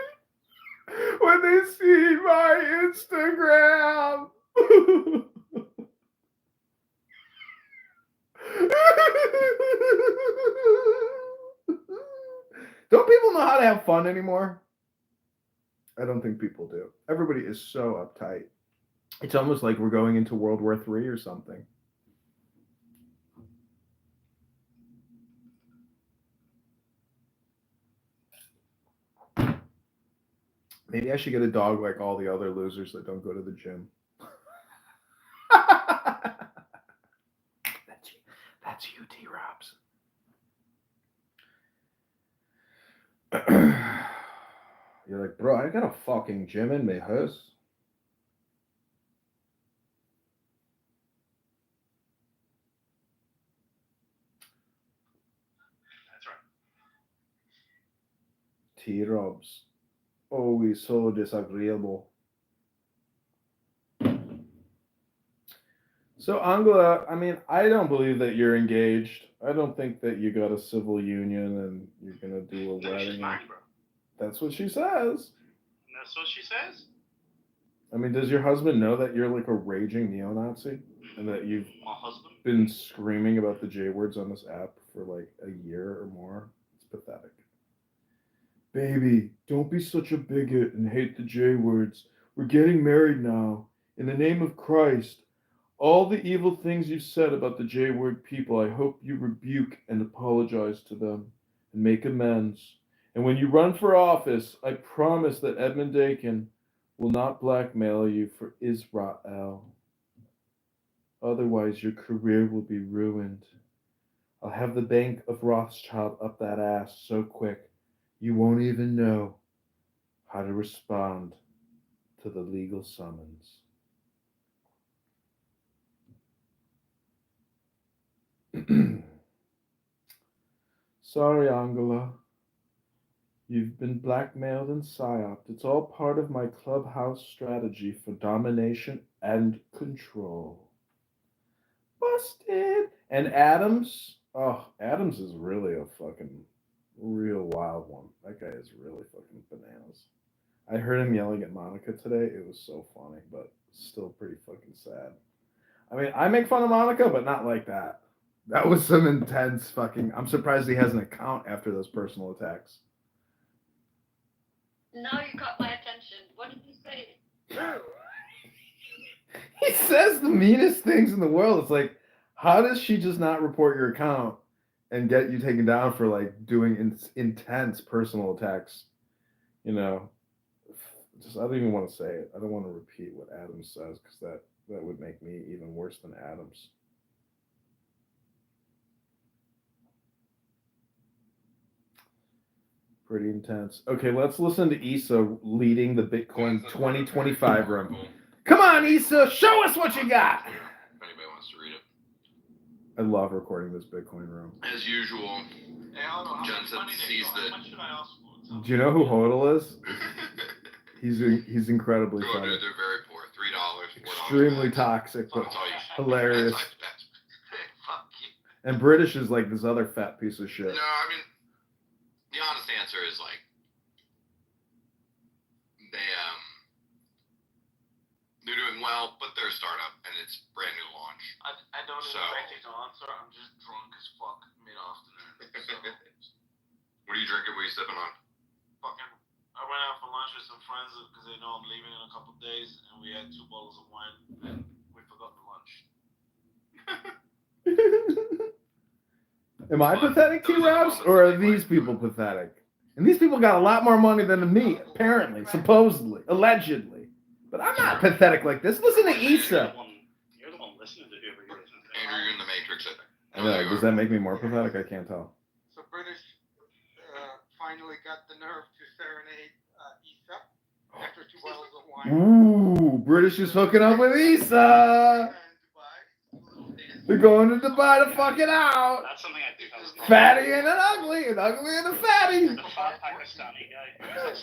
when they see my Instagram. Don't people know how to have fun anymore? I don't think people do. Everybody is so uptight. It's almost like we're going into World War III or something. Maybe I should get a dog like all the other losers that don't go to the gym. That's you, T-Robs. You're like, bro, I got a fucking gym in my house. That's right. T-Robs. Always so disagreeable. So, Angela, I mean, I don't believe that you're engaged. I don't think that you got a civil union and you're going to do a wedding. She's married, bro. That's what she says. And that's what she says? I mean, does your husband know that you're like a raging neo-Nazi? And that you've My husband? been screaming about the J words on this app for like a year or more? It's pathetic. Baby, don't be such a bigot and hate the J words. We're getting married now. In the name of Christ. All the evil things you've said about the J word people, I hope you rebuke and apologize to them and make amends. And when you run for office, I promise that Edmund Dakin will not blackmail you for Israel. Otherwise, your career will be ruined. I'll have the Bank of Rothschild up that ass so quick, you won't even know how to respond to the legal summons. Sorry, Angela. You've been blackmailed and psyoped. It's all part of my clubhouse strategy for domination and control. Busted. And Adams, oh, Adams is really a fucking real wild one. That guy is really fucking bananas. I heard him yelling at Monica today. It was so funny, but still pretty fucking sad. I mean, I make fun of Monica, but not like that. That was some intense fucking. I'm surprised he has an account after those personal attacks. Now you got my attention. What did you say? He says the meanest things in the world. It's like, how does she just not report your account and get you taken down for like doing intense personal attacks? You know, just I don't even want to say it. I don't want to repeat what Adams says because that would make me even worse than Adams. Pretty intense. Okay, let's listen to Issa leading the Bitcoin 2025 room. Come on, Issa, show us what you got. If anybody wants to read it. I love recording this Bitcoin room. As usual, Jensen sees that. Do you know who Hodel is? He's incredibly They're funny. very poor. $3, $4. Extremely toxic, but That's all you should. hilarious. Fuck you. And British is like this other fat piece of shit. No, I mean, the honest answer is like they're doing well, but they're a startup and it's brand new launch. I don't expect you to answer. I'm just drunk as fuck mid-afternoon. What are you drinking? What are you sipping on? Fucking, I went out for lunch with some friends because they know I'm leaving in a couple of days, and we had 2 bottles of wine, and we forgot the lunch. Am I pathetic, T-Robs, or are these people pathetic? And these people got a lot more money than me, apparently, supposedly, allegedly. But I'm not pathetic like this. Listen to Issa. You're the one listening to whoever you're listening to. Andrew, you're in the Matrix, I think. I know, does that make me more pathetic? I can't tell. So British finally got the nerve to serenade Issa after 2 bottles of wine. Ooh, British is hooking up with Issa. They're going to Dubai to fuck it out. That's something I think I was Fatty and an ugly and a fatty. The fat Pakistani guy. Who's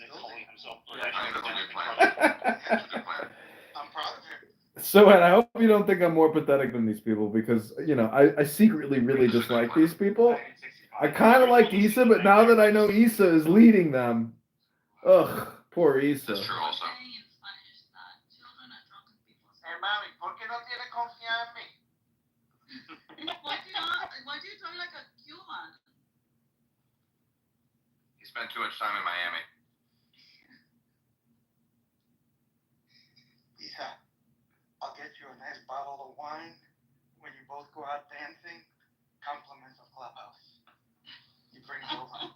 calling himself British. I'm proud of him. So, Ed, I hope you don't think I'm more pathetic than these people because, you know, I secretly really dislike these people. I kind of like Issa, but now that I know Issa is leading them, ugh, poor Issa. That's true also. Hey, mami, ¿por qué no tiene confianza en mí? Why do you talk like a Cuban? He spent too much time in Miami. Yeah, I'll get you a nice bottle of wine when you both go out dancing. Compliments of Clubhouse. You bring it over.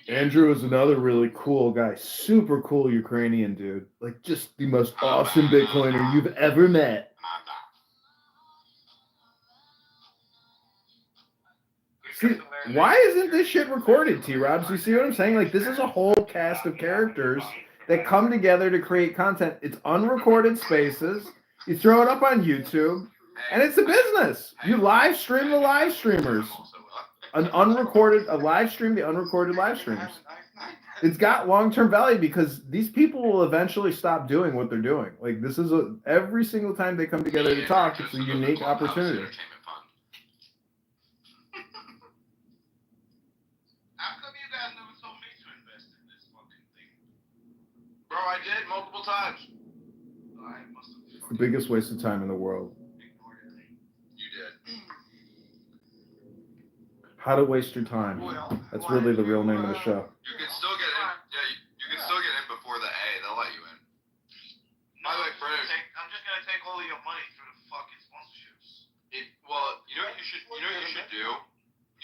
Andrew is another really cool guy. Super cool Ukrainian dude. Like, just the most awesome Bitcoiner you've ever met. See, why isn't this shit recorded, T-Robs? You see what I'm saying? Like, this is a whole cast of characters that come together to create content. It's unrecorded spaces. You throw it up on YouTube, and it's a business. You live stream the live streamers. A live stream, the unrecorded live streams. It's got long-term value because these people will eventually stop doing what they're doing. Like, this is every single time they come together to talk, it's a unique opportunity. How come you guys never told me to invest in this fucking thing? Bro, I did multiple times. It's the biggest waste of time in the world. You did. How to waste your time. That's really the real name of the show. You can still get in. Yeah, you can still get in before the A. They'll let you in. By the way, British. I'm just gonna take all of your money through the fucking sponsorships. Well, you know what you should do? You know what you should do?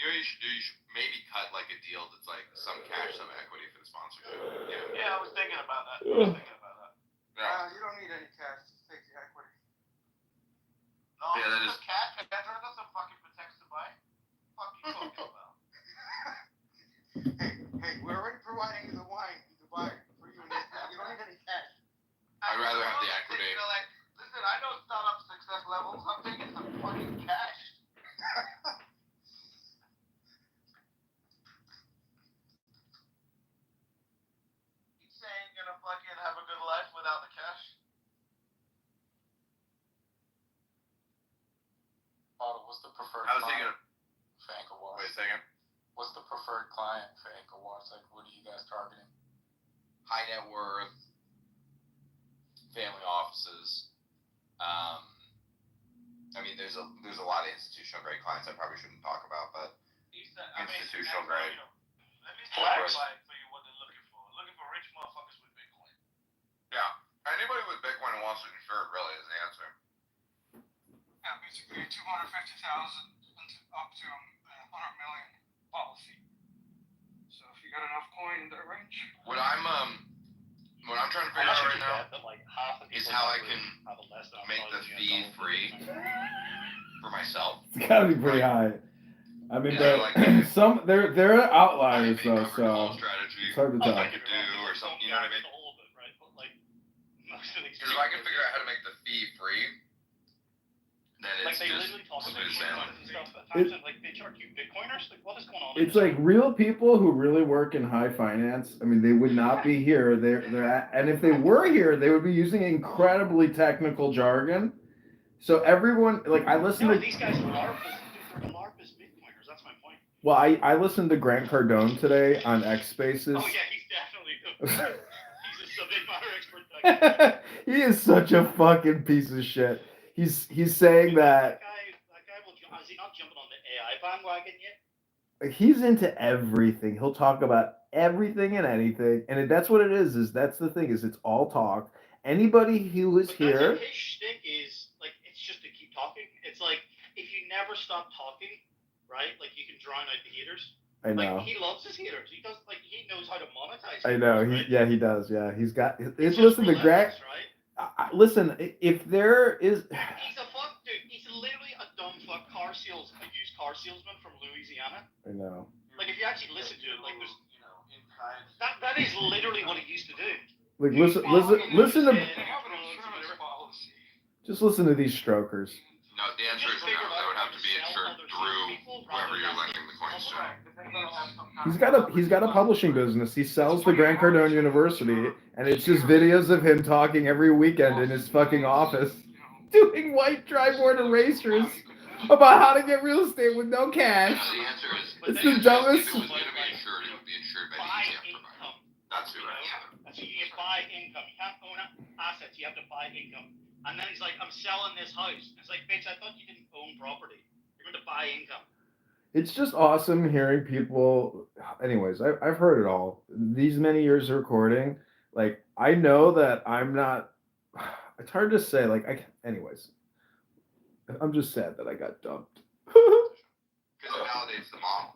You should maybe cut like a deal that's like some cash, some equity for the sponsorship. Yeah, I was thinking about that. Yeah. You don't need any cash. Just take the equity. No, Yeah, that is. cash. Pedro doesn't fucking protect Dubai. What the fuck you talking about? hey, we're already providing you the wine in Dubai for you. You don't need any cash. I'd rather have the equity. Listen, I know startup success levels. I'm taking some fucking cash. How's he client gonna? for Anchor Wars? Wait a second. What's the preferred client for Anchor Wars? Like, what are you guys targeting? High net worth, family offices. I mean, there's a lot of institutional grade clients I probably shouldn't talk about, but institutional grade. Let me clarify for you what they're looking for. Looking for rich motherfuckers with Bitcoin. Yeah, anybody with Bitcoin who wants to insure it really is the answer. Yeah, basically 250,000 up to 100 million policy. So if you got enough coin in that range. What I'm trying to figure out right now is how I can make the fee free for myself. It's gotta be pretty high. I mean, Yeah, but like- some they're outliers though, so it's hard to tell. I could do or something, you know what I mean? Because if I can figure out how to make the fee free, then it's Like they just literally talk about smooth sailing. and stuff at times, and like they charge you Bitcoiners. Like what is going on? It's like real people who really work in high finance. I mean, they would not be here. And if they were here, they would be using incredibly technical jargon. So everyone, like, I listen No, to. these guys LARP is Bitcoiners. That's my point. Well, I listened to Grant Cardone today on X Spaces. Oh yeah, he's definitely he's a subject matter expert. He is such a fucking piece of shit. He's saying that That guy will. Is he not jumping on the AI bandwagon yet? he's into everything. He'll talk about everything and anything, and that's what it is. That's the thing. Is it's all talk. Anybody who is here. His shtick is like it's just to keep talking. It's like if you never stop talking, right? Like you can drown out the haters. I know. Like he loves his haters. He does. Like he knows how to monetize. I know. Right? He does. Yeah, he's got. Listen to Grant. Listen, if there is. He's a fuck dude. He's literally a dumb fuck a used car salesman from Louisiana. I know. Like if you actually listen to it, like there's, that is literally what he used to do. Like listen to. Just listen to these strokers. No, the answer is no. That would have to be insured through whoever you're lending the coins to. He's got a publishing business. He sells the Grant Cardone University, and it's just videos of him talking every weekend in his fucking office, doing white tri-board erasers about how to get real estate with no cash. The answer is. It's the dumbest. If it was going to be insured, it would be insured by the ETF provider. That's who it is. That's what you buy income. You can't own assets. You have to buy income. And then he's like, I'm selling this house. It's like, bitch, I thought you didn't own property. You're going to buy income. It's just awesome hearing people. Anyways, I've heard it all. These many years of recording, like I know that I'm not. It's hard to say. Anyways, I'm just sad that I got dumped. Because it validates the model.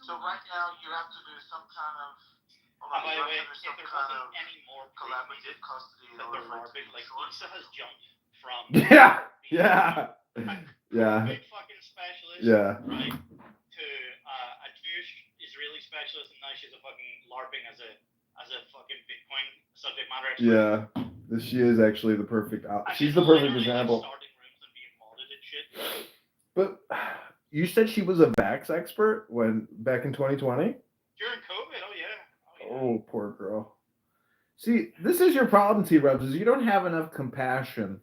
So right now you have to do some kind of. By the way, if there wasn't any more collaborative custody in order for it to be like insured. Lisa has jumped from Yeah. big fucking specialist, Yeah. right, to a Jewish Israeli specialist, and now she's a fucking LARPing as a fucking Bitcoin subject matter expert. Yeah. She is actually the perfect. She's the perfect example. Starting rooms and being modded and shit. But you said she was a vax expert back in 2020. During COVID, oh yeah. Oh, poor girl. See, this is your problem, T-Rubs, is you don't have enough compassion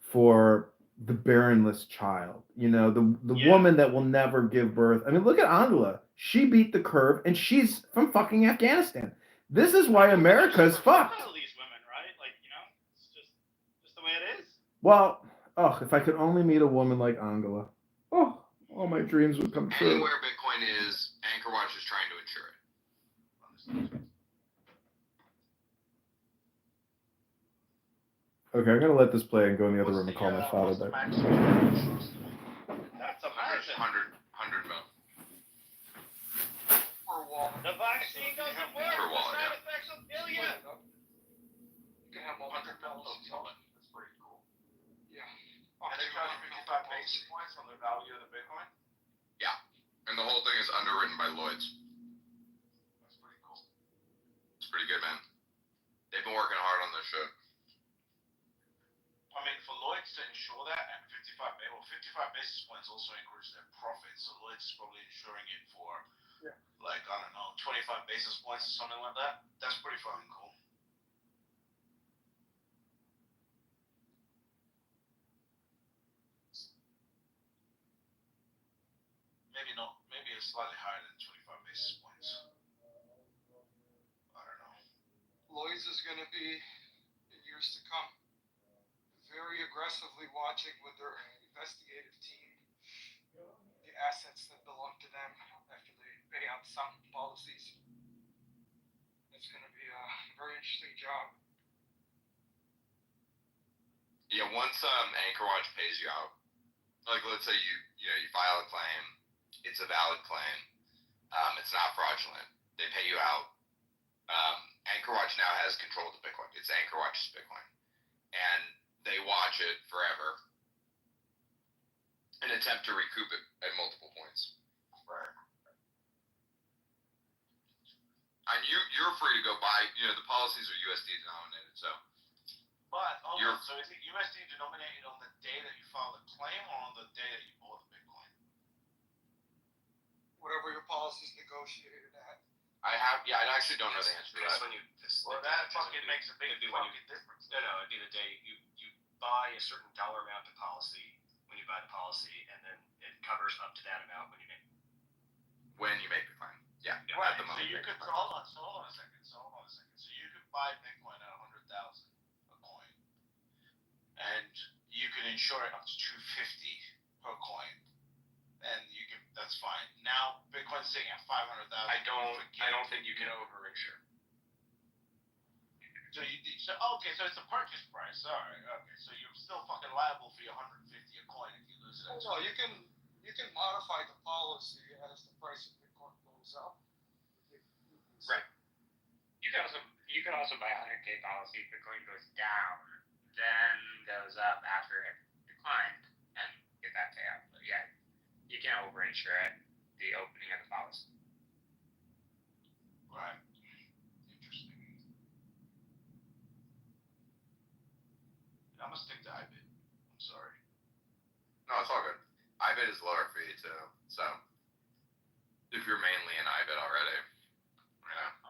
for the barrenless child. You know, the woman that will never give birth. I mean, look at Angela. She beat the curve, and she's from fucking Afghanistan. This is why America's fucked. These women, right? Like, you know, it's just the way it is. Well, if I could only meet a woman like Angela. Oh, all my dreams would come true. Anywhere Bitcoin is, Anchor Watch is trying to insure it. Okay, I'm gonna let this play and go in the other room and call my father back. That's amazing. 100 mil. For a wall. The vaccine doesn't work. For a wall, the side yeah. effects will kill you. You can have 100 bells. That's pretty cool. Yeah. And they charge 55 basis points on the value of the Bitcoin. Yeah. And the whole thing is underwritten by Lloyd's. That's pretty cool. It's pretty good, man. They've been working hard on this shit. I mean, for Lloyd's to insure that at 55 basis points also increase their profit. So Lloyd's is probably insuring it for, like, I don't know, 25 basis points or something like that. That's pretty fucking cool. maybe not. Maybe it's slightly higher than 25 basis points. I don't know. Lloyd's is going to be, in years to come, very aggressively watching with their investigative team the assets that belong to them after they pay out some policies. It's going to be a very interesting job. Yeah, once Anchor Watch pays you out, like let's say you file a claim, it's a valid claim, it's not fraudulent, they pay you out. Anchor Watch now has control of the Bitcoin. It's Anchor Watch's Bitcoin, and they watch it forever and attempt to recoup it at multiple points. Right. And you're free to go buy. The policies are USD denominated, so. But so is it USD denominated on the day that you file the claim or on the day that you bought the Bitcoin? Whatever your policies negotiated at. I actually don't know the answer to that. Well, that fucking makes a big fucking difference. No, it'd be the day you buy a certain dollar amount of policy when you buy the policy, and then it covers up to that amount when you make it. When you make the claim. Yeah. Right. At the moment. So you could hold on a second. So you could buy Bitcoin at 100,000 a coin, and you can insure it up to 250 per coin, and that's fine. Now Bitcoin's sitting at 500,000. I don't think you can over-insure. So so it's a purchase price. All right. Okay. So you're still fucking liable for your 150 a coin if you lose it. No, you can modify the policy as the price of Bitcoin goes up. Right. You can also buy a 100K policy if Bitcoin goes down, then goes up after it declined, and get that payout. But yeah, you can't over-insure at the opening of the policy. Right. Interesting. I'm gonna stick to IBIT. I'm sorry. No, it's all good. IBIT is lower fee too, so if you're mainly in IBIT already,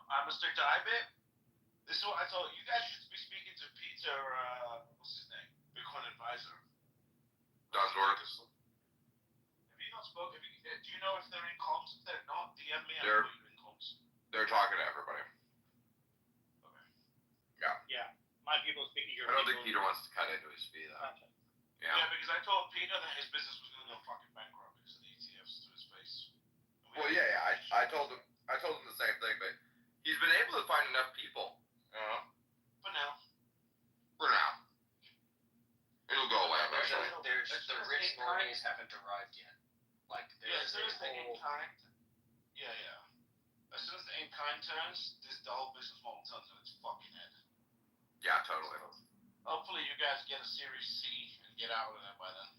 I'm gonna stick to IBIT. This is what I told you. You guys should be speaking to Peter. What's his name? Bitcoin advisor. Don Dorcas. Have you not spoken? Do you know if they're in comms? If they're not, DM me. I They're- know you're in comms. They're talking to everybody. Okay. Yeah. Yeah, my people speaking your I don't think people. Peter wants to cut into his fee though. Yeah, because I told Peter that his business was gonna go fucking bankrupt because of the ETFs to his face. Well, yeah. I told him the same thing, but he's been able to find enough people. For now. It'll go away eventually. The rich normies haven't arrived yet. Like As soon as the in-kind. Yeah. As soon as the in-kind turns, the whole business model turns on its fucking head. Yeah, totally. Hopefully you guys get a Series C and get out of there by then.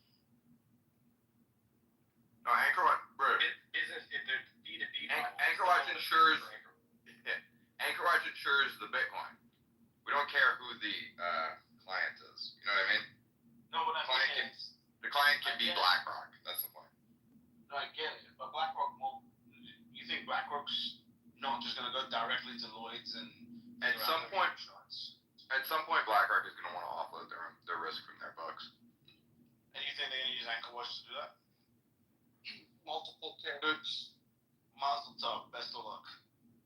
No, Anchor Watch, bro. Anchor Watch insures. Anchor Watch insures the Bitcoin. We don't care who the client is. You know what I mean? No, but The client can be BlackRock. That's the point. No, I get it. But BlackRock won't. You think BlackRock's not just gonna go directly to Lloyd's and At some point, BlackRock is going to want to offload their risk from their books. And you think they're gonna use Anchor Watch to do that? Multiple carriers. Mazel tov. Best of luck.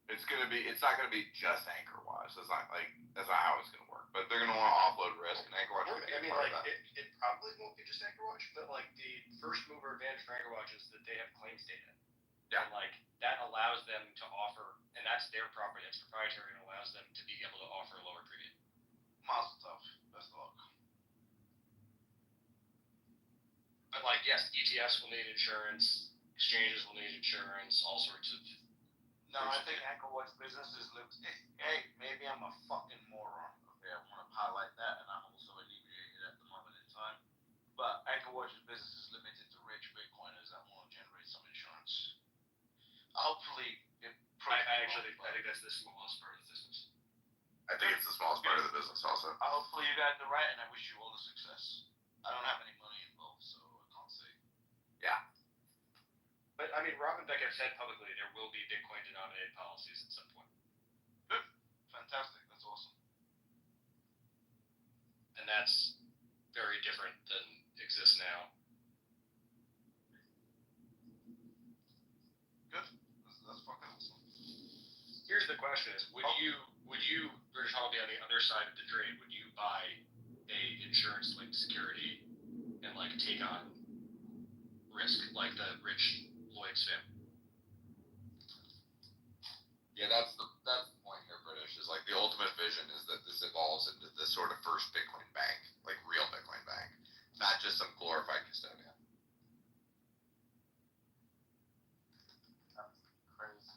It's not gonna be just Anchor Watch. That's not how it's gonna work. But they're gonna want to offload risk, and Anchor Watch is gonna be part of that. It probably won't be just Anchor Watch, but like the first mover advantage for Anchor Watch is that they have claims data. Yeah. And like that allows them to offer, and that's their property, it's proprietary, and allows them to be able to offer a lower premium. Mazel tov. Best of luck. But like, yes, ETFs will need insurance, exchanges will need insurance, all sorts of. No, I think Anchor Watch business is hey, maybe I'm a fucking moron. Okay, I want to highlight that, and I'm also inebriated at the moment in time. But Anchor Watch's business is limited to rich Bitcoiners that want to generate some insurance. Hopefully, I think that's the smallest part of the business. I think it's the smallest part of the business also. Hopefully you guys are right, and I wish you all the success. I don't have any money involved, so I can't say. Yeah. But I mean, Rob and Beck have said publicly there will be Bitcoin-denominated policies at some point. Good. Fantastic. That's awesome. And that's very different than exists now. question is, would you, British Holiday, on the other side of the trade, would you buy a insurance-linked security and like take on risk like the rich Lloyd's family? Yeah, that's the point here, British, is like the ultimate vision is that this evolves into this sort of first Bitcoin bank, like real Bitcoin bank, not just some glorified custodian. That's crazy.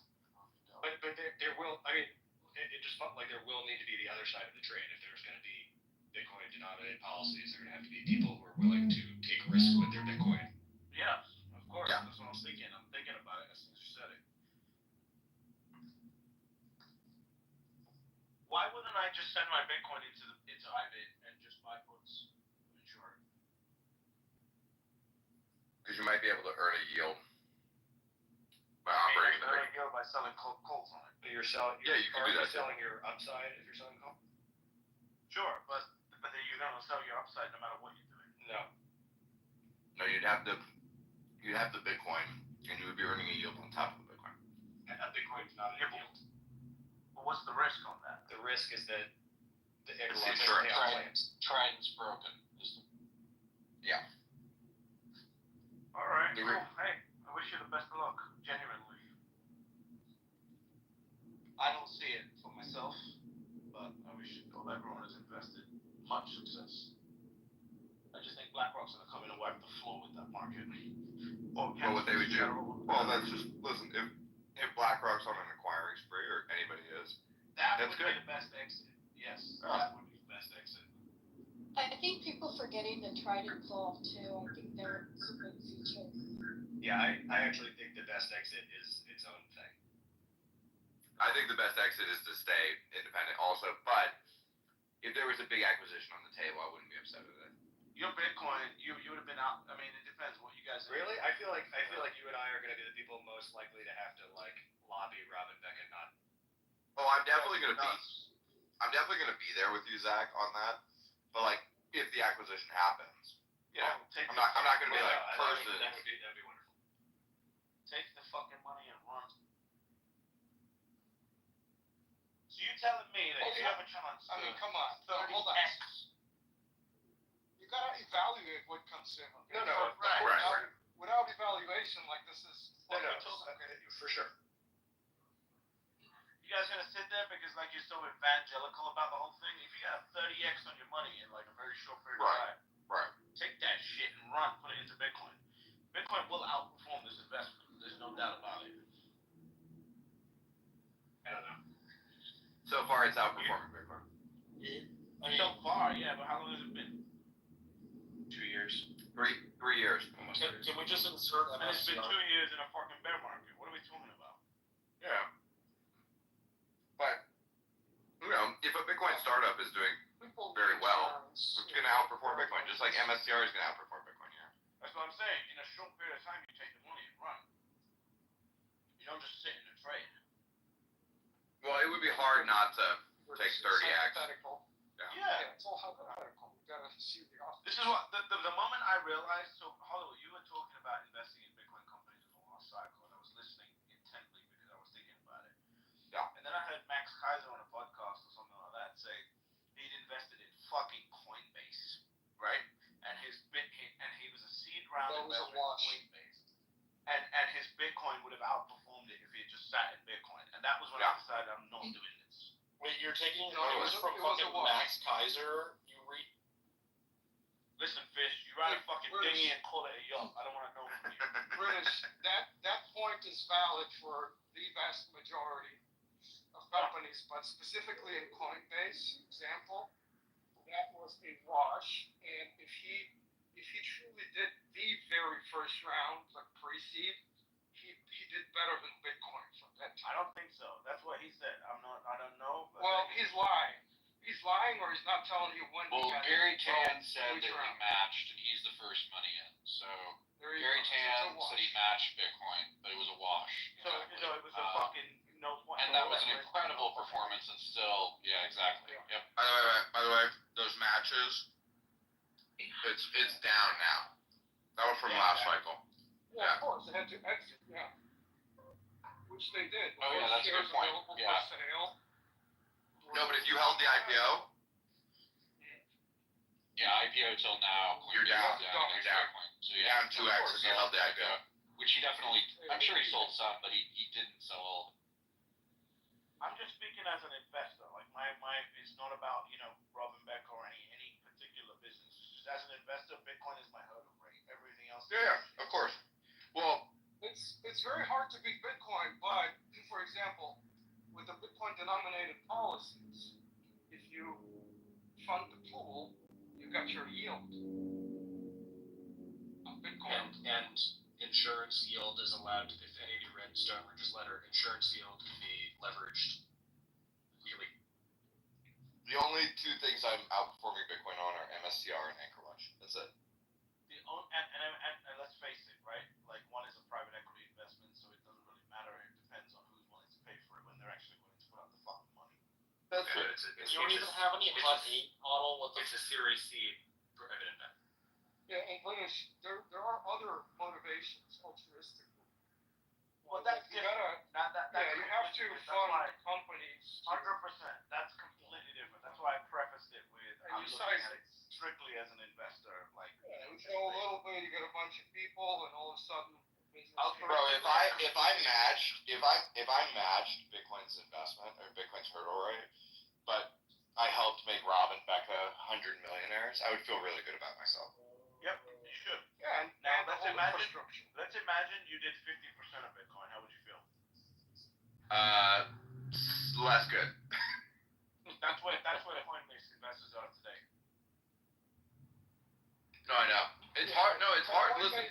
But there will, I mean, it just felt like there will need to be the other side of the trade. If there's going to be Bitcoin denominated policies, there are going to have to be people who are willing to take risk with their Bitcoin. Yeah, of course. Yeah. That's what I'm thinking. I'm thinking about it as soon as you said it. Why wouldn't I just send my Bitcoin into IBIT and just buy puts insured? Because you might be able to earn a yield by I operating the earn a Bitcoin. yield by selling calls on it. But you're selling. Yeah, you can do that. Selling your upside if you're selling call. Sure, but then you're gonna sell your upside no matter what you're doing. No. No, you'd have the Bitcoin, and you would be earning a yield on top of the Bitcoin. And Bitcoin's not a yield. But what's the risk on that? The risk is that the It's the insurance. Trident's broken. Yeah. All right. The Cool. ri- Hey, I wish you the best of luck. Genuinely. I don't see it for myself, but I wish everyone is invested much success. I just think BlackRock's gonna come in and wipe the floor with that market. Well, what they would do? Well, that's just listen. If BlackRock's on an acquiring spree, or anybody is, That that's would good. be the best exit. Yes, Oh. that would be the best exit. I think people forgetting the Trident Vault too. I think they're a great feature. Yeah, I actually think the best exit is its own thing. I think the best exit is to stay independent also, but if there was a big acquisition on the table, I wouldn't be upset with it. Your Bitcoin, you would have been out. I mean, it depends what you guys. Really? I feel like you and I are going to be the people most likely to have to like lobby Robin Beckett not. Oh, I'm definitely gonna be there with you, Zach, on that. But like, if the acquisition happens, you know, I'm not gonna be like curses. That'd be wonderful. Take the fucking money and run. So you telling me that if you have a chance? I mean, come on. So, hold on. You gotta evaluate what comes in. Okay? No, right. Without evaluation, like this is. For sure. You guys gonna sit there because like you're so evangelical about the whole thing? If you got 30x on your money in like a very short period of time, Right. take that shit and run, put it into Bitcoin. Bitcoin will outperform this investment. There's no doubt about it. I don't know. So far, it's outperforming Bitcoin. So far, yeah, but how long has it been? 2 years. 3 years. Almost. Can we just insert And it's been 2 years in a fucking bear market. What are we talking about? Yeah. But you know, if a Bitcoin startup is doing very well, it's gonna outperform Bitcoin, just like MSCR is gonna outperform Bitcoin. Yeah. That's what I'm saying. In a short period of time, you take the money and run. You don't just sit in a trade. Well, it would be hard not to take 30x. Yeah. It's all hypothetical. You gotta see the offer. This is what the moment I realized. So, Hollywood, you were talking about investing in Bitcoin companies in the last cycle, and I was listening intently because I was thinking about it. Yeah. And then I heard Max Kaiser on a podcast or something like that say he'd invested in fucking Coinbase, right? And he was a seed round That was a investor in wash. Coinbase, and his Bitcoin would have outperformed it if he had just sat in Bitcoin. And that was when Yeah. I decided I'm not doing this. Wait, you're taking No, it news was- from it was a fucking wash. Max Kaiser? You read? Listen, Fish, you ride a Hey, fucking British. dinghy and call it a yacht. I don't want to know from you. British, that point is valid for the vast majority of companies, but specifically in Coinbase example, that was a wash. And if he truly did the very first round, like pre-seed, he did better than Bitcoin from that I time. don't think so. That's what he said. I don't know. But Well, he's lying. He's lying, or he's not telling you when Well, he got Gary it. Tan said Which that he round? matched, and he's the first money in. So There you Gary go. So Tan it's a wash. said he matched Bitcoin, but it was a wash. So it was a fucking no point. And that was an incredible performance, and still, yeah, exactly. Yep. By the way, those matches, it's down now. That was from last cycle. Yeah, of course, it had to exit, yeah. Which which they did. Oh, yeah, that's a good Shares point. available Yeah. for sale. No, but if you held the IPO, Yeah, IPO till now. you're down. You're down. So You're yeah, down 2x if you held the IPO. which he definitely. I'm sure he sold some, but he didn't sell all. I'm just speaking as an investor. Like my it's not about Robin Beck or any particular business. It's just as an investor, Bitcoin is my hurdle rate. Everything else. Yeah, of course. Well, it's very hard to beat Bitcoin, but for example, with the Bitcoin denominated policies, if you fund the pool, you got your yield on Bitcoin. And insurance yield is allowed to, if any of you read Stoneridge's letter, insurance yield can be leveraged. Really. the only two things I'm outperforming Bitcoin on are MSTR and Anchorwatch. That's it. And let's face it, right? Like one is a private equity investment, so it doesn't really matter. It depends on who's willing to pay for it when they're actually willing to put up the fucking money. That's Yeah, good. you don't even have any Hut 8 model with it's a Series C private investment. Yeah, and British, there are other motivations altruistically. Well, that's you different. gotta, you have to fund companies. 100%. That's completely different. That's why I prefaced it with And I'm you looking size at it strictly as an investor. Like you go a little bit, you get a bunch of people, and all of a sudden, business. Bro, if I matched Bitcoin's investment or Bitcoin's hurdle rate, but I helped make Rob and Becca 100 millionaires, I would feel really good about myself. Yep, you should. Yeah, and Now let's imagine you did 50% of Bitcoin. How would you feel? Less good. That's where Coinbase investors are today. No, I know. It's hard. No, it's hard. Listen,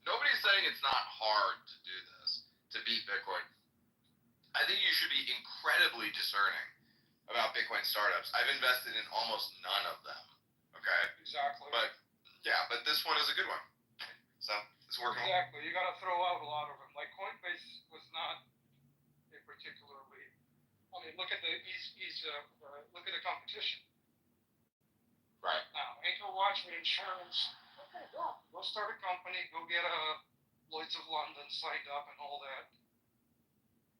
nobody's saying it's not hard to do this, to beat Bitcoin. I think you should be incredibly discerning about Bitcoin startups. I've invested in almost none of them. Okay? Exactly. But this one is a good one. So, it's working. Exactly. You gotta throw out a lot of them. Like Coinbase was not a particularly. I mean, look at look at the competition. Right. Now, Anchorwatch with insurance. Okay, go start a company. Go get a Lloyd's of London signed up and all that.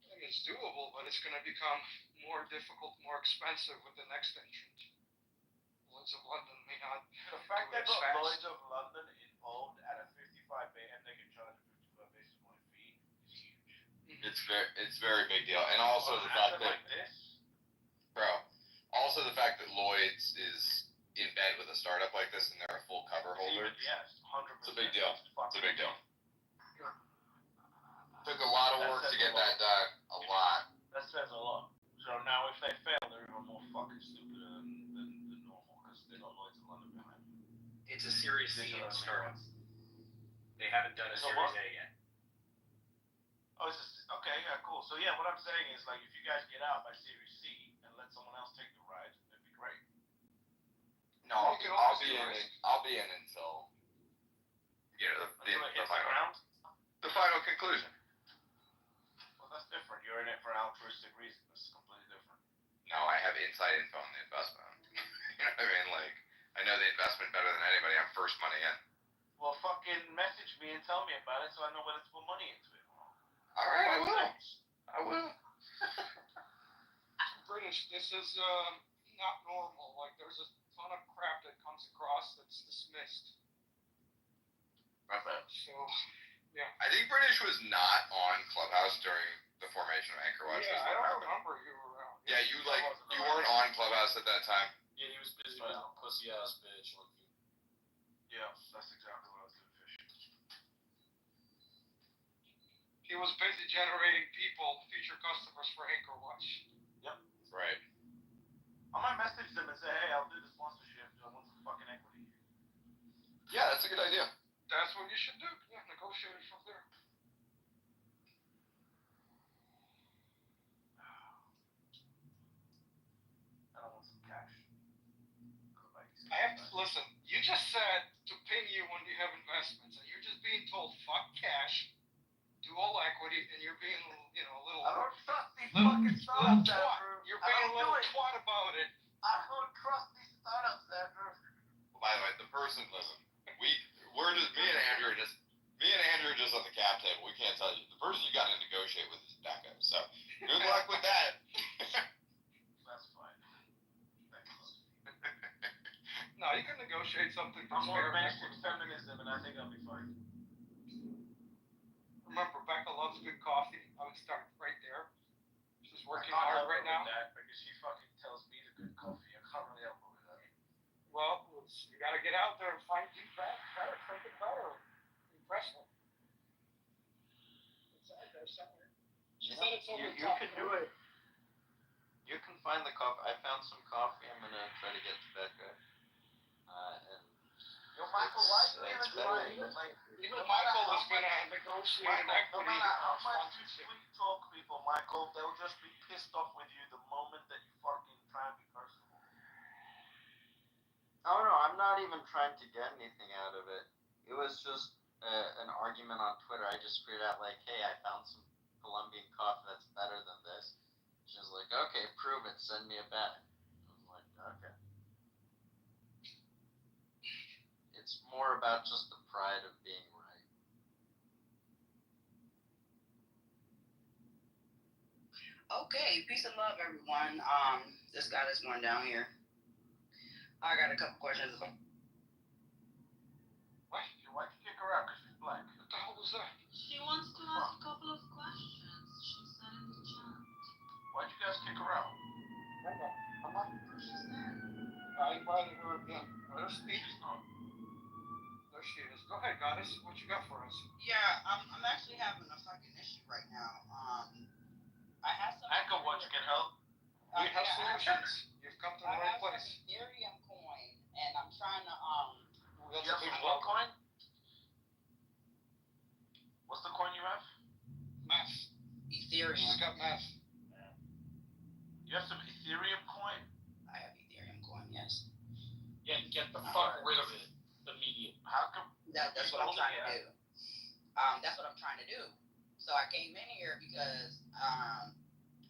I mean, it's doable, but it's going to become more difficult, more expensive with the next entrant. Lloyd's of London may not. The fact do it that as fast. Lloyd's of London involved at a 55 and they can charge a 55 basis point fee is huge. It's very big deal. And also the fact that, also the fact that Lloyd's is in bed with a startup like this and they're a full cover holder. Yes, 100%. It's a big deal. It's a big deal. Took a lot of work to get that done. A lot. That says a lot. So now if they fail, they're even more fucking stupid than normal because they got Lloyd's of London behind them. It's a Series C startup. They haven't done a Series A yet. Oh, okay, yeah, cool. So yeah, what I'm saying is like if you guys get out by Series C and let someone else take the ride, that'd be great. No, I'll be in until the final conclusion. Well, that's different. You're in it for altruistic reasons. That's completely different. No, I have inside info on the investment. You know what I mean? Like, I know the investment better than anybody. I'm first money in. Well, fucking message me and tell me about it so I know whether to put money into it. All right, I will. I will. British, this is not normal. Like, there's a ton of crap that comes across that's dismissed. Okay. So, yeah. I think British was not on Clubhouse during the formation of Anchorwatch. Yeah, I don't remember you were around. Yeah, you weren't on Clubhouse at that time. Yeah, he was busy with pussy ass bitch. Yeah, that's exactly what I was doing fishing. He was busy generating people, future customers for Anchorwatch. Yep. Right. I might message them and say, hey, I'll do the sponsorship. I want some fucking equity. Yeah, that's a good idea. That's what you should do. Yeah, negotiate it from there. I don't want some cash. I have to listen. You just said to ping you when you have investments, and you're just being told fuck cash, do all equity, and you're being a little. I don't trust these fucking startups, Andrew. You're being a little twat about it. I don't trust these startups, Andrew. Well, by the way, the person, listen, me and Andrew are just on the cap table. We can't tell you. The person you got to negotiate with is Becca. So good luck with that. That's fine. No, you can negotiate something that's I'm more fair. basic feminism, and I think I'll be fine. Remember, Becca loves good coffee. I would start right there. She's working I can't hard help right her now. with that because she fucking tells me the good coffee. I can't really help her with that. Well, you gotta get out there and find feedback, better, something better. Impress them. It's out there somewhere. She said it's over You the top. can do it. You can find the coffee. I found some coffee. I'm gonna try to get to Becca. And Yo, Michael, why do you it's even better try? than Like, Even Michael is gonna negotiate an Michael, no equity matter how much you sponsorship. sweet talk people, Michael, they'll just be pissed off with you the moment that you fucking try and be personable. oh no, I'm not even trying to get anything out of it. It was just an argument on Twitter. I just figured out like, hey, I found some Colombian coffee that's better than this. She's like, okay, prove it. Send me a bag. I was like, okay. It's more about just the pride of being right. Okay, peace and love, everyone. This guy that's going down here. I got a couple questions. Why'd you kick her out? Because she's black. What the hell was that? She wants to ask a couple of questions. She said in the chat. Why'd you guys kick her out? I'm not. She's there. I invited her again. Let her speak. There she is. Go ahead, goddess. What you got for us? Yeah, I'm actually having a fucking issue right now. I have some. Anchor, what you can help? We have solutions. You've come to the I right have place. some Ethereum coin, and I'm trying to That's You a have big some what problem. coin? What's the coin you have? Math. Ethereum. She's got math. You have some Ethereum coin? I have Ethereum coin, yes. Yeah, get the fuck rid of it immediately. How come? That's what I'm trying to do. That's what I'm trying to do. So I came in here because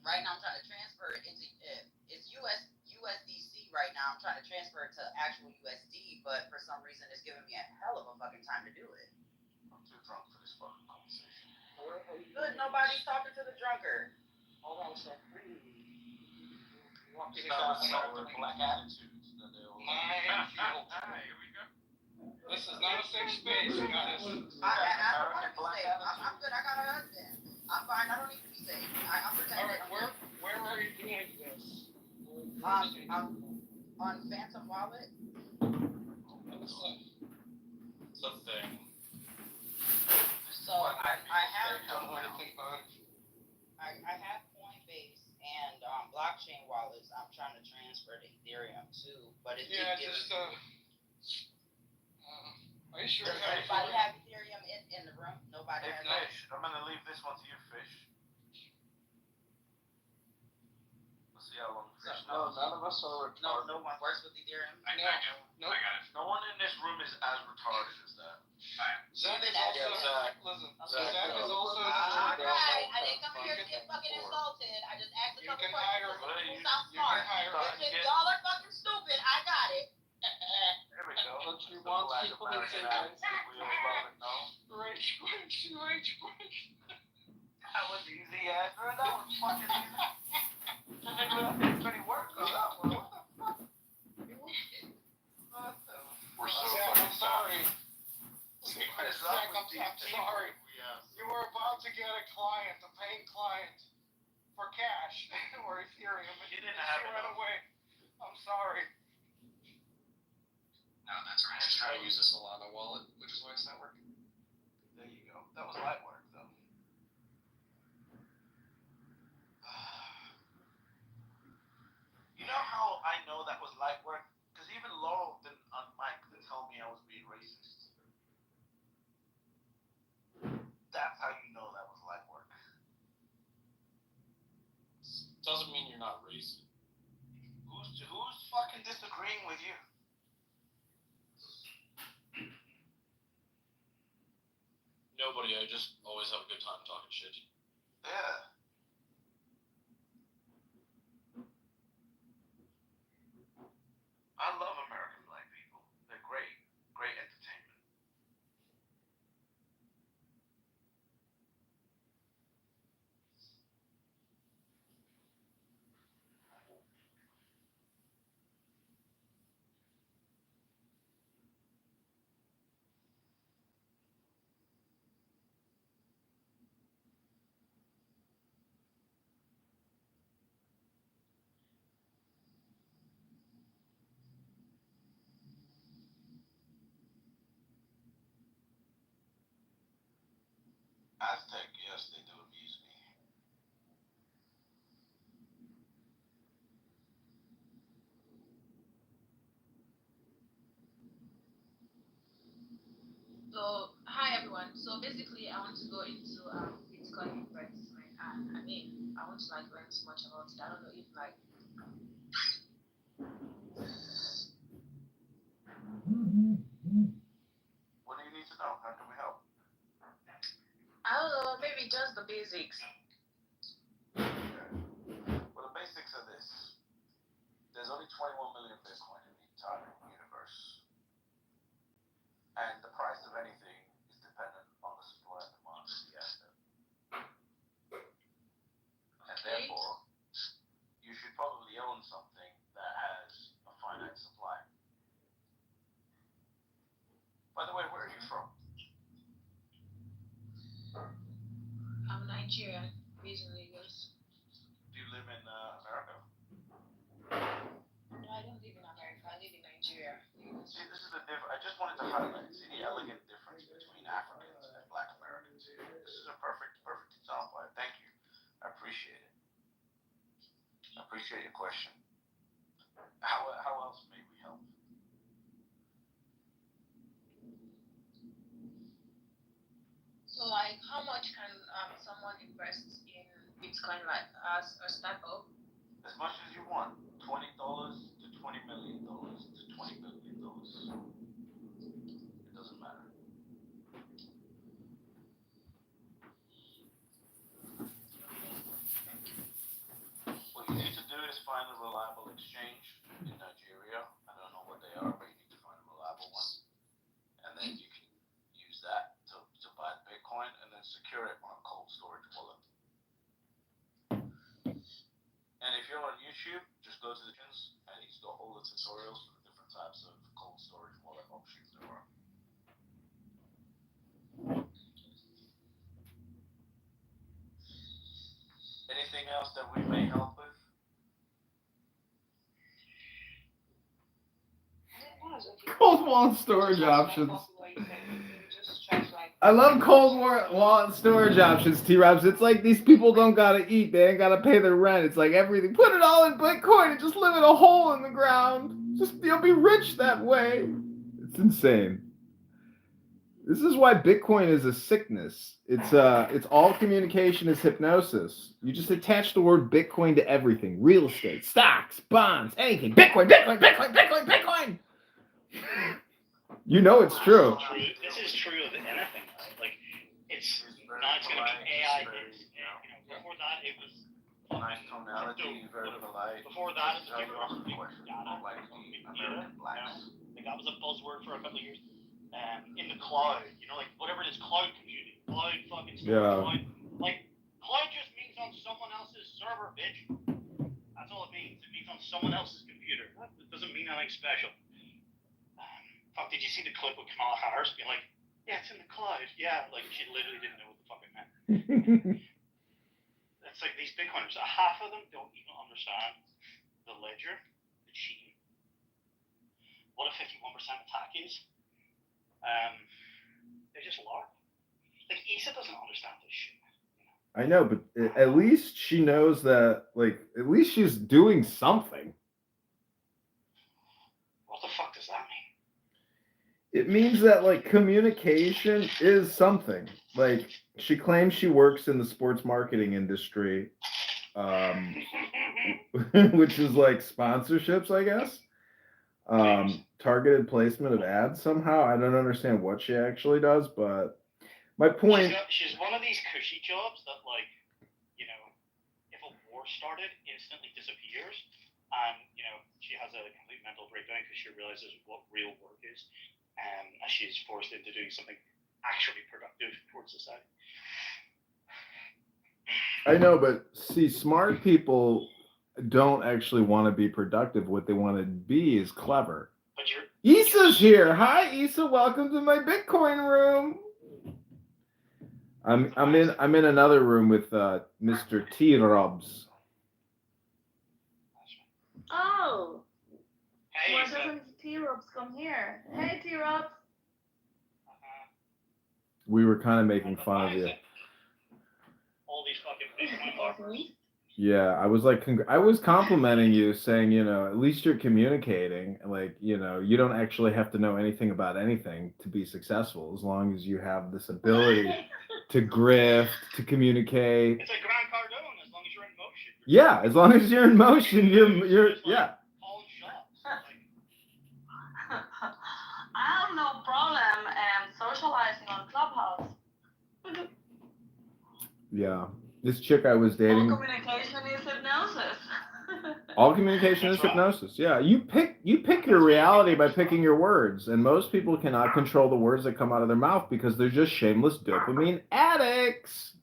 right now I'm trying to transfer it into it's USDC right now. I'm trying to transfer it to actual USD, but for some reason it's giving me a hell of a fucking time to do it. I'm too drunk for this fucking conversation. Good, nobody's talking to the drunkard. Hold on a second. You want It's to not get some of the black attitudes that they all Minefield. Here we go. This is not a safe space, goddess. I don't want to be safe. I'm good. I got a husband. I'm fine. I don't need to be safe. I'm protected. Alright, where are you doing this? I'm on Phantom Wallet. It's a thing. So I have Don't know anything about it. I have Coinbase and blockchain wallets. I'm trying to transfer to Ethereum too, but it Yeah, did just are you sure? Does anybody have Ethereum in the room? Nobody Hey, has. Fish, I'm gonna leave this one to you, Fish. Let's see how long Fish No, knows. none of us are retarded. No one works with Ethereum. I got it. Nope. I got it. No one in this room is as retarded as that. Zach is Even also. Zach. Listen, Zach, Zach is also. Alright, I didn't come here to get fucking insulted. I just asked a You couple can hire. questions. People sound You can smart. hire. If y'all are fucking stupid, I got it. There we go. Don't you The want black people to American think attitude, we all love it, no? Rage quit, rage quit. That was easy, Andrew. That was fucking easy. You didn't even do any work on that one. What the fuck? We're so Zach, I'm sorry. What is Zach, up with these I'm sorry. You were about to get a client, a paying client, for cash or Ethereum. You didn't have She it. ran away. I'm sorry. No, that's right. I just try to use a Solana wallet, which is why it's not working. There you go. That was light work, though. You know how I know that was light work? Because even Laurel didn't unmic to tell me I was being racist. That's how you know that was light work. Doesn't mean you're not racist. Who's fucking disagreeing with you? Nobody. I just always have a good time talking shit. Yeah. I love American black people. They're great. Great entertainment. Aztec, yes, they do amuse me. So, hi everyone. So basically, I want to go into Bitcoin investment, and I mean, I want to like learn so much about it. I don't know if like What do you need to know? How can we help? I don't know, maybe just the basics. Well, the basics are this. There's only 21 million Bitcoin in the entire universe. And the price of anything is dependent on the supply and demand of the asset. And therefore, you should probably own something that has a finite supply. By the way, where are you from? I'm Nigerian, based in Lagos. Do you live in America? No, I don't live in America. I live in Nigeria. See, this is the difference. I just wanted to highlight. See the elegant difference between Africans and Black Americans. This is a perfect example. Thank you. I appreciate it. I appreciate your question. How else may we help? So, like, how much can someone invest in Bitcoin, like, as a startup? As much as you want. $20 to $20 million to $20 billion. It doesn't matter. What you need to do is find a reliable exchange in Nigeria. I don't know what they are, but you need to find a reliable one. And then you can use that to buy Bitcoin and then secure it on a cold storage wallet. And if you're on YouTube, just go to the channels and you see all the tutorials for the different types of cold storage wallet options there are. Anything else that we may help with? Cold wallet storage options. I love cold wallet storage options, T-Robs. It's like these people don't gotta eat. They ain't gotta pay their rent. It's like everything. Put it all in Bitcoin and just live in a hole in the ground. Just you'll be rich that way. It's insane. This is why Bitcoin is a sickness. It's all communication is hypnosis. You just attach the word Bitcoin to everything. Real estate, stocks, bonds, anything. Bitcoin, Bitcoin, Bitcoin, Bitcoin, Bitcoin. You know it's true. This is true of anything, right? Like, it's now it's going to be AI based. Before that, it was nice tonality, very polite. Before that, it was data. Like American blacks. Like that was a buzzword for a couple of years. In the cloud, like whatever it is, cloud computing, cloud fucking stuff. Yeah. Cloud just means on someone else's server, bitch. That's all it means. It means on someone else's computer. It doesn't mean anything special. Fuck, did you see the clip with Kamala Harris being like, yeah, it's in the cloud. Yeah, like she literally didn't know what the fuck it meant. It's like these Bitcoiners, half of them don't even understand the ledger, the chain, what a 51% attack is. They just larp. Like, Issa doesn't understand this shit. I know, but at least she knows that, like, at least she's doing something. What the fuck does that mean? It means that, like, communication is something. Like, she claims she works in the sports marketing industry, which is like sponsorships, I guess. Targeted placement of ads somehow. I don't understand what she actually does, but my point. She's one of these cushy jobs that, like, if a war started, instantly disappears, and she has a complete mental breakdown because she realizes what real work is, and she's forced into doing something actually productive towards society. I know, but see, smart people don't actually want to be productive. What they want to be is clever. Issa's here. Hi, Issa. Welcome to my Bitcoin room. I'm in another room with Mr. T-Robs. Oh. Hey, Why Issa. doesn't T-Robs come here? Hey, T-Robs. We were kind of making fun of you. Yeah, I was like, I was complimenting you, saying, at least you're communicating. Like, you don't actually have to know anything about anything to be successful, as long as you have this ability to grift, to communicate. It's like Grant Cardone, as long as you're in motion. Yeah, as long as you're in motion, you're yeah. Calling shots. I have no problem socializing on Clubhouse. Yeah. This chick I was All dating. communication is hypnosis. All communication is hypnosis. Yeah, you pick your reality by picking your words, and most people cannot control the words that come out of their mouth because they're just shameless dopamine addicts.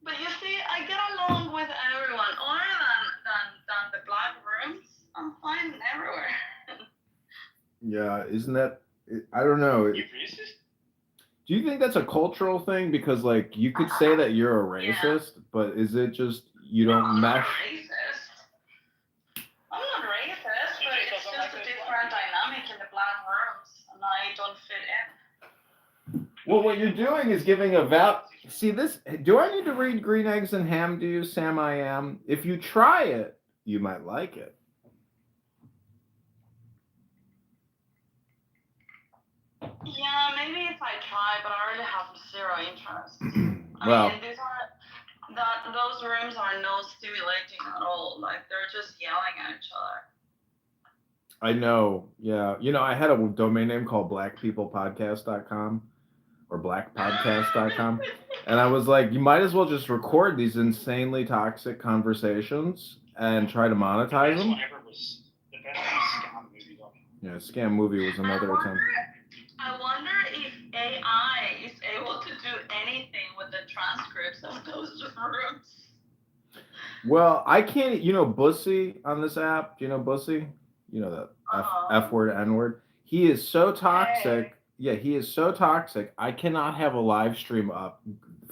But you see, I get along with everyone, other than the black rooms. I'm fine everywhere. Yeah, isn't that? I don't know. You racist? Do you think that's a cultural thing? Because like you could say that you're a racist, but is it just you don't mesh? I'm not racist, but it's just a different dynamic in the black rooms, and I don't fit in. Well, what you're doing is giving a See this? Do I need to read Green Eggs and Ham to you, Sam? I am. If you try it, you might like it. Yeah, maybe if I try, but I really have zero interest. Well, I mean, those rooms are no stimulating at all. Like they're just yelling at each other. I know. Yeah. I had a domain name called blackpeoplepodcast.com or blackpodcast.com. And I was like, you might as well just record these insanely toxic conversations and try to monetize them. Yeah, Scam Movie was another attempt. I wonder if AI is able to do anything with the transcripts of those rooms. Well, I can't, Bussy on this app. Do you know Bussy? You know that F word, N word. He is so toxic. Hey. Yeah, he is so toxic. I cannot have a live stream up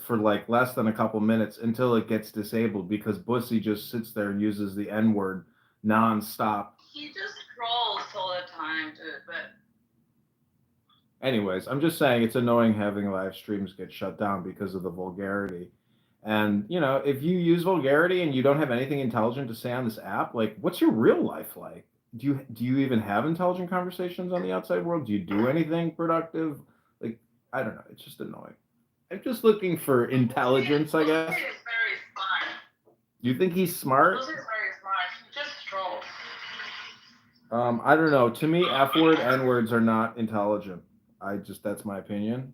for like less than a couple minutes until it gets disabled because Bussy just sits there and uses the N word nonstop. He just trolls all the time, dude, but... Anyways, I'm just saying it's annoying having live streams get shut down because of the vulgarity. And, if you use vulgarity and you don't have anything intelligent to say on this app, like, what's your real life like? Do you even have intelligent conversations on the outside world? Do you do anything productive? Like, I don't know. It's just annoying. I'm just looking for intelligence, I guess. Bussy is very smart. You think he's smart? Bussy is very smart. He just trolls. I don't know. To me, F word, N words are not intelligent. That's my opinion.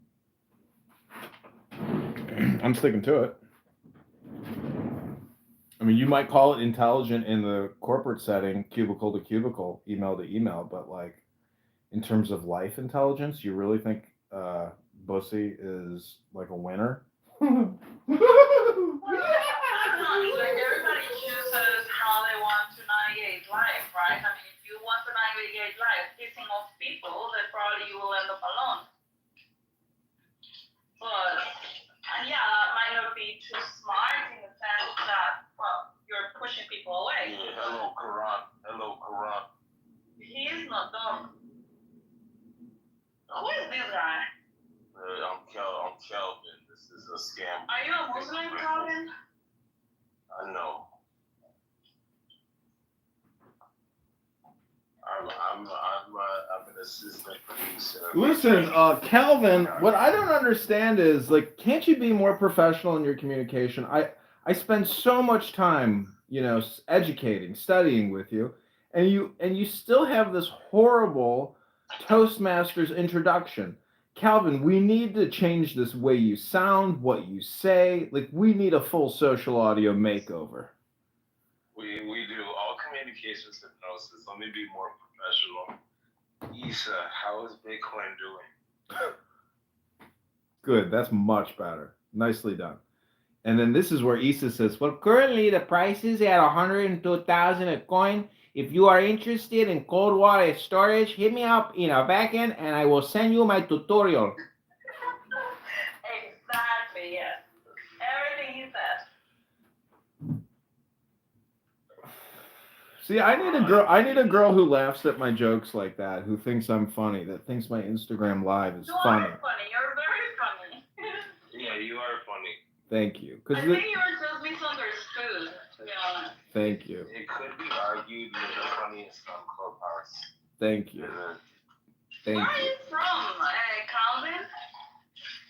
I'm sticking to it. I mean, you might call it intelligent in the corporate setting, cubicle to cubicle, email to email, but like in terms of life intelligence, you really think Bussy is like a winner? Like everybody chooses how they want to navigate life, right? I mean, if you want to navigate life pissing off people, then probably you will end up alone. But yeah, that might not be too smart in the sense that, well, you're pushing people away. Yeah, hello, Quran. Hello, Quran. He is not dumb. Who is this guy? I'm Kelvin. This is a scam. Are you a Muslim, Calvin? I know. I'm an assistant producer. Listen, Calvin, what I don't understand is like, can't you be more professional in your communication? I spend so much time, educating, studying with you, and you still have this horrible Toastmasters introduction. Calvin, we need to change this way you sound, what you say. Like, we need a full social audio makeover. We do all communications hypnosis. Let me be more professional. Issa, how is Bitcoin doing? Good, that's much better. Nicely done. And then this is where Issa says, well, currently the price is at 102,000 a coin. If you are interested in cold water storage, hit me up in our backend and I will send you my tutorial. Exactly, yes. Everything he said. See, I need a girl who laughs at my jokes like that, who thinks I'm funny, that thinks my Instagram live is funny. You are funny. You're very funny. Yeah, Yeah, you are funny. Thank you. I think you were just misunderstood, to be honest. Thank you. It could be argued you're the funniest on Clubhouse. Thank you. Thank Where are you. you from, Calvin?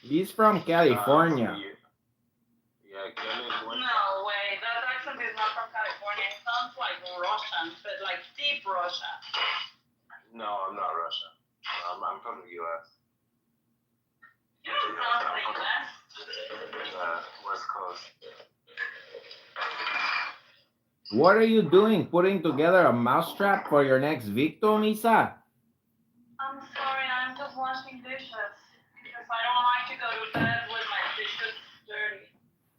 He's from California. Yeah, California. No way, that accent is not from California. It sounds like Russian, but like deep Russian. No, I'm not Russian. I'm from the U.S. You don't sound from the U.S. West Coast. What are you doing? Putting together a mousetrap for your next victim, Isa? I'm sorry, I'm just washing dishes. Because I don't like to go to bed with my dishes dirty.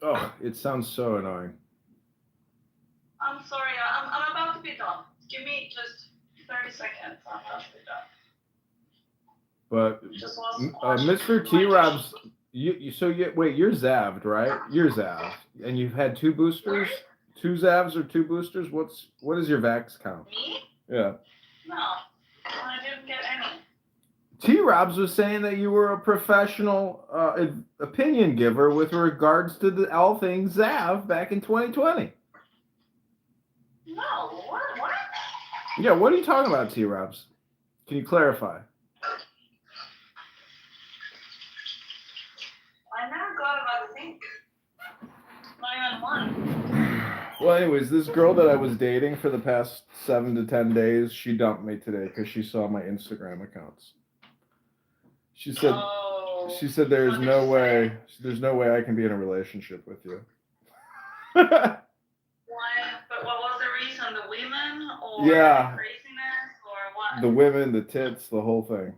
Oh, it sounds so annoying. I'm sorry, I'm about to be done. Give me just 30 seconds. I'm about to be done. But Just was Mr. T-Robs, wait, you're Zav'd, right? You're Zav'd, and you've had 2 boosters, 2 Zavs or 2 boosters. What is your vax count? Me? Yeah. No, I didn't get any. T-Robs was saying that you were a professional opinion giver with regards to all things Zav back in 2020. No, what? Yeah, what are you talking about, T-Robs? Can you clarify? I never got a vaccine. Not even one. Well, anyways, this girl that I was dating for the past 7 to 10 days, she dumped me today because she saw my Instagram accounts. She said there's no way I can be in a relationship with you. Why? But what was the reason? The women or Yeah. the craziness or what? The women, the tits, the whole thing.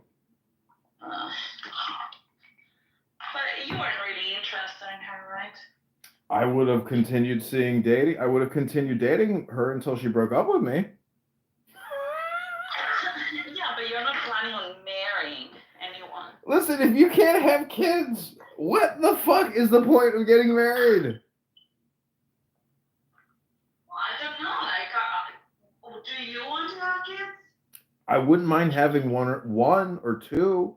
But you weren't really interested in her, right? I would have continued dating. I would have continued dating her until she broke up with me. Yeah, but you're not planning on marrying anyone. Listen, if you can't have kids, what the fuck is the point of getting married? Well, I don't know. Like, do you want to have kids? I wouldn't mind having one or 2.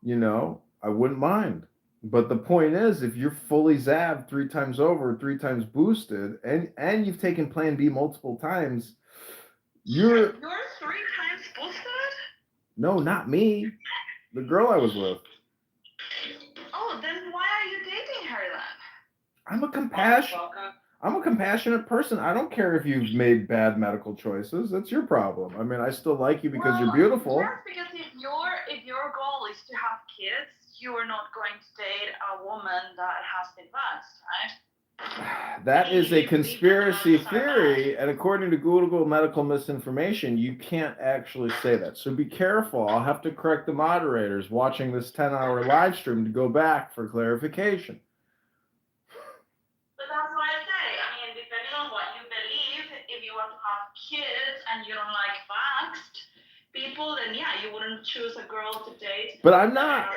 You know, I wouldn't mind. But the point is, if you're fully zapped 3 times over, 3 times boosted, and you've taken Plan B multiple times, you're 3 times boosted? No, not me. The girl I was with. Oh, then why are you dating her then? I'm a compassionate person. I don't care if you've made bad medical choices. That's your problem. I mean, I still like you because you're beautiful. Yes, because if your goal is to have kids, you are not going to date a woman that has been vaxxed, right? That is a conspiracy theory, and according to Google medical misinformation, you can't actually say that. So be careful. I'll have to correct the moderators watching this 10-hour live stream to go back for clarification. But that's what I say. I mean, depending on what you believe, if you want to have kids and you don't like vaxxed people, then yeah, you wouldn't choose a girl to date. But I'm not.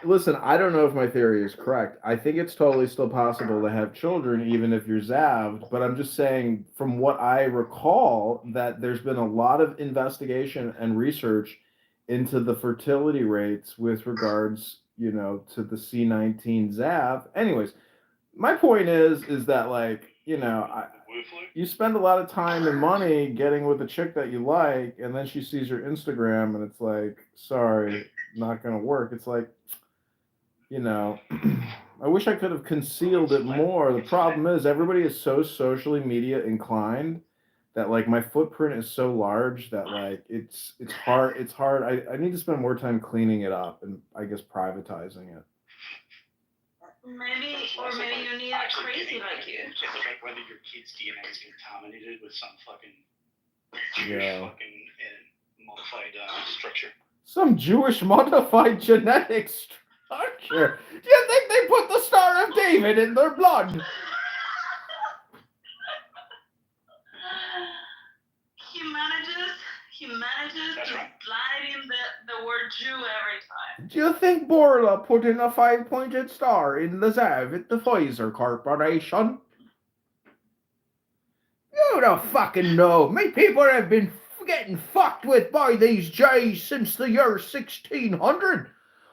Listen, I don't know if my theory is correct. I think it's totally still possible to have children even if you're Zav'd, but I'm just saying from what I recall that there's been a lot of investigation and research into the fertility rates with regards, you know, to the C19 Zav. Anyways, my point is that, like, you know, you spend a lot of time and money getting with a chick that you like, and then she sees your Instagram and it's like, sorry, not gonna work. It's like, you know, I wish I could have concealed it more. The problem is everybody is so socially media inclined that, like, my footprint is so large that, like, it's hard. I need to spend more time cleaning it up and, I guess, privatizing it. Maybe you need a crazy like you. It's like whether your kid's DNA is contaminated with some fucking Yeah. modified structure. Some Jewish modified genetic structure. Do you think they put the Star of David in their blood? He manages to slide in the word Jew every time. Do you think Borla put in a 5-pointed star in the Zav at the Pfizer Corporation? You don't fucking know. Me people have been getting fucked with by these Jays since the year 1600.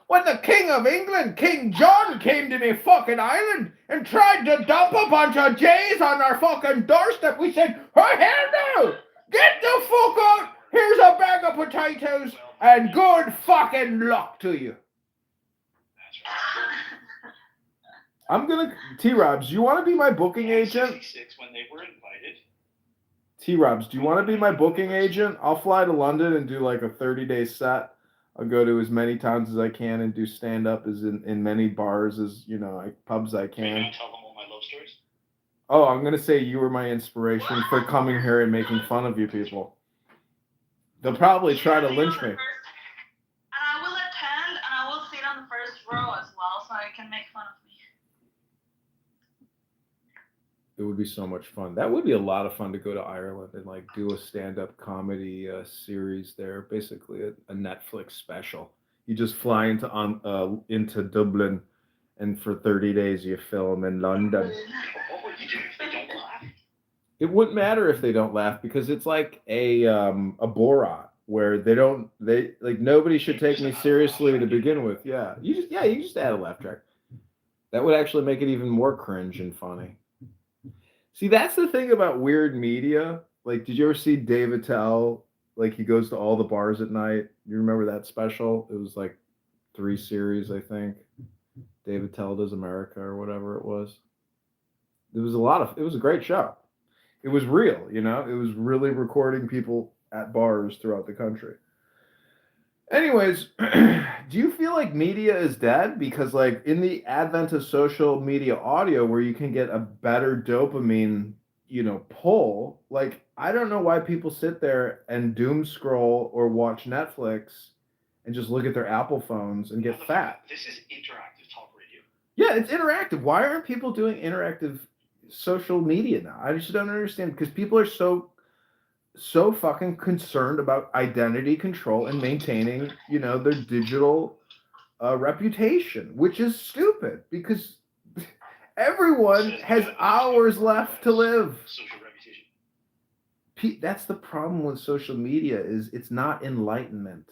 when the King of England, King John, came to me fucking island and tried to dump a bunch of Jays on our fucking doorstep, we said, oh, hell no! Get the fuck out! Here's a bag of potatoes and good fucking luck to you. I'm gonna... T-Robs, you want to be my booking agent? 66 when they were invited. T-Robs, do you want to be my booking agent? I'll fly to London and do like a 30-day set. I'll go to as many towns as I can and do stand-up as in many bars as, you know, like pubs I Are you can. gonna tell them all my love stories? Oh, I'm going to say you were my inspiration for coming here and making fun of you people. They'll probably try to lynch me. And I will attend, and I will sit on the first row as well, so I can make fun of me. It would be so much fun. That would be a lot of fun to go to Ireland and like do a stand-up comedy series there, basically a Netflix special. You just fly into Dublin, and for 30 days you film in London. What would you do if they don't laugh? It wouldn't matter if they don't laugh because it's like a Borat where nobody should take me seriously to begin with. Yeah, you just add a laugh track. That would actually make it even more cringe and funny. See, that's the thing about weird media. Like, did you ever see Dave Attell? Like, he goes to all the bars at night. You remember that special? It was like 3 series, I think. Dave Attell Does America or whatever it was. It was a great show. It was real, you know? It was really recording people at bars throughout the country. Anyways, do you feel like media is dead? Because like in the advent of social media audio where you can get a better dopamine, you know, pull, like I don't know why people sit there and doom scroll or watch Netflix and just look at their Apple phones and get fat. This is interactive talk radio. Yeah, it's interactive. Why aren't people doing interactive social media now? I just don't understand because people are so fucking concerned about identity control and maintaining, you know, their digital reputation, which is stupid because everyone has hours left to live. Social reputation. That's the problem with social media is it's not enlightenment.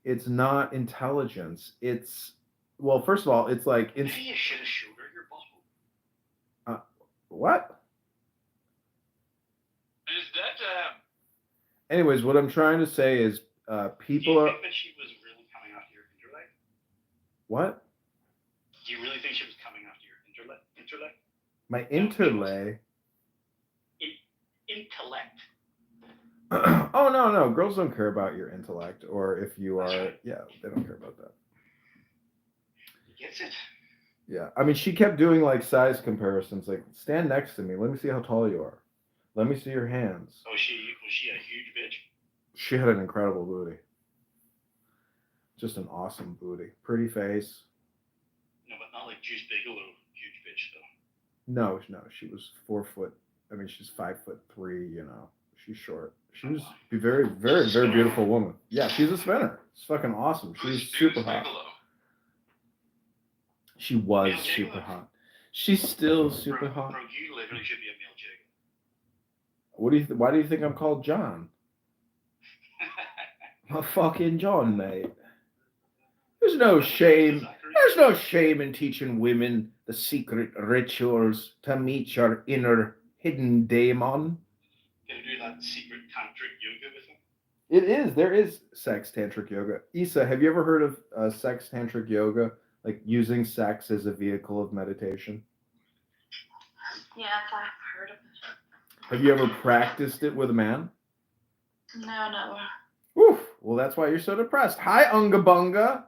It's not intelligence. It's, well, first of all, it's like... Maybe you should have showed her your bottle. What? Is that Anyways, what I'm trying to say is people Do you are... think that she was really coming after your intellect? What? Do you really think she was coming after your intellect? My interlay? Intellect. Oh, no. Girls don't care about your intellect or if you are... Yeah, they don't care about that. He gets it. Yeah. I mean, she kept doing like size comparisons. Like, stand next to me. Let me see how tall you are. Let me see your hands. Was she a huge bitch? She had an incredible booty. Just an awesome booty. Pretty face. No, but not like Juice Bigelow, huge bitch though. No. She was 4 foot. I mean, she's 5'3", you know. She's short. She was a very, very, very beautiful woman. Yeah, she's a spinner. It's fucking awesome. She was super hot. She was super hot. She's still super hot. Bro, you literally should be a male jig. Why do you think I'm called John? I'm fucking John, mate. There's no shame. There's no shame in teaching women the secret rituals to meet your inner hidden daemon. Gonna do that secret tantric yoga with him? It is. There is sex tantric yoga. Issa, have you ever heard of sex tantric yoga? Like using sex as a vehicle of meditation? Yes, I've heard of it. Have you ever practiced it with a man? No, never. Oof. Well, that's why you're so depressed. Hi, Unga Bunga.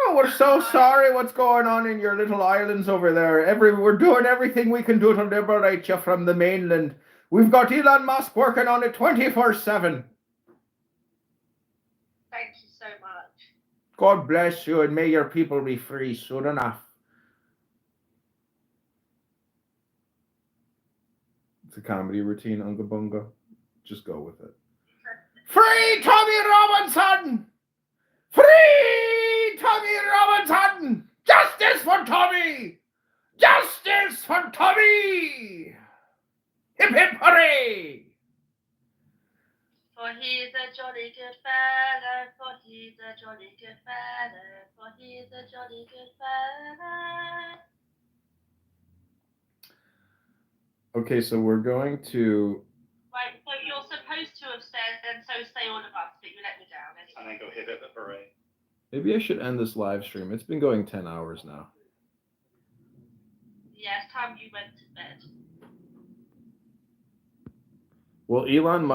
Oh, we're so sorry what's going on in your little islands over there. We're doing everything we can do to liberate you from the mainland. We've got Elon Musk working on it 24/7. Thank you so much. God bless you, and may your people be free soon enough. It's a comedy routine, Unga Bunga. Just go with it. Free Tommy Robinson! Free Tommy Robinson! Justice for Tommy! Justice for Tommy! Hip hip hooray! So For he's a jolly good fella, for he's a jolly good fella, for he's a jolly good fella. Okay, so we're going to. Right, so you're supposed to have said, and so say all of us, but you let me down anyway. And then go hit it at the parade. Maybe I should end this live stream. It's been going 10 hours now. Yeah, it's time you went to bed. Well, Elon Musk.